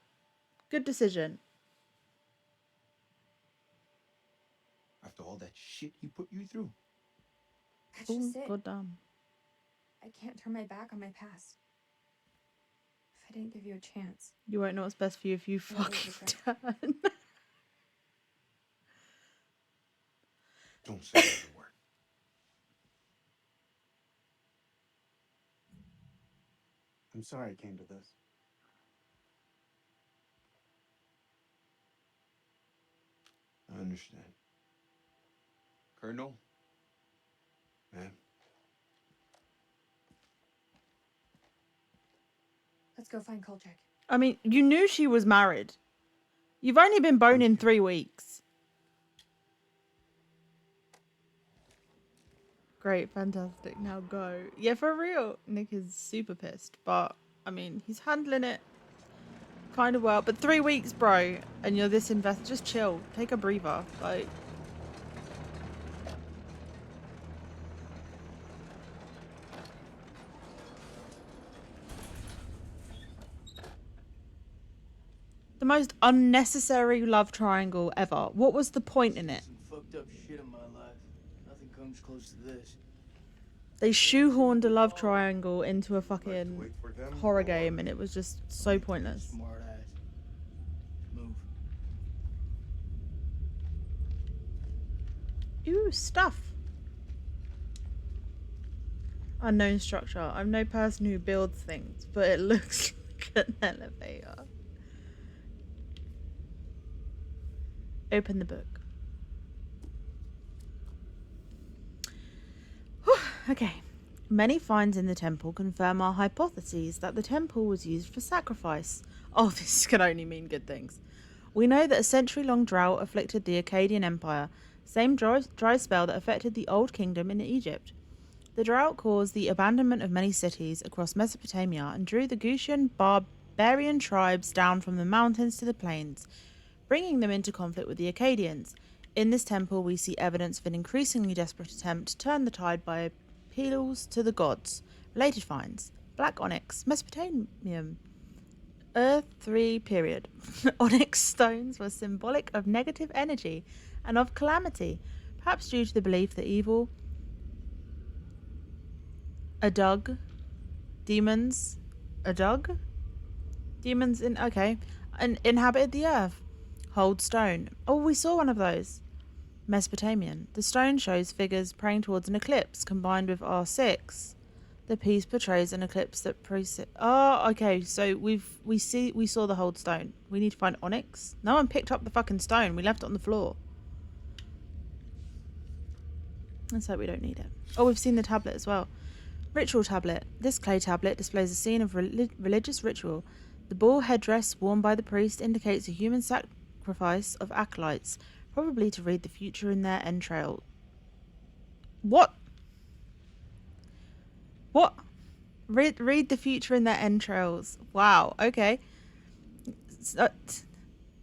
Speaker 1: Good decision.
Speaker 3: After all that shit he put you through.
Speaker 9: That's just it.
Speaker 1: God damn.
Speaker 9: I can't turn my back on my past. If I didn't give you a chance.
Speaker 1: You won't know what's best for you if you fucking turn.
Speaker 3: Don't say another word.
Speaker 19: I'm sorry it came to this.
Speaker 3: I understand. Colonel? Ma'am?
Speaker 9: Let's go find Kolchak.
Speaker 1: I mean, you knew she was married. You've only been boning 3 weeks. Great, fantastic. Now go. Yeah, for real. Nick is super pissed, but I mean, he's handling it kind of well. But 3 weeks, bro, and you're this invested. Just chill. Take a breather. Like, the most unnecessary love triangle ever. What was the point in it?
Speaker 16: Some fucked up shit in my life. Nothing comes close to this.
Speaker 1: They shoehorned a love triangle into a fucking horror game, and it was just so pointless.
Speaker 16: Smart ass. Move.
Speaker 1: Ooh, stuff. Unknown structure. I'm no person who builds things, but it looks like an elevator. Open the book. Whew, okay. Many finds in the temple confirm our hypotheses that the temple was used for sacrifice. Oh, this can only mean good things. We know that a century-long drought afflicted the Akkadian Empire, same dry spell that affected the Old Kingdom in Egypt. The drought caused the abandonment of many cities across Mesopotamia and drew the Gutian barbarian tribes down from the mountains to the plains, bringing them into conflict with the Akkadians. In this temple, we see evidence of an increasingly desperate attempt to turn the tide by appeals to the gods. Related finds: black onyx, Mesopotamian, Earth 3 period. Onyx stones were symbolic of negative energy and of calamity, perhaps due to the belief that evil demons inhabited the earth. Hold stone. Oh, we saw one of those. Mesopotamian. The stone shows figures praying towards an eclipse combined with R6. The piece portrays an eclipse that Oh, okay. So we saw the hold stone. We need to find onyx. No one picked up the fucking stone. We left it on the floor. Let's hope we don't need it. Oh, we've seen the tablet as well. Ritual tablet. This clay tablet displays a scene of religious ritual. The bull headdress worn by the priest indicates a human sacrifice of acolytes, probably to read the future in their entrails. What? What? Read the future in their entrails. Wow, okay.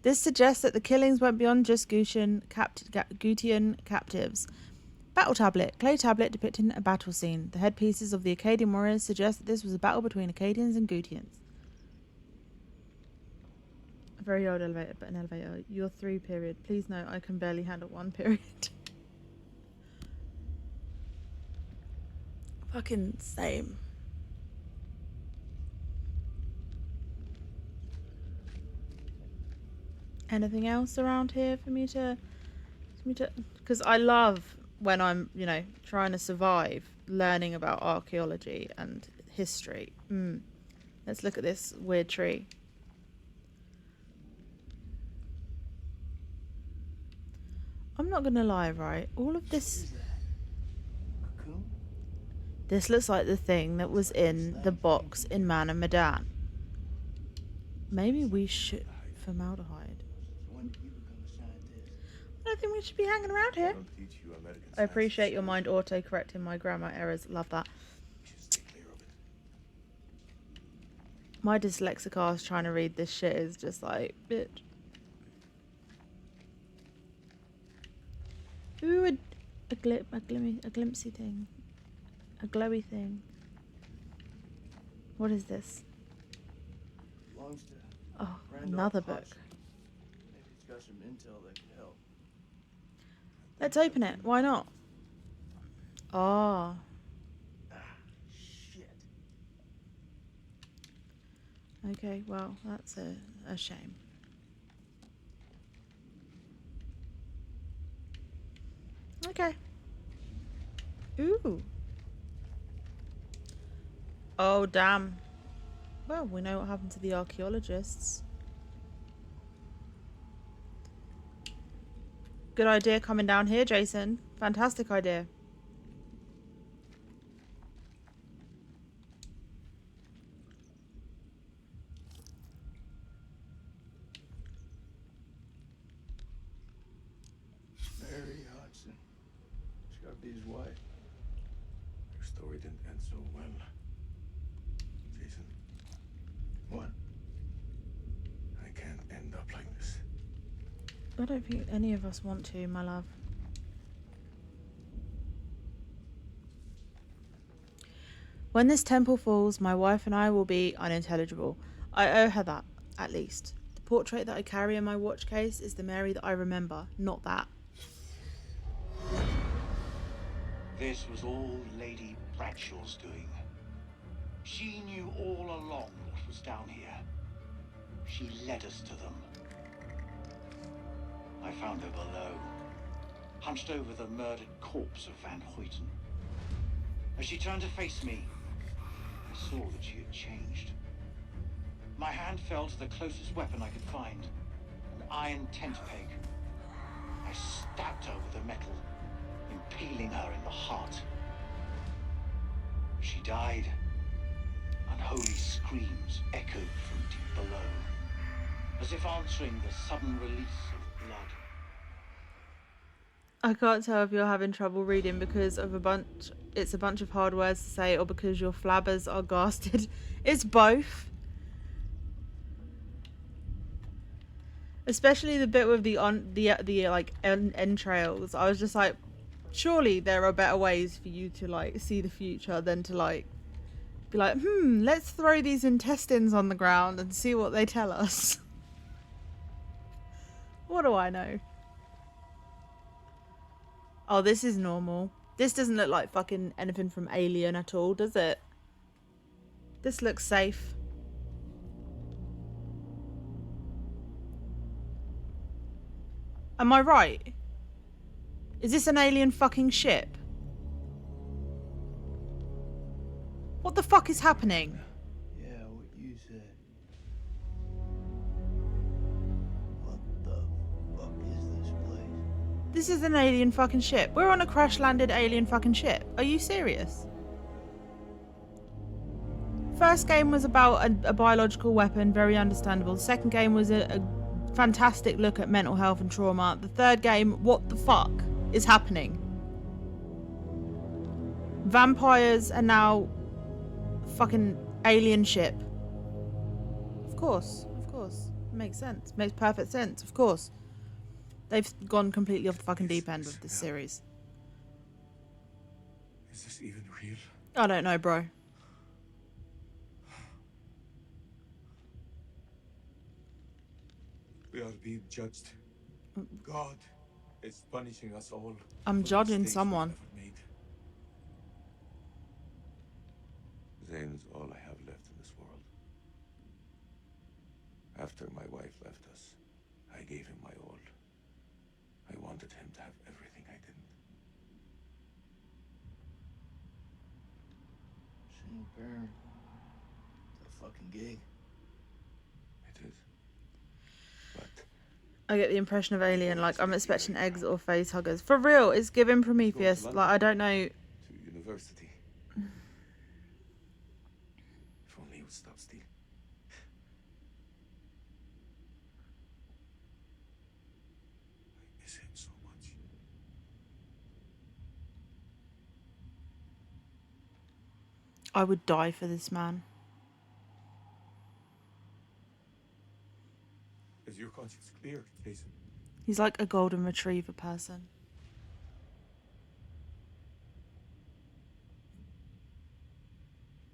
Speaker 1: This suggests that the killings went beyond just Gutian captives. Battle tablet. Clay tablet depicting a battle scene. The headpieces of the Akkadian warriors suggest that this was a battle between Akkadians and Gutians. A very old elevator, but an elevator. You're 3 period. Please note I can barely handle 1 period. Fucking same. Anything else around here for me to because I love when I'm, you know, trying to survive, learning about archaeology and history. Let's look at this weird tree. I'm not gonna lie, right? All of this. This looks like the thing that was in the box in Man and Medan. Maybe we should formaldehyde. I don't think we should be hanging around here. I appreciate your mind auto-correcting my grammar errors. Love that. My dyslexicast trying to read this shit is just like, bitch. Ooh, a glimpsy thing. A glowy thing. What is this? Oh, another book.
Speaker 16: Maybe it's got some intel that could help.
Speaker 1: Let's open it. Why not? Oh.
Speaker 16: Shit.
Speaker 1: Okay, well, that's a shame. Okay. Ooh. Oh, damn. Well, we know what happened to the archaeologists. Good idea coming down here, Jason. Fantastic idea.
Speaker 16: Mary Hudson. She's gotta be his wife.
Speaker 3: Your story didn't end so well. Jason?
Speaker 16: What?
Speaker 3: I can't end up like this.
Speaker 1: I don't think any of us want to, my love. When this temple falls, my wife and I will be unintelligible. I owe her that, at least. The portrait that I carry in my watch case is the Mary that I remember, not that.
Speaker 18: This was all Lady Bradshaw's doing. She knew all along what was down here. She led us to them. I found her below, hunched over the murdered corpse of Van Hoyten. As she turned to face me, I saw that she had changed. My hand fell to the closest weapon I could find, an iron tent peg. I stabbed her with the metal, impaling her in the heart. She died. Unholy screams echoed from deep below, as if answering the sudden release of blood.
Speaker 1: I can't tell if you're having trouble reading because of it's a bunch of hard words to say or because your flabbers are gasted. It's both. Especially the bit with the entrails. I was just like, surely there are better ways for you to like see the future than to like be like, let's throw these intestines on the ground and see what they tell us. What do I know? Oh, this is normal. This doesn't look like fucking anything from Alien at all, does it? This looks safe. Am I right? Is this an alien fucking ship? What the fuck is happening?
Speaker 16: Yeah, what you said. What the fuck is this place?
Speaker 1: This is an alien fucking ship. We're on a crash landed alien fucking ship. Are you serious? First game was about a biological weapon, very understandable. The second game was a fantastic look at mental health and trauma. The third game, what the fuck is happening? Vampires are now fucking alien ship. Of course. Makes sense. Makes perfect sense, of course. They've gone completely off the fucking deep end with this series.
Speaker 3: Is this even real?
Speaker 1: I don't know, bro.
Speaker 3: We are being judged. God is punishing us all.
Speaker 1: I'm
Speaker 3: for
Speaker 1: judging
Speaker 3: mistakes we
Speaker 1: someone.
Speaker 3: never made. contains all I have left in this world. After my wife left us, I gave him my all. I wanted him to have everything I didn't.
Speaker 16: Single parent. It's a fucking gig.
Speaker 3: It is. But
Speaker 1: I get the impression of Alien, like I'm expecting eggs or face huggers. For real, it's giving Prometheus. Like, I don't know.
Speaker 3: to university. If only he would stop stealing. I miss him so much.
Speaker 1: I would die for this man.
Speaker 3: Is your conscience clear, Jason?
Speaker 1: He's like a golden retriever person.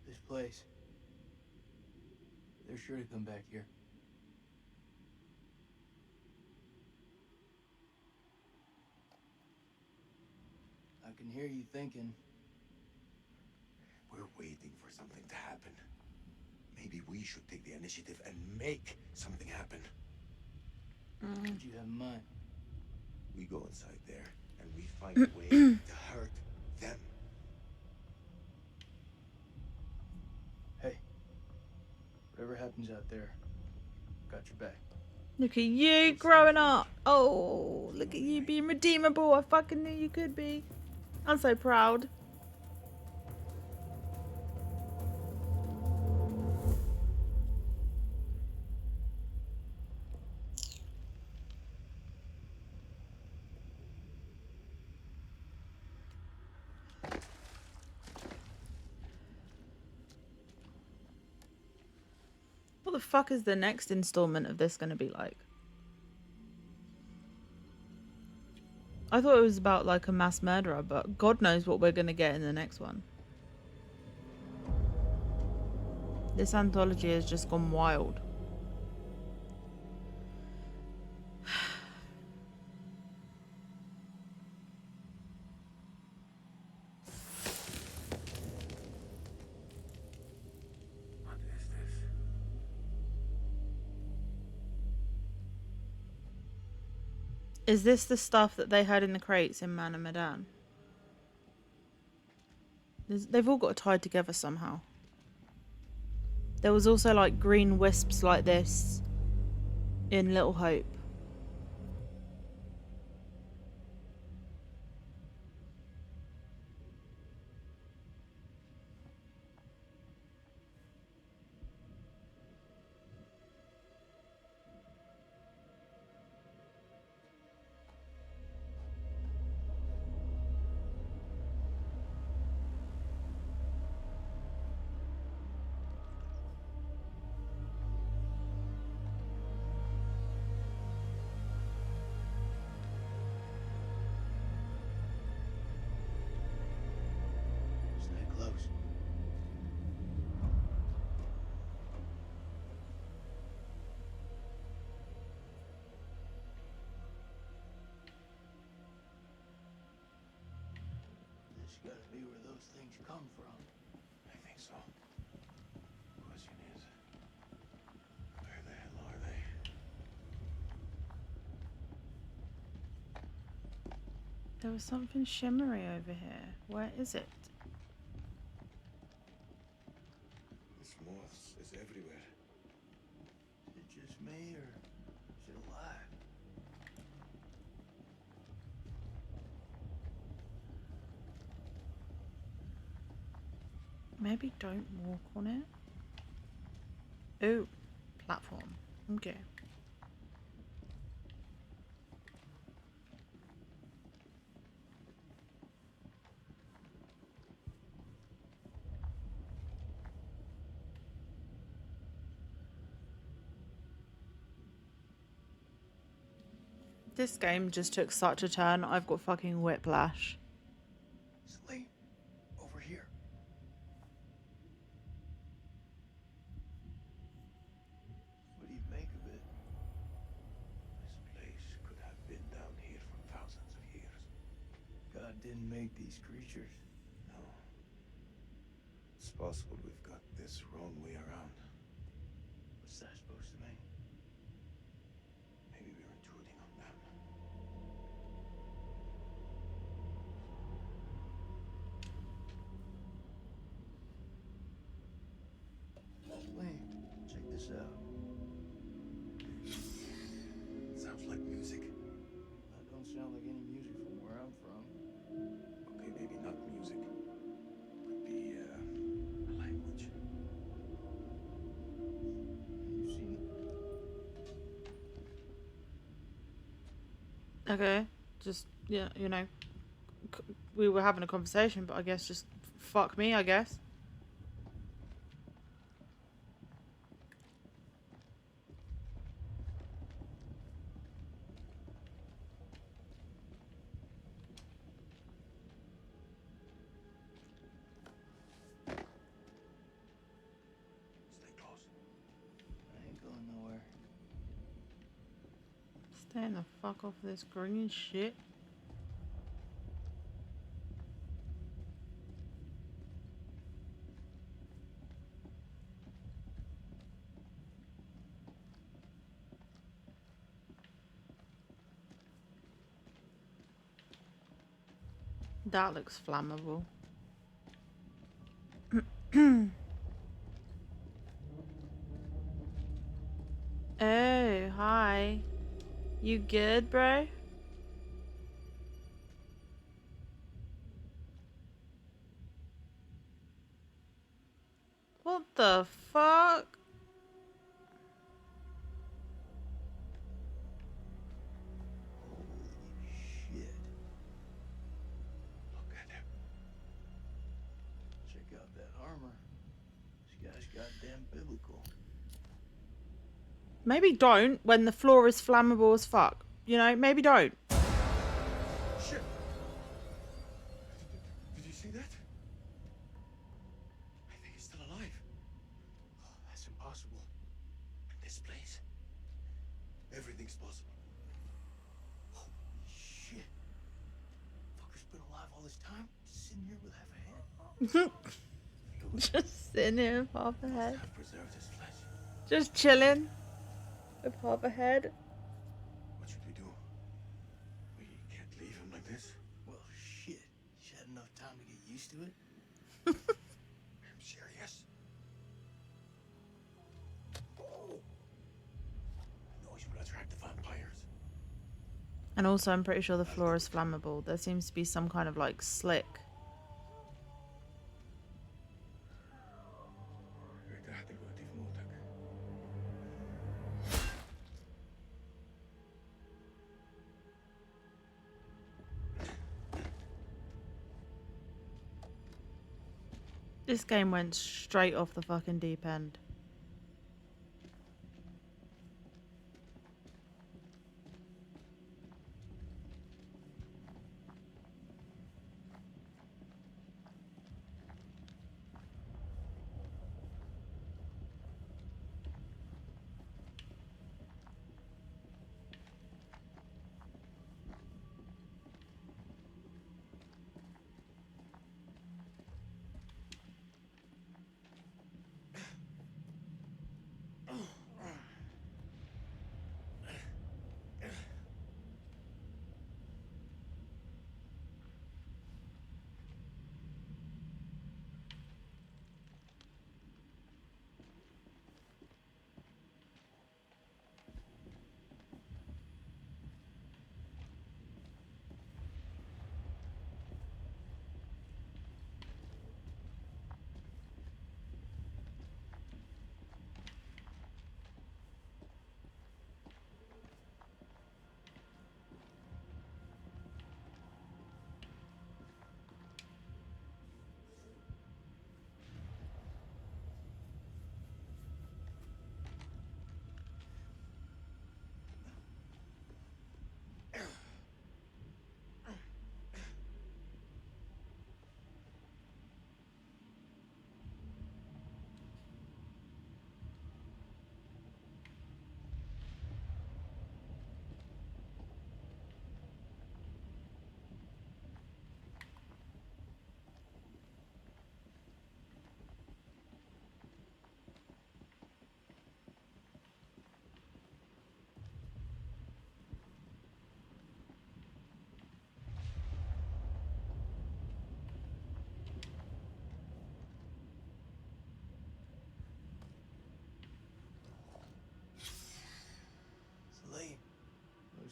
Speaker 16: This place. They're sure to come back here. I can hear you thinking.
Speaker 3: We're waiting for something to happen. Maybe we should take the initiative and make something happen.
Speaker 16: What you have in mind?
Speaker 3: We go inside there and we find a way to hurt them.
Speaker 16: Hey, whatever happens out there, got your back.
Speaker 1: Look at you growing up. Oh, look at you being redeemable. I fucking knew you could be. I'm so proud. What the fuck is the next installment of this going to be like? I thought it was about like a mass murderer, but God knows what we're going to get in the next one. This anthology has just gone wild.
Speaker 3: What is this?
Speaker 1: Is this the stuff that they had in the crates in Man and Medan? They've all got tied together somehow. There was also like green wisps like this in Little Hope.
Speaker 16: Stay close. This gotta be where those things come from.
Speaker 3: I think so. Question is, where the hell are they?
Speaker 1: There was something shimmery over here. Where is it?
Speaker 3: This moths is everywhere.
Speaker 16: Is it just me, or is it alive?
Speaker 1: Maybe don't walk on it. Oh, platform. Okay. This game just took such a turn. I've got fucking whiplash.
Speaker 16: Celine, over here. What do you make of it?
Speaker 3: This place could have been down here for thousands of years.
Speaker 16: God didn't make these creatures.
Speaker 3: No. This possible we've got this wrong way around.
Speaker 16: What's that supposed to mean?
Speaker 3: Maybe we're intruding on them.
Speaker 16: Wait, check this out.
Speaker 3: Sounds like music.
Speaker 16: That don't sound like any music from where I'm from.
Speaker 3: Okay, maybe not music. Could be, a language.
Speaker 16: You seen
Speaker 1: Okay, just yeah, you know, we were having a conversation, but I guess just fuck me, I guess.
Speaker 3: Stay close.
Speaker 16: I ain't going nowhere.
Speaker 1: Staying the fuck off this green shit. That looks flammable. Oh, hi. You good, bro? What the fuck?
Speaker 16: Shit.
Speaker 3: Look at him.
Speaker 16: Check out that armor. This guy's goddamn biblical.
Speaker 1: Maybe don't when the floor is flammable as fuck. You know, maybe don't.
Speaker 3: Shit! Did you see that? I think he's still alive.
Speaker 16: Oh, that's impossible.
Speaker 3: In this place, everything's possible.
Speaker 16: Holy shit. Fucker's been alive all this time, sitting here with half a head.
Speaker 1: Just sitting here with half a head.
Speaker 3: Have preserved his flesh.
Speaker 1: Just chilling with half a head.
Speaker 3: What should we do? We can't leave him like this.
Speaker 16: Well, shit. He's had enough time to get used to it.
Speaker 3: I'm serious. Oh. Noise will attract the vampires.
Speaker 1: And also, I'm pretty sure the floor is flammable. There seems to be some kind of like slick. This game went straight off the fucking deep end.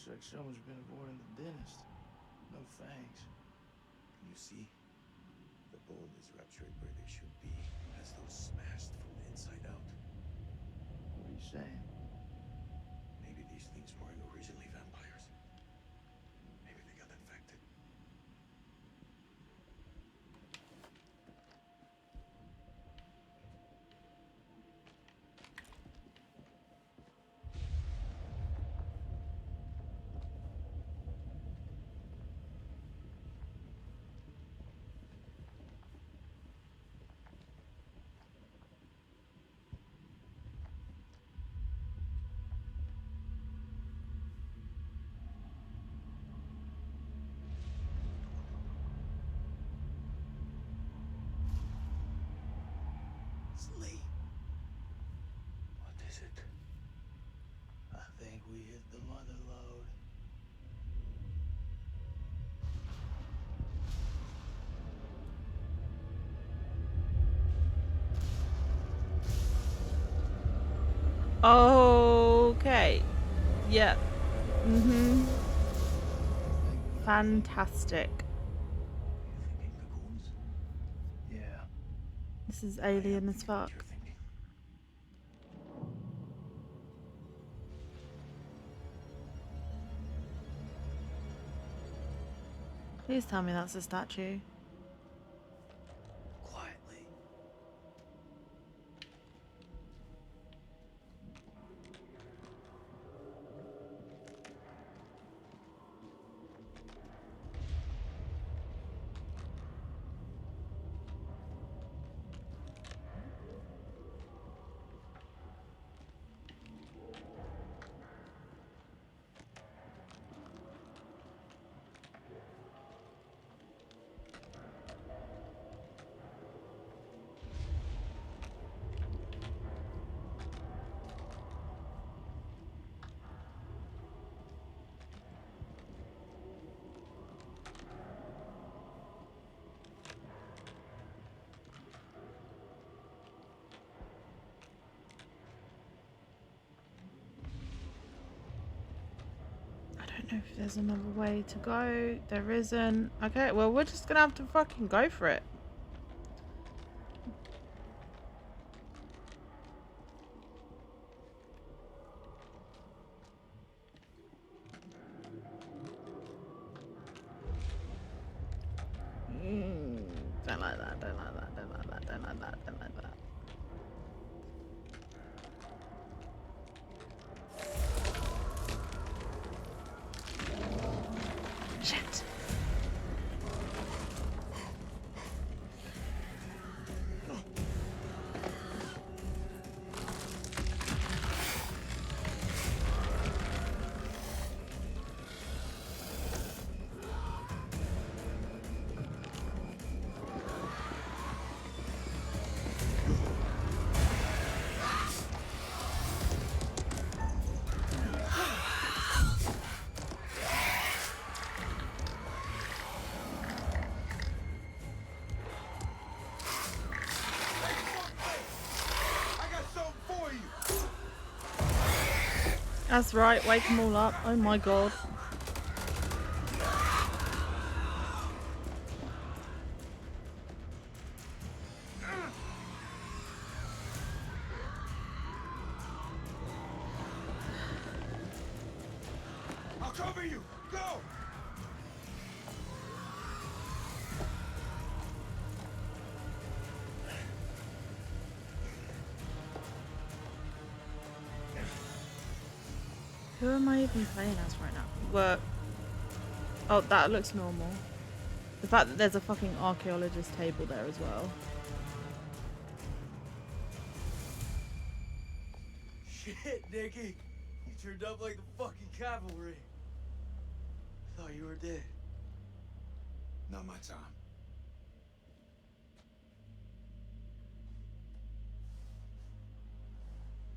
Speaker 16: Looks like someone's been avoiding the dentist. No thanks.
Speaker 3: You see? The bone is ruptured where they should be, as though smashed from the inside out.
Speaker 16: What are you saying?
Speaker 3: Maybe these things weren't originally vampires. Maybe they got infected.
Speaker 16: Sleep.
Speaker 3: What is it?
Speaker 16: I think we hit the mother lode.
Speaker 1: Okay. Yeah. Mm-hmm. Fantastic.
Speaker 16: Yeah.
Speaker 1: This is alien as fuck. Please tell me that's a statue.
Speaker 16: Quietly.
Speaker 1: I don't know if there's another way to go. There isn't. Okay, well, we're just gonna have to fucking go for it. Don't like that, don't like that, don't like that, don't like that, don't like that. Shit. That's right, wake them all up. Oh my god.
Speaker 5: I'll cover you! Go!
Speaker 1: Who am I even playing as right now? Work. Oh, that looks normal. The fact that there's a fucking archaeologist table there as well.
Speaker 16: Shit, Nicky. You turned up like the fucking cavalry. I thought you were dead.
Speaker 10: Not my time.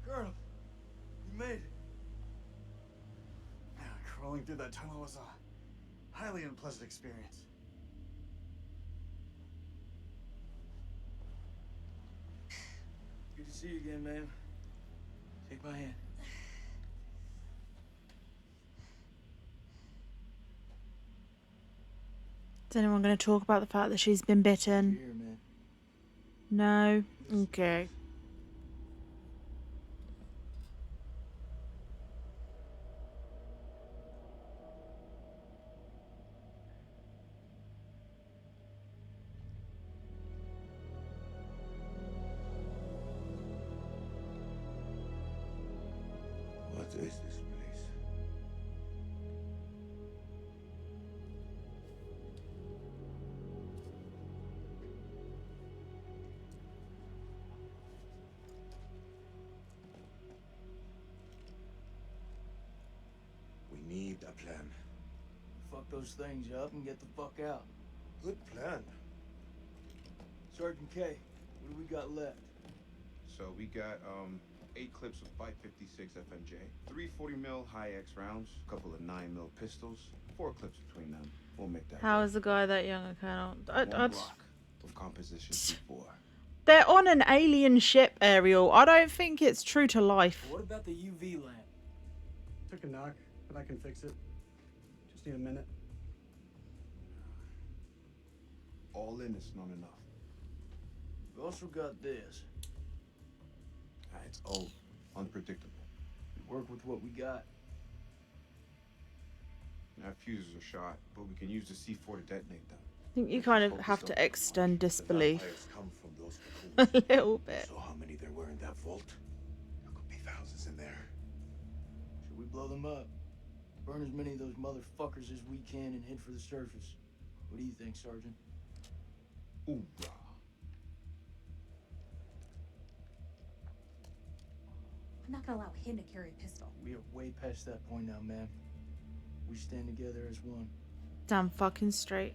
Speaker 16: Colonel, you made it.
Speaker 8: Yeah, crawling through that tunnel was a highly unpleasant experience.
Speaker 16: Good to see you again, man. Take my hand.
Speaker 1: Is anyone going to talk about the fact that she's been bitten?
Speaker 16: Here, man.
Speaker 1: No? Okay.
Speaker 3: What is this place? We need a plan.
Speaker 16: Fuck those things up and get the fuck out.
Speaker 3: Good plan.
Speaker 16: Sergeant K, what do we got left?
Speaker 10: So we got 8 clips of 556 FMJ, 3 40mm high X rounds, a couple of 9mm pistols, 4 clips between them. We'll make that.
Speaker 1: How is the guy that young? I cannot.
Speaker 10: One block of composition C4.
Speaker 1: They're on an alien ship, Ariel. I don't think it's true to life.
Speaker 16: What about the UV lamp?
Speaker 19: Took a knock, but I can fix it. Just need a minute.
Speaker 10: All in is not enough.
Speaker 16: We also got this.
Speaker 10: It's old, unpredictable.
Speaker 16: We work with what we got.
Speaker 10: Our fuses are shot, but we can use the C4 to detonate them.
Speaker 1: I think you kind of have to extend disbelief
Speaker 3: Come from those
Speaker 1: a
Speaker 3: cocoons.
Speaker 1: little bit.
Speaker 3: So how many there were in that vault? There could be thousands in there.
Speaker 16: Should we blow them up? Burn as many of those motherfuckers as we can and head for the surface. What do you think, Sergeant?
Speaker 10: Hoorah.
Speaker 9: I'm not gonna allow him to carry a pistol.
Speaker 16: We are way past that point now, ma'am. We stand together as one.
Speaker 1: Damn fucking straight.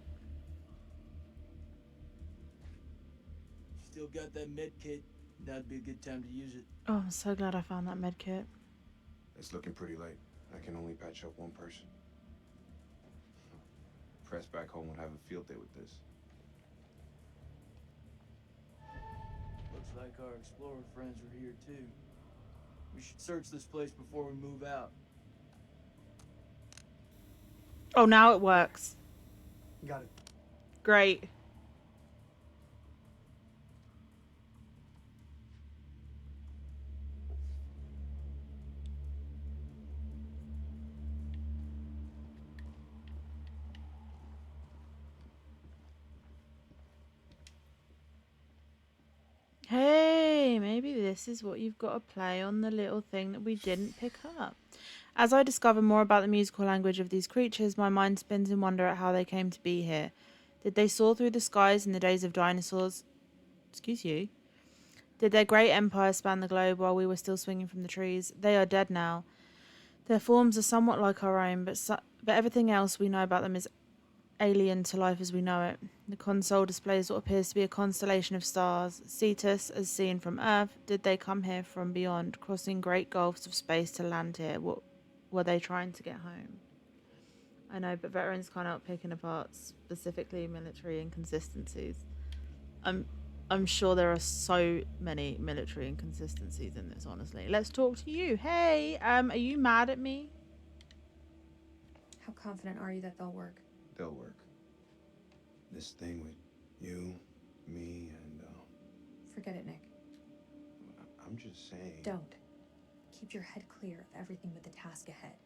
Speaker 16: Still got that med kit. That'd be a good time to use it.
Speaker 1: Oh, I'm so glad I found that med kit.
Speaker 10: It's looking pretty late. I can only patch up one person. Press back home would have a field day with this.
Speaker 16: Looks like our explorer friends are here too. We should search this place before we move out.
Speaker 1: Oh, now it works.
Speaker 19: Got it.
Speaker 1: Great. Hey, maybe this is what you've got to play on the little thing that we didn't pick up. As I discover more about the musical language of these creatures, my mind spins in wonder at how they came to be here. Did they soar through the skies in the days of dinosaurs? Excuse you. Did their great empire span the globe while we were still swinging from the trees? They are dead now. Their forms are somewhat like our own, but everything else we know about them is alien to life as we know it. The console displays what appears to be a constellation of stars. Cetus, as seen from Earth, did they come here from beyond, crossing great gulfs of space to land here? What were they trying to get home? I know, but veterans can't help picking apart specifically military inconsistencies. I'm sure there are so many military inconsistencies in this, honestly. Let's talk to you. Hey, are you mad at me?
Speaker 9: How confident are you that they'll work?
Speaker 10: They'll work. This thing with you, me, and
Speaker 9: Forget it, Nick.
Speaker 10: I'm just saying.
Speaker 9: Don't. Keep your head clear of everything but the task ahead.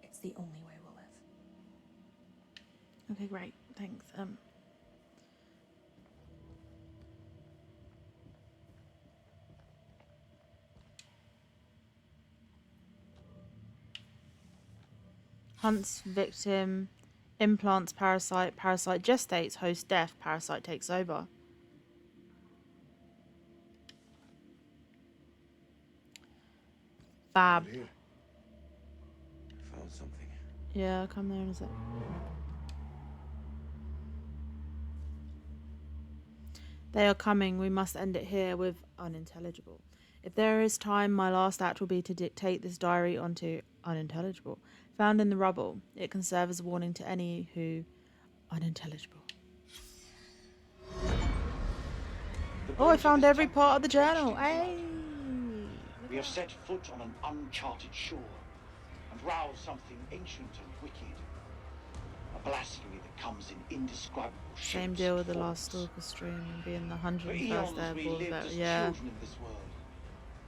Speaker 9: It's the only way we'll live.
Speaker 1: Okay, great. Thanks. Hunts victim, implants parasite, parasite gestates, host death, parasite takes over. Fab.
Speaker 3: Here. Found something.
Speaker 1: Yeah, I'll come there in a sec. They are coming. We must end it here with unintelligible. If there is time, my last act will be to dictate this diary onto unintelligible. Found in the rubble, it can serve as a warning to any who unintelligible. Oh, I found every part of the journal. Hey!
Speaker 18: We have set foot on an uncharted shore and roused something ancient and wicked. A blasphemy that comes in indescribable
Speaker 1: Same
Speaker 18: shapes
Speaker 1: deal
Speaker 18: and
Speaker 1: with the last
Speaker 18: forms.
Speaker 1: Stalker stream and being the
Speaker 18: For
Speaker 1: 101st
Speaker 18: eons we
Speaker 1: Airborne
Speaker 18: lived
Speaker 1: vet.
Speaker 18: as
Speaker 1: Yeah.
Speaker 18: children in this world,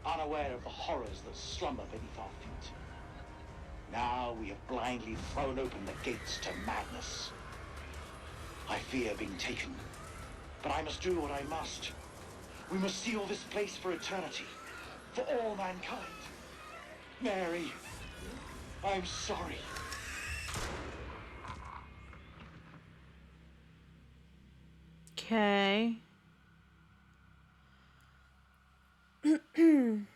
Speaker 18: unaware of the horrors that slumber beneath our feet. Now we have blindly thrown open the gates to madness. I fear being taken, but I must do what I must. We must seal this place for eternity, for all mankind. Mary, I'm sorry.
Speaker 1: Okay.
Speaker 11: None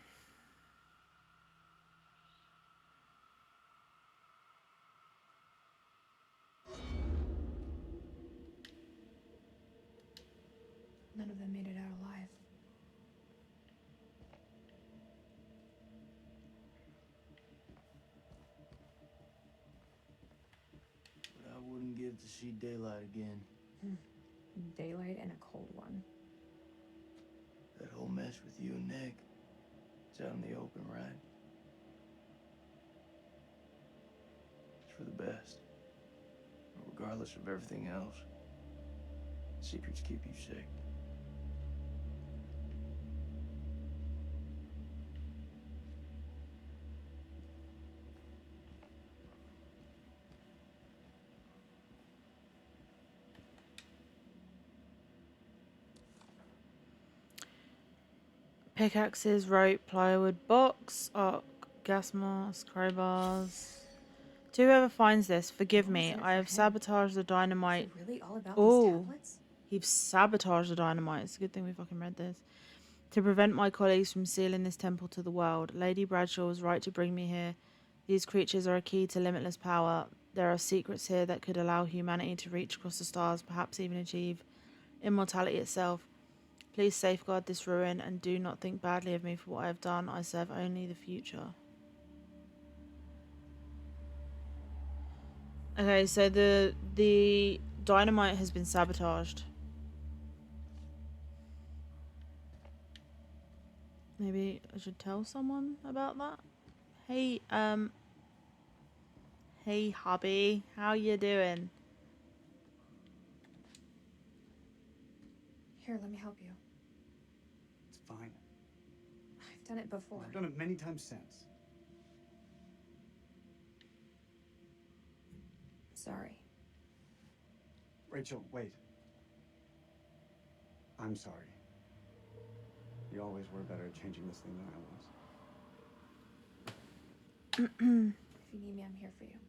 Speaker 11: of them made it out alive.
Speaker 16: But I wouldn't give to see daylight again.
Speaker 11: Daylight and a cold one.
Speaker 16: That whole mess with you and Nick. It's out in the open, right? It's for the best. Regardless of everything else. Secrets keep you safe.
Speaker 1: Pickaxes, rope, plywood, box, arc, gas mask, crowbars. To whoever finds this, forgive me. I have sabotaged the dynamite.
Speaker 11: Is it really all about these
Speaker 1: Oh,
Speaker 11: tablets?
Speaker 1: he's sabotaged the dynamite. It's a good thing we fucking read this. To prevent my colleagues from sealing this temple to the world. Lady Bradshaw was right to bring me here. These creatures are a key to limitless power. There are secrets here that could allow humanity to reach across the stars, perhaps even achieve immortality itself. Please safeguard this ruin and do not think badly of me for what I have done. I serve only the future. Okay, so the dynamite has been sabotaged. Maybe I should tell someone about that. Hey, hey hubby, how you doing?
Speaker 11: Here, let me help you.
Speaker 19: It's fine.
Speaker 11: I've done it before.
Speaker 19: I've done it many times since.
Speaker 11: Sorry.
Speaker 19: Rachel, wait. I'm sorry. You always were better at changing this thing than I was.
Speaker 11: If you need me, I'm here for you.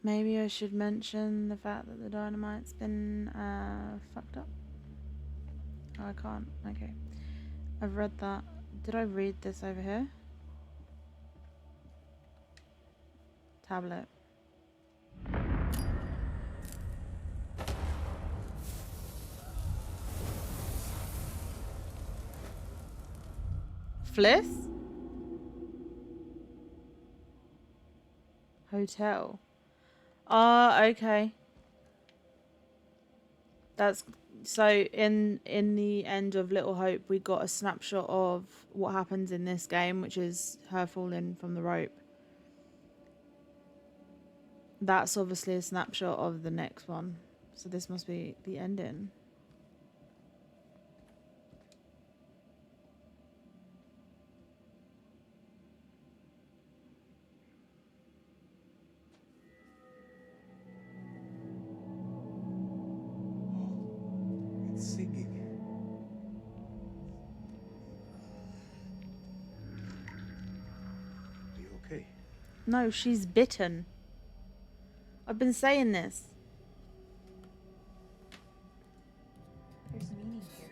Speaker 1: Maybe I should mention the fact that the dynamite's been fucked up. Oh, I can't. Okay. I've read that. Did I read this over here? Tablet. Fliss? Hotel. Ah, okay. That's so in the end of Little Hope we got a snapshot of what happens in this game, which is her falling from the rope. That's obviously a snapshot of the next one. So this must be the ending.
Speaker 3: It's singing. Are you okay?
Speaker 1: No, she's bitten. I've been saying this.
Speaker 11: There's meaning here.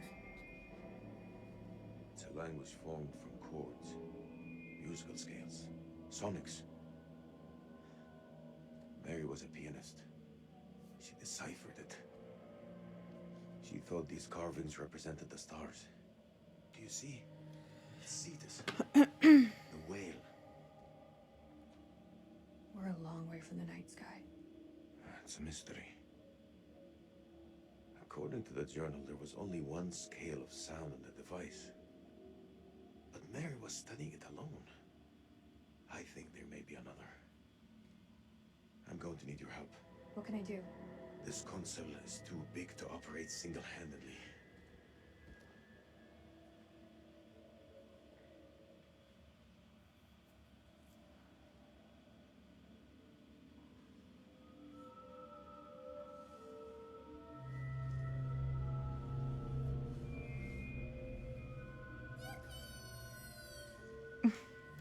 Speaker 3: It's a language formed from chords, musical scales, sonics. Mary was a pianist. She deciphered it. She thought these carvings represented the stars. Do you see? See this? The whale.
Speaker 11: We're a long way from the night sky.
Speaker 3: It's a mystery. According to the journal, there was only one scale of sound in the device. But Mary was studying it alone. another. I'm going to need your help.
Speaker 9: What can I do?
Speaker 3: This console is too big to operate single-handedly.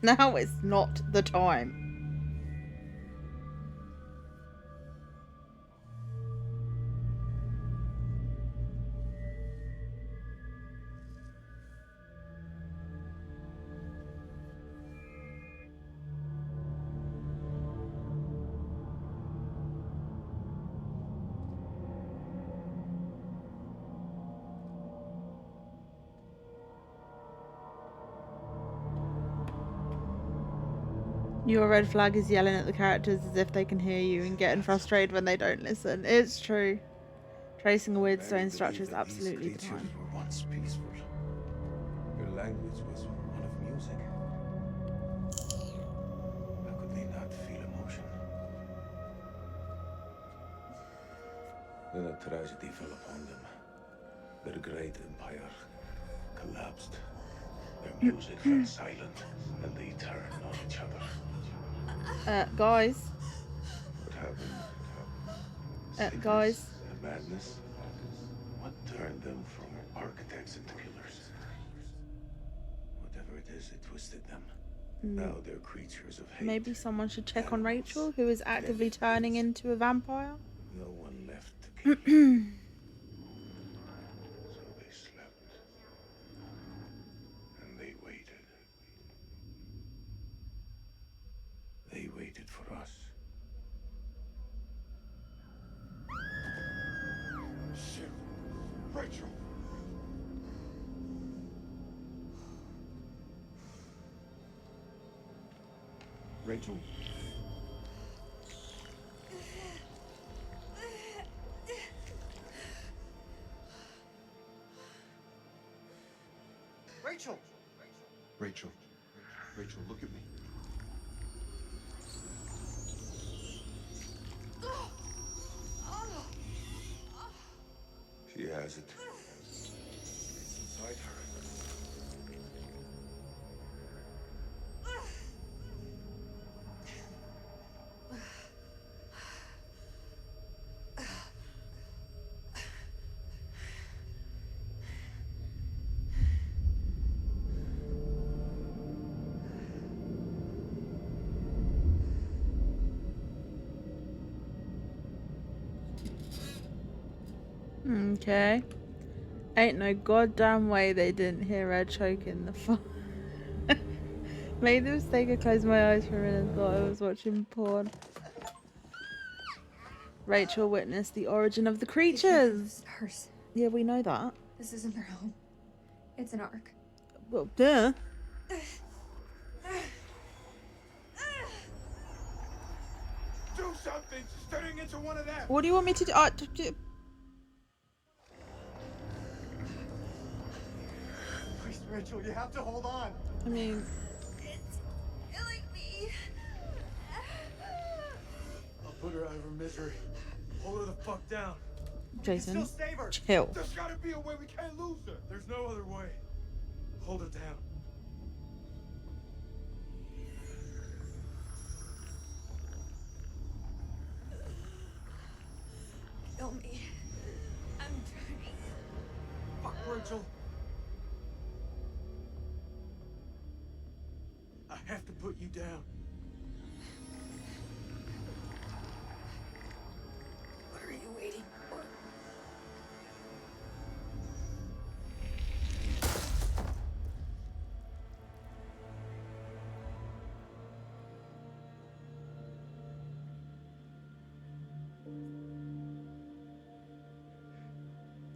Speaker 1: Now is not the time. Your red flag is yelling at the characters as if they can hear you and getting frustrated when they don't listen. It's true. Tracing a weird stone structure is absolutely the time.
Speaker 3: Were once peaceful. Their language was one of music. How could they not feel emotion? Then a tragedy fell upon them. Their great empire collapsed. Their music fell silent, and they turned on each other.
Speaker 1: Guys.
Speaker 3: What happened?
Speaker 1: Guys.
Speaker 3: Madness? What turned them from architects into killers? Whatever it is, it twisted them. Now they're creatures of hate.
Speaker 1: Maybe someone should check on Rachel, who is actively turning into a vampire.
Speaker 3: No one left to kill. So they slept. And they waited. They waited for us.
Speaker 13: Shit. Rachel!
Speaker 6: Rachel?
Speaker 8: Rachel!
Speaker 6: Rachel. Rachel, look at me.
Speaker 3: She has it. It's inside her.
Speaker 1: Okay. Ain't no goddamn way they didn't hear her choking the fuck. Made the mistake of closing my eyes for a minute and thought I was watching porn. Rachel witnessed the origin of the creatures.
Speaker 9: Stars.
Speaker 1: Yeah, we know that.
Speaker 9: This isn't their home. It's an ark.
Speaker 1: Well, duh.
Speaker 13: Do something! She's turning into one of them!
Speaker 1: What do you want me to do?
Speaker 8: Please, Rachel, you have to hold on.
Speaker 1: I mean...
Speaker 17: It's killing me.
Speaker 13: I'll put her out of her misery. Hold her the fuck down.
Speaker 1: Jason,
Speaker 8: save her.
Speaker 1: chill.
Speaker 13: There's gotta be a way we can't lose her. There's no other way. Hold her down.
Speaker 17: Kill me. I'm trying.
Speaker 13: Fuck, Rachel. I have to put you down.
Speaker 17: What are you waiting for?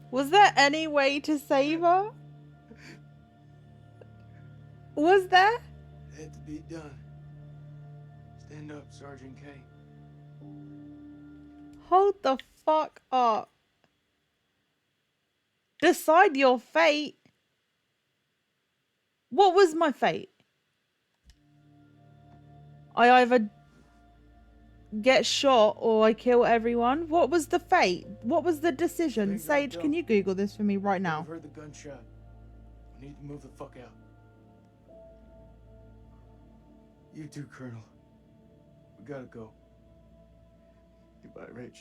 Speaker 1: Was there any way to save her? Was there?
Speaker 13: It had to be done. Stand up, Sergeant K.
Speaker 1: Hold the fuck up. Decide your fate. What was my fate? I either get shot or I kill everyone. What was the fate? What was the decision?
Speaker 16: Things
Speaker 1: Sage, can you Google this for me right now?
Speaker 16: I've heard the gunshot. We need to move the fuck out. You too, Colonel. We gotta go. Goodbye, Rach.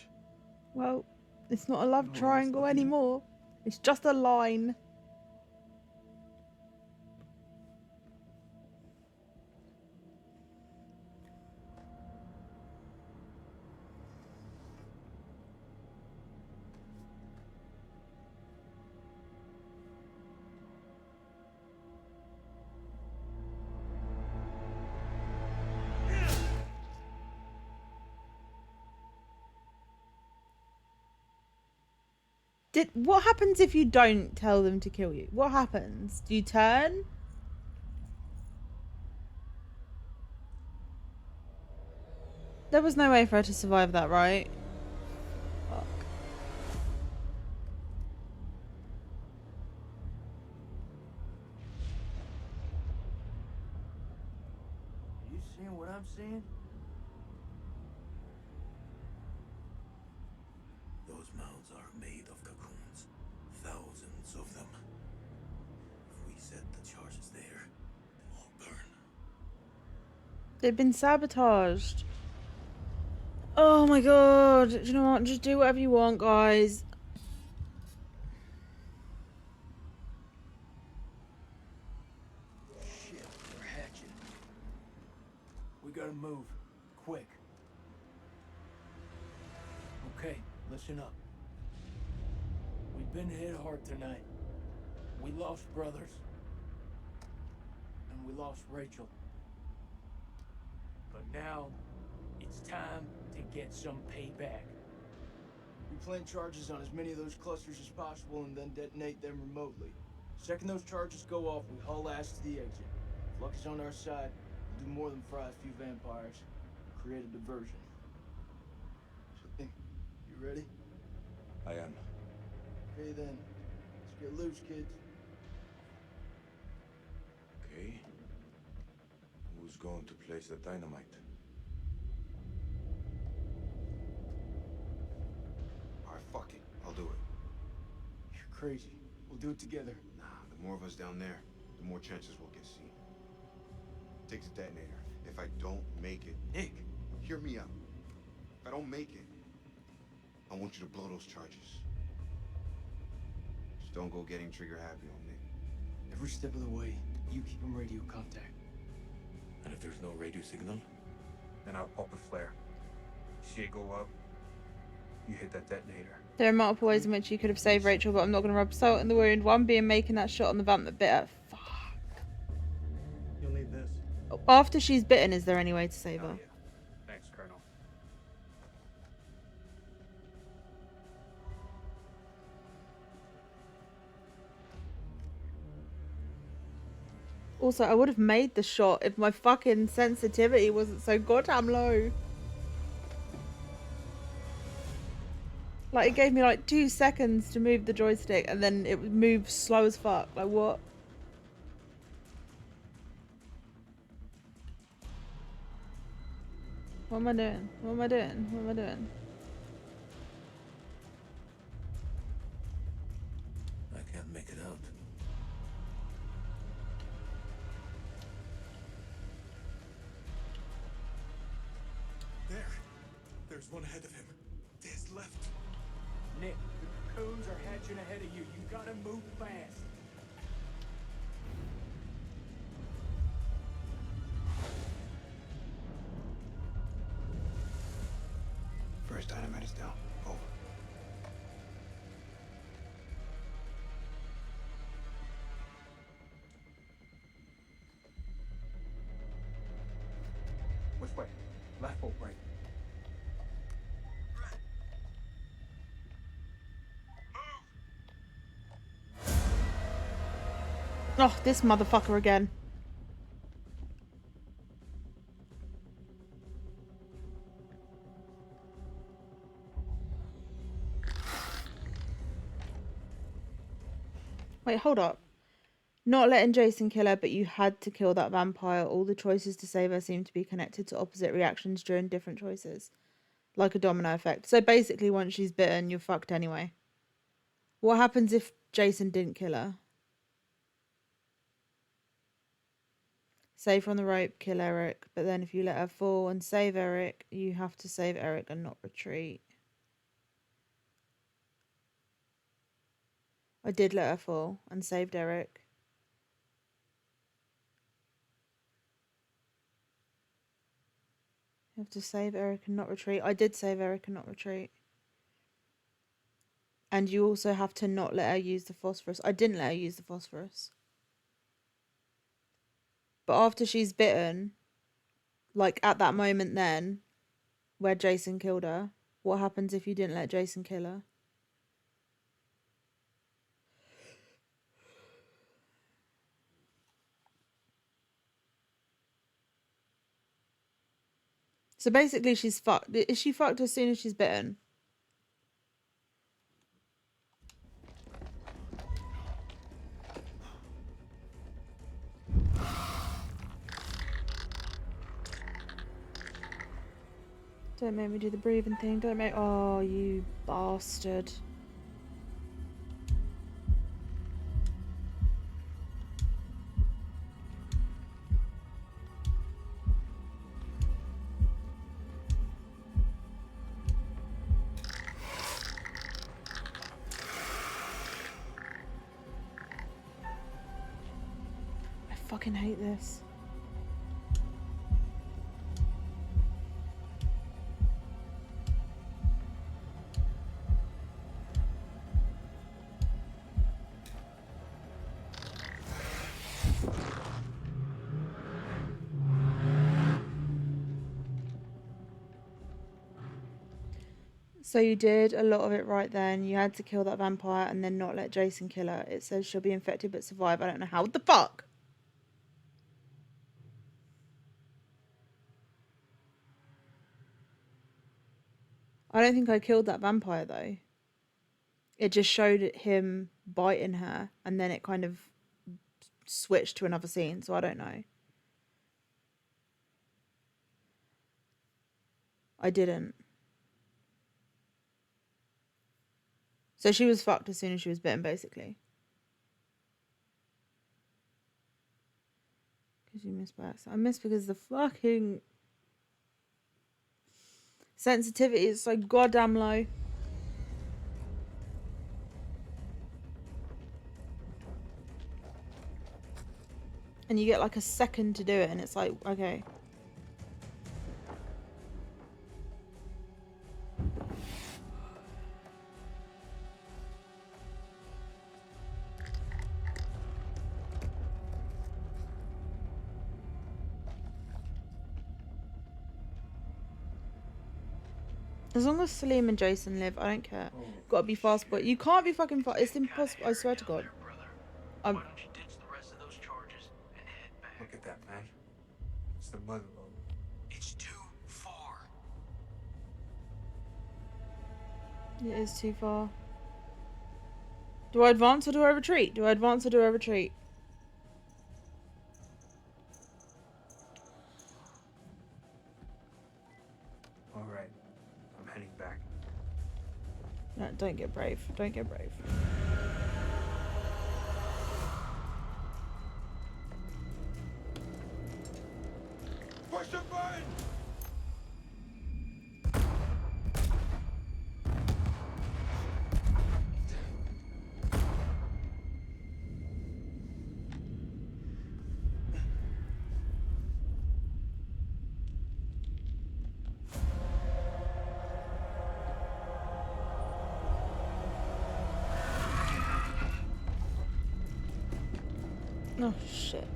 Speaker 1: Well, it's not a love triangle anymore. It's just a line. What happens if you don't tell them to kill you? What happens? Do you turn? There was no way for her to survive that, right? Fuck.
Speaker 16: Are you seeing what I'm seeing?
Speaker 3: Those mounds are made of cocoons. Thousands of them. If we set the charges there, they'll all burn.
Speaker 1: They've been sabotaged. Oh my god. Do you know what? Just do whatever you want, guys.
Speaker 16: Shit, they're hatching. We gotta move. Quick. Okay, listen up. We've been hit hard tonight. We lost brothers. And we lost Rachel. But now, it's time to get some payback. We plant charges on as many of those clusters as possible and then detonate them remotely. Second those charges go off, we haul ass to the exit. If luck is on our side, we'll do more than fry a few vampires. Create a diversion. So, you ready?
Speaker 3: I am.
Speaker 16: Okay then. Let's get loose, kids.
Speaker 3: Okay. Who's going to place the dynamite?
Speaker 14: Alright, fuck it. I'll do it.
Speaker 16: You're crazy. We'll do it together.
Speaker 14: Nah, the more of us down there, the more chances we'll get seen. Take the detonator. If I don't make it...
Speaker 16: Nick!
Speaker 14: Hear me out. If I don't make it, I want you to blow those charges. Just don't go getting trigger happy on Nick.
Speaker 16: Every step of the way, you keep him radio contact.
Speaker 3: And if there's no radio signal?
Speaker 10: Then I'll pop a flare. See it go up. You hit that detonator.
Speaker 1: There are multiple ways in which you could have saved Rachel, but I'm not going to rub salt in the wound. One being making that shot on the vamp that bit her. Fuck.
Speaker 19: You'll need this.
Speaker 1: After she's bitten, is there any way to save her?
Speaker 10: Yeah. Thanks, Colonel.
Speaker 1: Also, I would have made the shot if my fucking sensitivity wasn't so goddamn low. Like, it gave me like 2 seconds to move the joystick and then it moved slow as fuck. Like, what? What am I doing? What am I doing? What am I doing?
Speaker 3: I can't make it out.
Speaker 14: There's one ahead of him. There's left.
Speaker 16: Nick, the cocoons are hatching ahead of you. You gotta move fast.
Speaker 14: First dynamite is down. Over.
Speaker 10: Which way? Left or right?
Speaker 1: Oh, this motherfucker again. Wait, hold up. Not letting Jason kill her, but you had to kill that vampire. All the choices to save her seem to be connected to opposite reactions during different choices. Like a domino effect. So basically, once she's bitten, you're fucked anyway. What happens if Jason didn't kill her? Save her on the rope, kill Eric. But then if you let her fall and save Eric, you have to save Eric and not retreat. I did let her fall and saved Eric. You have to save Eric and not retreat. I did save Eric and not retreat. And you also have to not let her use the phosphorus. I didn't let her use the phosphorus. But after she's bitten, like at that moment then, where Jason killed her, what happens if you didn't let Jason kill her? So basically she's fucked. Is she fucked as soon as she's bitten? Don't make me do the breathing thing. Don't make... Oh, you bastard. I fucking hate this. So you did a lot of it right then. You had to kill that vampire and then not let Jason kill her. It says she'll be infected but survive. I don't know how. What the fuck? I don't think I killed that vampire though. It just showed him biting her and then it kind of switched to another scene. So I don't know. I didn't. So she was fucked as soon as she was bitten, basically. Because you missed by accident. I missed because the fucking sensitivity is so goddamn low. And you get like a second to do it and it's like, okay. As long as Salim and Jason live, I don't care. Gotta be fast, but you can't be fucking fast. It's impossible. I swear to God.
Speaker 12: Why don't you ditch the rest of those charges and head back? Look at that, man. It's the mother lode. It's too far.
Speaker 1: It is too far. Do I advance or do I retreat? Do I advance or do I retreat?
Speaker 12: All right. I'm heading back.
Speaker 1: No, don't get brave. Don't get brave.
Speaker 5: Push the button!
Speaker 1: Oh, shit.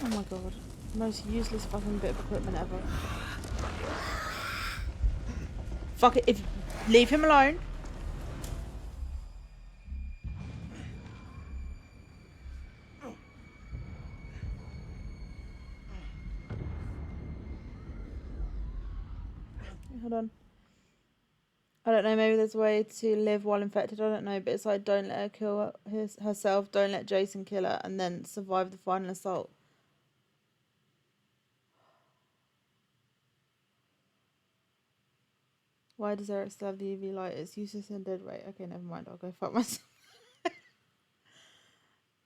Speaker 1: Oh my God. Most useless fucking bit of equipment ever. Fuck it. If leave him alone. Hold on. I don't know, maybe there's a way to live while infected, I don't know, but it's like don't let her kill herself, don't let Jason kill her, and then survive the final assault. Why does Eric still have the UV light? It's useless and dead weight. Okay, never mind, I'll go fuck myself.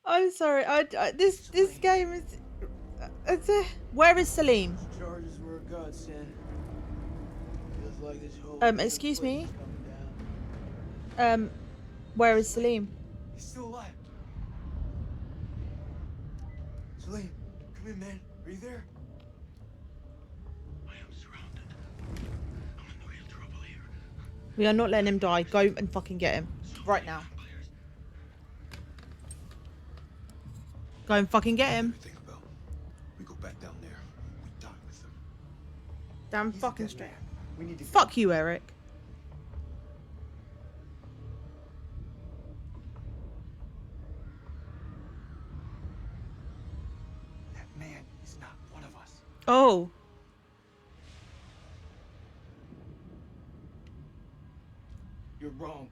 Speaker 1: I'm sorry, this game is... Where is Salim?
Speaker 16: Charges were a godsend. Feels like this whole
Speaker 1: Excuse
Speaker 16: place
Speaker 1: me?
Speaker 16: is coming down.
Speaker 1: Where is Salim?
Speaker 16: He's still alive. Salim, come in, man. Are you there?
Speaker 1: We are not letting him die. Go and fucking get him. Right now. Go and fucking get him.
Speaker 14: We go back down there. We die with them.
Speaker 1: Damn fucking straight.
Speaker 8: We need to
Speaker 1: Fuck you, Eric.
Speaker 8: That man is not one of us.
Speaker 1: Oh.
Speaker 16: You're wrong.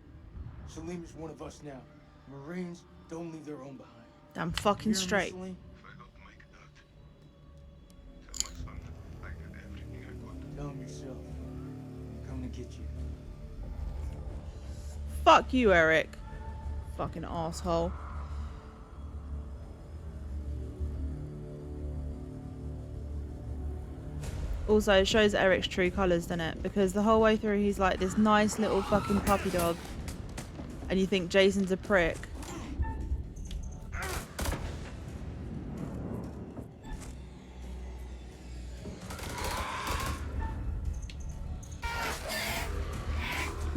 Speaker 16: Salim is one of us now. Marines don't leave their own behind.
Speaker 1: Damn fucking
Speaker 16: You hear me,
Speaker 1: straight.
Speaker 16: Salim? Tell him yourself. I'm coming to get you.
Speaker 1: Fuck you, Eric. Fucking asshole. Also, it shows Eric's true colours, doesn't it? Because the whole way through he's like this nice little fucking puppy dog. And you think Jason's a prick.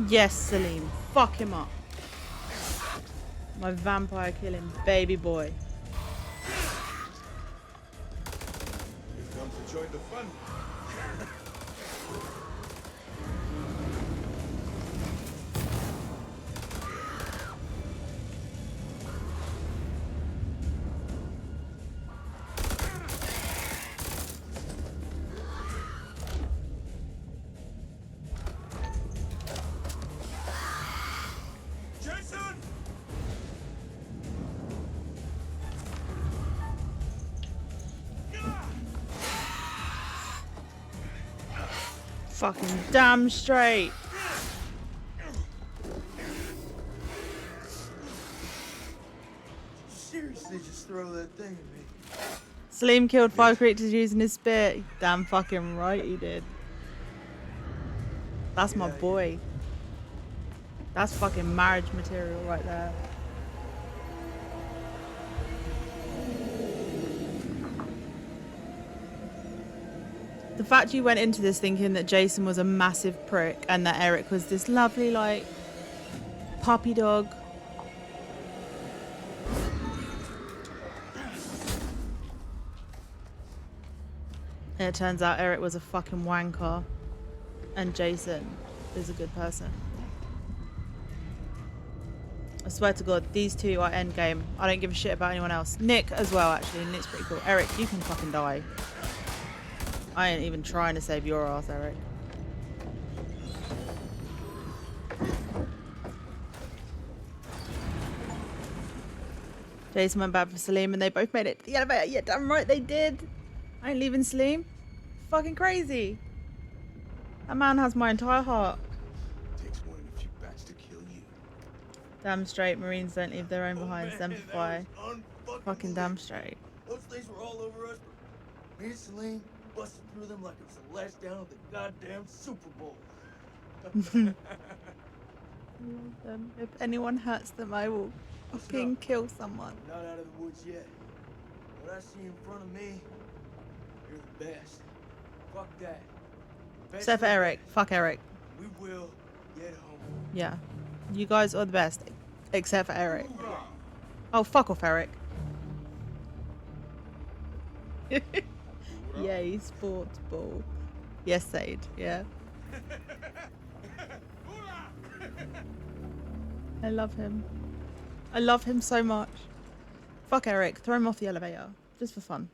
Speaker 1: Yes, Salim. Fuck him up. My vampire killing baby boy.
Speaker 5: You've come to join the fun. Jason!
Speaker 1: Fucking damn straight.
Speaker 16: Seriously, just throw that thing at me.
Speaker 1: Salim killed 5 creatures using his spear. Damn fucking right he did. That's my boy. That's fucking marriage material right there. The fact you went into this thinking that Jason was a massive prick and that Eric was this lovely, like, puppy dog. And it turns out Eric was a fucking wanker and Jason is a good person. I swear to God, these two are endgame. I don't give a shit about anyone else. Nick as well, actually. Nick's pretty cool. Eric, you can fucking die. I ain't even trying to save your ass, Eric. Jason went back for Salim and they both made it to the elevator. Yeah, damn right they did. I ain't leaving Salim. Fucking crazy. That man has my entire heart.
Speaker 14: Takes more than a few bats to kill you.
Speaker 1: Damn straight, Marines don't leave their own behind. Exemplify. Fucking damn straight.
Speaker 16: Those things were all over us, but me and Salim busted through them like it was the last down of the goddamn Super Bowl.
Speaker 1: If anyone hurts them, I will fucking kill someone.
Speaker 16: Not out of the woods yet. What I see in front of me, you're the best. Fuck that. Best
Speaker 1: Except for
Speaker 16: of the
Speaker 1: Eric.
Speaker 16: best.
Speaker 1: Fuck Eric.
Speaker 16: We will get home.
Speaker 1: Yeah. You guys are the best. Except for Eric. Oh, fuck off, Eric. Yay, sports ball. Yes, Sage. Yeah. I love him. I love him so much. Fuck Eric. Throw him off the elevator. Just for fun.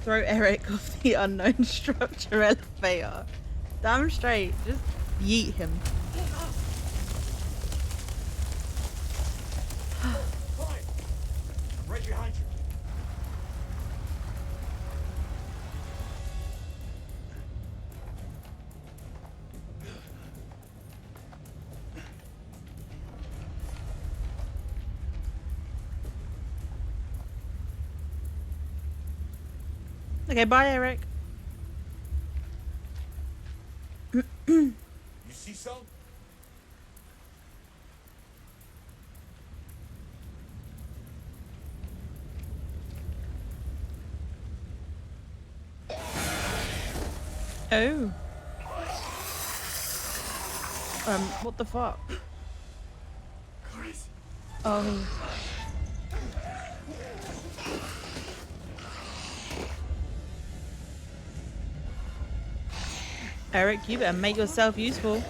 Speaker 1: Throw Eric off the unknown structure elevator. Damn straight. Just yeet him.
Speaker 5: I'm right behind you.
Speaker 1: Okay, bye Eric.
Speaker 5: You see something?
Speaker 1: Oh. What the fuck?
Speaker 5: Chris.
Speaker 1: Oh. Eric, you better make yourself useful.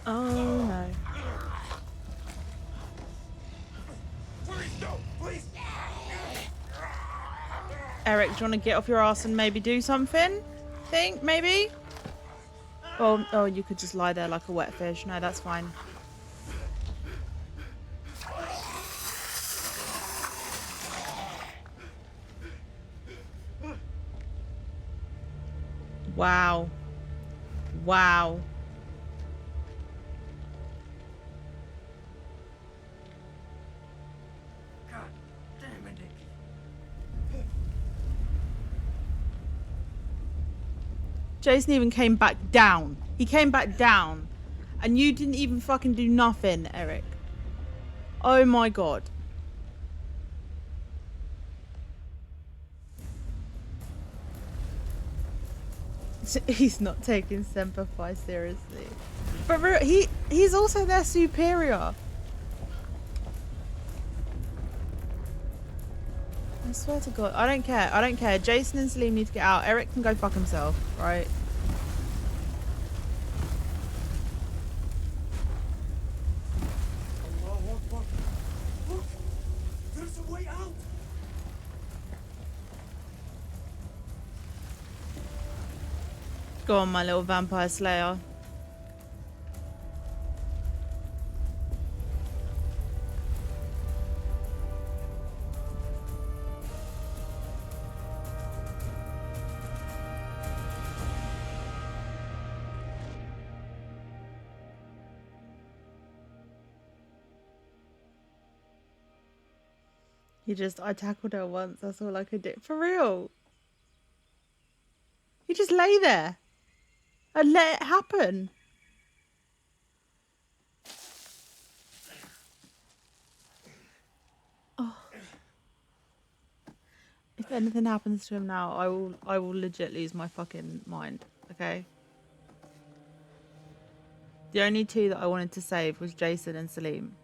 Speaker 1: Oh no.
Speaker 5: Please, no, please.
Speaker 1: Eric, do you want to get off your ass and maybe do something? Think, maybe? Oh, you could just lie there like a wet fish. No, that's fine. Wow. Wow.
Speaker 5: God damn it.
Speaker 1: Jason even came back down. He came back down. And you didn't even fucking do nothing, Eric. Oh my god. He's not taking Semper Fi seriously. But he's also their superior. I swear to God. I don't care. I don't care. Jason and Salim need to get out. Eric can go fuck himself, right?
Speaker 5: Look, there's a way out.
Speaker 1: Go on, my little vampire slayer. I tackled her once. That's all I could do. For real. You just lay there and let it happen. Oh. If anything happens to him now, I will legit lose my fucking mind. Okay. The only two that I wanted to save was Jason and Salim.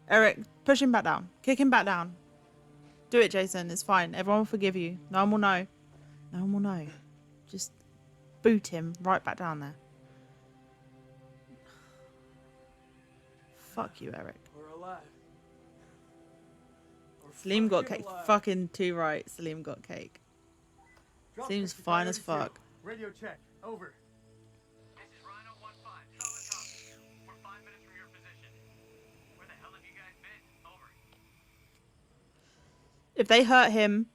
Speaker 1: Eric, push him back down. Kick him back down. Do it, Jason. It's fine. Everyone will forgive you. No one will know. No one will know. Just boot him right back down there. Fuck you, Eric.
Speaker 16: We're alive.
Speaker 1: Salim got cake. Fucking too right. Salim got cake. Seems fine as fuck.
Speaker 8: Radio check. Over.
Speaker 21: This is Rhino 1-5. Solid copy. We're 5 minutes from your position. Where the hell have you guys been? Over.
Speaker 1: If they hurt him...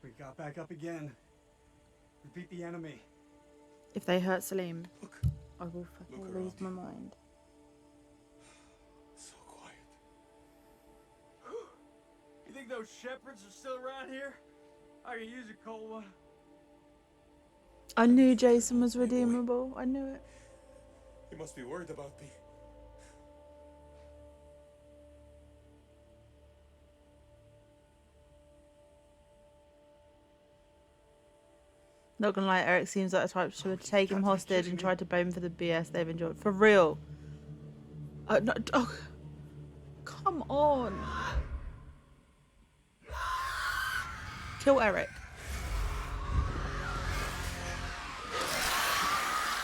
Speaker 8: We got back up again. Repeat the enemy.
Speaker 1: If they hurt Salim, I will fucking lose my mind.
Speaker 5: So quiet.
Speaker 16: You think those shepherds are still around here? I could use a cold one.
Speaker 1: I knew Jason was redeemable. I knew it.
Speaker 5: You must be worried about me.
Speaker 1: Not gonna lie, Eric seems like the type to take him hostage and try to blame him for the BS they've enjoyed. For real. No, oh, come on. Kill Eric.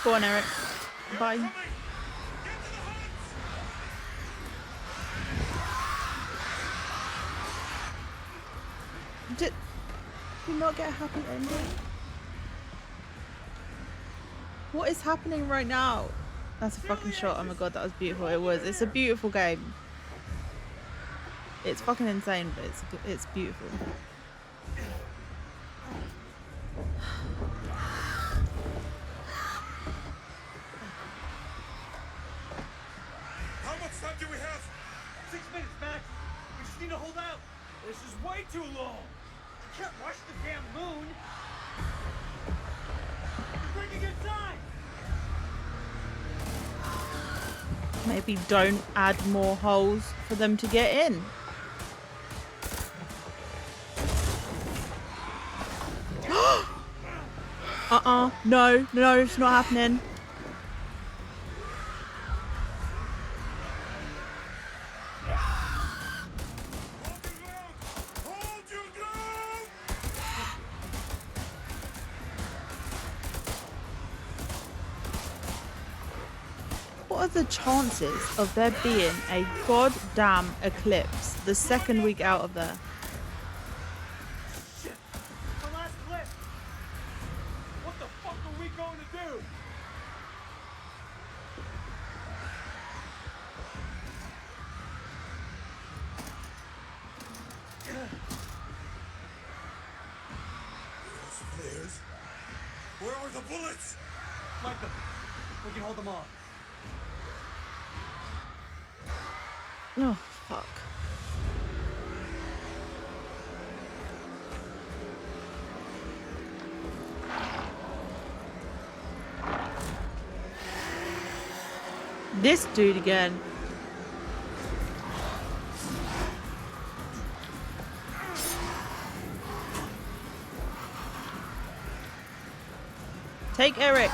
Speaker 1: Go on, Eric. Bye. Did you not get a happy ending? What is happening right now? That's a fucking shot. Oh my god, that was beautiful. It was. It's a beautiful game. It's fucking insane, but it's beautiful.
Speaker 5: How much time do we have?
Speaker 7: 6 minutes, Max. We just need to hold out. This is way too long. You can't rush the damn moon. You're breaking your time.
Speaker 1: Maybe don't add more holes for them to get in. No, it's not happening. What are the chances of there being a goddamn eclipse the second we get out of there?
Speaker 7: Shit. The last clip. What the fuck are we going to do?
Speaker 5: Those flares? Where are the bullets?
Speaker 8: Micah, we can hold them off.
Speaker 1: Oh, fuck. This dude again. Take Eric.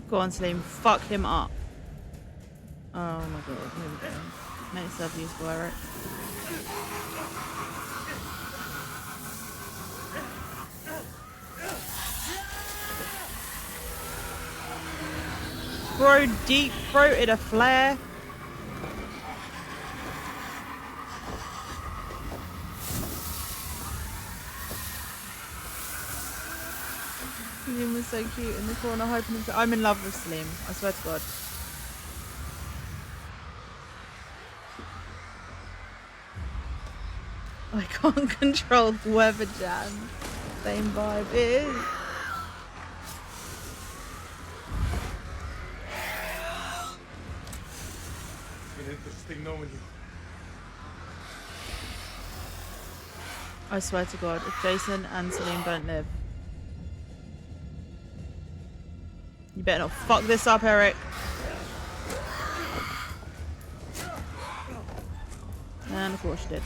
Speaker 1: Go on, Salim. Fuck him up. Oh my god. Here we go. Make yourself useful, Eric. Bro, deep throated a flare. Salim was so cute in the corner, hoping to. I'm in love with Salim. I swear to God. I can't control the weather, Jan. Same vibe. It is.
Speaker 5: It's been interesting knowing you.
Speaker 1: I swear to God, if Jason and Salim don't live. You better not fuck this up, Eric. And of course you did.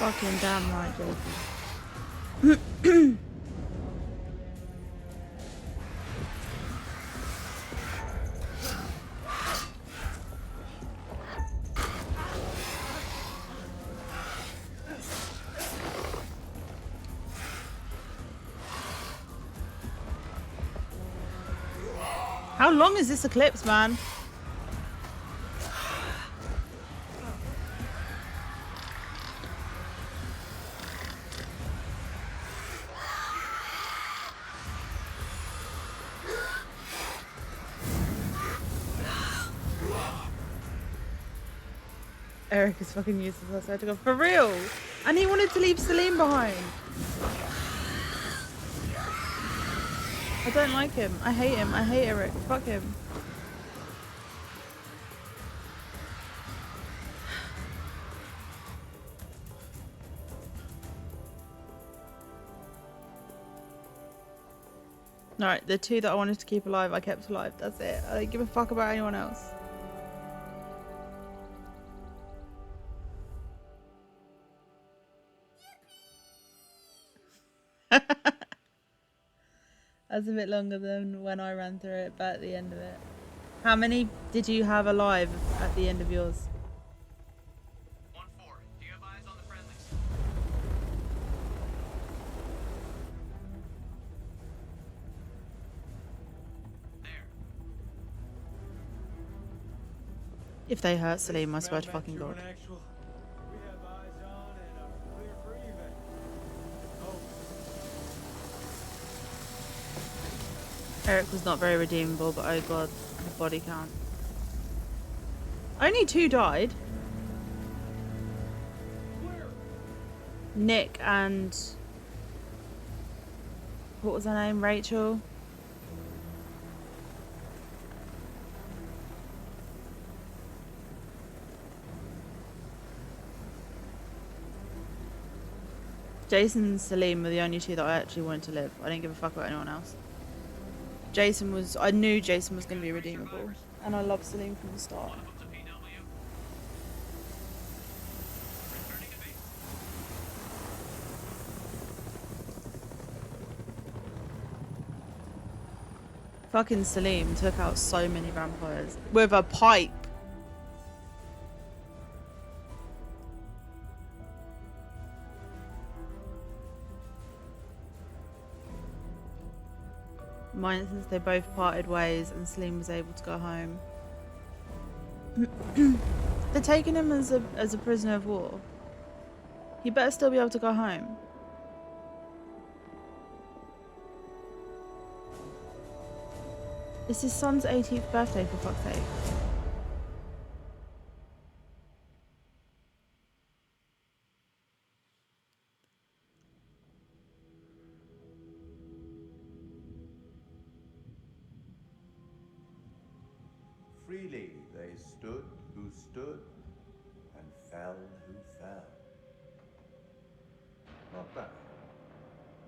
Speaker 1: Fucking damn right, Jason. How long is this eclipse, man? Eric is fucking useless. I swear to God. For real. And he wanted to leave Salim behind. I don't like him. I hate him. I hate Eric. Fuck him. Alright, the two that I wanted to keep alive, I kept alive. That's it. I don't give a fuck about anyone else. That's a bit longer than when I ran through it, but at the end of it. How many did you have alive at the end of yours?
Speaker 21: 1-4. Do you have eyes on the friendlies?
Speaker 1: If they hurt Salim, I swear to fucking God.
Speaker 5: We have eyes on and are clear for even.
Speaker 1: Eric was not very redeemable, but oh God, the body count. Only 2 died. Nick and... what was her name? Rachel? Jason and Salim were the only 2 that I actually wanted to live. I didn't give a fuck about anyone else. Jason was... I knew Jason was going to be redeemable. And I loved Salim from the start. Fucking Salim took out so many vampires. With a pipe. Mine, since they both parted ways and Salim was able to go home. They're taking him as a prisoner of war. He better still be able to go home. It's his son's 18th birthday, for fuck's sake.
Speaker 6: Freely they stood who stood, and fell who fell. Not bad.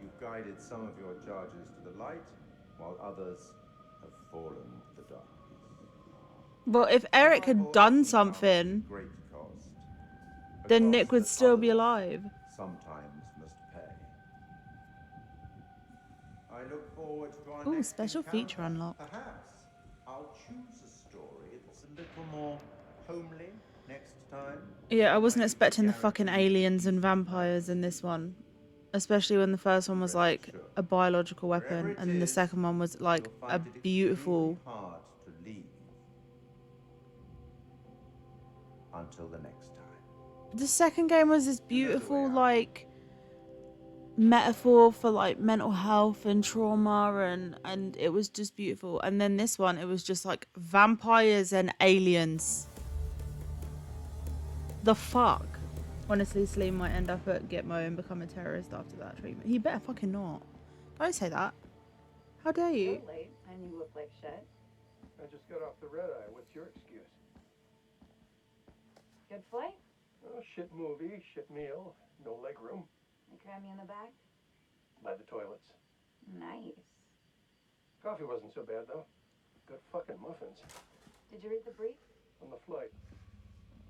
Speaker 6: You've guided some of your charges to the light, while others have fallen to the darkness.
Speaker 1: Well, if Eric had done something,
Speaker 6: Great cost. A
Speaker 1: then
Speaker 6: cost
Speaker 1: Nick would
Speaker 6: that
Speaker 1: still be
Speaker 6: others
Speaker 1: alive.
Speaker 6: sometimes must pay. I look forward to our
Speaker 1: Ooh,
Speaker 6: next
Speaker 1: special
Speaker 6: encounter.
Speaker 1: feature unlocked.
Speaker 6: Perhaps I'll choose a story that's a little more homely next time.
Speaker 1: Yeah, I wasn't expecting the fucking aliens and vampires in this one. Especially when the first one was like a biological weapon and then the second one was like a beautiful...
Speaker 6: hard to leave. Until the next time.
Speaker 1: The second game was this beautiful like metaphor for like mental health and trauma and it was just beautiful. And then this one, it was just like vampires and aliens. The fuck? Honestly, Salim might end up at Gitmo and become a terrorist after that treatment. He better fucking not. Don't say that. How dare you?
Speaker 2: You're late and you look like shit.
Speaker 22: I just got off the red eye. What's your excuse?
Speaker 2: Good flight?
Speaker 22: Oh, shit movie, shit meal, no leg room.
Speaker 2: They cram you in the back?
Speaker 22: By the toilets.
Speaker 2: Nice.
Speaker 22: Coffee wasn't so bad, though. Good fucking muffins.
Speaker 2: Did you read the brief?
Speaker 22: On the flight.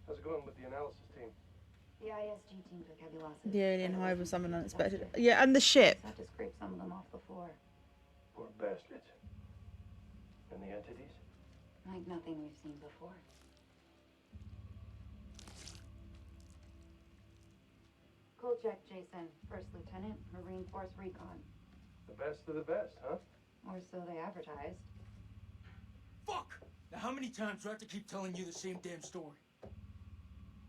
Speaker 22: How's it going with the analysis team?
Speaker 2: The ISG team took heavy losses.
Speaker 1: The alien hive was something unexpected. Yeah, and the ship.
Speaker 2: Had to scrape some of them off the floor.
Speaker 22: Poor bastards. And the entities?
Speaker 2: Like nothing we've seen before. Kolchak Jason, First Lieutenant, Marine Force Recon.
Speaker 22: The best of the best, huh?
Speaker 2: Or so they advertised.
Speaker 16: Fuck! Now how many times do I have to keep telling you the same damn story?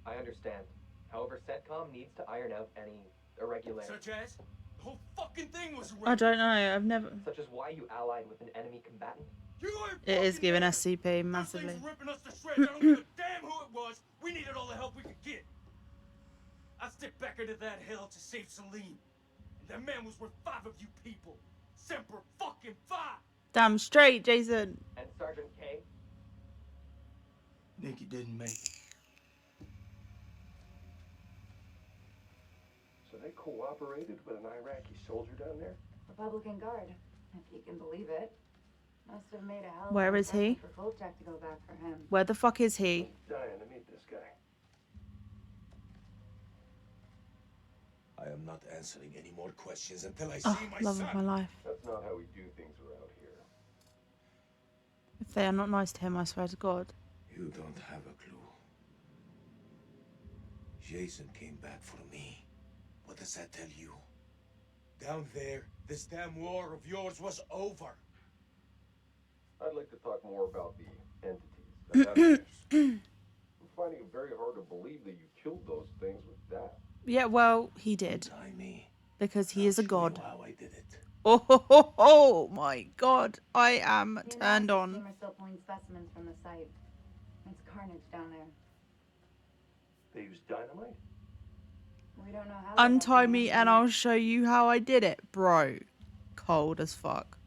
Speaker 15: I understand. However, CENTCOM needs to iron out any irregularities.
Speaker 16: Such as? The whole fucking thing was
Speaker 1: I
Speaker 16: irregular.
Speaker 1: don't know. I've never.
Speaker 15: Such as why you allied with an enemy combatant?
Speaker 16: You ain't
Speaker 1: It is
Speaker 16: fucking
Speaker 1: giving
Speaker 16: there.
Speaker 1: SCP
Speaker 16: Those
Speaker 1: massively.
Speaker 16: things ripping us to shreds. I don't give a damn who it was. We needed all the help we could get. I stepped back into that hell to save Celine. And that man was worth 5 of you people. Semper fucking 5.
Speaker 1: Damn straight, Jason.
Speaker 15: And Sergeant K?
Speaker 16: Nikki didn't make it.
Speaker 22: So they cooperated with an Iraqi soldier down there?
Speaker 2: Republican Guard, if you can believe it. Must have made a hell of
Speaker 1: Where
Speaker 2: an
Speaker 1: is he?
Speaker 2: investment for Kolchak to go back for him.
Speaker 1: Where the fuck is he?
Speaker 22: Dying to meet this guy.
Speaker 3: I am not answering any more questions until I see
Speaker 1: Oh,
Speaker 3: my
Speaker 1: love
Speaker 3: son.
Speaker 1: of my life.
Speaker 22: That's not how we do things around here.
Speaker 1: If they are not nice to him, I swear to God.
Speaker 3: You don't have a clue. Jason came back for me. What does that tell you? Down there, this damn war of yours was over.
Speaker 22: I'd like to talk more about the entities. I'm finding it very hard to believe that you killed those things with that.
Speaker 1: Yeah, well, he did. Because he is a god.
Speaker 3: How I did it.
Speaker 1: Oh my God. I am
Speaker 2: The
Speaker 1: turned
Speaker 2: analysis
Speaker 1: on.
Speaker 2: team are still pulling specimens from the site. It's carnage down there.
Speaker 22: They used dynamite?
Speaker 2: We don't know how.
Speaker 1: Untie me and I'll show you how I did it, bro. Cold as fuck.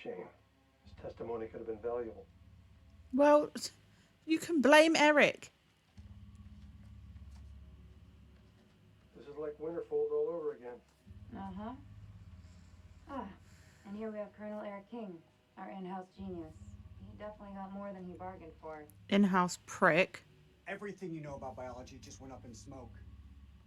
Speaker 22: Shame. His testimony could have been valuable.
Speaker 1: Well, you can blame Eric.
Speaker 22: This is like Winterfold all over again.
Speaker 2: Uh-huh. Ah, and here we have Colonel Eric King, our in-house genius. He definitely got more than he bargained for.
Speaker 1: In-house prick.
Speaker 8: Everything you know about biology just went up in smoke.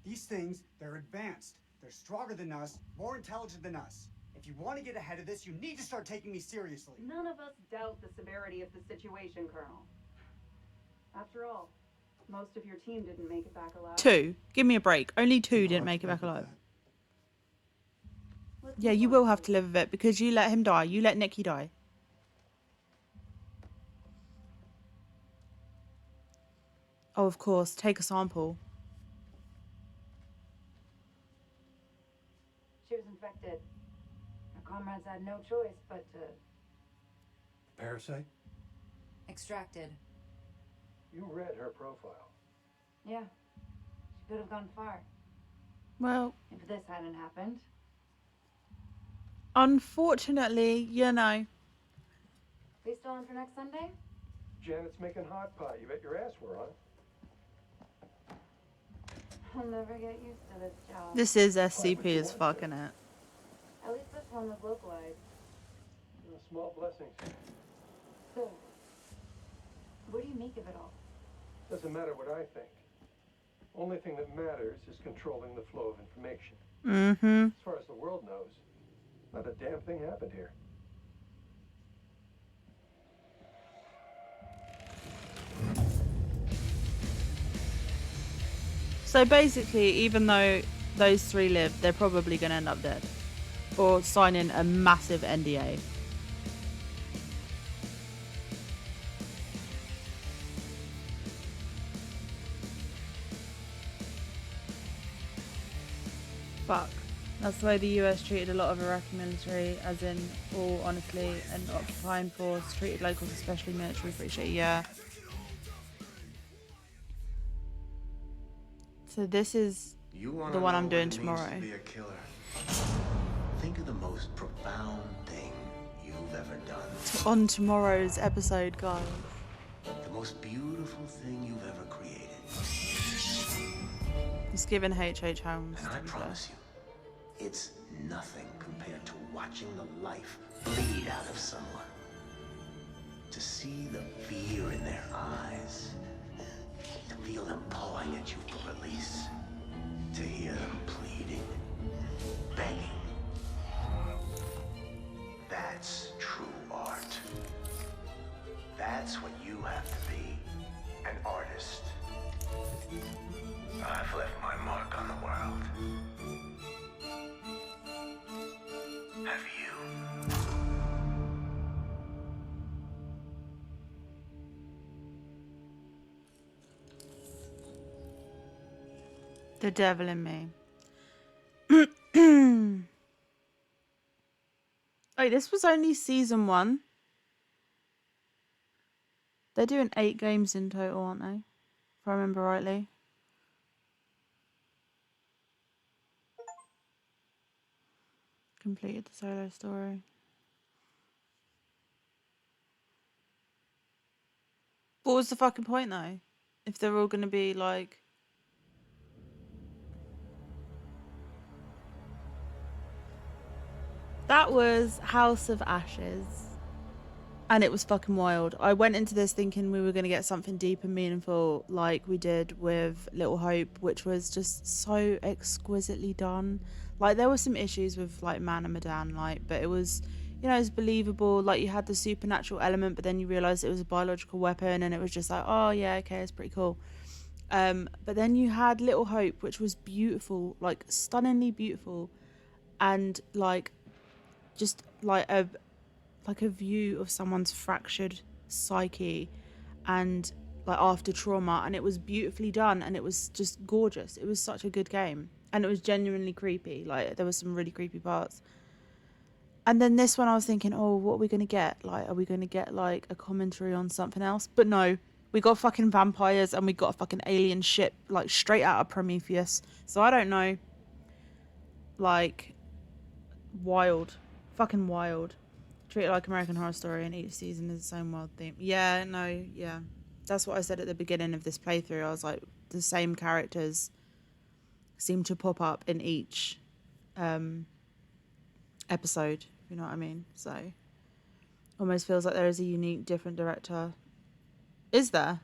Speaker 8: These things, they're advanced. They're stronger than us, more intelligent than us. If you want to get ahead of this, you need to start taking me seriously.
Speaker 20: None of us doubt the severity of the situation, Colonel. After all, most of your team didn't make it back alive.
Speaker 1: 2. Give me a break. Only 2 didn't make it back alive. Yeah, you will have to live with it because you let him die. You let Nikki die. Oh, of course. Take a sample.
Speaker 2: She was infected. Her comrades had no choice but to...
Speaker 22: Parasite?
Speaker 20: Extracted.
Speaker 22: You read her profile.
Speaker 2: Yeah. She could have gone far.
Speaker 1: Well,
Speaker 2: If this hadn't happened.
Speaker 1: unfortunately, you know.
Speaker 2: We still on for next Sunday?
Speaker 22: Janet's making hot pot. You bet your ass we're on.
Speaker 2: I'll never get used to this job.
Speaker 1: This is SCP as fuck, innit?
Speaker 2: At least this one was localized.
Speaker 22: Small blessings.
Speaker 2: So, what do you make of it all?
Speaker 22: Doesn't matter what I think. Only thing that matters is controlling the flow of information.
Speaker 1: Mm-hmm.
Speaker 22: As far as the world knows, not a damn thing happened here.
Speaker 1: So basically, even though those 3 live, they're probably going to end up dead. Or signing a massive NDA. Fuck. That's the way the US treated a lot of Iraqi military, as in, all honestly, an occupying force, treated locals, especially military, pretty shit, yeah. So this is the one I'm doing tomorrow.
Speaker 23: To be a killer. Think of the most profound thing you've ever done.
Speaker 1: On tomorrow's episode, guys.
Speaker 23: The most beautiful thing you've ever created.
Speaker 1: It's given H.H. Holmes.
Speaker 23: And I promise you, it's nothing compared to watching the life bleed out of someone. To see the fear in their eyes. To feel them pawing at you for release. To hear them pleading, begging. That's true art. That's what you have to be, an artist. I've left my mark on the world.
Speaker 1: The devil in me. Oh, this was only season 1. They're doing 8 games in total, aren't they? If I remember rightly. Completed the solo story. What was the fucking point though? If they're all gonna be like... That was House of Ashes. And it was fucking wild. I went into this thinking we were going to get something deep and meaningful like we did with Little Hope, which was just so exquisitely done. Like, there were some issues with, like, Man and Medan, like, but it was, you know, it was believable. Like, you had the supernatural element, but then you realised it was a biological weapon, and it was just like, oh, yeah, okay, it's pretty cool. But then you had Little Hope, which was beautiful, like, stunningly beautiful, and, like, just, like a view of someone's fractured psyche and like after trauma, and it was beautifully done and it was just gorgeous. It was such a good game and it was genuinely creepy. Like, there was some really creepy parts. And then this one I was thinking, oh, what are we gonna get? Like, are we gonna get like a commentary on something else? But no, we got fucking vampires and we got a fucking alien ship like straight out of Prometheus. So I don't know. Like, wild. Fucking wild. Treat it like American Horror Story, and each season is its own world theme. Yeah, no, yeah. That's what I said at the beginning of this playthrough. I was like, the same characters seem to pop up in each episode, you know what I mean? So, almost feels like there is a unique, different director. Is there?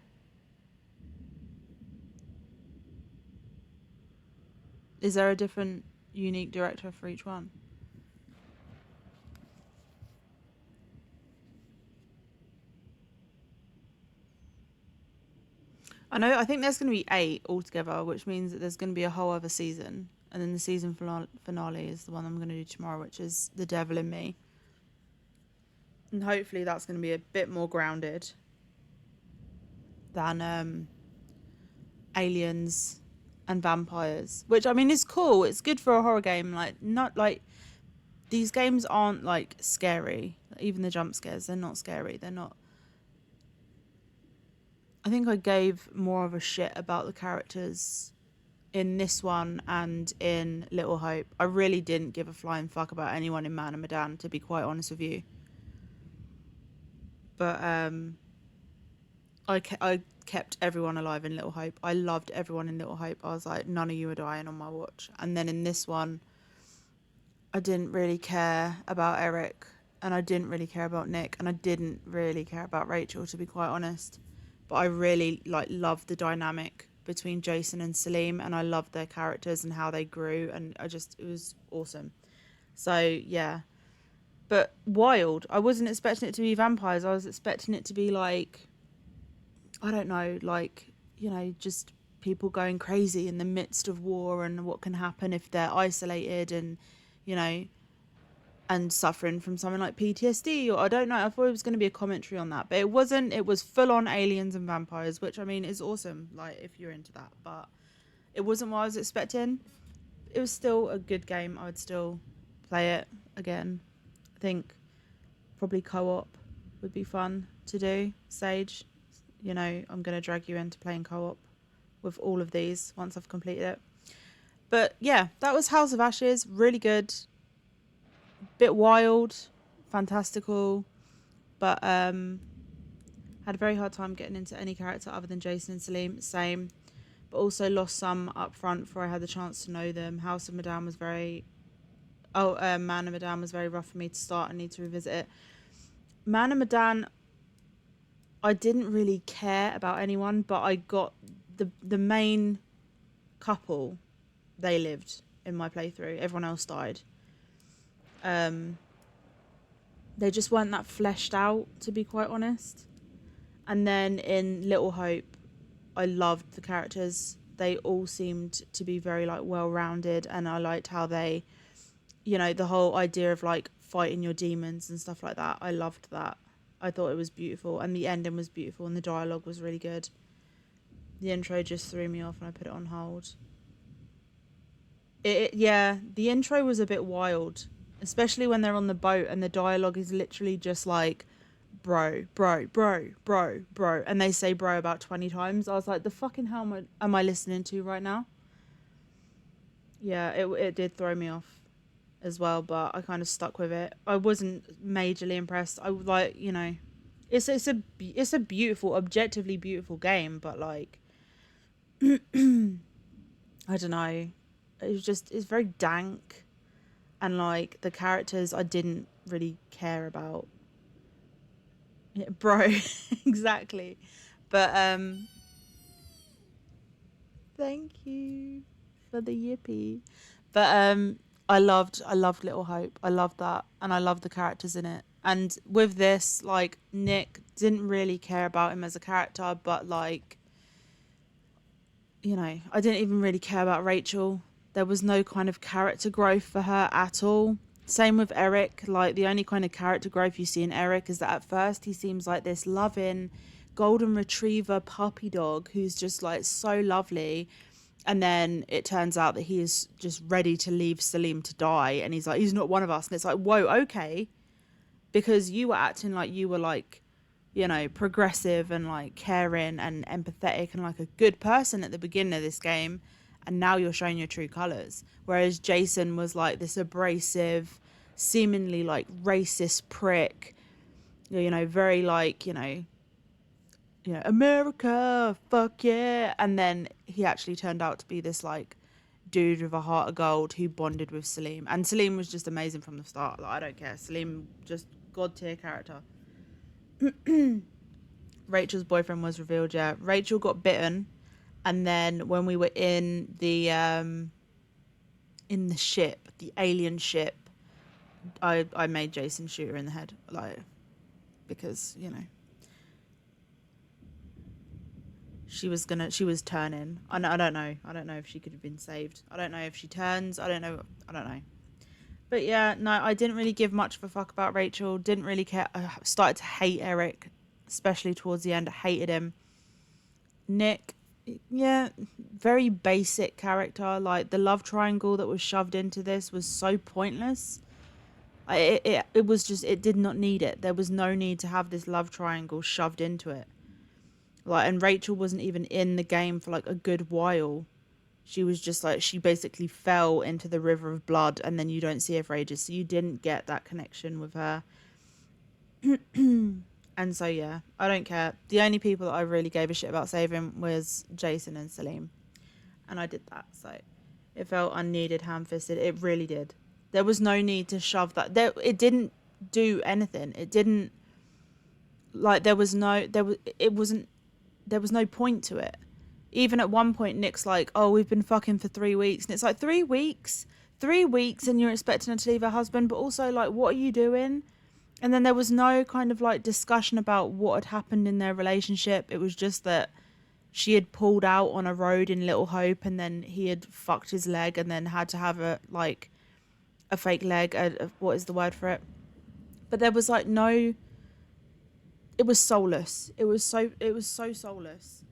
Speaker 1: Is there a different, unique director for each one? I think there's going to be 8 altogether, which means that there's going to be a whole other season. And then the season finale is the one I'm going to do tomorrow, which is The Devil in Me. And hopefully that's going to be a bit more grounded than aliens and vampires. Which, I mean, is cool. It's good for a horror game. Like, not like... These games aren't, like, scary. Even the jump scares, they're not scary. They're not... I think I gave more of a shit about the characters in this one and in Little Hope. I really didn't give a flying fuck about anyone in Man and Medan, to be quite honest with you. But I kept everyone alive in Little Hope. I loved everyone in Little Hope. I was like, none of you are dying on my watch. And then in this one, I didn't really care about Eric, and I didn't really care about Nick, and I didn't really care about Rachel, to be quite honest. But I really loved the dynamic between Jason and Salim, and I loved their characters and how they grew, and it was awesome. So yeah, but wild. I wasn't expecting it to be vampires. I was expecting it to be like, I don't know, like, you know, just people going crazy in the midst of war and what can happen if they're isolated and, you know, and suffering from something like PTSD, or I don't know. I thought it was going to be a commentary on that, but it wasn't. It was full on aliens and vampires, which, I mean, is awesome, like, if you're into that, but it wasn't what I was expecting. It was still a good game. I would still play it again. I think probably co-op would be fun to do. Sage, you know, I'm going to drag you into playing co-op with all of these once I've completed it. But yeah, that was House of Ashes. Really good. Bit wild, fantastical, but had a very hard time getting into any character other than Jason and Salim. Same, but also lost some up front before I had the chance to know them. House of Madame was very... Man of Medan was very rough for me to start. I need to revisit it. Man of Medan, I didn't really care about anyone, but I got the main couple. They lived in my playthrough. Everyone else died. They just weren't that fleshed out, to be quite honest. And then in Little Hope, I loved the characters. They all seemed to be very, like, well-rounded, and I liked how they, you know, the whole idea of, like, fighting your demons and stuff like that. I loved that. I thought it was beautiful, and the ending was beautiful, and the dialogue was really good. The intro just threw me off, and I put it on hold. Yeah, the intro was a bit wild, especially when they're on the boat and the dialogue is literally just like, bro, bro, bro, bro, bro, and they say bro about 20 times. I was like, the fucking hell am I listening to right now? Yeah, it did throw me off as well, but I kind of stuck with it. I wasn't majorly impressed. I like, you know, it's a beautiful, objectively beautiful game, but like, I don't know, it's very dank, and like the characters I didn't really care about. Yeah, bro, exactly. But thank you for the yippee. But I loved Little Hope. I loved that, and I loved the characters in it. And with this, like, Nick, didn't really care about him as a character, but like, you know, I didn't even really care about Rachel. There was no kind of character growth for her at all. Same with Eric. Like, the only kind of character growth you see in Eric is that at first he seems like this loving golden retriever puppy dog who's just like so lovely, and then it turns out that he is just ready to leave Salim to die, and he's like, he's not one of us. And it's like, whoa, okay, because you were acting like you were like, you know, progressive and like caring and empathetic and like a good person at the beginning of this game, and now you're showing your true colors. Whereas Jason was like this abrasive, seemingly like racist prick, you know, very like, you know, America, fuck yeah. And then he actually turned out to be this like dude with a heart of gold who bonded with Salim. And Salim was just amazing from the start. Like, I don't care. Salim, just god tier character. Rachel's boyfriend was revealed, yeah. Rachel got bitten, and then when we were in the ship, the alien ship, I made Jason shoot her in the head. Like, because, you know, she was turning. I don't know if she could have been saved. I don't know if she turns. I don't know. But yeah, no, I didn't really give much of a fuck about Rachel. Didn't really care. I started to hate Eric, especially towards the end. I hated him. Nick, yeah, very basic character. Like, the love triangle that was shoved into this was so pointless. It was just, it did not need it. There was no need to have this love triangle shoved into it. Like, and Rachel wasn't even in the game for like a good while. She was just like, she basically fell into the river of blood, and then you don't see her for ages, so you didn't get that connection with her. And so yeah, I don't care. The only people that I really gave a shit about saving was Jason and Salim, and I did that. So it felt unneeded, ham-fisted. It really did. There was no need to shove that. It didn't do anything. It didn't, like, there was no point to it. Even at one point, Nick's like, oh, we've been fucking for 3 weeks. And it's like, 3 weeks? 3 weeks and you're expecting her to leave her husband? But also, like, what are you doing? And then there was no kind of, like, discussion about what had happened in their relationship. It was just that she had pulled out on a road in Little Hope, and then he had fucked his leg and then had to have a fake leg. What is the word for it? But there was, like, no... It was soulless. It was so soulless.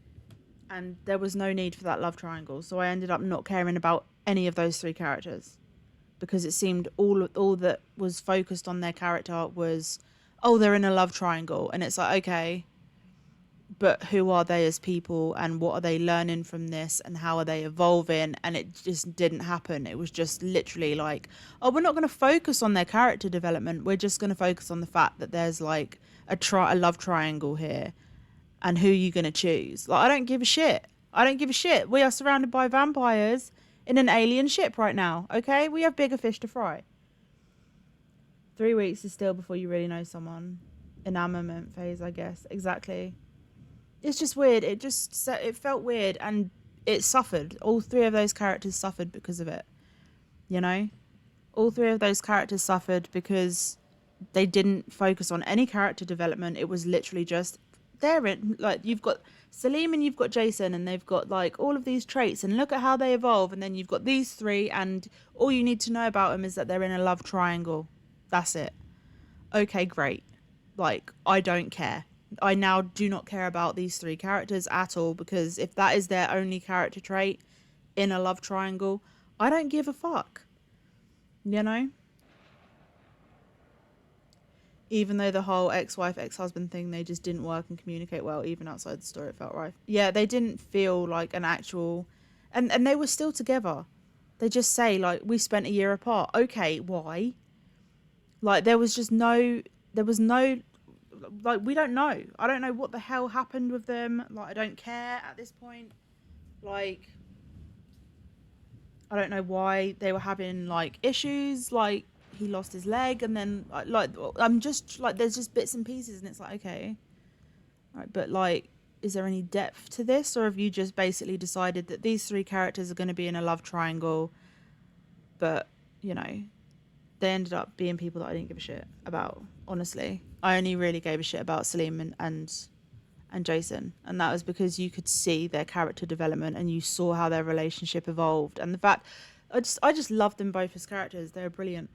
Speaker 1: And there was no need for that love triangle. So I ended up not caring about any of those 3 characters, because it seemed all that was focused on their character was, oh, they're in a love triangle. And it's like, okay, but who are they as people, and what are they learning from this, and how are they evolving? And it just didn't happen. It was just literally like, oh, we're not going to focus on their character development. We're just going to focus on the fact that there's like a love triangle here, and who you going to choose. Like, I don't give a shit. We are surrounded by vampires in an alien ship right now, okay? We have bigger fish to fry. 3 weeks is still before you really know someone. Enamorment phase, I guess. Exactly. It's just weird. It felt weird, and it suffered. All 3 of those characters suffered because of it. You know? All 3 of those characters suffered because they didn't focus on any character development. It was literally just, like, you've got Salim and you've got Jason, and they've got like all of these traits, and look at how they evolve. And then you've got these 3, and all you need to know about them is that they're in a love triangle. That's it. Okay, great. Like, I don't care. I now do not care about these 3 characters at all, because if that is their only character trait, in a love triangle, I don't give a fuck, you know? Even though the whole ex-wife, ex-husband thing, they just didn't work and communicate well, even outside the story, it felt right. Yeah, they didn't feel like an actual... And they were still together. They just say, like, we spent a year apart. Okay, why? Like, there was no... Like, we don't know. I don't know what the hell happened with them. Like, I don't care at this point. Like, I don't know why they were having, like, issues. Like, he lost his leg, and then, like, I'm just, like, there's just bits and pieces, and it's like, okay. Right, but, like, is there any depth to this, or have you just basically decided that these three characters are going to be in a love triangle, but, you know, they ended up being people that I didn't give a shit about, honestly. I only really gave a shit about Salim and Jason, and that was because you could see their character development and you saw how their relationship evolved, and the fact I just loved them both as characters. They were brilliant.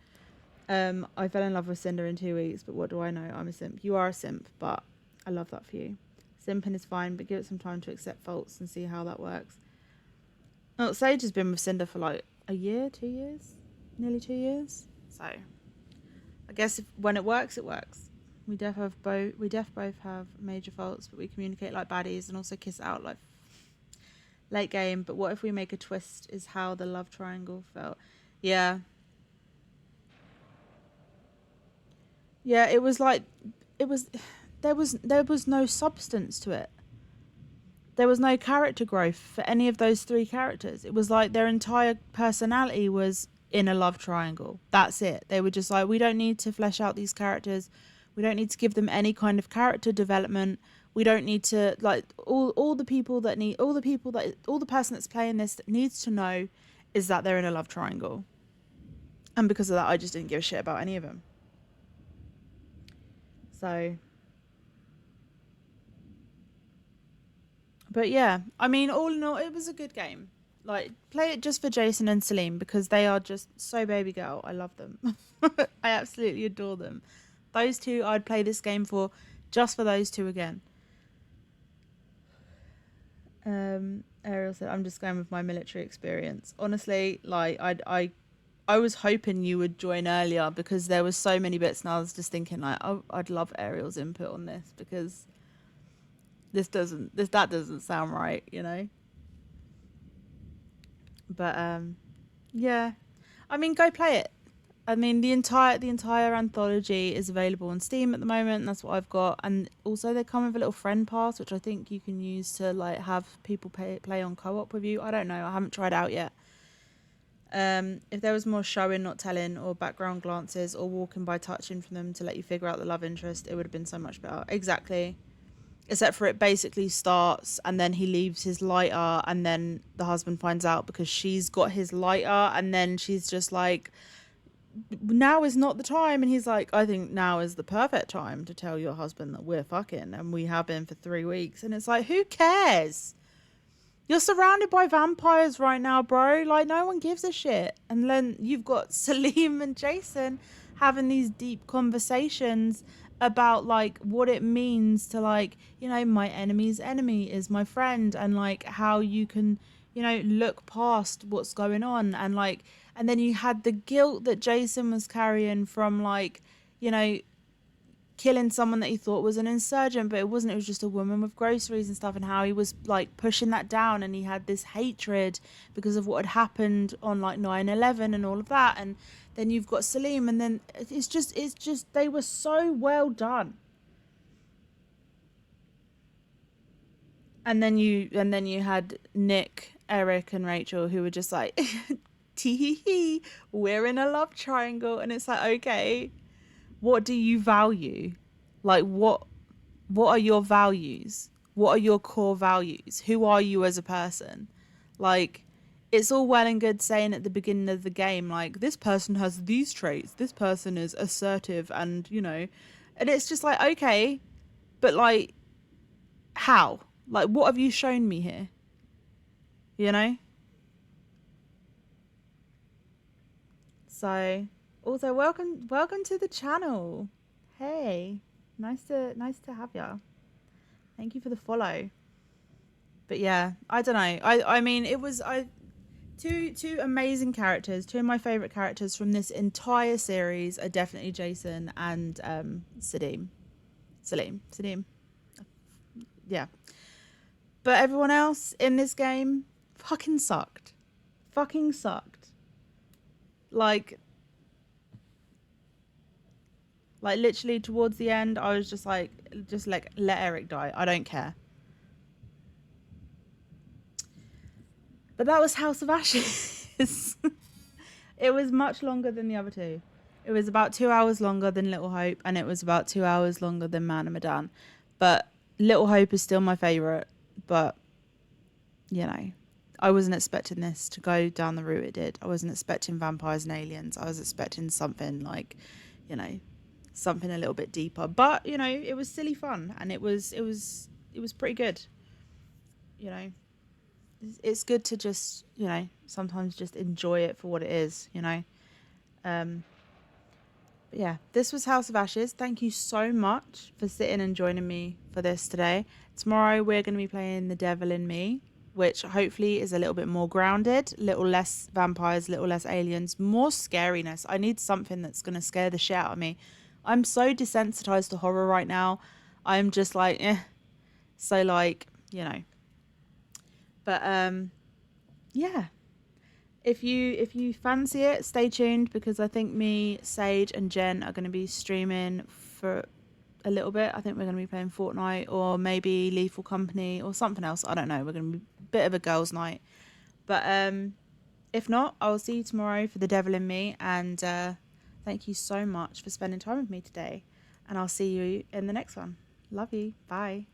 Speaker 1: I fell in love with Cinder in 2 weeks, but what do I know? I'm a simp. You are a simp, but I love that for you. Simping is fine, but give it some time to accept faults and see how that works. Oh, Sage has been with Cinder for like a year, 2 years, nearly 2 years. So I guess when it works, it works. We def both have major faults, but we communicate like baddies and also kiss out like late game. But what if we make a twist? Is how the love triangle felt. Yeah. Yeah, it was like there was no substance to it. There was no character growth for any of those three characters. It was like their entire personality was in a love triangle. That's it. They were just like, we don't need to flesh out these characters. We don't need to give them any kind of character development. We don't need to, like, all the person that's playing this that needs to know is that they're in a love triangle. And because of that, I just didn't give a shit about any of them. So, but yeah, I mean, all in all, it was a good game. Like, play it just for Jason and Salim because they are just so baby girl. I love them. I absolutely adore them. Those two, I'd play this game for just for those two again. Ariel said, I'm just going with my military experience. Honestly, like, I was hoping you would join earlier because there was so many bits and I was just thinking like, oh, I'd love Ariel's input on this because that doesn't sound right, you know? But, yeah, I mean, go play it. I mean, the entire anthology is available on Steam at the moment. And that's what I've got. And also they come with a little friend pass, which I think you can use to like have people play on co-op with you. I don't know. I haven't tried out yet. If there was more showing, not telling, or background glances, or walking by touching from them to let you figure out the love interest, it would have been so much better. Exactly. Except for it basically starts and then he leaves his lighter and then the husband finds out because she's got his lighter and then she's just like, now is not the time. And he's like, I think now is the perfect time to tell your husband that we're fucking and we have been for 3 weeks. And it's like, who cares? You're surrounded by vampires right now, bro. Like, no one gives a shit. And then you've got Salim and Jason having these deep conversations about, like, what it means to, like, you know, my enemy's enemy is my friend. And, like, how you can, you know, look past what's going on. And, like, and then you had the guilt that Jason was carrying from, like, you know, killing someone that he thought was an insurgent, but it wasn't. It was just a woman with groceries and stuff, and how he was like pushing that down, and he had this hatred because of what had happened on like 9/11 and all of that. And then you've got Salim, and then it's just they were so well done. And then you had Nick, Eric, and Rachel, who were just like, tee hee hee, we're in a love triangle, and it's like, okay, what do you value? Like, what are your values? What are your core values? Who are you as a person? Like, it's all well and good saying at the beginning of the game, like, this person has these traits, this person is assertive, and, you know, and it's just like, okay, but, like, how? Like, what have you shown me here? You know? So, also, welcome to the channel. Hey, nice to have ya. Thank you for the follow. But yeah, I don't know. I mean, it was Two amazing characters. Two of my favorite characters from this entire series are definitely Jason and Salim. Yeah. But everyone else in this game fucking sucked. Fucking sucked. Like literally towards the end, I was just like let Eric die. I don't care. But that was House of Ashes. It was much longer than the other two. It was about 2 hours longer than Little Hope, and it was about 2 hours longer than Man of Medan. But Little Hope is still my favourite. But, you know, I wasn't expecting this to go down the route it did. I wasn't expecting vampires and aliens. I was expecting something like, you know, something a little bit deeper. But, you know, it was silly fun, and it was pretty good. You know, it's good to just, you know, sometimes just enjoy it for what it is, you know. But yeah, this was House of Ashes. Thank you so much for sitting and joining me for this today. Tomorrow we're going to be playing The Devil in Me, which hopefully is a little bit more grounded, a little less vampires, a little less aliens, more scariness. I need something that's going to scare the shit out of me. I'm so desensitized to horror right now. I'm just like, so like, you know. But yeah. If you fancy it, stay tuned, because I think me, Sage, and Jen are going to be streaming for a little bit. I think we're going to be playing Fortnite or maybe Lethal Company or something else. I don't know. We're going to be a bit of a girls' night. But if not, I'll see you tomorrow for The Devil in Me. And thank you so much for spending time with me today. And I'll see you in the next one. Love you. Bye.